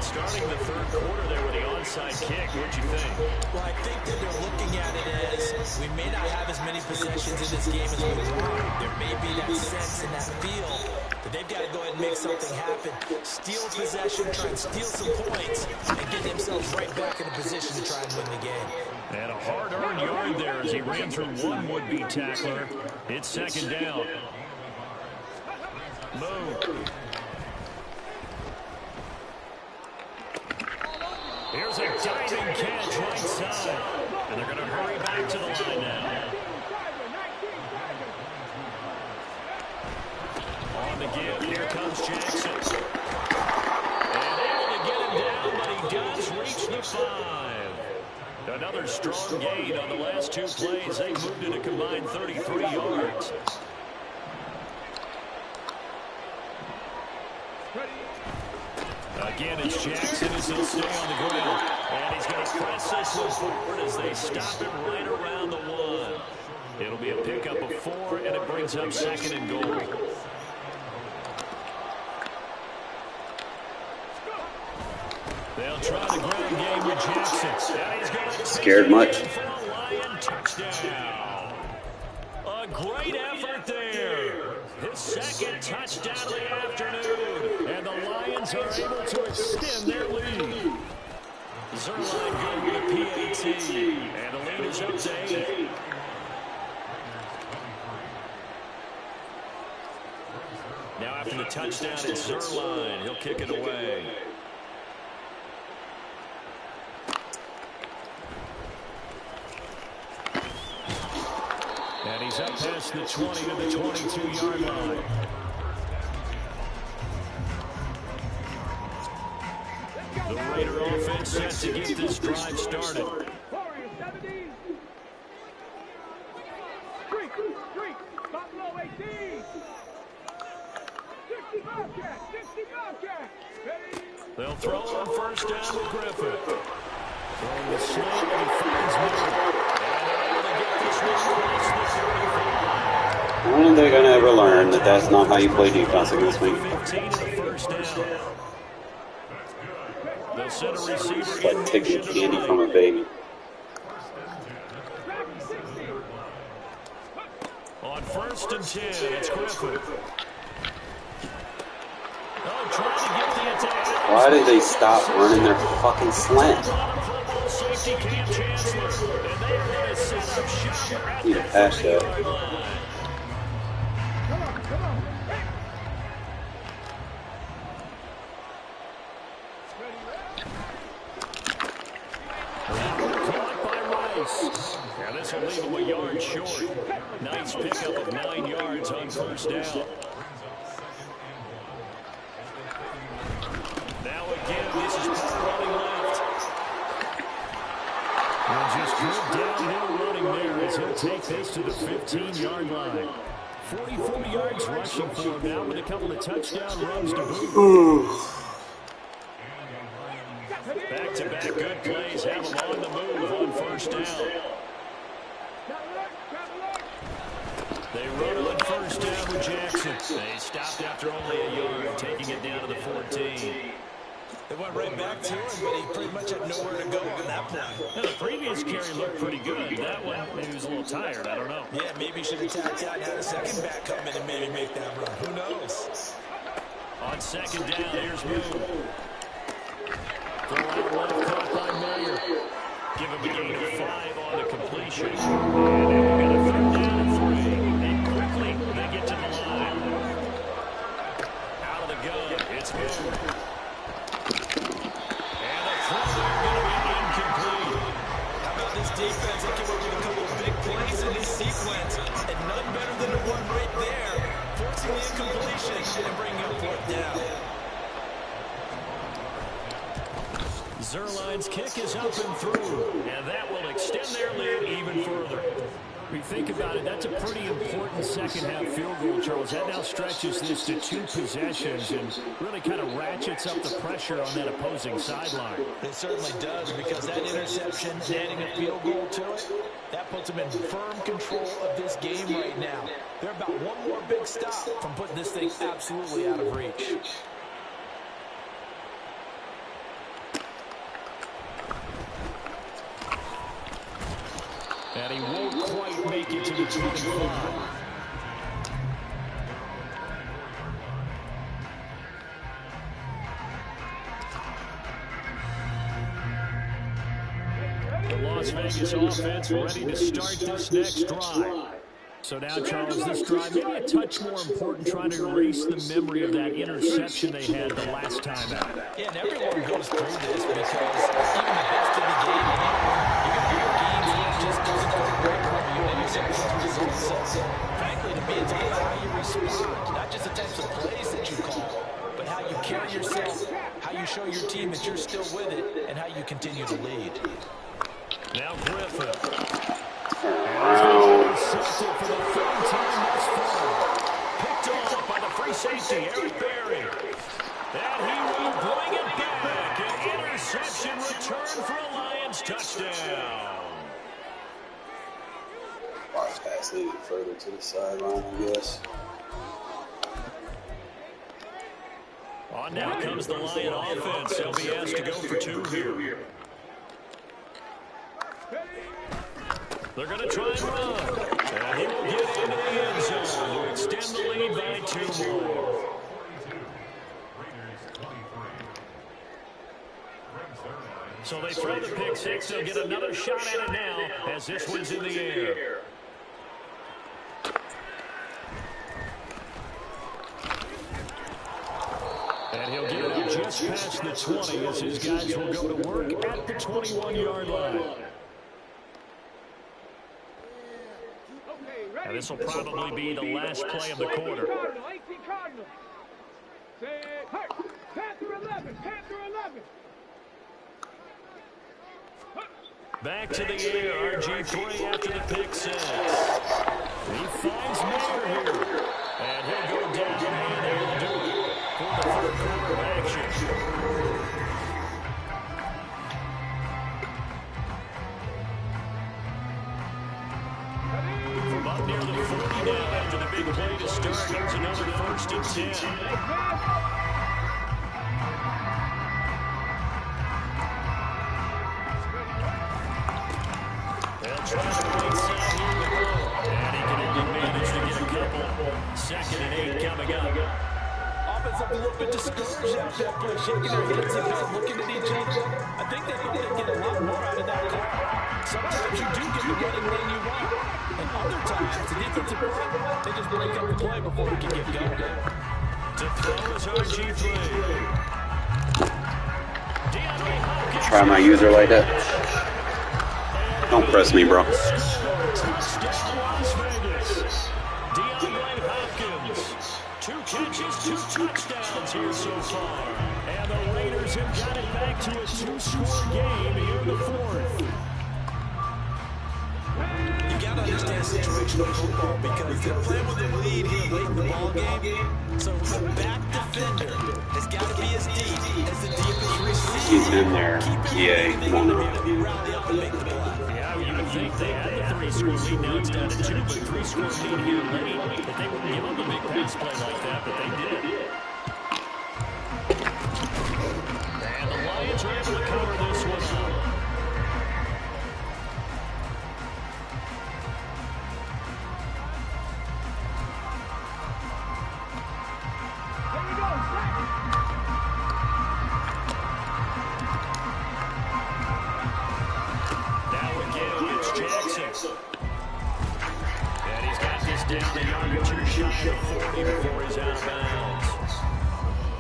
Starting the third quarter there with the onside kick, what'd you think? Well, I think that they're looking at it as we may not have as many possessions in this game as we want. There may be that sense and that feel that they've got to go ahead and make something happen. Steal possession, try and steal some points, and get themselves right back in a position to try and win the game. And a hard-earned yard there as he ran through one would-be tackler. It's second down. Move. Here's a diving catch right side. And they're going to hurry back to the line now. On the give, here comes Jackson. And able to get him down, but he does reach the 5. Another strong gain on the last two plays. They moved it a combined 33 yards. Again, it's Jackson as he'll stay on the ground. And he's going to press this one forward as they stop it right around the 1. It'll be a pickup of 4, and it brings up second and goal. They'll try the ground game with Jackson. And he's going to Scared much? for a Lion touchdown. A great effort there. His second touchdown of the afternoon. And the Lions are able to extend their lead. Zerline good with a PAT. And the lead is up to 8. Now after the touchdown, it's Zerline. He'll kick it away. And he's up past the 20 to the 22-yard line. The Raider offense set to get this drive started. They'll throw on first down with Griffin. Throwing the slant, and he finds Miller. When are they going to ever learn that that's not how you play defense against me? 15 to the first down. They'll send a receiver It's like taking candy from a baby. on first and 10. It's Griffin. Oh, trying to get the attack. Why did they stop running their fucking slant? Safety Cam Chancellor. And they are going to set up shop at Need to pass that. Caught by Rice. Now this will leave him a yard short. Nice pickup of 9 yards on first down. Now again, this is running left. And just good downhill running there as as he'll take this to the 15-yard line. 44 yards rushing for him now with a couple of touchdown runs to boot. Back-to-back good plays have him on the move on first down. They run on first down with Jackson. They stopped after only a yard, taking it down to the 14. They went right back to him, but he pretty much had nowhere to go on that play. Now, the previous carry looked pretty good. That one, maybe he was a little tired. I don't know. Yeah, maybe he should have tapped out and had a second back come in and maybe make that run. Who knows? On second down, here's Moon. Throw out left, caught by Mayer. Give him a gain of 5 on the completion. And then we've got a third down and 3. And quickly, they get to the line. Out of the gun, it's Moon. Defense, they came up with a couple of big plays in this sequence, and none better than the one right there, forcing the incompletion and bringing up fourth down. Zerline's kick is up and through, and that will extend their lead even further. If you think about it, that's a pretty important second-half field goal, Charles. That now stretches this to 2 possessions and really kind of ratchets up the pressure on that opposing sideline. It certainly does, because that interception, adding a field goal to it, that puts them in firm control of this game right now. They're about one more big stop from putting this thing absolutely out of reach. And he won't quite make it to the 25. The Las Vegas offense ready to start this next drive. So now, Charles, this drive maybe a touch more important, trying to erase the memory of that interception they had the last time out. Yeah, and everyone goes through this because even the best of the game, you're going to have games where it just doesn't go right for you, and you set some results. So, frankly, to me, it's all about how you respond, not just the types of plays that you call, but how you carry yourself, how you show your team that you're still with it, and how you continue to lead. Now Griffin. Intercepted for the third time thus far. Picked off by the free safety, Eric Berry. And he will bring it back. An interception return for a Lions touchdown. Watch pass lead further to the sideline, I guess. On now comes the Lion offense. They'll be asked to go for 2 here. They're going to try and run. And he will get into the end zone to extend the lead by 2 more. So they throw the pick 6. They'll get another shot at it now as this one's in the air. And he'll get it out just past the 20 as his guys will go to work at the 21-yard line. And this will probably be the last play of the quarter. Back to the air, RG3 after the pick 6. He finds Mayer here. And he'll go down and he'll do it for the third quarter of action. From up near the 40 now after the big play to start, here's another 1st and 10. They'll try the right side here with Lowe. And he can only manage to get a couple. 2nd and 8 coming up. Offense up a little bit discouraged after that play, shaking their heads and kind of looking at each other. I think they thought they'd get a lot more out of that call. Sometimes you do get the running lane you want. And other times, the defensive play, they just break up the play before we can get going. To throw is RG3. Try my user like that. Don't press me, bro. Hopkins. 2 catches, 2 touchdowns here so far. And the Raiders have got it back to a 2-score game here in the 4th. you got to understand situational football because they're playing with the lead here late in the ball game. So the back defender has got to be as deep as the deepest receiver. He's in there. Keep everybody EA, they come on got to now. be able to rally up and make the play. Yeah, you would think they had the 3-score lead. Now it's down to 2, but 3-score lead here late. That they wouldn't give them a big pass play like that, but they did. And the Lions are able to cover this one up. And he's got this down a yard or two shy of 40 before he's out of bounds.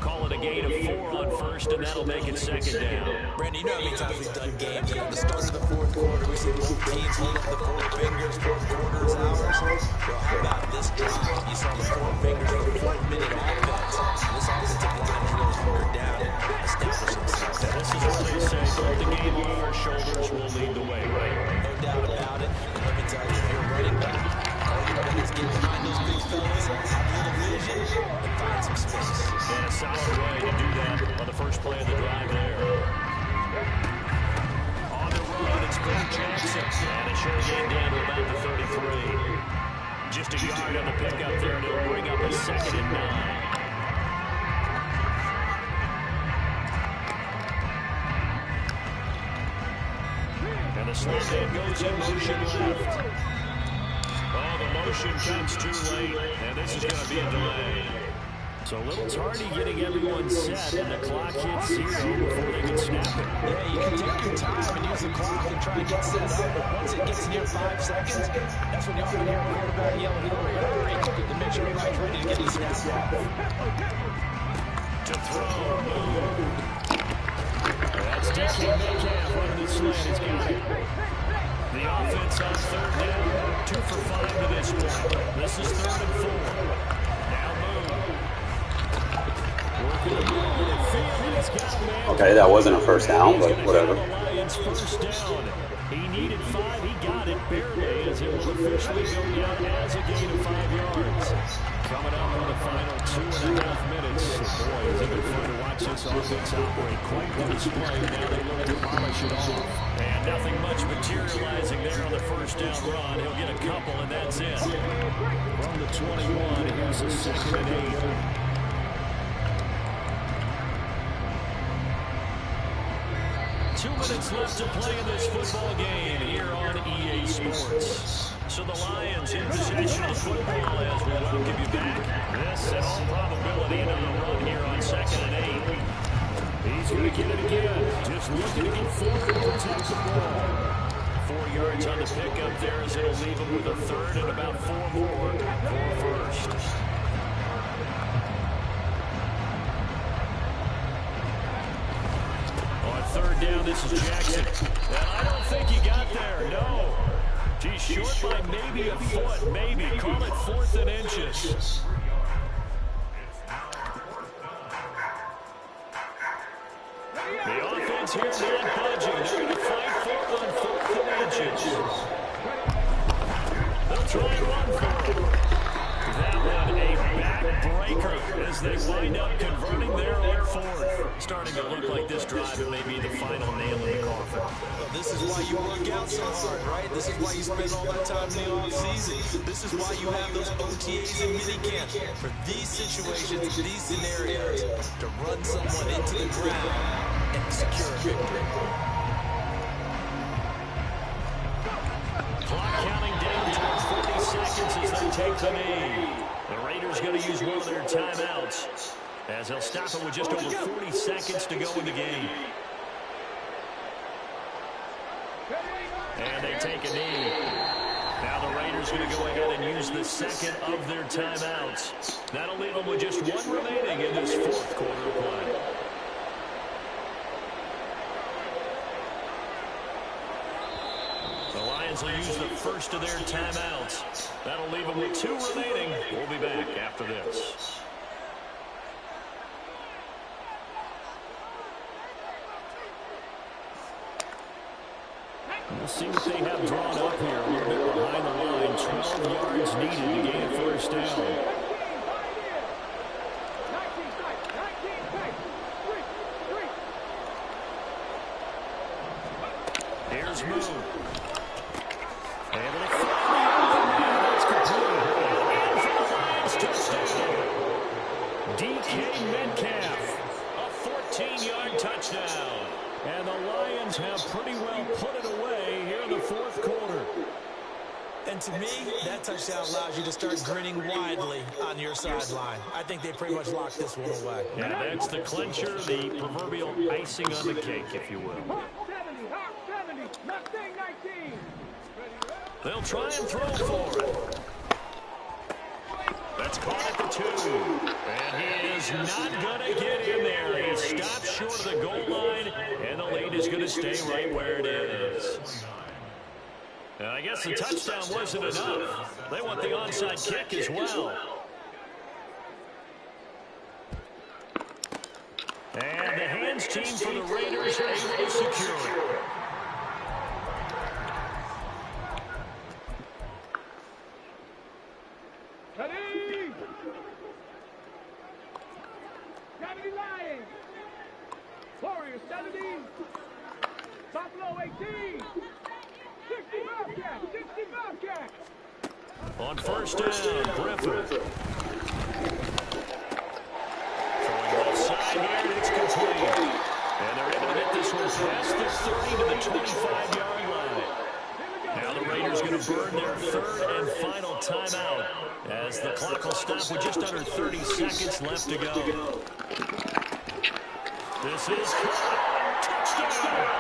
Call it a gain of 4 on first, and that'll make it second down. Brandon, you know how many times we've done games, and at the start of the fourth quarter, we see both teams hold up the four fingers, fourth quarter is ours. Well, how about this drive? You saw the four fingers for 4-minute offense. This offensive line is really hunkered down and established themselves. Now, this is where they say, put the game on our shoulders, we'll lead the way, right? No doubt about it. And let me tell you, if you're running back, all you got is get behind those big fellas, have a little vision, and find some space. And a solid way to do that on the first play of the drive there. On the run, it's Bo Jackson. And a short gain down to about the 33. Just a yard on the pickup there, and it'll bring up a 2nd and 9. And the slip man goes in motion left. Oh, the motion comes too late, and this is going to be a delay. So a little tardy getting everyone set, and the clock hits 0 before they can snap it. Yeah, you can take your time and use the clock and try and get set up, but once it gets near 5 seconds, that's when you often hear a quarterback yell, hurry, to make sure everybody's ready to get the snap off. To throw, that's DK Metcalf running the slant. He's got it. The offense on 3rd down, 2 for 5 to this point. This is 3rd and 4. Now move. Working the ball in the field, and he's got a man. Okay, that wasn't a first down, but whatever. The Lions first down. He needed 5. He got it barely as it will officially go down as a gain of 5 yards. Coming up on the final 2.5 minutes. Boy, has it been fun to watch this offense operate. Quite the display. Now they look to polish it off. And nothing much materializing there on the first down run. He'll get a couple, and that's it. From the 21, here's a 2nd and 8. Minutes left to play in this football game here on EA Sports. So the Lions in possession of the football as we welcome you back. This, in all probability, another run here on 2nd and 8. He's going to get it again. Just looking to get forward and protect the ball. 4 yards on the pickup there as it'll leave him with a 3rd and about 4 more for first. Third down, this is Jackson. And I don't think he got there, no. He's short by maybe a foot, maybe. Call it 4th and inches. The offense here not budging. They're going to fight for on 4th and inches. They'll try and run for it. That one a backbreaker as they wind up converting there on 4th. Starting to look like this drive, it may be the final nail in the coffin. Well, this is why you work out so hard, right? This is why you spend all that time in the offseason. This is why you have those OTAs and minicamp. For these situations, these scenarios, to run someone into the ground and secure a victory. Clock counting down to 40 seconds as they take the knee. The Raiders going to use one of their timeouts as they'll stop it with just over 40 seconds to go in the game. And they take a knee. Now the Raiders going to go ahead and use the 2nd of their timeouts. That'll leave them with just 1 remaining in this 4th quarter play. The Lions will use the first of their timeouts. That'll leave them with 2 remaining. We'll be back after this. We'll see what they have drawn up here. A little bit behind the line. 12 yards needed to gain a first down. Here's Moon. Able to find the open man. That's complete. And for the Lions, touchdown. DK Metcalf. A 14-yard touchdown. And the Lions have pretty well put it away here in the fourth quarter. And to me, that touchdown allows you to start grinning widely on your sideline. I think they pretty much locked this one away. And that's the clincher, the proverbial icing on the cake, if you will. Hawk 70, Mustang 19. They'll try and throw for it. That's caught at the 2. And he is not going to get in there. He stops short of the goal line, and the lead is going to stay right where it is. And I guess the touchdown wasn't enough. They want the onside kick as well. And the hands team for the Raiders are able to secure it. Ready? Gravity Lions. Warriors 70. Buffalo 18. 60 Bobcats. On first down, Griffin. Throwing left side here, and it's complete. And they're able to get this one past the 30 to the 25-yard line. Now the Raiders going to burn their third and final timeout as the clock will stop with just under 30 seconds left to go. This is touchdown.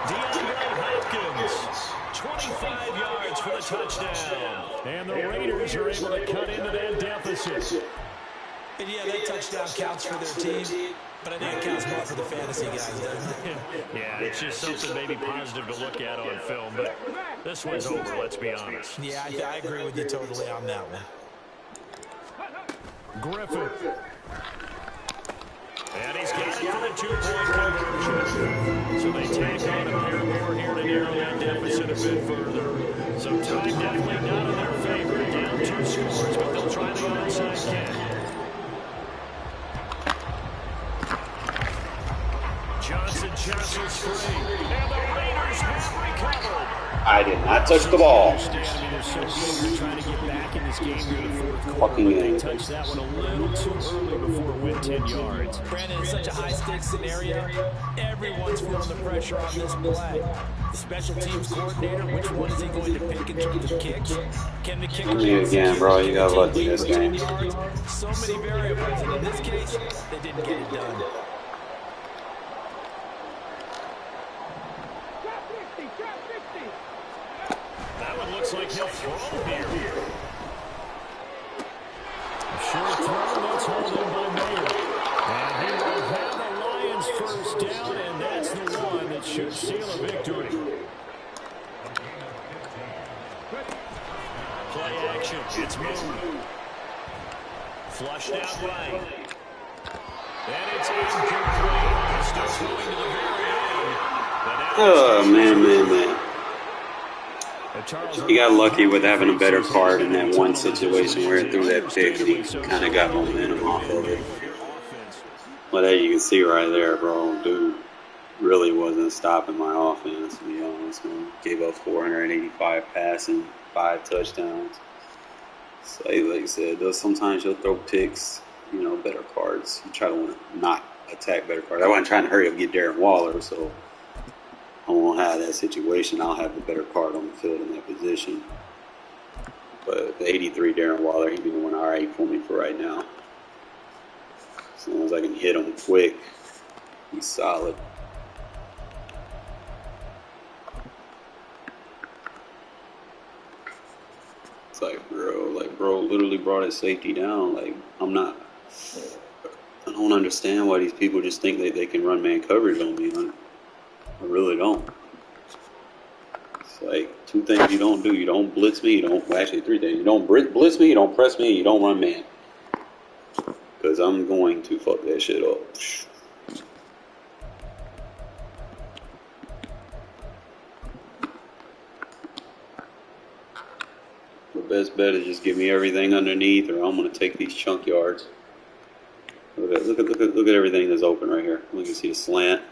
DeAndre Hopkins, 25 yards for the touchdown. And the Raiders are able to cut into that deficit. And yeah, that touchdown counts for their team, but I think it counts more for the fantasy guys, doesn't it? Yeah, it's just something maybe positive to look at on film, but this one's over, let's be honest. Yeah, I agree with you totally on that one. Griffin. And he's got it for the two-point conversion. So they take on a pair more here to narrow that deficit a bit further. So time definitely not in their favor. Down 2 scores, but they'll try the onside kick. Johnson jostles free. And the Raiders have recovered. I did not touch the ball. They're so eager trying to get back in this game here in the fourth quarter. Fucking They touched that one a little too early before it went 10 yards. Brandon, it's such a high-stakes scenario. Everyone's feeling the pressure on this play. The special teams coordinator, which one is he going to pick in terms of kicks? Can the kicker Again, bro, you got lucky this game. So many variables, and in this case, they didn't get it done. That one looks like he'll throw here. Short throw, that's hauled in by Mayer. And he will have the Lions first down, and that's the one that should seal a victory. Play action, it's Moon. Flushed out right. And it's incomplete. Still going to the very end. Oh, man. He got lucky with having a better card in that one situation where it threw that pick and he kind of got momentum off of it. But as you can see right there, bro, dude really wasn't stopping my offense, to be honest, man. Gave up 485 passing, 5 touchdowns. So, like I said, sometimes you'll throw picks, better cards. You try to not attack better cards. I wasn't trying to hurry up and get Darren Waller, so I won't have that situation. I'll have the better card on the field in that position. But the 83 Darren Waller, he's doing all right for me for right now. As long as I can hit him quick, he's solid. It's like, bro literally brought his safety down. Like, I don't understand why these people just think that they can run man coverage on me. I really don't. It's like 2 things you don't do. You don't blitz me. Actually 3 things. You don't blitz me, you don't press me, and you don't run man. Because I'm going to fuck that shit up. best bet is just give me everything underneath, or I'm gonna take these chunk yards. Look at everything that's open right here. You can see the slant.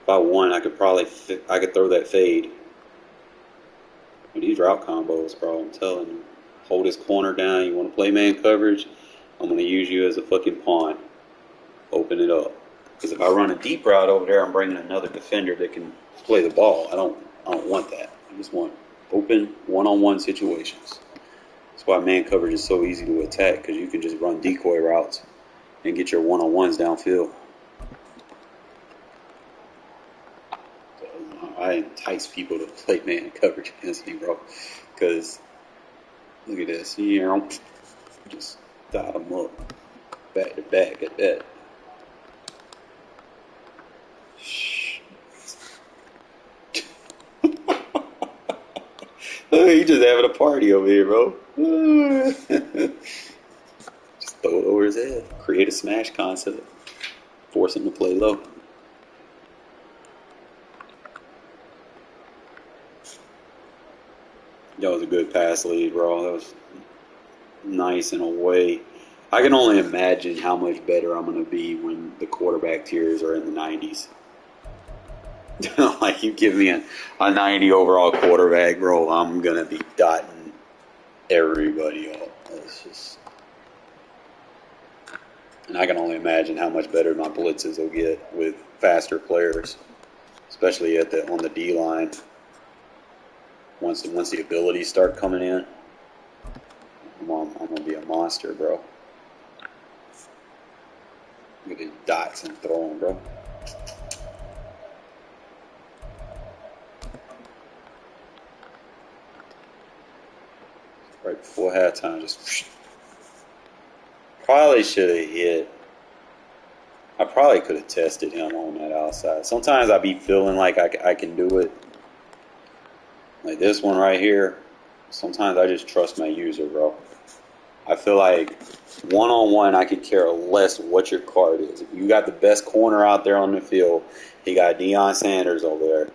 If I won, I could throw that fade. But these route combos, bro, I'm telling you. Hold this corner down. You want to play man coverage? I'm gonna use you as a fucking pawn. Open it up. Because if I run a deep route over there, I'm bringing another defender that can play the ball. I don't want that. I just want open one-on-one situations. That's why man coverage is so easy to attack, because you can just run decoy routes and get your one-on-ones downfield. So I entice people to play man coverage against me, bro. Because look at this. Just dot them up. Back to back at that. He just having a party over here, bro. Just throw it over his head. Create a smash concept. Force him to play low. That was a good pass lead, bro. That was nice in a way. I can only imagine how much better I'm going to be when the quarterback tiers are in the 90s. Like, you give me a 90 overall quarterback, bro, I'm going to be dotting everybody up. It's just... And I can only imagine how much better my blitzes will get with faster players, especially on the D line. Once the abilities start coming in, I'm gonna be a monster, bro. Look at these dots and throwing, bro. Right before halftime, just probably should have hit. I probably could have tested him on that outside. Sometimes I be feeling like I can do it. Like this one right here. Sometimes I just trust my user, bro. I feel like one-on-one, I could care less what your card is. If you got the best corner out there on the field, he got Deion Sanders over there.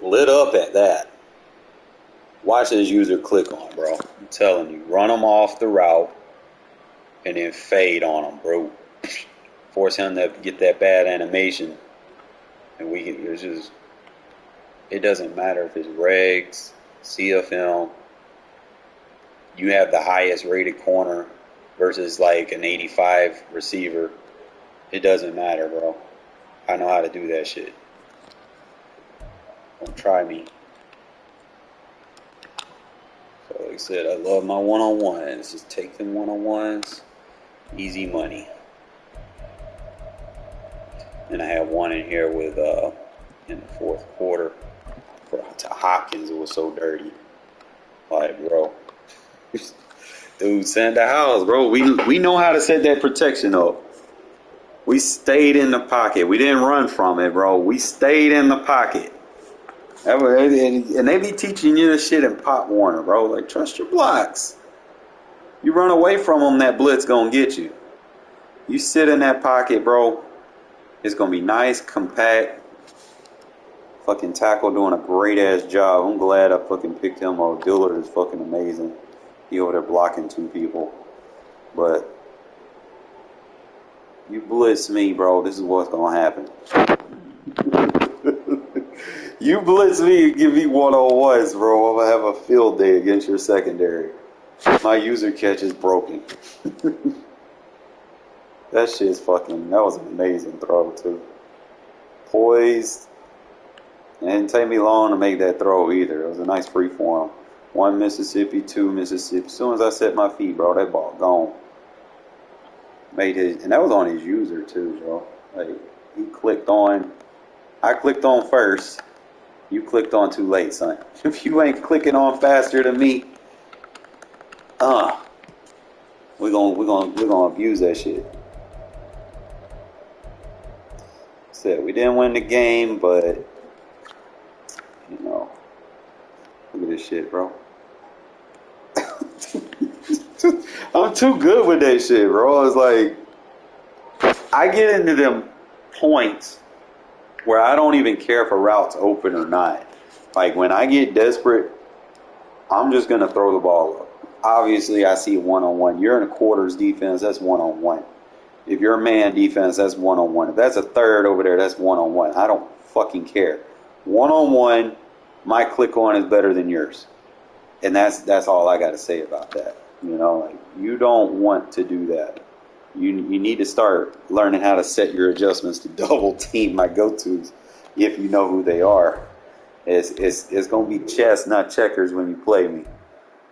Lit up at that. Watch this user click on, bro. I'm telling you, run him off the route and then fade on him, bro. Force him to get that bad animation, and we can. It's just. It doesn't matter if it's regs, CFM. You have the highest rated corner versus like an 85 receiver. It doesn't matter, bro. I know how to do that shit. Don't try me. So like I said, I love my one-on-ones. Just take them one-on-ones. Easy money. And I have one in here with in the fourth quarter to Hopkins. It was so dirty. Like, bro. Dude, send the house, bro. We know how to set that protection up. We stayed in the pocket. We didn't run from it, bro. We stayed in the pocket. And they be teaching you this shit in Pop Warner, bro. Like, trust your blocks. You run away from them, that blitz gonna get you. You sit in that pocket, bro. It's gonna be nice, compact. Fucking tackle doing a great ass job. I'm glad I fucking picked him up. Dillard is fucking amazing. He over there blocking two people. But you blitz me, bro. This is what's gonna happen. You blitz me and give me one-on-ones, bro. I'm gonna have a field day against your secondary. My user catch is broken. That shit's fucking. That was an amazing throw too. Poised. It didn't take me long to make that throw either. It was a nice free form. 1 Mississippi, 2 Mississippi. As soon as I set my feet, bro, that ball gone. Made his, and that was on his user too, bro. Like, he clicked on. I clicked on first. You clicked on too late, son. If you ain't clicking on faster than me, we're gonna abuse that shit. Said we didn't win the game, but you know, look at this shit, bro. I'm too good with that shit, bro. It's like I get into them points where I don't even care if a route's open or not. Like when I get desperate, I'm just going to throw the ball up. Obviously, I see one-on-one. You're in a quarters defense, that's one-on-one. If you're a man defense, that's one-on-one. If that's a third over there, that's one-on-one. I don't fucking care. One-on-one, my click on is better than yours. And that's all I got to say about that. You know, like, you don't want to do that. You need to start learning how to set your adjustments to double team my go-tos if you know who they are. It's going to be chess, not checkers when you play me.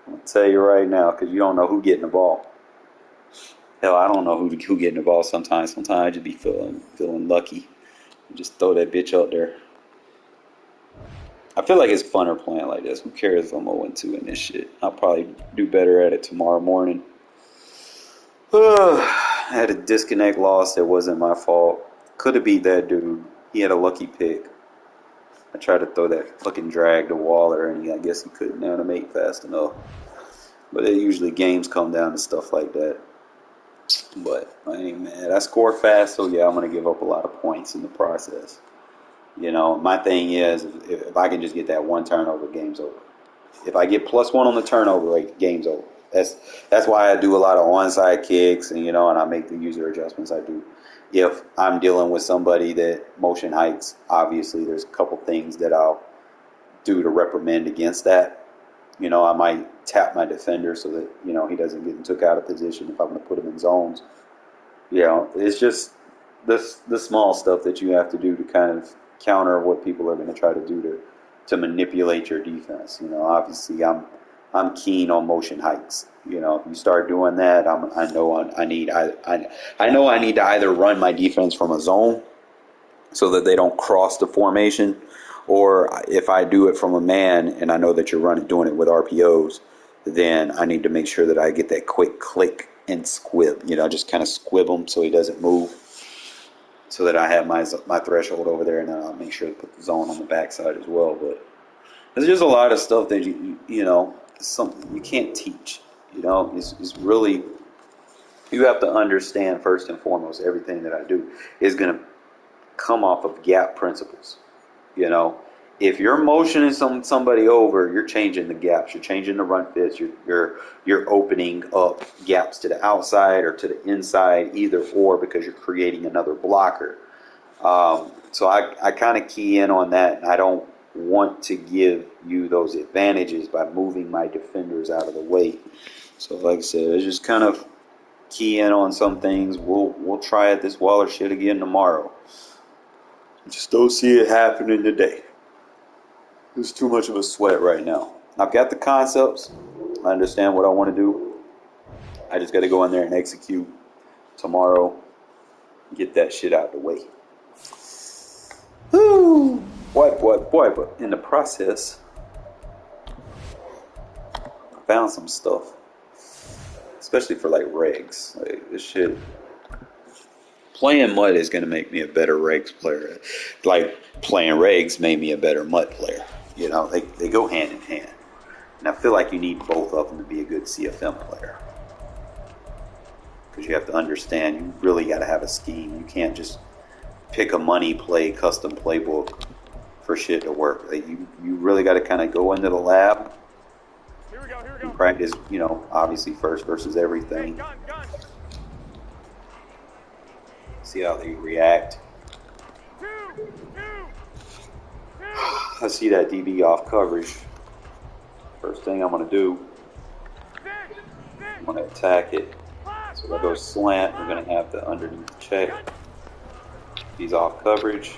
I'm going to tell you right now, because you don't know who getting the ball. Hell, I don't know who getting the ball sometimes. Sometimes I just be feeling lucky. Just throw that bitch out there. I feel like it's funner playing like this. Who cares if I'm 0-2 in this shit? I'll probably do better at it tomorrow morning. I had a disconnect loss that wasn't my fault. Could have beat that dude. He had a lucky pick. I tried to throw that fucking drag to Waller, and I guess he couldn't animate fast enough. But usually games come down to stuff like that. But I ain't mad. I score fast, so yeah, I'm going to give up a lot of points in the process. You know, my thing is, if I can just get that one turnover, game's over. If I get +1 on the turnover rate, game's over. That's why I do a lot of onside kicks, and and I make the user adjustments I do. If I'm dealing with somebody that motion hikes, obviously there's a couple things that I'll do to reprimand against that. I might tap my defender so that he doesn't get took out of position if I'm going to put him in zones. It's just the small stuff that you have to do to kind of counter what people are going to try to do to manipulate your defense. Obviously I'm keen on motion hikes. If you start doing that, I know I need to either run my defense from a zone so that they don't cross the formation, or if I do it from a man and I know that you're doing it with RPOs, then I need to make sure that I get that quick click and squib. Just kind of squib him so he doesn't move, so that I have my threshold over there, and then I'll make sure to put the zone on the backside as well. But there's just a lot of stuff that something you can't teach. It's really, you have to understand first and foremost, everything that I do is going to come off of gap principles. If you're motioning somebody over, you're changing the gaps, you're changing the run fits, you're opening up gaps to the outside or to the inside, either or, because you're creating another blocker. So I kind of key in on that, and I don't want to give you those advantages by moving my defenders out of the way. So like I said, it's just kind of key in on some things. We'll try this Waller shit again tomorrow. Just don't see it happening today. It's too much of a sweat right now. I've got the concepts. I understand what I want to do. I just got to go in there and execute tomorrow. Get that shit out of the way. Woo! Boy, but in the process, I found some stuff. Especially for like regs. Like, this shit. Playing mud is going to make me a better regs player. Like, playing regs made me a better mud player. They go hand in hand. And I feel like you need both of them to be a good CFM player. Because you have to understand, you really got to have a scheme. You can't just pick a money play, custom playbook for shit to work. Like, you really got to kind of go into the lab. Here we go. And practice, obviously first versus everything. Gun. See how they react. Two. I see that DB off coverage. First thing I'm going to do, I'm going to attack it. So if I go slant, we're going to have the underneath check. He's off coverage.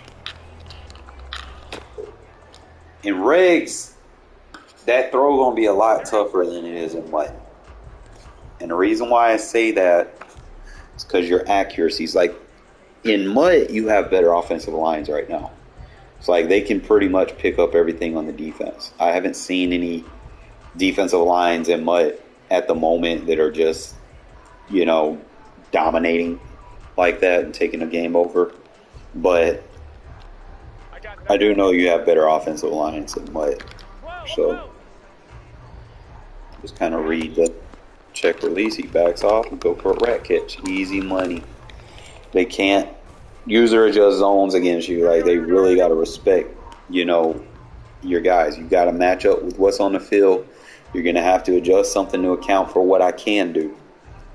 In regs, that throw going to be a lot tougher than it is in mud. And the reason why I say that is because your accuracy is like, in mud, you have better offensive lines right now. It's like they can pretty much pick up everything on the defense. I haven't seen any defensive lines in mud at the moment that are just, dominating like that and taking a game over. But I do know you have better offensive lines in mud. So just kind of read the check release. He backs off and go for a rat catch. Easy money. They can't user adjust zones against you. Like, they really got to respect, your guys. You got to match up with what's on the field. You're going to have to adjust something to account for what I can do.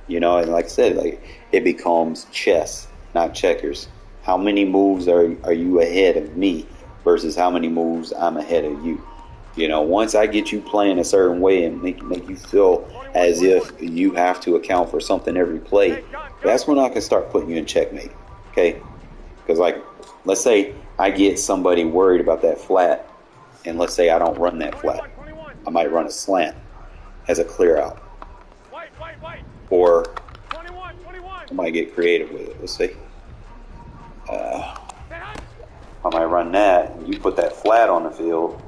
You know, and like I said, like it becomes chess, not checkers. How many moves are you ahead of me versus how many moves I'm ahead of you? You know, once I get you playing a certain way and make you feel as if you have to account for something every play, that's when I can start putting you in checkmate. Okay? Because, like, let's say I get somebody worried about that flat, and let's say I don't run that flat. I might run a slant as a clear out. Or I might get creative with it. Let's see. I might run that, and you put that flat on the field.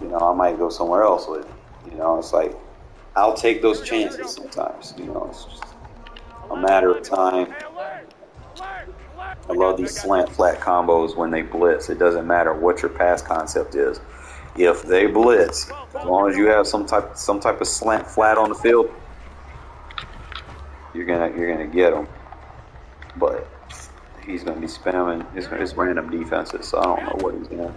You know, I might go somewhere else with it. You know, it's like I'll take those chances sometimes. You know, it's just a matter of time. I love these slant flat combos when they blitz. It doesn't matter what your pass concept is. If they blitz, as long as you have some type of slant flat on the field, you're gonna get them. But he's gonna be spamming his random defenses, so I don't know what he's doing.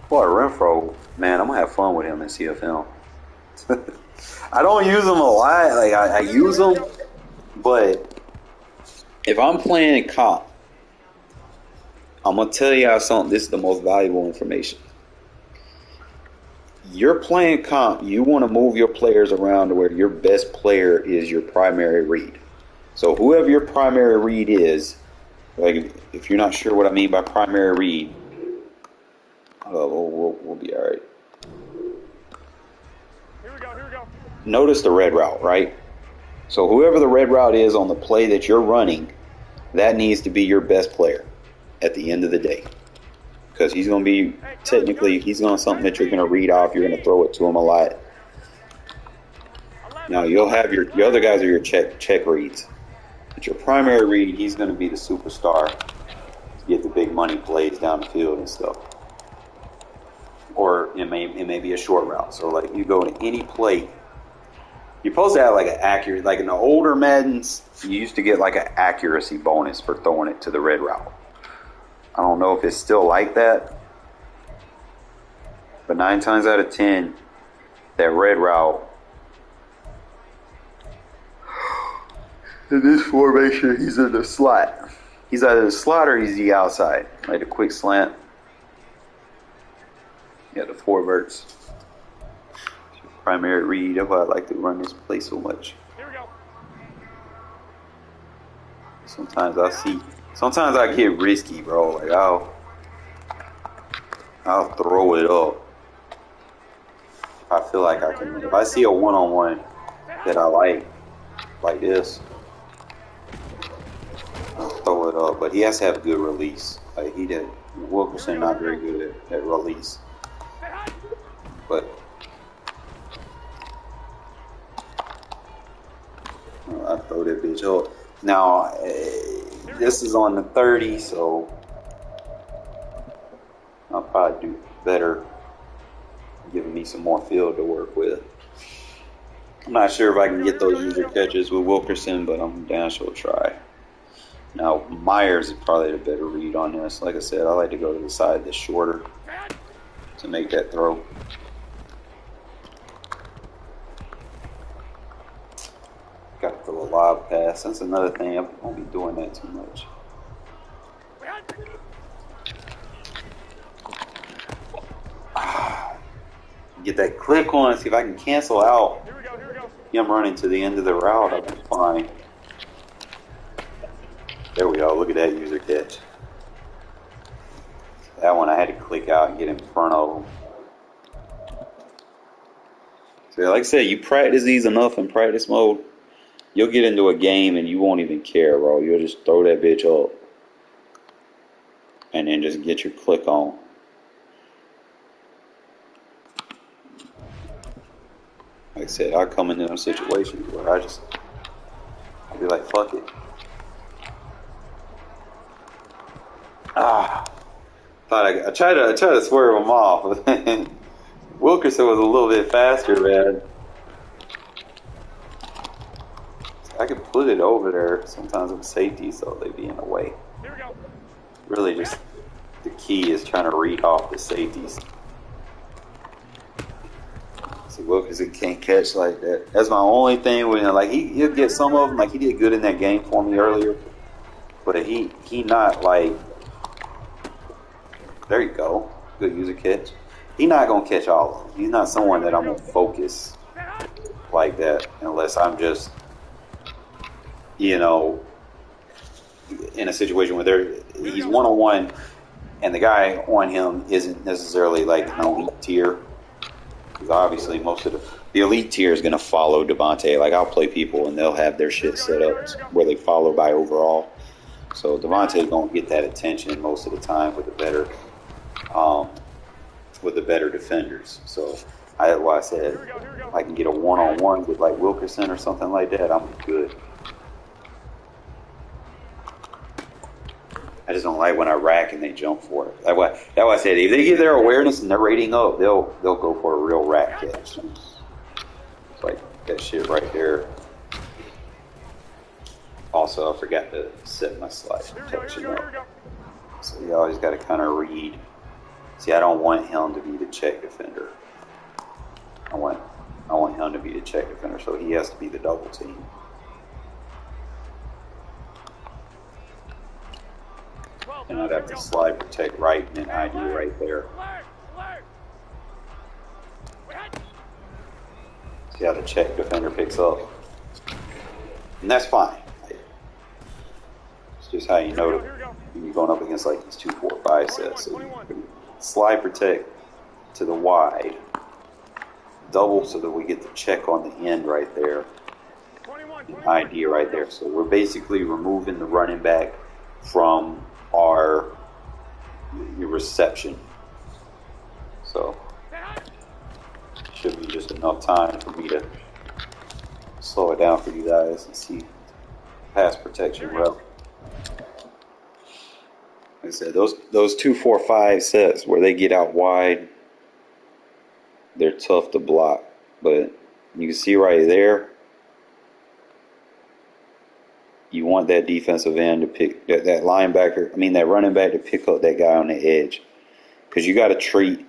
Boy, Renfro, man, I'm gonna have fun with him in CFL. I don't use him a lot. Like I use him, but if I'm playing cop, I'm gonna tell y'all something. This is the most valuable information. You're playing comp. You want to move your players around to where your best player is your primary read. So whoever your primary read is, like if you're not sure what I mean by primary read, we'll be all right. Here we go. Notice the red route, right? So whoever the red route is on the play that you're running, that needs to be your best player at the end of the day. Because he's going to be, technically, he's going to something that you're going to read off. You're going to throw it to him a lot. Now, you'll have your other guys are your check reads. But your primary read, he's going to be the superstar to get the big money plays down the field and stuff. Or it may be a short route. So, like, you go to any play. You're supposed to have, like, an accurate, like in the older Maddens, you used to get, like, an accuracy bonus for throwing it to the red route. I don't know if it's still like that, but 9 times out of 10, that red route, in this formation, he's in the slot. He's either the slot or he's the outside. Like a quick slant. Yeah, the 4 verts. Primary read. That's why I like to run this play so much. Here we go. Sometimes I get risky, bro. Like I'll throw it up. I feel like I can. If I see a one-on-one that I like this, I'll throw it up. But he has to have a good release. Like Wilkerson not very good at release. But I throw that bitch up. Now. This is on the 30, so I'll probably do better giving me some more field to work with. I'm not sure if I can get those user catches with Wilkerson, but I'm down sure try. Now, Myers is probably the better read on this. Like I said, I like to go to the side that's shorter to make that throw. Got to throw a lob pass. That's another thing. I won't be doing that too much. Get that click on and see if I can cancel out. Here we go. Him running to the end of the route. I'll be fine. There we go. Look at that user catch. That one I had to click out and get in front of him. So like I said, you practice these enough in practice mode, you'll get into a game and you won't even care, bro. You'll just throw that bitch up and then just get your click on. Like I said, I come into a situation where I'll be like, fuck it. I tried to swerve him off. Wilkerson was a little bit faster, man. I could put it over there sometimes with safety so they'd be in the way. Here we go. Really just the key is trying to read off the safeties. See, Wilkerson can't catch like that. That's my only thing with him. Like he'll get some of them. Like he did good in that game for me earlier, but he not like. There you go. Good user catch. He's not gonna catch all of them. He's not someone that I'm gonna focus like that unless I'm just, you know, in a situation where he's one-on-one and the guy on him isn't necessarily like an elite tier. Because obviously most of the elite tier is going to follow Devontae. Like I'll play people and they'll have their shit set up where they follow by overall. So Devontae going to get that attention most of the time with the better defenders. So that's why I said if I can get a one-on-one with like Wilkerson or something like that, I'm good. I just don't like when I rack and they jump for it. That's why I said if they get their awareness and their rating up, they'll go for a real rack catch. It's like that shit right there. Also, I forgot to set my slide protection up. So you always got to kind of read. See, I don't want him to be the check defender. I want him to be the check defender, so he has to be the double team. And I'd have to slide protect right and then ID right there. See how the check defender picks up. And that's fine. It's just how you know when you're going up against like these 2-4-5 sets. So you slide protect to the wide. Double so that we get the check on the end right there. And ID right there. So we're basically removing the running back from your reception. So should be just enough time for me to slow it down for you guys and see pass protection route. Like I said, those 2-4-5 sets where they get out wide, they're tough to block. But you can see right there, you want that defensive end to pick that linebacker. I mean that running back to pick up that guy on the edge, because you got to treat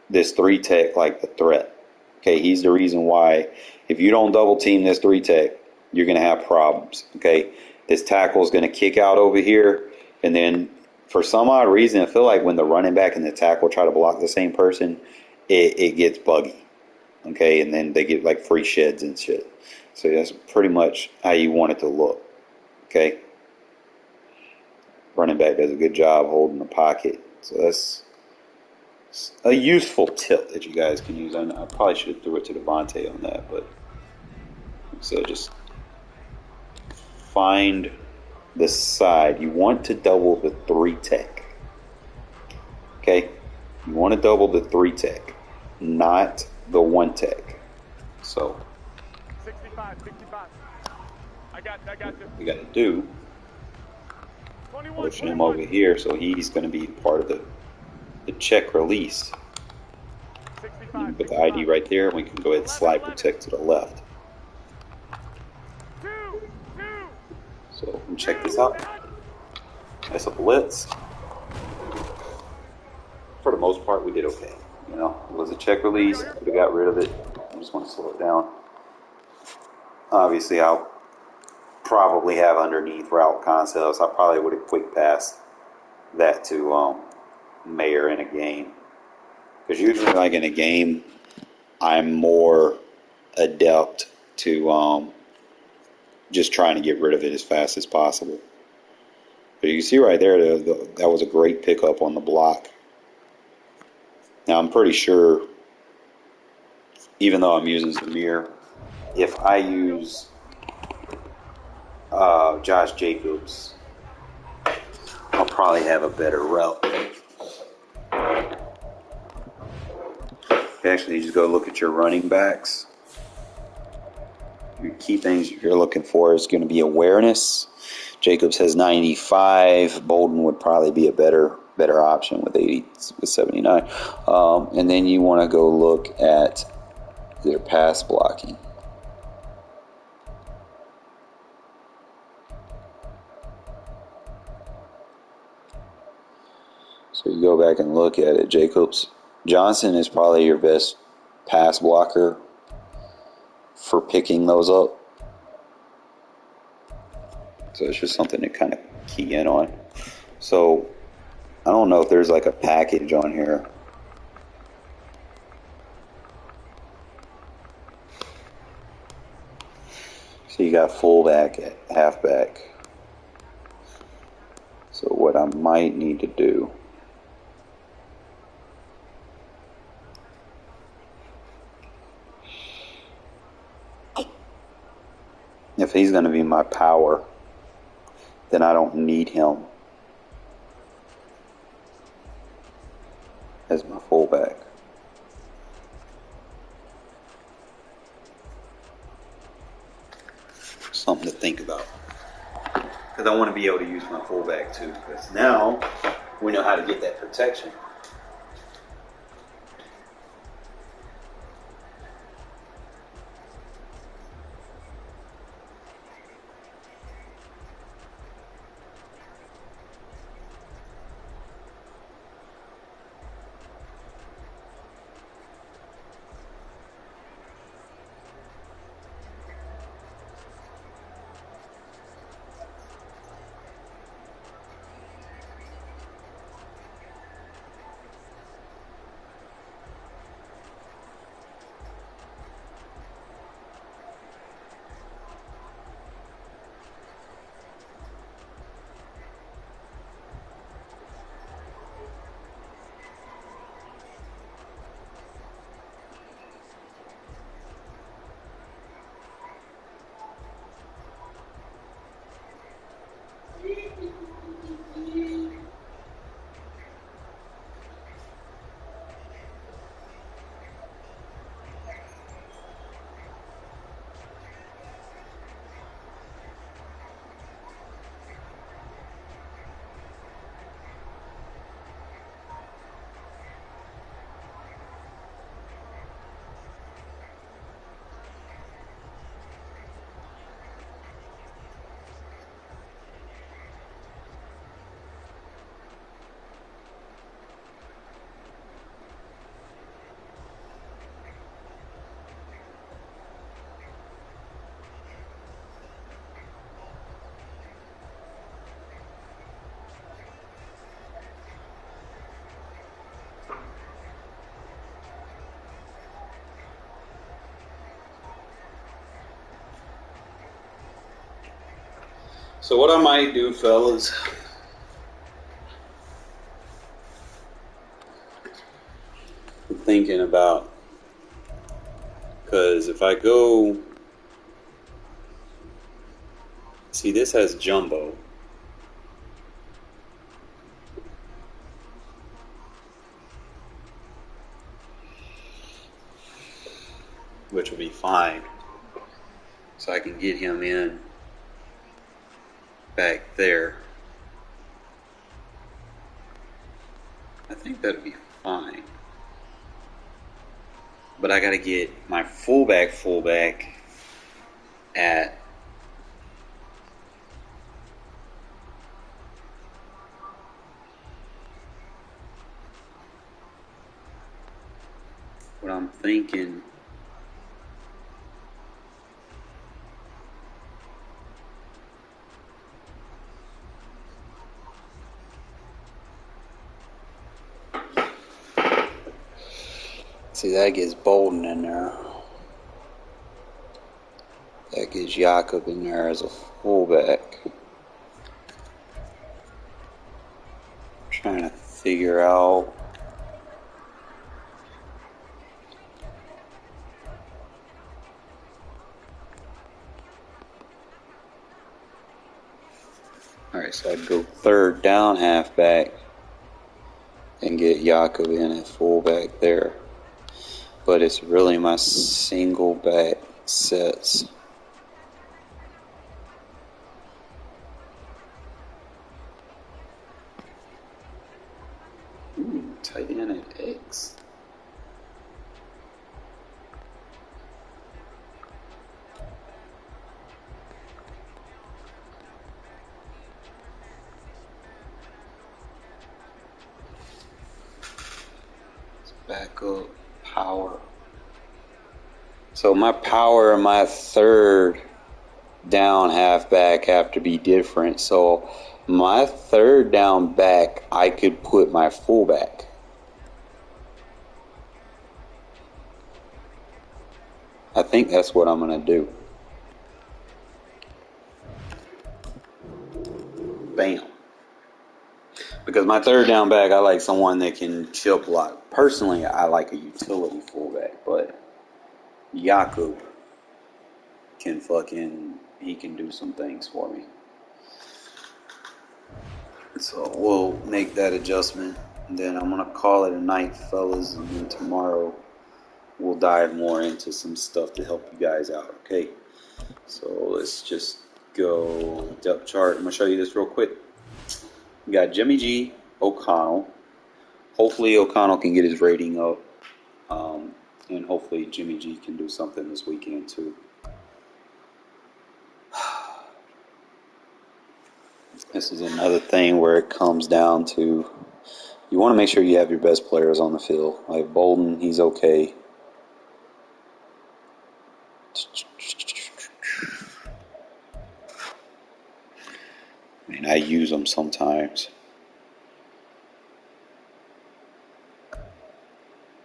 this 3-tech like the threat. Okay, he's the reason why if you don't double team this 3-tech, you're going to have problems. Okay, this tackle is going to kick out over here, and then for some odd reason, I feel like when the running back and the tackle try to block the same person, it gets buggy. Okay, and then they get like free sheds and shit. So that's pretty much how you want it to look. Okay, running back does a good job holding the pocket. So that's a useful tip that you guys can use. I probably should have threw it to Devontae on that, but so just find the side. You want to double the 3-tech. Okay, you want to double the 3-tech, not the 1-tech. So 65. I got you. We got to do push him over here, so he's going to be part of the check release. You can put the ID right there, and we can go ahead and slide protect to the left. So check this out. That's a blitz. For the most part, we did okay. You know, it was a check release. We got rid of it. I just want to slow it down. Obviously, I'll probably have underneath route concepts. I probably would have quick passed that to Mayer in a game. Because usually, like in a game, I'm more adept to just trying to get rid of it as fast as possible. But you can see right there, that was a great pickup on the block. Now, I'm pretty sure, even though I'm using Zamir, if I use Josh Jacobs, I'll probably have a better route. Actually, you just go look at your running backs. Your key things you're looking for is going to be awareness. Jacobs has 95. Bolden would probably be a better option with 79. And then you want to go look at their pass blocking. So you go go back and look at it, Jacobs, Johnson is probably your best pass blocker for picking those up. So it's just something to kind of key in on. So I don't know if there's like a package on here. So you got fullback at halfback. So what I might need to do, if he's going to be my power, then I don't need him as my fullback. Something to think about. Because I want to be able to use my fullback too. Because now we know how to get that protection. So what I might do, fellas, I'm thinking about, because if I go, see, this has jumbo. Which will be fine. So I can get him in back there. I think that'll be fine. But I gotta get my fullback at what I'm thinking. See, that gets Bolden in there. That gets Jakob in there as a fullback. Trying to figure out. Alright, so I'd go third down halfback and get Jakob in at fullback there. But it's really my single back sets. Ooh, tight end at X. backup, power. So my power and my third down halfback have to be different. So my third down back, I could put my fullback. I think that's what I'm going to do. Bam. Because my third down back, I like someone that can chip block. Personally, I like a utility fullback, but Jakub he can do some things for me. So we'll make that adjustment. And then I'm going to call it a night, fellas. And then tomorrow we'll dive more into some stuff to help you guys out, okay? So let's just go depth chart. I'm going to show you this real quick. We got Jimmy G, O'Connell. Hopefully O'Connell can get his rating up. And hopefully Jimmy G can do something this weekend too. This is another thing where it comes down to you want to make sure you have your best players on the field. Like Bolden, he's okay. I mean, I use them sometimes.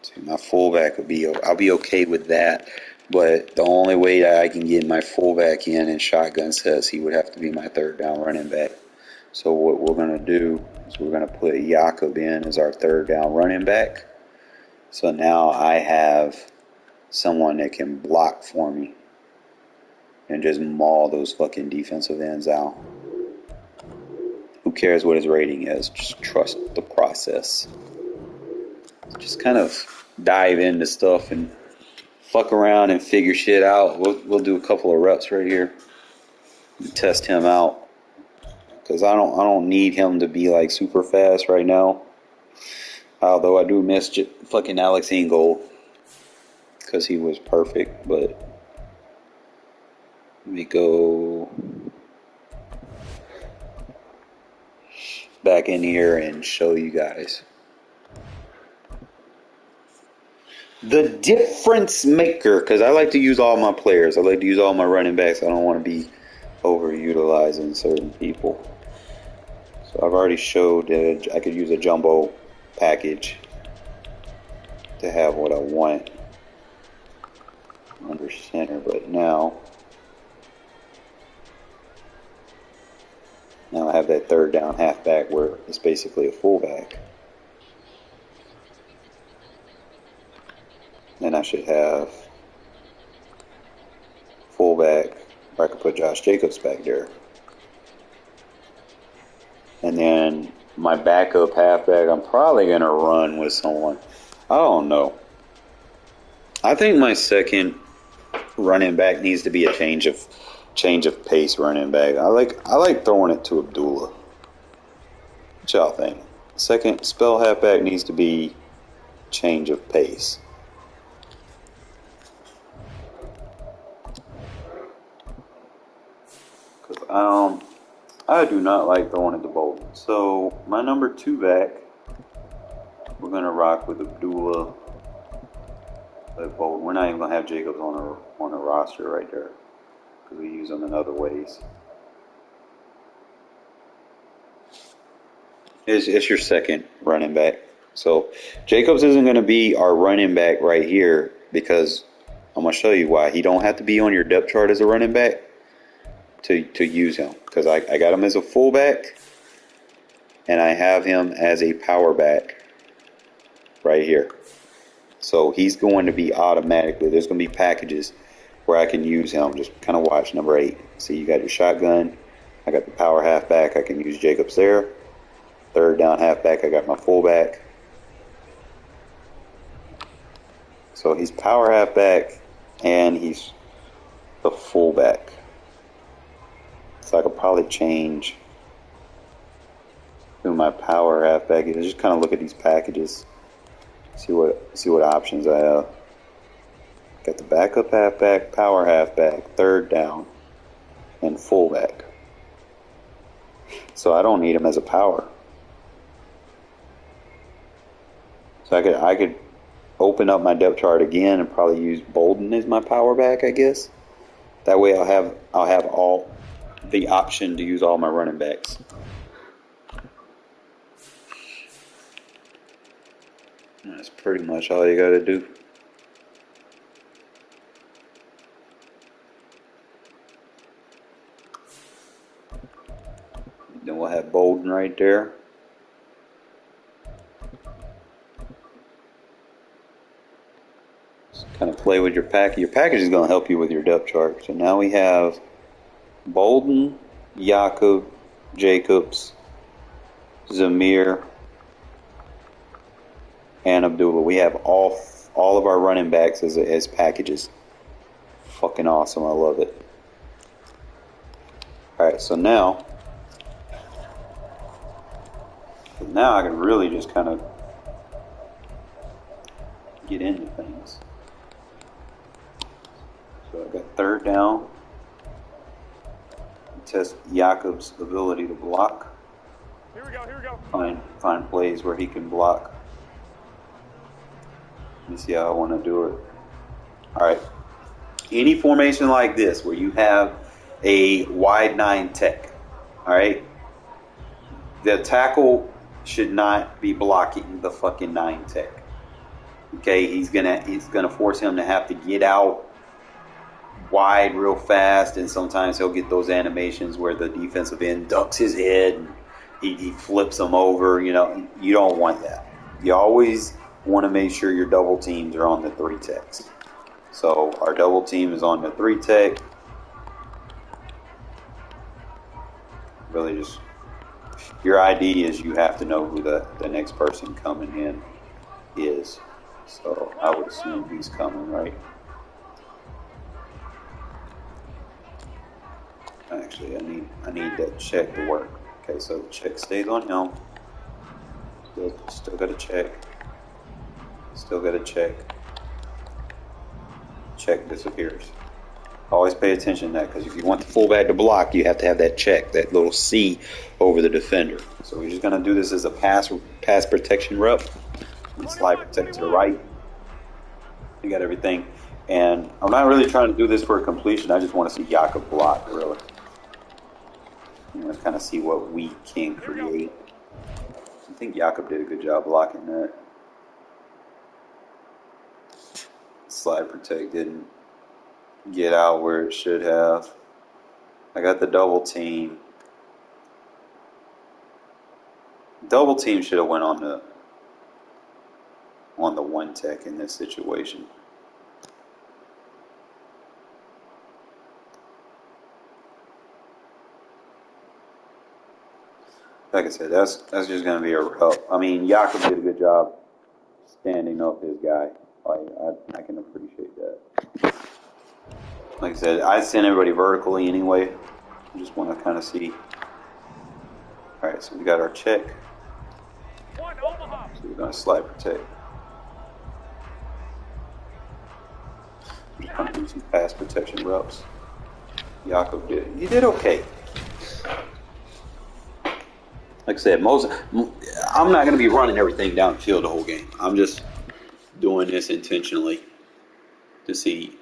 See, my fullback I'll be okay with that. But the only way that I can get my fullback in shotgun sets, he would have to be my third down running back. So what we're going to do is we're going to put Jakub in as our third down running back. So now I have someone that can block for me and just maul those fucking defensive ends out. Who cares what his rating is? Just trust the process. Just kind of dive into stuff and fuck around and figure shit out. We'll do a couple of reps right here and test him out. Because I don't need him to be like super fast right now. Although I do miss fucking Alex Ingold because he was perfect. But let me go back in here and show you guys. The difference maker, because I like to use all my players. I like to use all my running backs. I don't want to be overutilizing certain people. So I've already showed that I could use a jumbo package to have what I want under center, but now I have that third down halfback where it's basically a fullback. Then I should have fullback, or I could put Josh Jacobs back there. And then my backup halfback, I'm probably going to run with someone. I don't know. I think my second running back needs to be a change of pace running back. I like throwing it to Abdullah. What y'all think? Second spell halfback needs to be change of pace. I do not like throwing it to Bolton. So my number 2 back, we're going to rock with Abdullah. But Bolton, we're not even going to have Jacobs on a roster right there because we use them in other ways. It's your second running back. So Jacobs isn't going to be our running back right here because I'm going to show you why. He don't have to be on your depth chart as a running back to use him, because I got him as a fullback and I have him as a power back right here. So he's going to be automatically, there's going to be packages where I can use him. Just kind of watch number 8. See, you got your shotgun. I got the power halfback. I can use Jacobs there. Third down halfback, I got my fullback. So he's power halfback and he's the fullback. So I could probably change who my power halfback is. Just kind of look at these packages, see what options I have. Got the backup halfback, power halfback, third down, and fullback. So I don't need him as a power. So I could open up my depth chart again and probably use Bolden as my power back, I guess. That way I'll have all the option to use all my running backs. That's pretty much all you got to do. Then we'll have Bolden right there. Just kind of play with your package. Your package is going to help you with your depth chart. So now we have Bolden, Jakob, Jacobs, Zamir, and Abdullah. We have all of our running backs as packages. Fucking awesome. I love it. Alright, so now I can really just kind of get into things. So I got third down. Test Jakob's ability to block. Here we go. Find plays where he can block. Let me see how I want to do it. Alright. Any formation like this where you have a wide 9 tech, alright? The tackle should not be blocking the fucking 9 tech. Okay, he's gonna force him to have to get out wide real fast, and sometimes he'll get those animations where the defensive end ducks his head and he flips them over. You know, you don't want that. You always want to make sure your double teams are on the 3 techs. So our double team is on the 3 tech. Really just, your ID is you have to know who the next person coming in is. So I would assume he's coming, right? Actually, I need that check to work. Okay, so the check stays on him. Still got a check. Still got a check. Check disappears. Always pay attention to that, because if you want the fullback to block, you have to have that check, that little C over the defender. So we're just going to do this as a pass protection rep. Slide protect to the right. You got everything. And I'm not really trying to do this for a completion. I just want to see Jakob block, really. You know, kind of see what we can create. I think Jakob did a good job blocking that. Slide protect didn't get out where it should have. I got the double team. Double team should have went on the 1 tech in this situation. Like I said, that's just going to be a rep. I mean, Jakob did a good job standing up his guy. I can appreciate that. Like I said, I send everybody vertically anyway. I just want to kind of see. Alright, so we got our check. So we're going to slide protect. Just going to do some pass protection reps. Jakob he did okay. Like I said, I'm not going to be running everything downfield the whole game. I'm just doing this intentionally to see.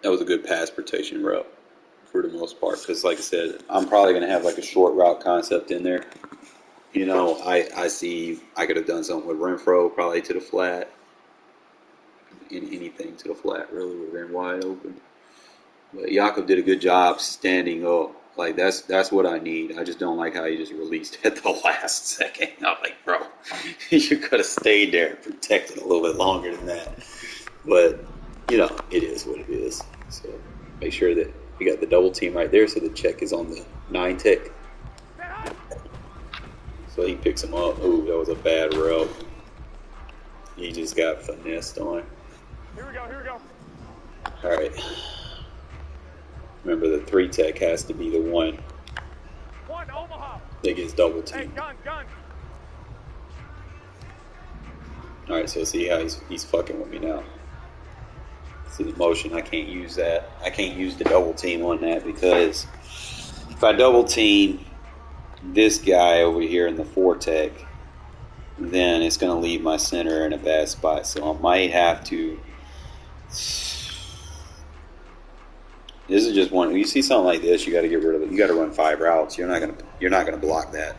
That was a good pass protection rep for the most part, because like I said, I'm probably going to have like a short route concept in there. You know, I see I could have done something with Renfro, probably to the flat. Anything to the flat really would have been wide open. But Jakob did a good job standing up. Like, that's what I need. I just don't like how he just released at the last second. I'm like, bro, you could have stayed there and protected a little bit longer than that. But, you know, it is what it is. So make sure that you got the double team right there so the check is on the 9 tech. So he picks him up. Ooh, that was a bad route. He just got finessed on. Here we go. All right. Remember, the 3 tech has to be the one that gets double teamed. Gun. All right, so see how he's fucking with me now. See the motion? I can't use that. I can't use the double team on that, because if I double team this guy over here in the 4 tech, then it's going to leave my center in a bad spot. So I might have to. This is just one. You see something like this, you got to get rid of it. You got to run 5 routes. You're not gonna block that.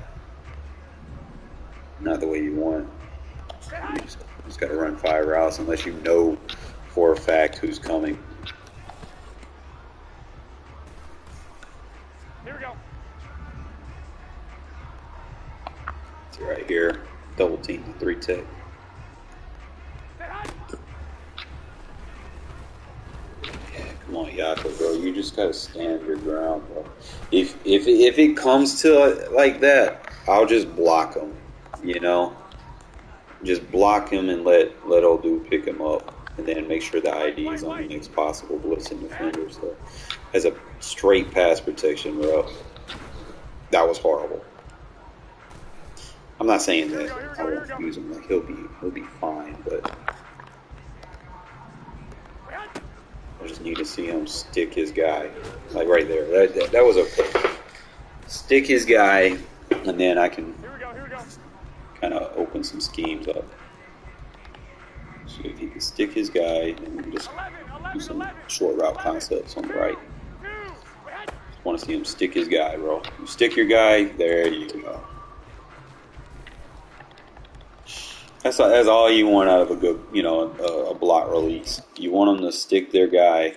Not the way you want. You just got to run 5 routes unless you know for a fact who's coming. Here we go. It's right here. Double team the 3 tech. Come on, Yato, bro. You just gotta stand your ground, bro. If it comes to like that, I'll just block him. You know, just block him and let old dude pick him up, and then make sure the ID is on the next possible blitzing defender. So, as a straight pass protection, bro, that was horrible. I'm not saying that I won't use him. Like he'll be fine, but. I just need to see him stick his guy, like right there. That was a stick his guy, and then I can kind of open some schemes up. So if he can stick his guy, then we can just do some short route concepts on the right. Just want to see him stick his guy, bro. You stick your guy, there you go. That's all you want out of a good, a block release. You want them to stick their guy,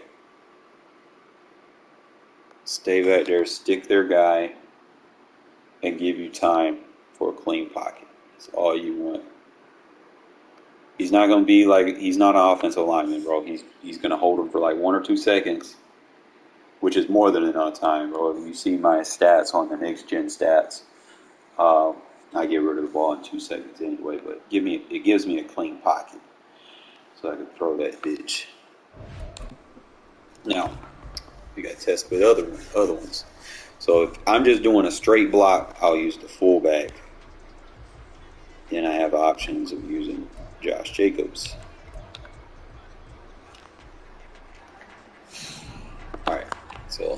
stay back there, stick their guy, and give you time for a clean pocket. That's all you want. He's not going to be like, he's not an offensive lineman, bro. He's going to hold him for like 1 or 2 seconds, which is more than enough time, bro. If you see my stats on the next gen stats, I get rid of the ball in 2 seconds anyway, but it gives me a clean pocket, so I can throw that bitch. Now, we got to test with other ones. So if I'm just doing a straight block, I'll use the fullback. Then I have options of using Josh Jacobs. All right, so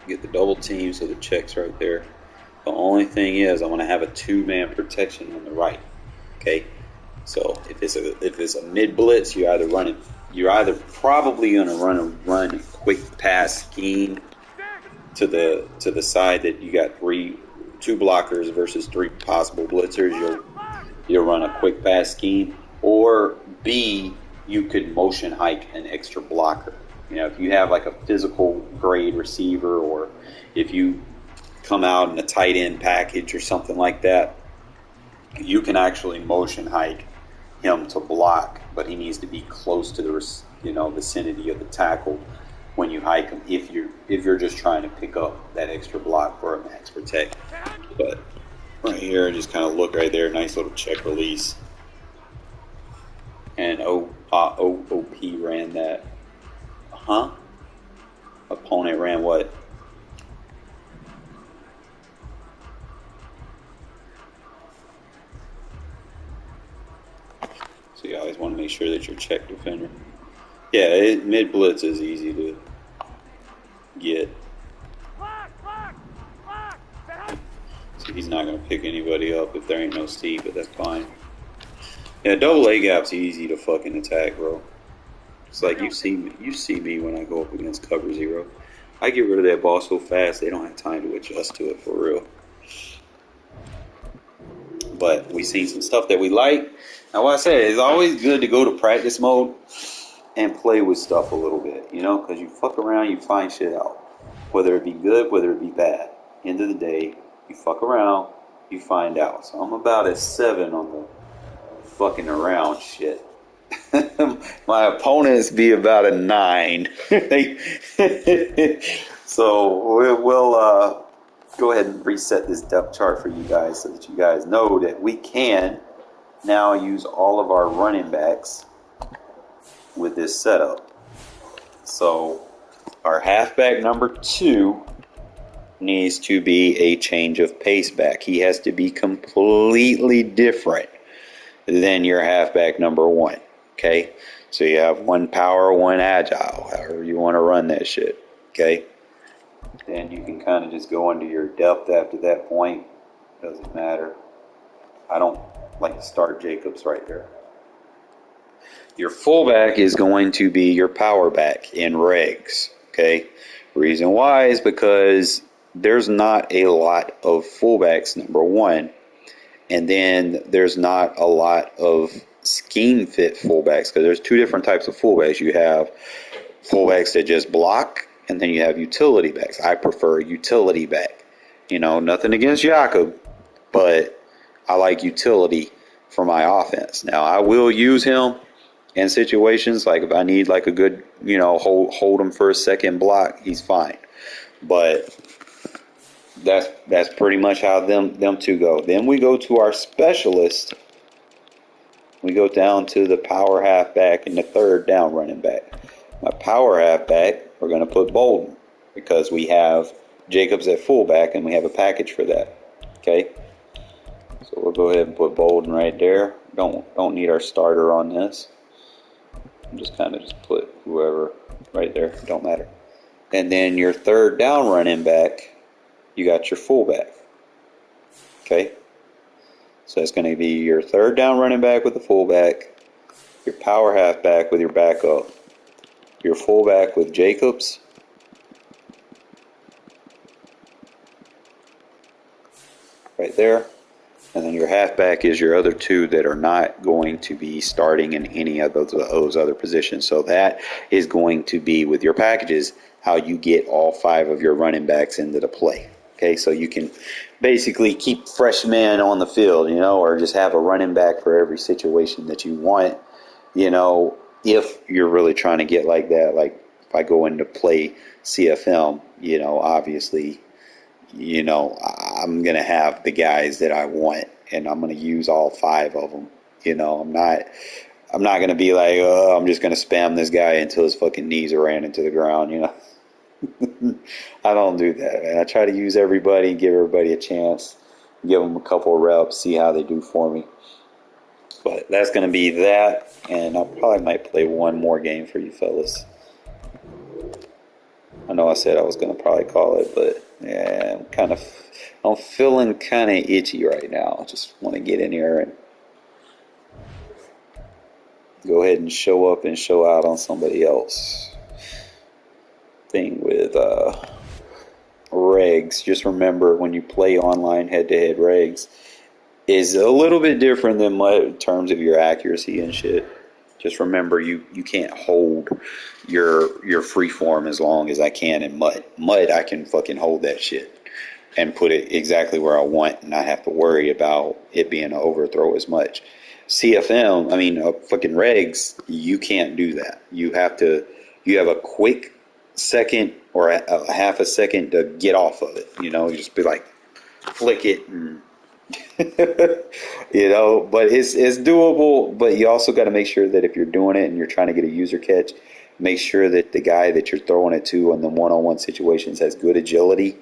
get the double team, so the check's right there. The only thing is, I'm going to have a 2-man protection on the right. Okay, so if it's a mid blitz, you're either probably going to run a quick pass scheme to the side that you got 2 blockers versus 3 possible blitzers. You'll run a quick pass scheme, or B, you could motion hike an extra blocker. If you have like a physical grade receiver, or if you come out in a tight end package or something like that, you can actually motion hike him to block, but he needs to be close to the vicinity of the tackle when you hike him, if you're just trying to pick up that extra block for a max protect. But right here, just kind of look right there, nice little check release. And OP ran that. Opponent ran what? So you always want to make sure that you're check defender. Yeah, mid blitz is easy to get. So he's not going to pick anybody up if there ain't no Steve, but that's fine. Yeah, double A gap's easy to fucking attack, bro. It's like you see me when I go up against cover 0. I get rid of that ball so fast they don't have time to adjust to it for real. But we seen some stuff that we like. Now, what I said, it's always good to go to practice mode and play with stuff a little bit, because you fuck around, you find shit out. Whether it be good, whether it be bad. End of the day, you fuck around, you find out. So I'm about at 7 on the fucking around shit. My opponents be about a 9. So we'll go ahead and reset this depth chart for you guys so that you guys know that we can now use all of our running backs with this setup. So our halfback number 2 needs to be a change of pace back. He has to be completely different than your halfback number 1. Okay? So you have 1 power, 1 agile, however you want to run that shit. Okay? Then you can kind of just go into your depth after that point. Doesn't matter. I don't like start Jacobs right there. Your fullback is going to be your power back in regs. Okay, reason why is because there's not a lot of fullbacks, number one, and then there's not a lot of scheme fit fullbacks because there's two different types of fullbacks. You have fullbacks that just block, and then you have utility backs. I prefer utility back. You know, nothing against Jakob, but I like utility for my offense. Now, I will use him in situations like if I need like a good, you know, hold him for a second block, he's fine. But that's pretty much how them two go. Then we go to our specialist. We go down to the power halfback and the third down running back. My power halfback, we're going to put Bolden because we have Jacobs at fullback and we have a package for that. Okay, so we'll go ahead and put Bolden right there. Don't need our starter on this. Just kind of just put whoever right there. Don't matter. And then your third down running back, you got your fullback. Okay, so it's going to be your third down running back with the fullback, your power halfback with your backup, your fullback with Jacobs, right there, and then your halfback is your other two that are not going to be starting in any of those other positions. So that is going to be with your packages how you get all five of your running backs into the play. Okay, so you can basically keep fresh men on the field, you know, or just have a running back for every situation that you want, you know, if you're really trying to get like that. Like if I go into play CFM, you know, obviously, you know, I'm going to have the guys that I want and I'm going to use all five of them. You know, I'm not going to be like, oh, I'm just going to spam this guy until his fucking knees are ran into the ground, you know. I don't do that, man. I try to use everybody, give everybody a chance, give them a couple of reps, see how they do for me. But that's going to be that, and I probably might play one more game for you fellas. I know I said I was going to probably call it, but yeah, I'm feeling kind of itchy right now. I just want to get in here and go ahead and show up and show out on somebody else. Thing with regs, just remember when you play online head-to-head regs is a little bit different than in terms of your accuracy and shit. Just remember you can't hold your free form as long as I can in mud. Mud, I can fucking hold that shit and put it exactly where I want and not have to worry about it being an overthrow as much. CFM, I mean fucking regs, you can't do that. You have a quick second or a half a second to get off of it. You know, you just be like, flick it, and you know. But it's doable. But you also got to make sure that if you're doing it and you're trying to get a user catch, make sure that the guy that you're throwing it to in the one-on-one situations has good agility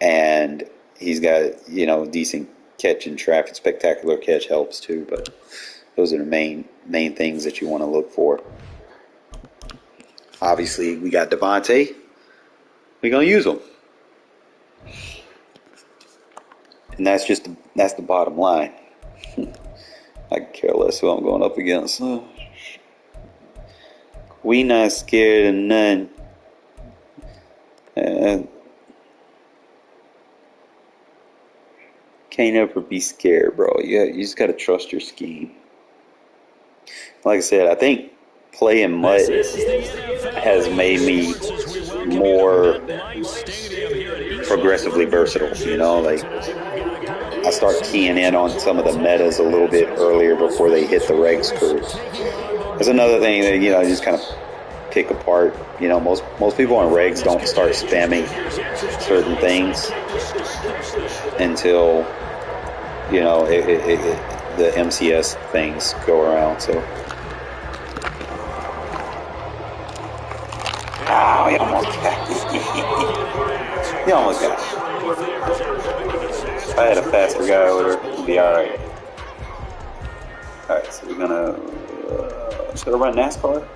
and he's got, you know, decent catch in traffic. Spectacular catch helps too. But those are the main things that you want to look for. Obviously, we got Devontae. We're going to use him. And that's the bottom line. I could care less who I'm going up against. We not scared of none. Can't ever be scared, bro. You just got to trust your scheme. Like I said, I think playing mud has made me more progressively versatile, you know, like I start keying in on some of the metas a little bit earlier before they hit the regs curve. There's another thing that, you know, you just kind of pick apart, you know, most people on regs don't start spamming certain things until, you know, the MCS things go around, so. Oh, he almost got it. He almost got it. If I had a faster guy over there, it'd be alright. Alright, so we're gonna... should I run NASCAR?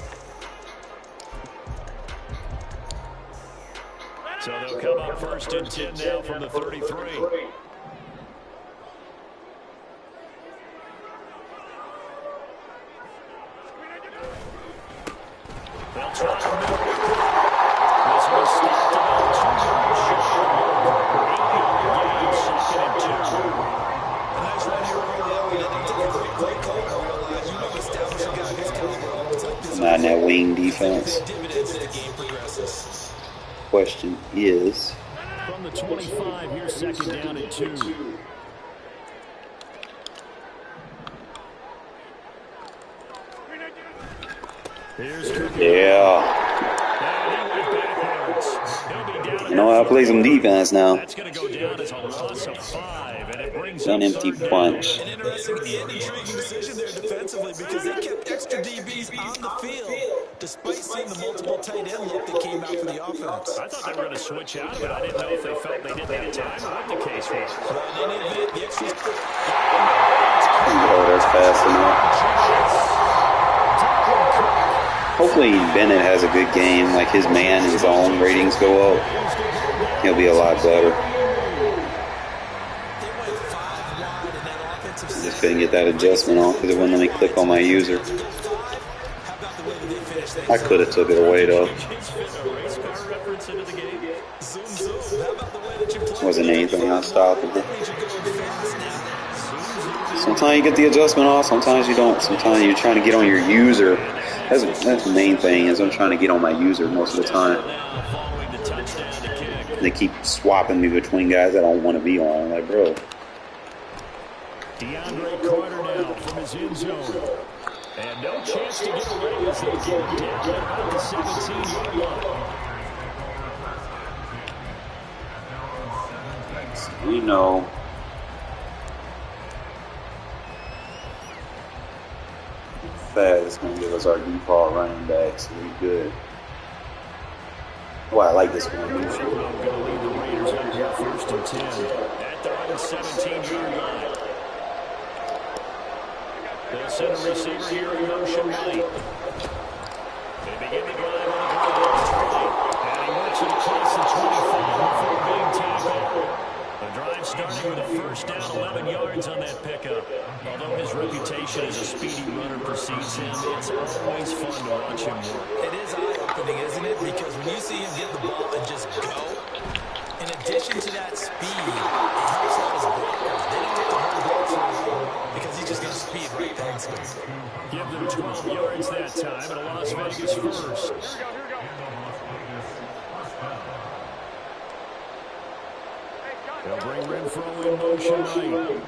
So they'll come up first and 10 now from the 33. They'll try to milk it. This one stopped about 2 yards short of the mark. 8-yard gain, 2nd and 2. A nice run here early on. I think it's a great play call to realize you want to establish a guy of his caliber moments like this. Not in that wing defense. Dividends as the game progresses. Question is, From the 25, here's 2nd down and 2. yeah. You know how to play some defense now. That's going to go down as a loss of 5, and it brings An empty punch. An interesting and intriguing decision there defensively because they kept extra DBs on the field despite seeing the multiple tight end look that came out for the offense. I thought they were going to switch out, but I didn't know if they felt they didn't have time or what the case was. Well, in any event, the extra... Oh, that's fast enough. Hopefully Bennett has a good game, like his man and his own ratings go up. He'll be a lot better. Just couldn't get that adjustment on because it wouldn't let me click on my user. I could have took it away though. Wasn't anything unstoppable. Sometimes you get the adjustment off, sometimes you don't. Sometimes you're trying to get on your user. That's the main thing is I'm trying to get on my user most of the time. They keep swapping me between guys that I don't want to be on. I'm like, bro. DeAndre Carter now from his end zone. And no chance to get away as they get down at about the 17-yard line. We know. Fast is going to give us our default running back, so we good. Well, I like this one. Going to lead the Raiders on here 1st and 10 at their own 17-yard line. They'll send a receiver here in motion right. They begin the drive on the ground. And he works it across the 25 before being tackled. The drive starting with a 1st down, 11 yards on that pickup. Although his reputation as a speedy runner precedes him, it's always fun to watch him work. It is eye-opening, isn't it? Because when you see him get the ball and just go, in addition to that speed, it helps out his blockers. They don't have to hold on to him because he's just going to speed right past them. Give them 12 yards that time, and a Las Vegas first. They'll bring Renfro in motion right.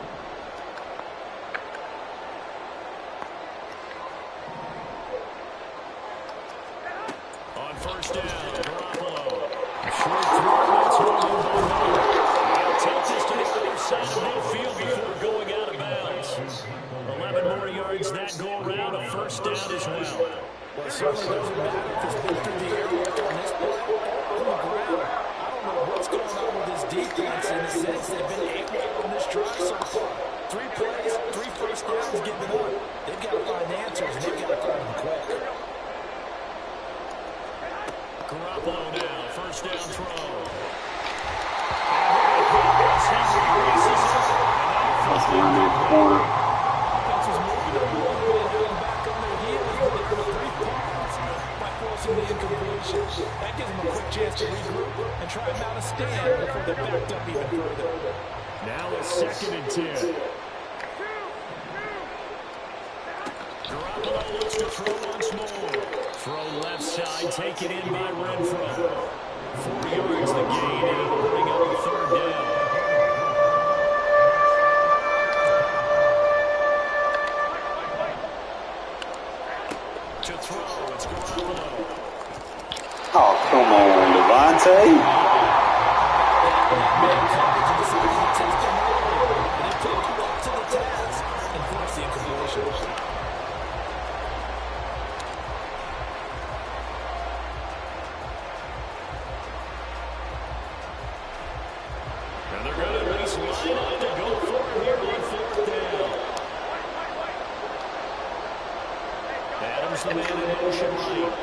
On 1st down, Garoppolo. Short throw, that's home by Miller. He'll take this to the other side of midfield before going out of bounds. 11 more yards that go around, a 1st down as well. Well, it certainly doesn't matter if it's been through the air on this play or on the ground. I don't know what's going on with this defense in the sense they've been able on this drive so far. 3 plays, 3 first downs given up. They've got to find answers, and they've got to find them quick. Garoppolo now, 1st down throw. That's the end corner. Offense is moving the ball back on their heels, but they're going to 3 points by forcing the incompletion. That gives them a quick chance to regroup and try and mount a stand before they're backed up even further. Now a 2nd and 10. Garoppolo looks to throw once more. Throw left side, taken in by Renfro. 4 yards the gain, and it'll bring up a 3rd down. To throw, it's Garoppolo. Oh, come on, Devontae. And they're going to at least line up to go for it here on 4th down. Adams the man in motion right.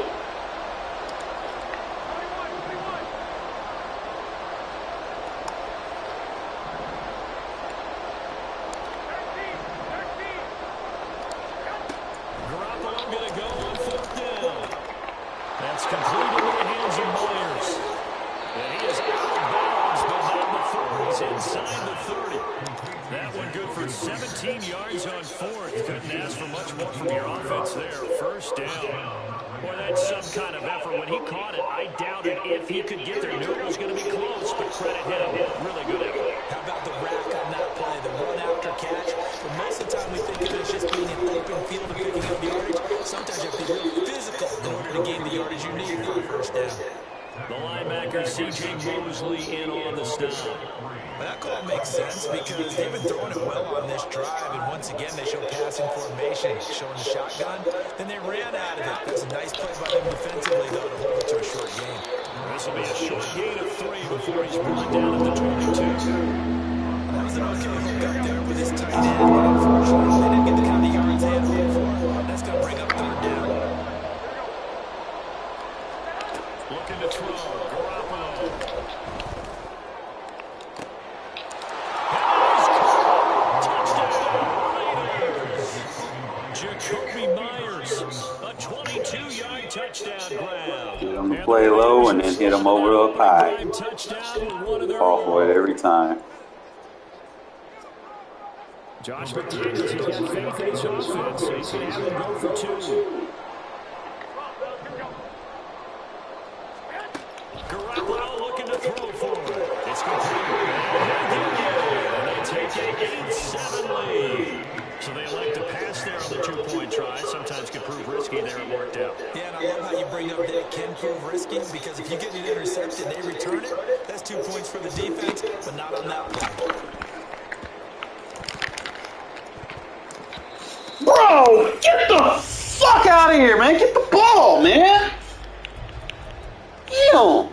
Garoppolo going to go on 4th down. It's complete into the hands of Myers. And he is out of bounds, but not before he's inside the 30. That one good for 17 yards on fourth. Couldn't ask for much more from your offense there. First down. Boy, that's some kind of effort. When he caught it, I doubted if he could get there. Knew it was going to be close, but credit him. Really good effort. How about the rack on that play, the run after catch? But most of the time we think of it as just being an open field and picking up yardage. Sometimes you have to be real physical in order to gain the yardage you need for the first down. The linebacker, C.J. Mosley, in on the stop. Well, that call makes sense because they've been throwing it well on this drive, and once again they show passing formation, showing the shotgun. Then they ran out of it. That's a nice play by them defensively, though, to hold it to a short gain. This will be a short gain of 3 before he's brought down at the 22. That was an okay hook up there with his tight end, but unfortunately they didn't get the kind of yards they had hoped for. That's going to bring up third down. Looking to throw. Garoppolo. Jacoby Myers, a 22-yard touchdown grab. Get him to play low and then hit him over up high. Fall for it every time. Josh McDaniels has got faith in his offense, so he's going to have him go for 2. Garoppolo looking to throw for it. It's complete. And they take an 8-7 lead. So they elect to pass there on the 2-point try. Sometimes can prove risky. There it worked out. Yeah, and I love how you bring up that it can prove risky because if you get it intercepted and they return it, that's 2 points for the defense, but not on that play. Bro, get the fuck out of here, man. Get the ball, man. Damn.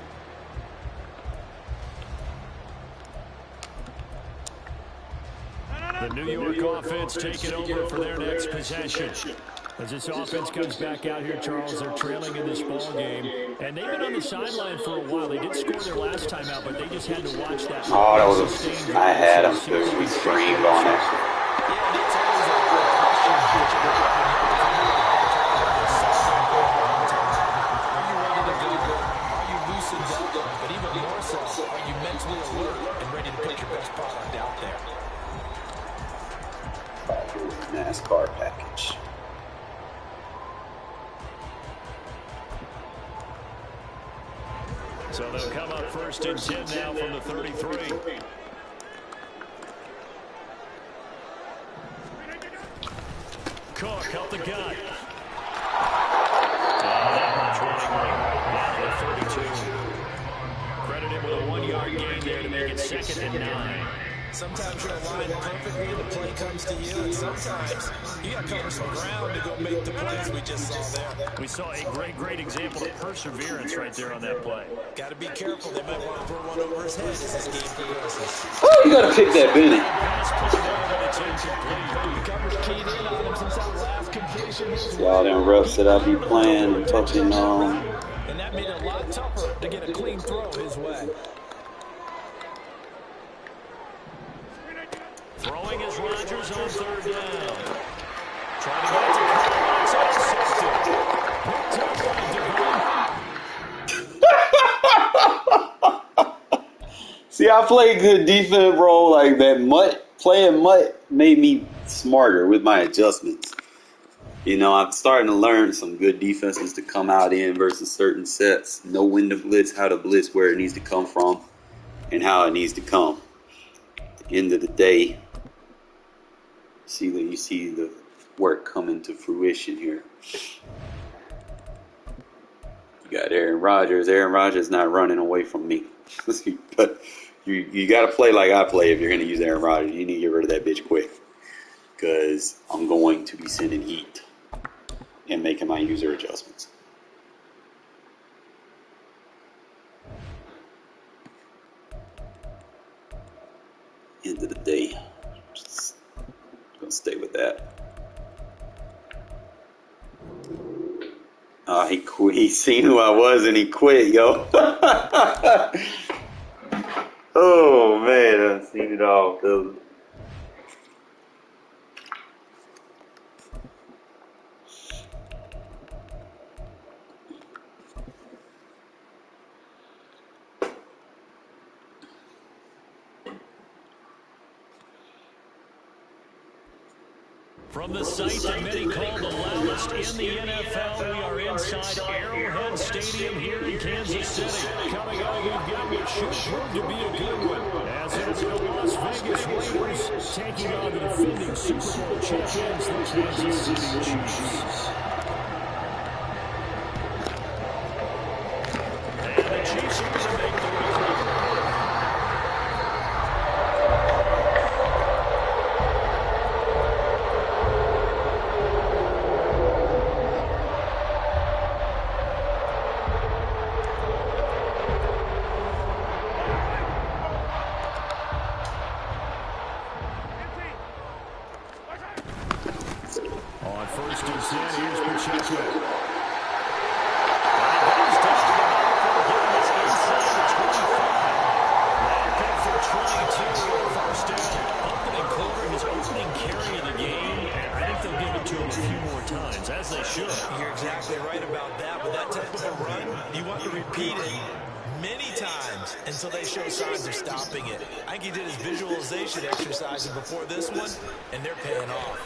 The New York offense taking over for their next possession. As this offense comes back out here, Charles, they're trailing in this ball game. And they've been on the sideline for a while. They did score their last time out, but they just had to watch that. Oh, that was a... I had him, too. We screamed on it. But even more so, are you mentally alert and ready to put your best product out there? NASCAR package. So they'll come up 1st and 10 now from the 33. Cook out the gut. Down to the 32. Credit him with a 1-yard gain there to make it 2nd and 9. Sometimes you're aligned perfectly and the play comes to you, and sometimes you got to cover some ground to go make the plays we just saw there. We saw a great example of perseverance right there on that play. Got to be careful. They might want to throw one over his head as this game progresses. Oh, you got to pick that Benny. See all them roughs that I be playing and touching on. And that made it a lot tougher to get a clean throw his way. Throwing is Rodgers on 3rd down. Trying to get it to Collins. Intercepted. Picked up by Devine. See, I played good defense, bro. Like that playing mutt made me smarter with my adjustments. You know, I'm starting to learn some good defenses to come out in versus certain sets. Know when to blitz, how to blitz, where it needs to come from, and how it needs to come. At the end of the day, you see the work coming to fruition here. You got Aaron Rodgers. Aaron Rodgers not running away from me. But you got to play like I play if you're going to use Aaron Rodgers. You need to get rid of that bitch quick. Because I'm going to be sending heat and making my user adjustments. End of the day, just gonna stay with that. He quit. He seen who I was and he quit, yo. Oh man, I've seen it all, Phil. From the site that many call the loudest in the NFL, we are inside Arrowhead Stadium here in Kansas City. Coming up, we've got what should prove to be a good one, as it'll be the Las Vegas Raiders taking on the defending Super Bowl champions, the Kansas City Chiefs. And the Chiefs are going to make the recovery. On first and 10, here's Pacheco. And he goes down to the ball for the inside the 25. Wrapped up for 22 first down. Opening quarter, his opening carry of the game. And I think they'll give it to him a few more times, as they should. You're exactly right about that. With that type of a run, you want to repeat it many times until they show signs of stopping it. I think he did his visualization exercises before this one, and they're paying off.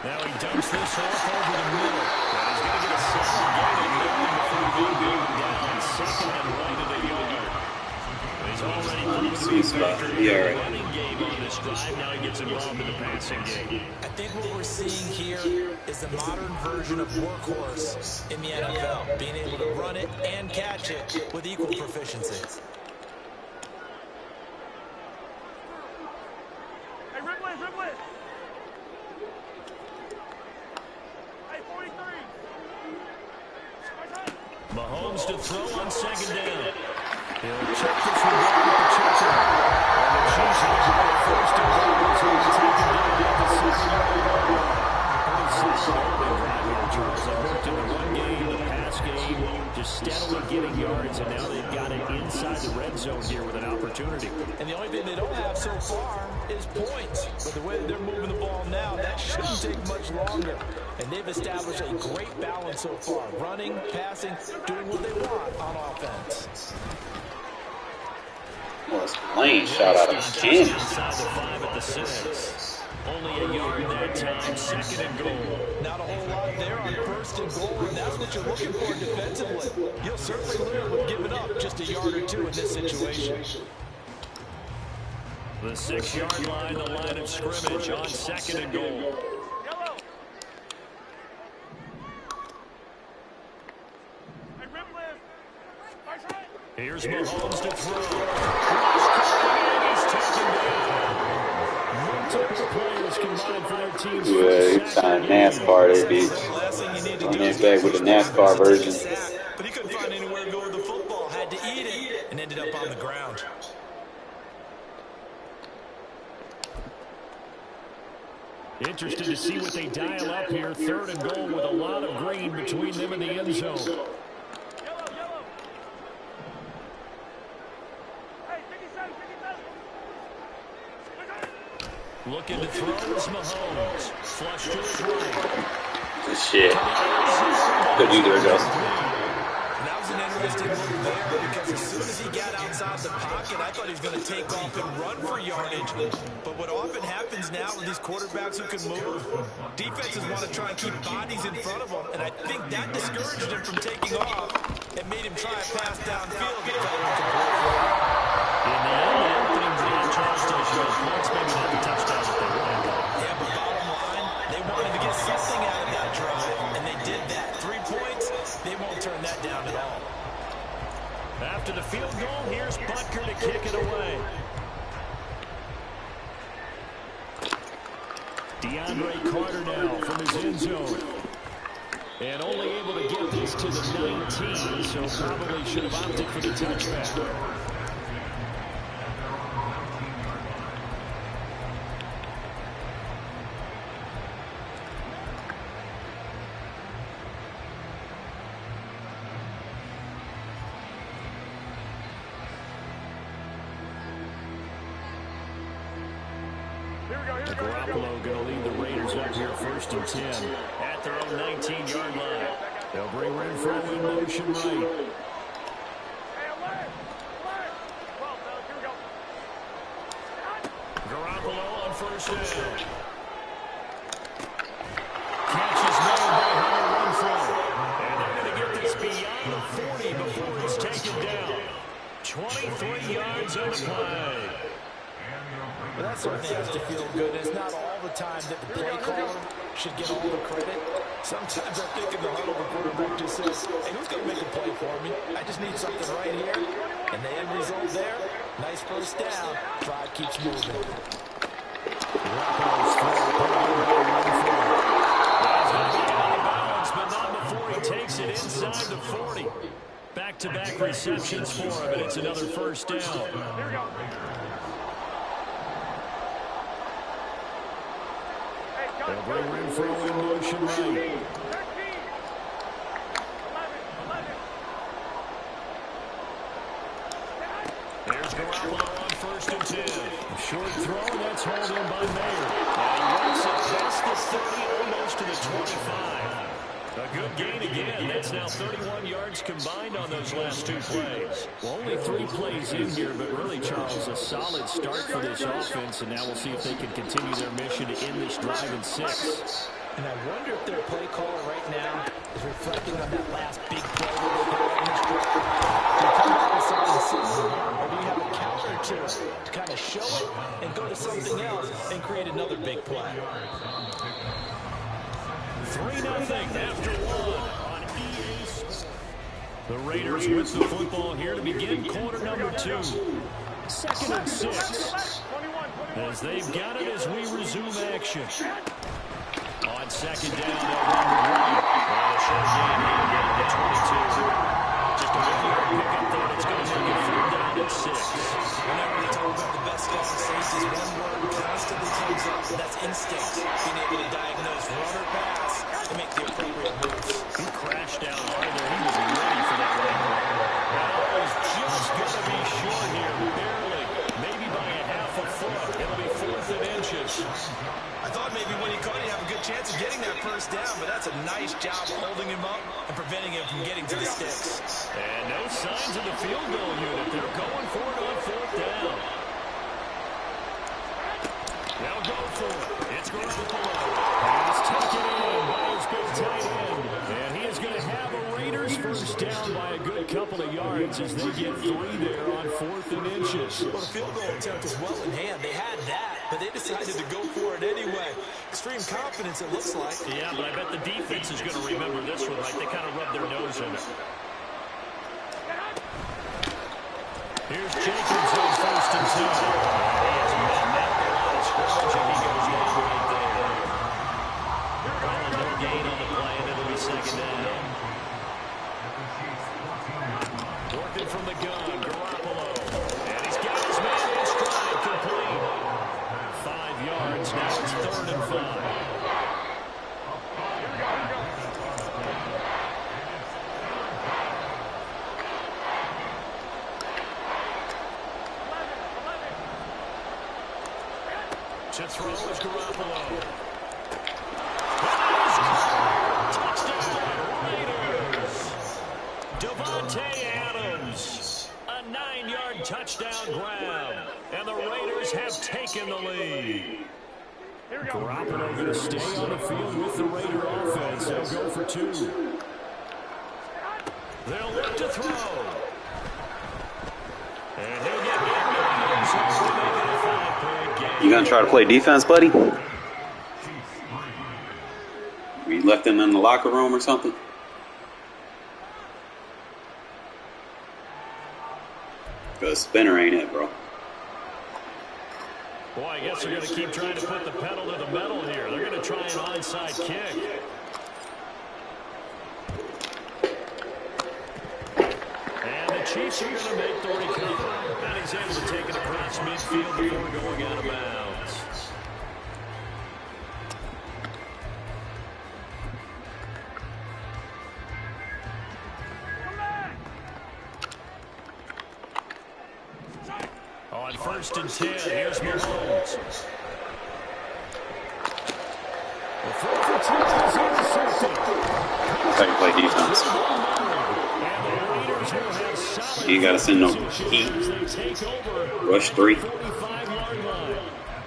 Now he dumps this off over the middle. And he's going to get a solid gain of 9 before going down. Second and right of the yard. He's already proved to be a factor in the running game on this drive. Now he gets involved in the passing game. I think what we're seeing here is the modern version of workhorse in the NFL, being able to run it and catch it with equal proficiency. Hey, Ripley! Hey, 43! Mahomes to throw on second down. He'll check this one down with Pacheco. And the Chiefs have first and goal. So he'll take it down at the 6-yard line. Pretty solid drive here, Charles. They worked in the run game, the pass game, just steadily getting yards, and now they've got it inside the red zone here with an opportunity. And the only thing they don't have so far is points. But the way that they're moving the ball now, that shouldn't take much longer. And they've established a great balance so far. Running, passing, doing what they want on offense. Well, it's Lane shot out of cannon. Inside the 5 at the 6. Only a yard that time, second and goal. Not a whole lot there on first and goal, and that's what you're looking for defensively. You'll certainly learn with giving up just a yard or two in this situation. The 6-yard line, the line of scrimmage on second and goal. Yellow! Hey, Ripley! Right side! Here's Mahomes to throw. He's taken down. Multiple players combined for their team's Yeah, he's trying NASCAR that bitch. On that back with the NASCAR version. But he couldn't find anywhere to go with the football. Had to eat it and ended up on the ground. Interested to see what they dial up here. Third and goal with a lot of green between them and the end zone. Yellow! Hey, 57! Looking to throw is Mahomes. Flush to his right. Good shit. Good you there, Gus. That was an interesting move there because as soon as he got outside the pocket, I thought he was going to take off and run for yardage. But what often happens now with these quarterbacks who can move, defenses want to try and keep bodies in front of them, and I think that discouraged him from taking off and made him try a pass downfield that fell incomplete. In the end, the opening drive, Charles still showed points, maybe not the touchdown that they wanted. Yeah, but bottom line, they wanted to get something out of that drive, and they did that. 3 points, they won't turn that down at all. After the field goal, here's Butker to kick it away. DeAndre Carter now from his end zone. And only able to get this to the 19, so probably should have opted for the touchback. Garoppolo going to lead the Raiders up here first and 10 at their own 19-yard line. They'll bring Renfro in motion right. Garoppolo on first down. around the 40 before it's taken down. 23 yards on the play. Well, that certainly has to feel good. It's not all the time that the play caller should get all the credit. Sometimes I think in the huddle, the quarterback just says, hey, who's going to make a play for me? I just need something right here. And the end result there, nice first down. Drive keeps moving. But not before he takes it inside the 40. Back-to-back receptions for him, and it's another first down. Here we go. They'll bring Renfro in motion right. 13, 11, 11. There's Garoppolo on 1st and 10. Short throw, that's hauled in by Mayer. And he runs it past the 30, almost to the 25. A good gain again. That's now 31 yards combined on those last 2 plays. Well, only 3 plays in here, but really, Charles, a solid start for this offense, and now we'll see if they can continue their mission to end this drive in 6. And I wonder if their play caller right now is reflecting on that last big play that they got in this drive. Do you come back with something similar, or do you have a counter to kind of show it and go to something else and create another big play? 3-0 after 1 on EA Sports. The Raiders with the football here to begin quarter number 2. 2nd and 6. As they've got it as we resume action. On 2nd down, they'll run the right. And a short gain here to the 22. Just a 1-yard pickup there. It's going to make it 4th down and 6. Whenever they talk about the best guys in safety, one word constantly comes up, and that's instinct. Being able to diagnose run or pass to make the appropriate moves. He crashed down hard there. He was ready for that right. That was just going to be short here, barely. Maybe by a half a foot. It'll be 4th and inches. I thought maybe when he caught it, he'd have a good chance of getting that first down, but that's a nice job holding him up and preventing him from getting to the sticks. And no signs of the field goal unit. They're going for it on 4th down. They'll go for it. It's Garoppolo. He's taken in by his big tight end. And he is going to have a Raiders first down by a good couple of yards as they get 3 there on 4th and inches. Well, the field goal attempt is well in hand. They had that, but they decided to go for it anyway. Extreme confidence, it looks like. Yeah, but I bet the defense is going to remember this one, right? They kind of rubbed their nose in it. Here's Jacobs on 1st and 10. He has met that line of scrimmage, and he goes down right there. Calling no gain on the play, and it'll be 2nd down. Working from the gun, Garoppolo. And he's got his man in stride, complete. 5 yards, now it's 3rd and 5. To throw is Garoppolo. Touchdown, Raiders. Devontae Adams. A 9-yard touchdown grab. And the Raiders have taken the lead. Garoppolo going to stay on the field with the Raider offense. They'll go for 2. They'll look to throw. And he'll get into the end zone to make it a 5-point game. You gonna try to play defense, buddy? We left him in the locker room or something? Because spinner ain't it, bro. Boy, I guess they're going to keep trying to put the pedal to the metal here. They're going to try an onside kick. And the Chiefs are going to make the recovery. And he's able to take it across midfield before going out of bounds. On 1st and 10, here's Mahomes. The throw for 2 is intercepted. That's how you play defense. And the Raiders will have solid You ain't gotta send no heat. as they take over Rush 3. 45-yard line.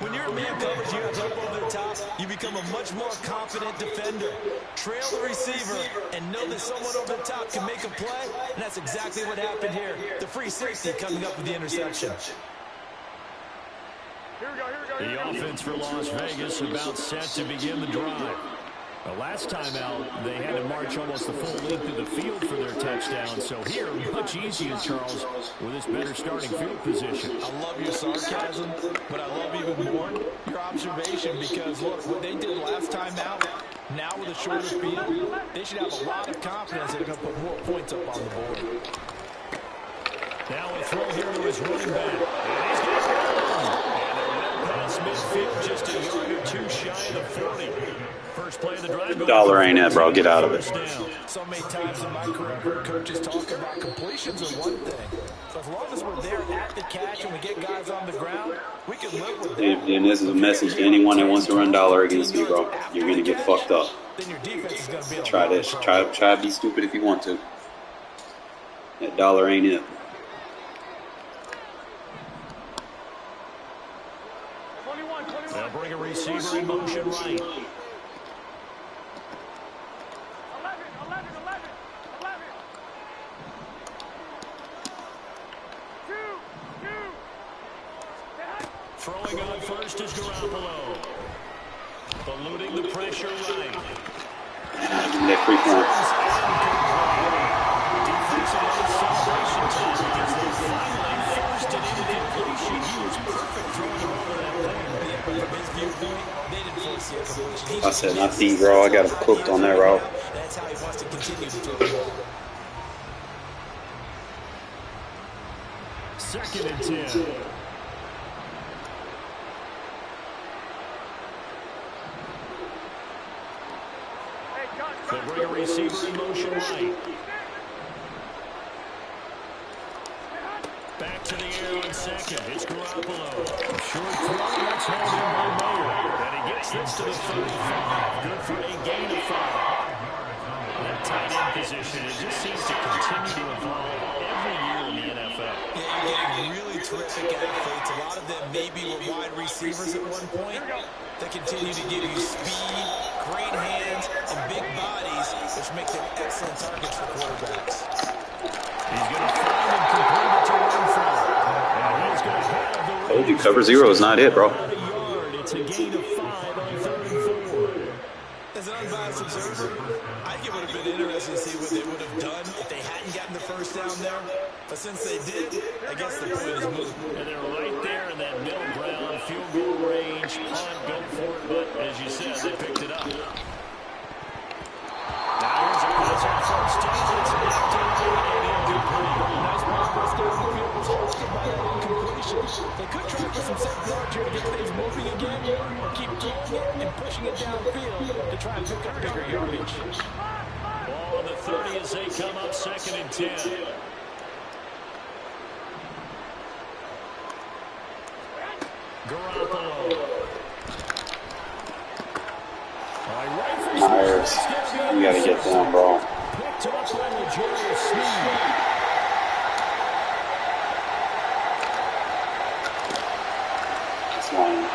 When you're in man coverage, you have help over the top. You become a much more confident defender. Trail the receiver and know that someone over the top can make a play, and that's exactly what happened here. The free safety coming up with the interception. The offense for Las Vegas about set to begin the drive. The last time out, they had to march almost the full length of the field for their touchdown. So here, much easier, Charles, with this better starting field position. I love your sarcasm, but I love even more your observation because, look, what they did last time out, now with a shorter field, they should have a lot of confidence that they're going to put more points up on the board. Now a throw here to his running back. And he's got it. And they're well past midfield, just a yard or two shy of the 40. First play of the drive. Dollar ain't it, bro. Get out of it. So many times in my career, I've heard coaches talk about completions are one thing. But as long as we're there at the catch and we get guys on the ground, we can live with that. And this is a message to anyone that wants to run dollar against me, bro. You're going to get fucked up. Then your defense is going to be Try this. Try to be stupid if you want to. That dollar ain't it. They'll bring a receiver in motion right. 2. Throwing on first is Garoppolo. Eluding the pressure right. That free point. Defensive celebration time because they finally forced an incompletion. He was perfect throwing the ball to that player. From his viewpoint, they didn't force the incompletion. I said not the bro. I got him cooked on that route. That's how he wants to continue to throw the ball. 2nd and 10. They'll bring a receiver in motion right. Back to the air on second. It's Garoppolo. Short throw. That's held in by Mayer. And he gets this to the 35. Good for a gain of 5. That tight end position, it just seems to continue to evolve every year in the NFL. Yeah, you're getting really terrific athletes. A lot of them maybe were wide receivers at one point. They continue to give you speed, great hands, and big bodies, which make them excellent targets for quarterbacks. He's going to find and complete it to Renfro. And he's going to have the Told you, cover 0 is not it, bro. It's a gain of 5 on 3rd and 4. As an unbiased observer, I think it would have been interesting to see what they would have done if they hadn't gotten the first down there. But since they did, I guess the point is moved. And they're right there in that middle ground, field goal range, punt, go for it. But as you said, they picked it up. Now here's a pass on first down. It's knocked away and incomplete. Nice progress down the field was halted by that incompletion. They could try for some set yard here to get things moving again, or keep throwing it and pushing it downfield to try and pick up bigger yardage. Ball on the 30 as they come up 2nd and 10. Garoppolo. Myers, you got to get down, bro. Picked up by L'Jarius Sneed. That's lame.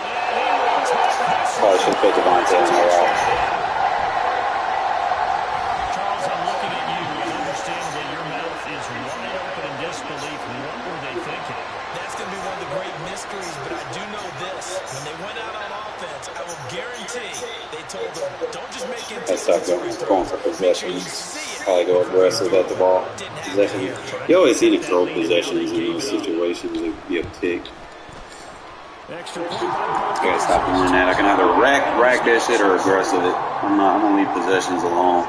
Probably should put Devontae on that route. Charles, I'm looking at you and understand that your mouth is wide open in disbelief. What were they thinking? That's going to be one of the great mysteries, but I do know this. When they went out on offense, I will guarantee they told them, don't just make it. That's not going for possessions. Probably go aggressive at the ball. Possession. You always see the throw possessions in these situations. It'd be a pick. Extra point by You gotta stop doing that. I can either rack that shit or aggressive it. I'm gonna leave possessions alone.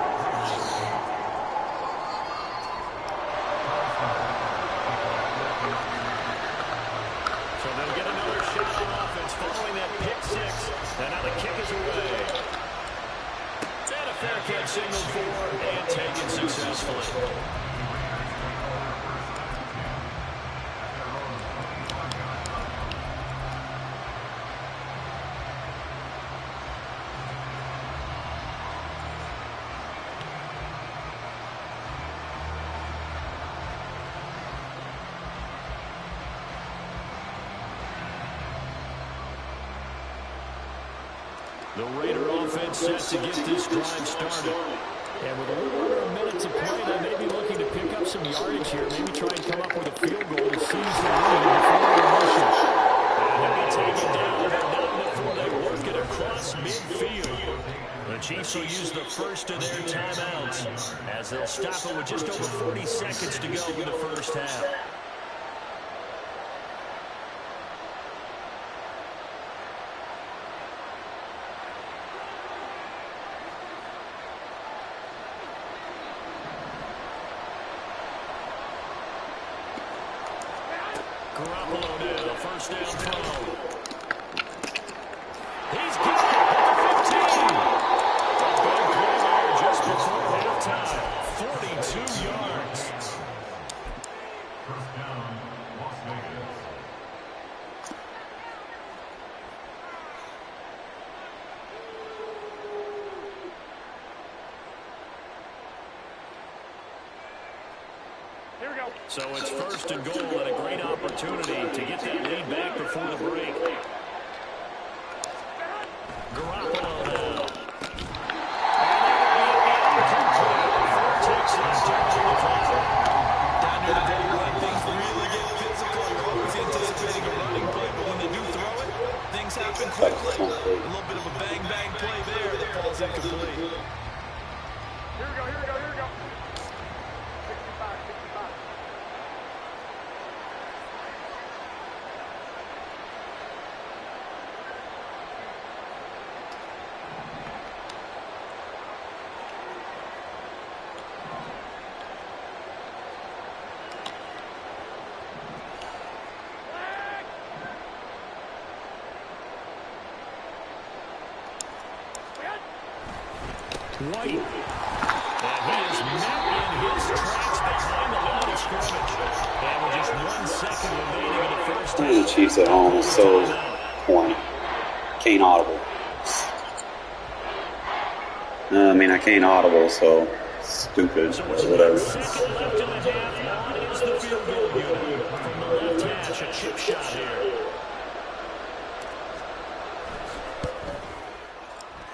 So they'll get another shot on offense following that pick 6. And now the kick is away. And a fair catch signal for and taken successfully. The Raider offense set to get this drive started. And with a little under a minute to play, they may be looking to pick up some yardage here. Maybe try and come up with a field goal to seize the lead before intermission. And he'll be taken down, but not before they work it across midfield. The Chiefs will use the first of their timeouts as they'll stop it with just over 40 seconds to go in the first half. Garoppolo now, first down throw. He's got it at the 15. A big play there just before halftime. 42 yards. Here we go. So it's first and goal and a great opportunity to get that lead back before the break. Garoppolo now. Down near the goal line, things really get physical. You're always anticipating a running play, but when they do throw it, things happen quickly. A little bit of a bang-bang play there that falls incomplete. Here we go, here we go, here we go. 65, 65. White. And he is met in his tracks behind the line of scrimmage. And with just 1 second remaining in the first half. The Chiefs at home is so corny. Can't audible. I mean, I can't audible, so stupid, So but it's whatever. 1 second left in the half. On is the field goal unit from the left hash. A chip shot here.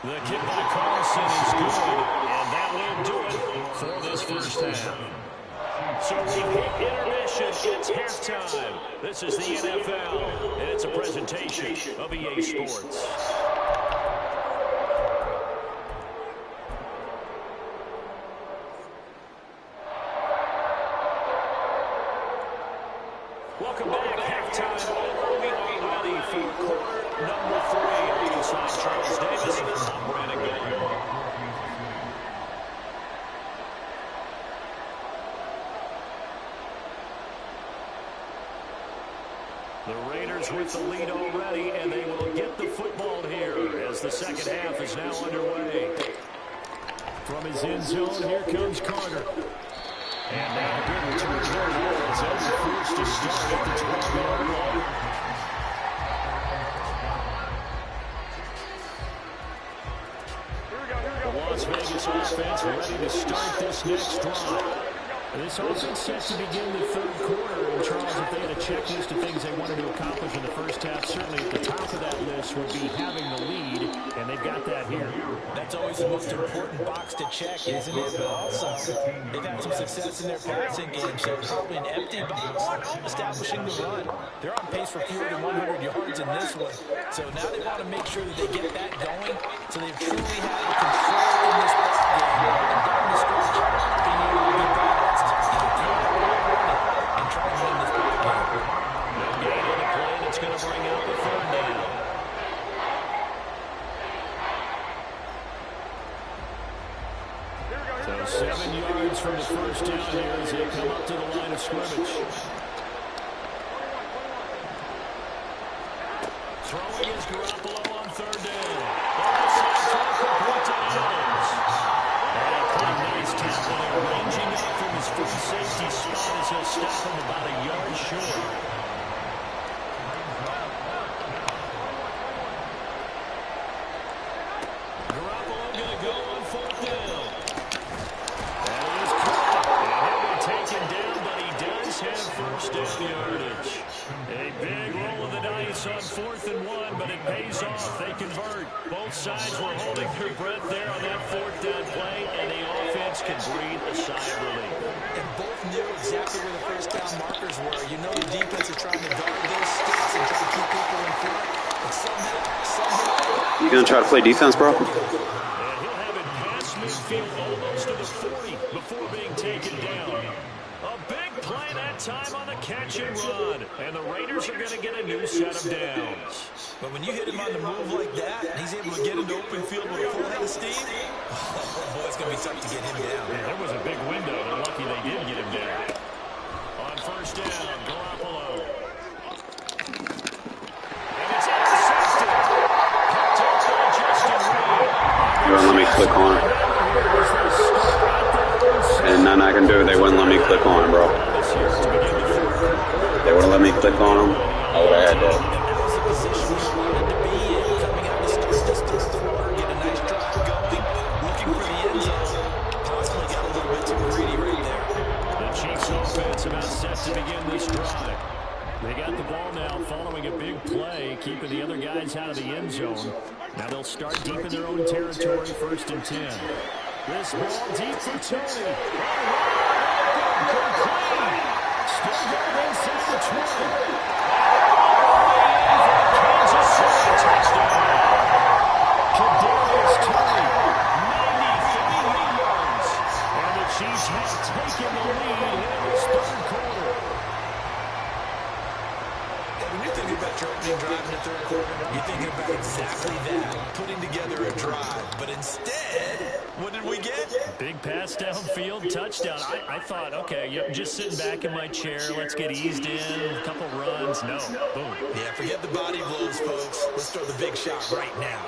The kick by Carlson is good, and that will do it for this first half. So we hit intermission. It's halftime. This is the NFL, and it's a presentation of EA Sports. Welcome back. Halftime over. We are ready for quarter number 3. Alongside Charles Davis, I'm Brandon Gold. The Raiders with the lead already, and they will get the football here as the second half is now underway. From his end zone, here comes Carter. And now a good return there. It's over first to start at the 12-yard line. The Las Vegas offense ready to start this next drive. And this offense set to begin the third quarter. And Charles, if they had a checklist of things they wanted to accomplish in the first half, certainly at the top of that list would be having the lead, and they've got that here. That's always the most important box to check, isn't it? But also, they've had some success in their passing game, so probably an empty box establishing the run. They're on pace for fewer than 100 yards in this one. So now they want to make sure that they get that going, so they've truly had the control in this ball game. And down the stretch, being able to be balanced, either throw it or run it, and try to win this ball game. No gain on the play that's going to bring out the third down. So 7 yards from the first down here as they come up to the line of scrimmage. Throwing is Garoppolo on third down. Outside throw complete to Adams. And a pretty nice tackle there, ranging up from his free safety spot as he'll stop him about a yard short. Garoppolo going to go on fourth down. That is caught. And he'll be taken down, but he does have first down yardage. A big roll of the dice on 4th and 1, but it pays off. They convert. Both sides were holding their breath there on that 4th down play, and the offense can breathe a sigh of relief. And both knew exactly where the first down markers were. You know the defense is trying to guard those sticks and try to keep people in front. But somehow... You gonna try to play defense, bro? And he'll have it past midfield almost to the 40 before being taken down. A big play that time on the catch and run. And the Raiders are going to get a new set of downs. But when you hit him on the move like that, and he's able to get into open field with a full head of steam, oh boy, it's going to be tough to get him down. Yeah, there was a big window. They're lucky they did get him down. On 1st down, Garoppolo. And it's intercepted. Picked up by Justin Reed. They wouldn't let me click on it. And nothing I can do. They wouldn't let me click on it, bro. They wouldn't let me click on them. I would have had that. And that was the position we wanted to be in, coming out to start this third quarter, get a nice drive going, looking for the end zone. Possibly got a little bit too greedy right there. The Chiefs offense about set to begin this drive. They got the ball now following a big play, keeping the other guys out of the end zone. Now they'll start deep in their own territory, 1st and 10. This ball deep for Tony. Still going inside the 20. Kansas City touchdown. Kadarius Toney, 93 yards. And the Chiefs have taken the lead in this 3rd quarter. When you're thinking about your opening drive in the 3rd quarter, you're thinking about exactly that, putting together a drive. But instead, what did we get? Big pass downfield, touchdown. I thought, okay, yep, just sitting back in my chair. Let's get eased in, a couple runs. No, boom. Yeah, forget the body blows, folks. Let's throw the big shot right now.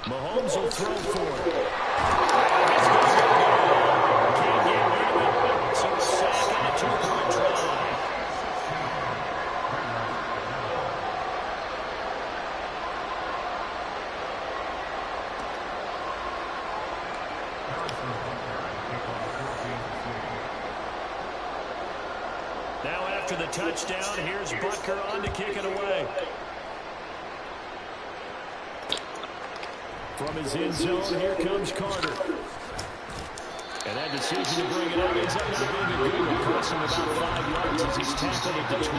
Mahomes will throw for it. He's going to go. Can't get rid of it. So a sack and a 2-point try. Now after the touchdown, here's Butker on to kick it away. From his end zone, here comes Carter. And that decision to bring it up ends up not being a good one. Costs him about 5 yards as he's tackled at the 20.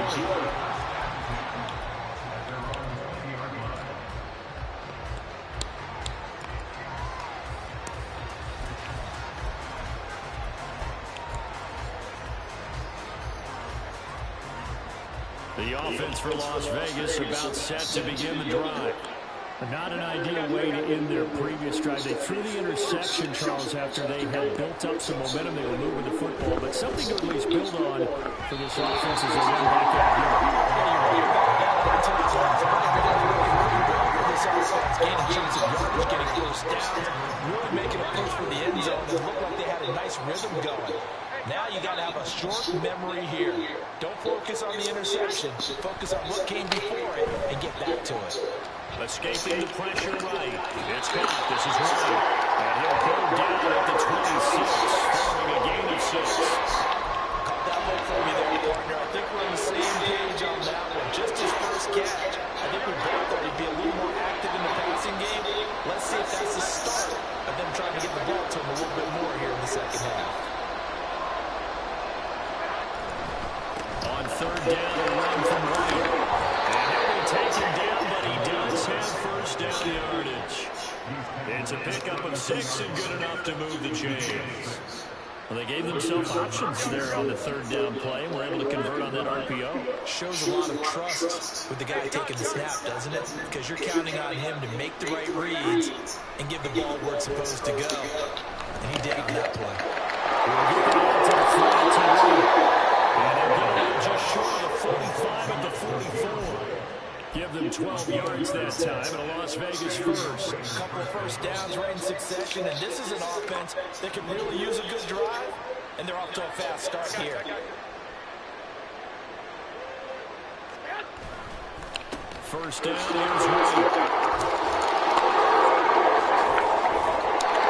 The offense for Las Vegas about set to begin the drive. Not an ideal way to end their previous drive. They threw the interception, Charles, after they had built up some momentum. They were moving the football, but something to at least build on for this offense as they run back out here. Gaining chance of yardage, getting first down, really making a push for the end zone. It looked like they had a nice rhythm going. Now you got to have a short memory here. Don't focus on the interception. Focus on what came before it and get back to it. Escaping the pressure right. It's caught. This is right. And he'll go down at the 26, following a gain of 6. Caught that one for me there, partner. I think we're on the same page on that one. Just his first catch. I think we both thought he'd be a little more active in the passing game. Let's see if that's the start of them trying to get the ball to him a little bit more here in the second half. On 3rd down, a run from White. And he'll be taken down, but he does have first down yardage. It's a pickup of 6 and good enough to move the chains. Well, they gave themselves options there on the 3rd down play and were able to convert on that RPO. Shows a lot of trust with the guy taking the snap, doesn't it? Because you're counting on him to make the right reads and give the ball where it's supposed to go. And he did on that play. We'll get the ball to the flat to right. And they'll get it just short of the 45 at the 44. Give them 12 yards that time, and a Las Vegas first. A couple of first downs right in succession, and this is an offense that can really use a good drive, and they're off to a fast start here. First down, here's White.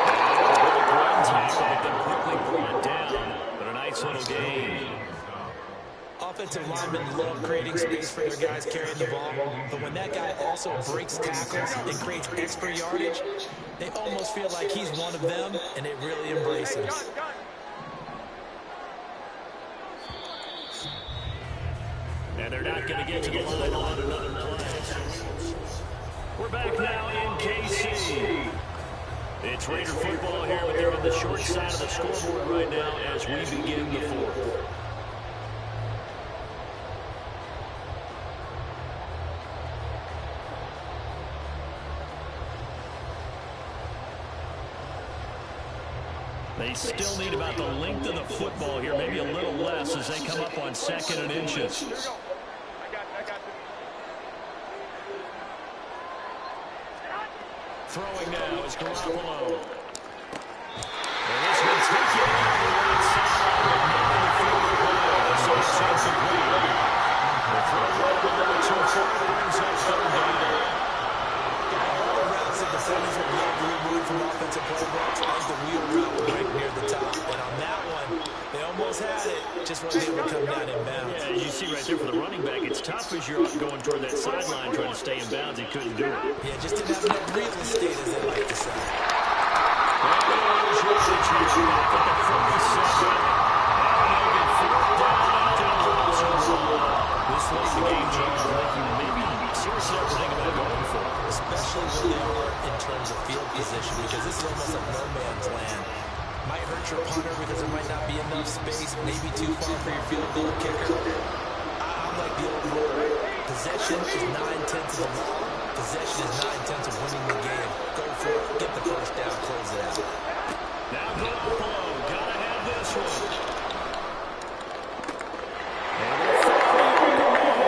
And a break run tackle, but then quickly brought down. But a nice little gain. Offensive linemen love creating space for their guys carrying the ball, but when that guy also breaks tackles and creates extra yardage, they almost feel like he's one of them, and they really embrace him. And they're not going to get to the line on another play. We're back now in KC. It's Raider football here, but they're on the short side of the scoreboard right now as we begin the fourth. They still need about the length of the football here, maybe a little less as they come up on 2nd and inches. Throwing now is Garoppolo. And this one's taken on the right side. So it's incomplete. The throw right over to Ford brings up 3rd down. All the routes that defenders would love to remove from offensive playbooks, I think the wheel route would rank near the top. And on that one, they almost had it, just wasn't able to come down in bounds. Yeah, you see right there for the running back, it's tough as you're going toward that sideline trying to stay in bounds. He couldn't do it. Yeah, just didn't have enough real estate, as they like to say. This late in the game, maybe seriously think about going for it. Especially where they are in terms of field position, because this is almost like no man's land. Might hurt your punter because there might not be enough space, maybe too far for your field goal kicker. I'm like the old rule. Possession is 9/10 of the law. Possession is 9/10 of winning the game. Go for it, get the first down, close it out. Now Garoppolo, gotta have this one.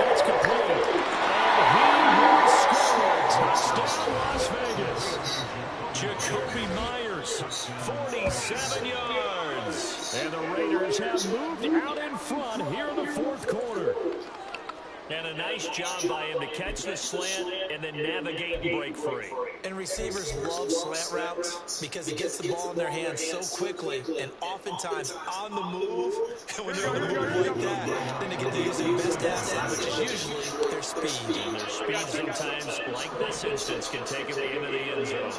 It's complete. And he will score. Touchdown, Las Vegas. Jacoby Myers, 47 yards. And the Raiders have moved out in front here in the 4th quarter. And a nice job by him to catch the slant and then navigate and break free. And receivers love slant routes because it gets the ball in their hands so quickly and oftentimes on the move. And when they're on the move like that, then they get to use their best asset, which is usually their speed. And their speed sometimes, like this instance, can take them into the end zone.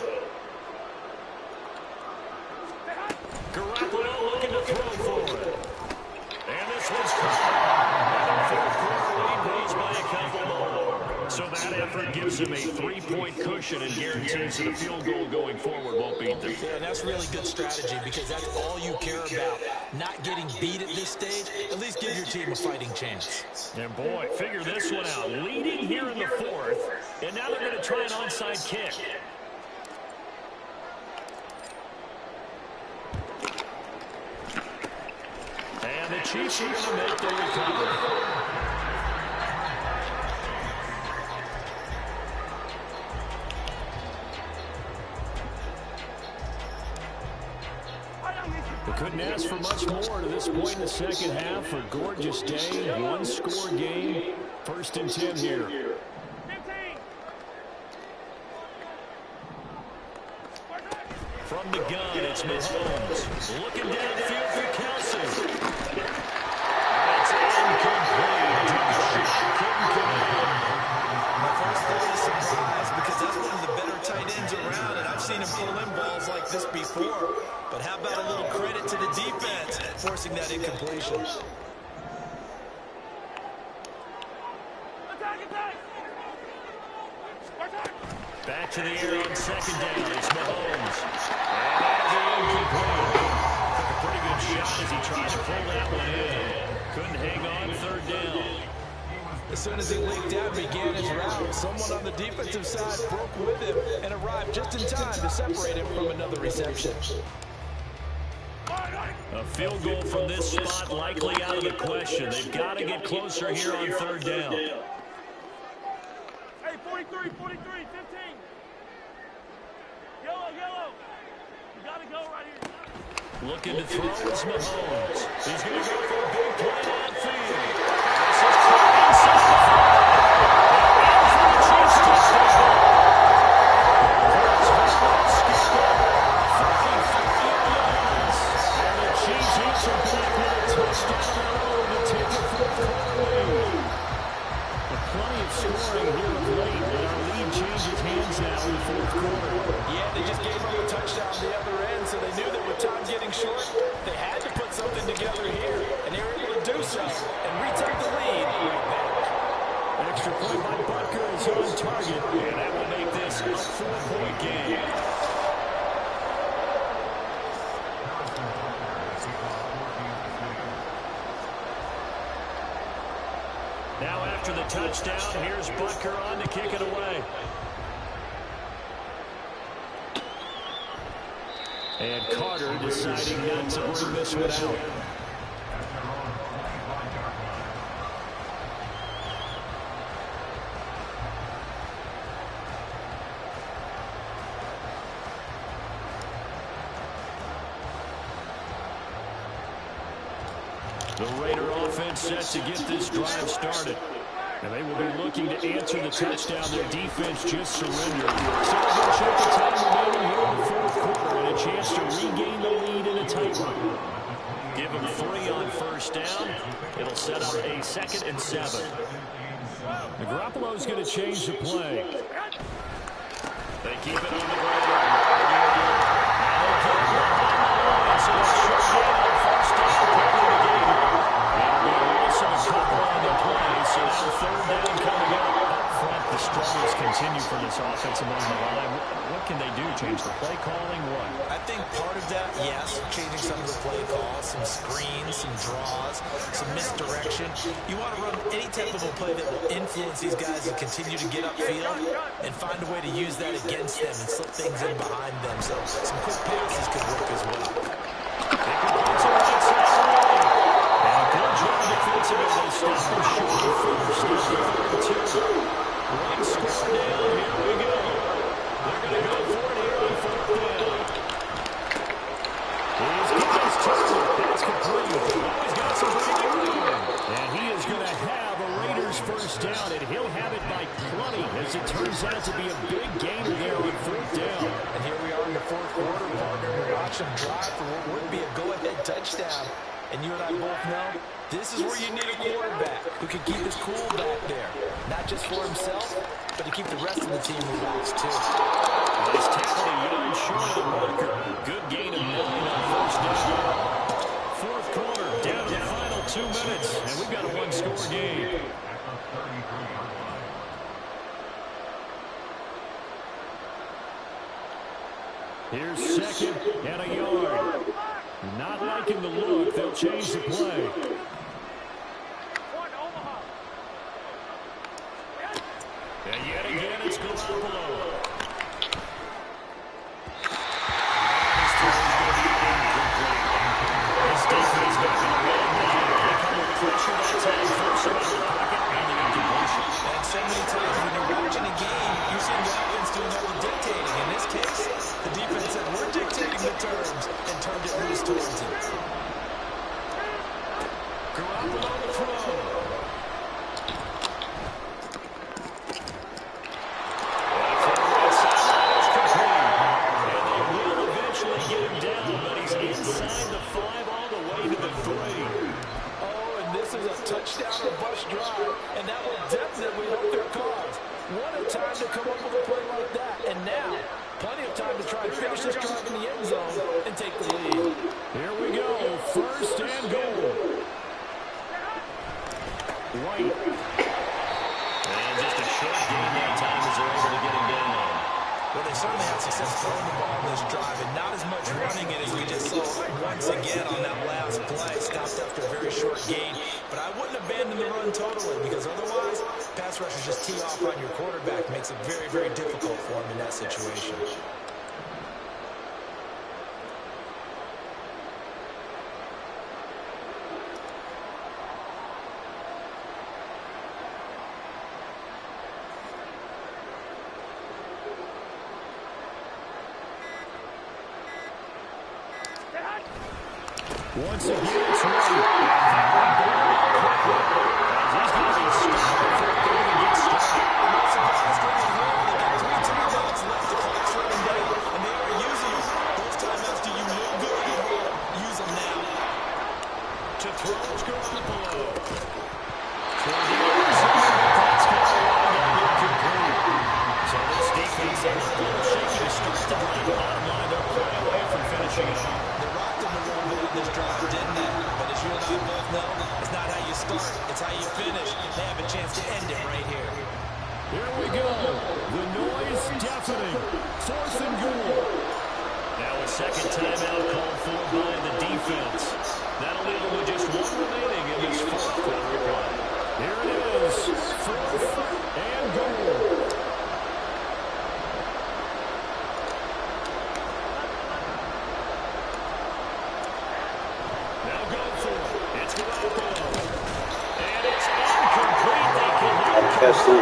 Garoppolo looking to throw for it. And this one's caught. And the 4th quarter lead grows by a couple more. So that effort gives him a 3-point cushion and guarantees that a field goal going forward won't beat them. Yeah, and that's really good strategy because that's all you care about. Not getting beat at this stage, at least give your team a fighting chance. And boy, figure this one out. Leading here in the 4th, and now they're going to try an onside kick. And the Chiefs are going to make the recovery. We couldn't ask for much more to this point in the 2nd half. A gorgeous day, 1-score game. 1st and 10 here. From the gun, it's Mahomes. Looking downfield for Kelsey. It's incomplete. Couldn't connect. My first thought is surprise because that's one of the better tight ends around, and I've seen him pull in balls like this before. But how about a little credit to the defense forcing that incompletion? Back to the air on 2nd down. It's Mahomes. And that'll be incomplete. Took a pretty good shot as he tried to pull that one in. Couldn't hang on 3rd down. As soon as he leaked out and began his route, someone on the defensive side broke with him and arrived just in time to separate him from another reception. A field goal from this spot likely out of the question. They've got to get closer here on 3rd down. Hey, 43, 15. Yellow. You got to go right here. Looking to throw is Mahomes. He's going to go for a big play downfield. This is caught inside the 5. And the Chiefs touchdown. And the Chiefs answer back with a touchdown to take the 4th quarter chains now in the fourth quarter. Yeah, they just gave up a touchdown on the other end, so they knew that with time getting short, they had to put something together here, and they were able to do so and retake the lead right back. Extra point by Butker is on target, and that will make this a 4-point game. Now after the touchdown, here's Butker on to kick it away. And Carter deciding not to bring this one out. The Raider offense set to get this drive started. And they will be looking to answer the touchdown their defense just surrendered. So they'll check the time remaining here in the fourth quarter and a chance to regain the lead in a tight one. Give them 3 on first down. It'll set up a 2nd and 7. The Garoppolo's going to change the play. They keep it on the ground. So it's short gain on first down. On the play, so now 3rd down coming up. Up front, the struggles continue for this offense along the line. What can they do? Change the play calling? What? I think part of that, yes, changing some of the play calls, some screens, some draws, some misdirection. You want to run any type of a play that will influence these guys to continue to get upfield and find a way to use that against them and slip things in behind them. So some quick passes could work as well. They can put it to the right side. Good job defensively. They stop him short of first. One score down. Here we go. They're going to go for it here on 4th down. He's got his turn. That's complete. Now he's got some breathing room. And he is going to have a Raiders first down, and he'll have it by plenty, as it turns out to be a big gainer there on 4th down. And here we are in the fourth quarter, partner. We're watching drive for what would be a go-ahead touchdown. And you and I both know this is where you need a quarterback who can keep his cool back there. Not just for himself, but to keep the rest of the team relaxed, too. Nice tackle a yard short of the marker. Good gain of 9 on first down. Fourth quarter, down to the final 2 minutes, and we've got a 1-score game. Here's 2nd and a yard. Not liking the look. They'll change the play. And yet again, it's Garoppolo. This defense got to be they come with pressure that time, force him out of the pocket, and the incompletion. And so many times when you're watching a game, you see the offense doing all the dictating. In this case, the defense said, we're dictating the terms, and turned it loose towards him. Garoppolo to throw. Touchdown or bust drive, and that will definitely help their cause. What a time to come up with a play like that. And now, plenty of time to try and finish this drive in the end zone and take the lead. Here we go, 1st and goal. White. And just a short gain that time as they're able to get him down. Well, they certainly had success throwing the ball on this drive, and not as much running it as we just saw once again on that last play. Stopped after a very short gain. But I wouldn't abandon the run totally, because otherwise, pass rushers just tee off on your quarterback. Makes it very, very difficult for him in that situation. Once again, it's right. He's going to be stopped before they even get started. There's 3 timeouts left. The clock's running down, and they are using them. Those timeouts do you no good at all. Use them now. To throw is Garoppolo. So this defense said a little shaky to start the drive. Bottom line, they're quite away from finishing it off. They rocked him a little bit in this drive, didn't they? But as you and I both know, it's not how you start, it's how you finish. They have a chance to end it right here. Here we go. The noise deafening. 4th and goal. Now a second timeout called for by the defense. That'll leave them with just one remaining in this 4th quarter play. Here it is. 4th and goal. Now go for it. It's Garoppolo. And it's incomplete. They cannot Catch them.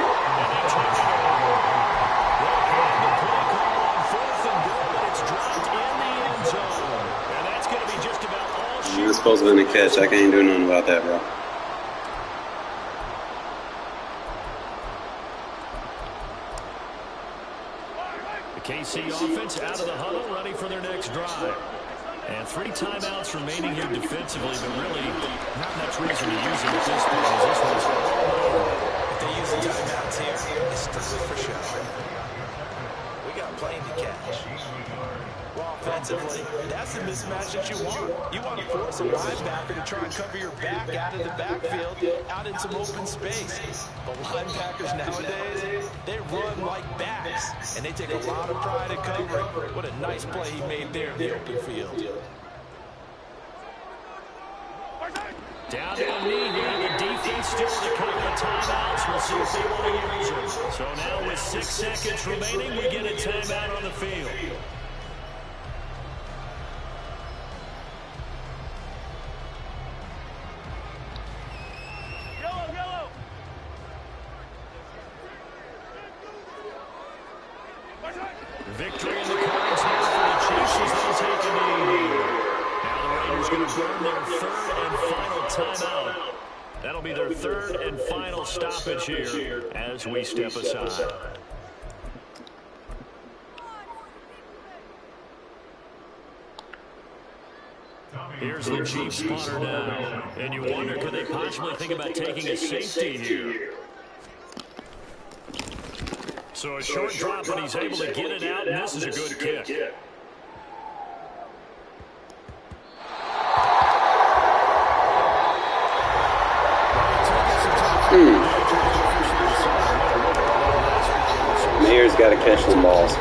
It was supposed to be a catch. I can't do nothing about that, bro. The KC offense out of the huddle, ready for their next drive. And 3 timeouts remaining here defensively, but really not much reason to use them at this point, as this one's all over. If they use the timeouts here, it's strictly for show. We got plenty to catch. Well, offensively, that's the mismatch that you want. You want to force a linebacker to try and cover your back out of the backfield, out in some open space. But linebackers nowadays, they run like backs, and they take a lot of pride in covering. What a nice play he made there in the open field. Down to a knee here. The defense still with a couple of timeouts. We'll see if they want to use them. So now with 6 seconds remaining, we get a timeout on the field. Victory in the cards here for the Chiefs as they take a knee. Now the Raiders going to burn their 3rd and final timeout. That'll be their 3rd and final stoppage here as we step aside. Here's the Chiefs punter now. And you wonder, could they possibly think about taking a safety here? So a short drop, and he's able to get it out, and this is a good kick. Mayer's got to catch them balls.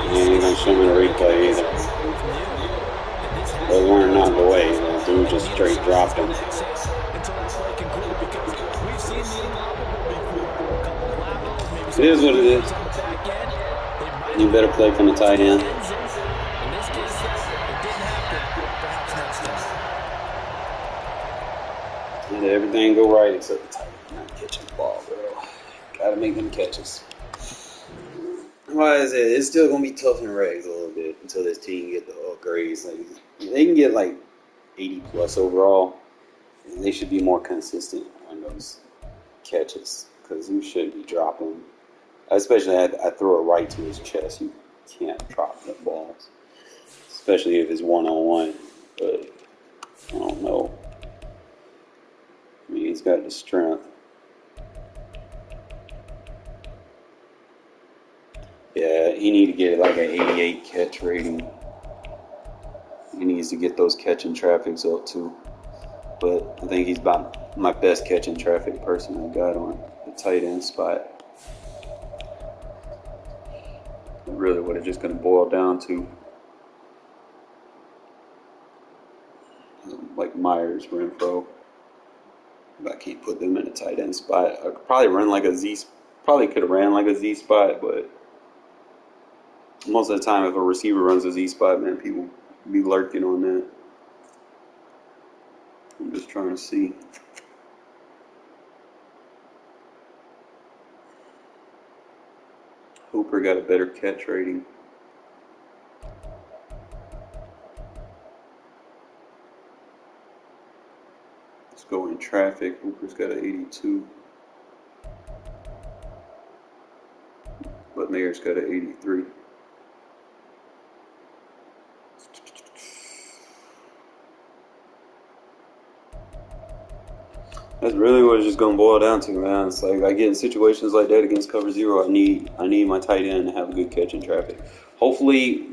He ain't going to show me the replay either. Those weren't knocked away. The dude just straight dropped him. It is what it is. You better play from the tight end. And everything go right except the tight end not catching the ball, bro. Gotta make them catches. Why is it? It's still gonna be tough in regs a little bit until this team get the upgrades. Like they can get like 80 plus overall. And they should be more consistent on those catches because you shouldn't be dropping. Especially, I throw it right to his chest. You can't drop the balls, especially if it's one-on-one. But I don't know. I mean, he's got the strength. Yeah, he needs to get like an 88 catch rating. He needs to get those catching traffics up too. But I think he's about my best catching traffic person I got on the tight end spot. Really what it's just going to boil down to. Like Myers, Renfro. If I can't put them in a tight end spot, I could probably run like a Z. Probably could have ran like a Z spot, but most of the time, if a receiver runs a Z spot, man, people be lurking on that. I'm just trying to see. Hooper got a better catch rating. Let's go in traffic. Hooper's got an 82. But Mayer's got an 83. That's really what it's just gonna boil down to, man. It's like I get in situations like that against cover zero. I need my tight end to have a good catch in traffic. Hopefully,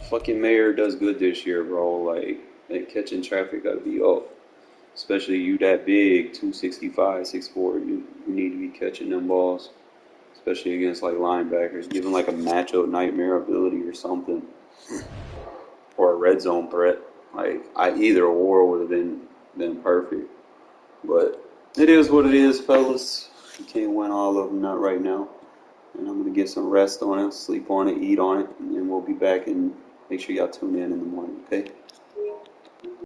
fucking Mayer does good this year, bro. Like that catching traffic gotta be up. Especially you that big, 265, 6'4", you need to be catching them balls. Especially against like linebackers, giving like a matchup nightmare ability or something, or a red zone threat. Like I either or would have been perfect, but it is what it is, fellas. You can't win all of them, not right now. And I'm gonna get some rest on it, sleep on it, eat on it, and then we'll be back and make sure y'all tune in the morning. Okay.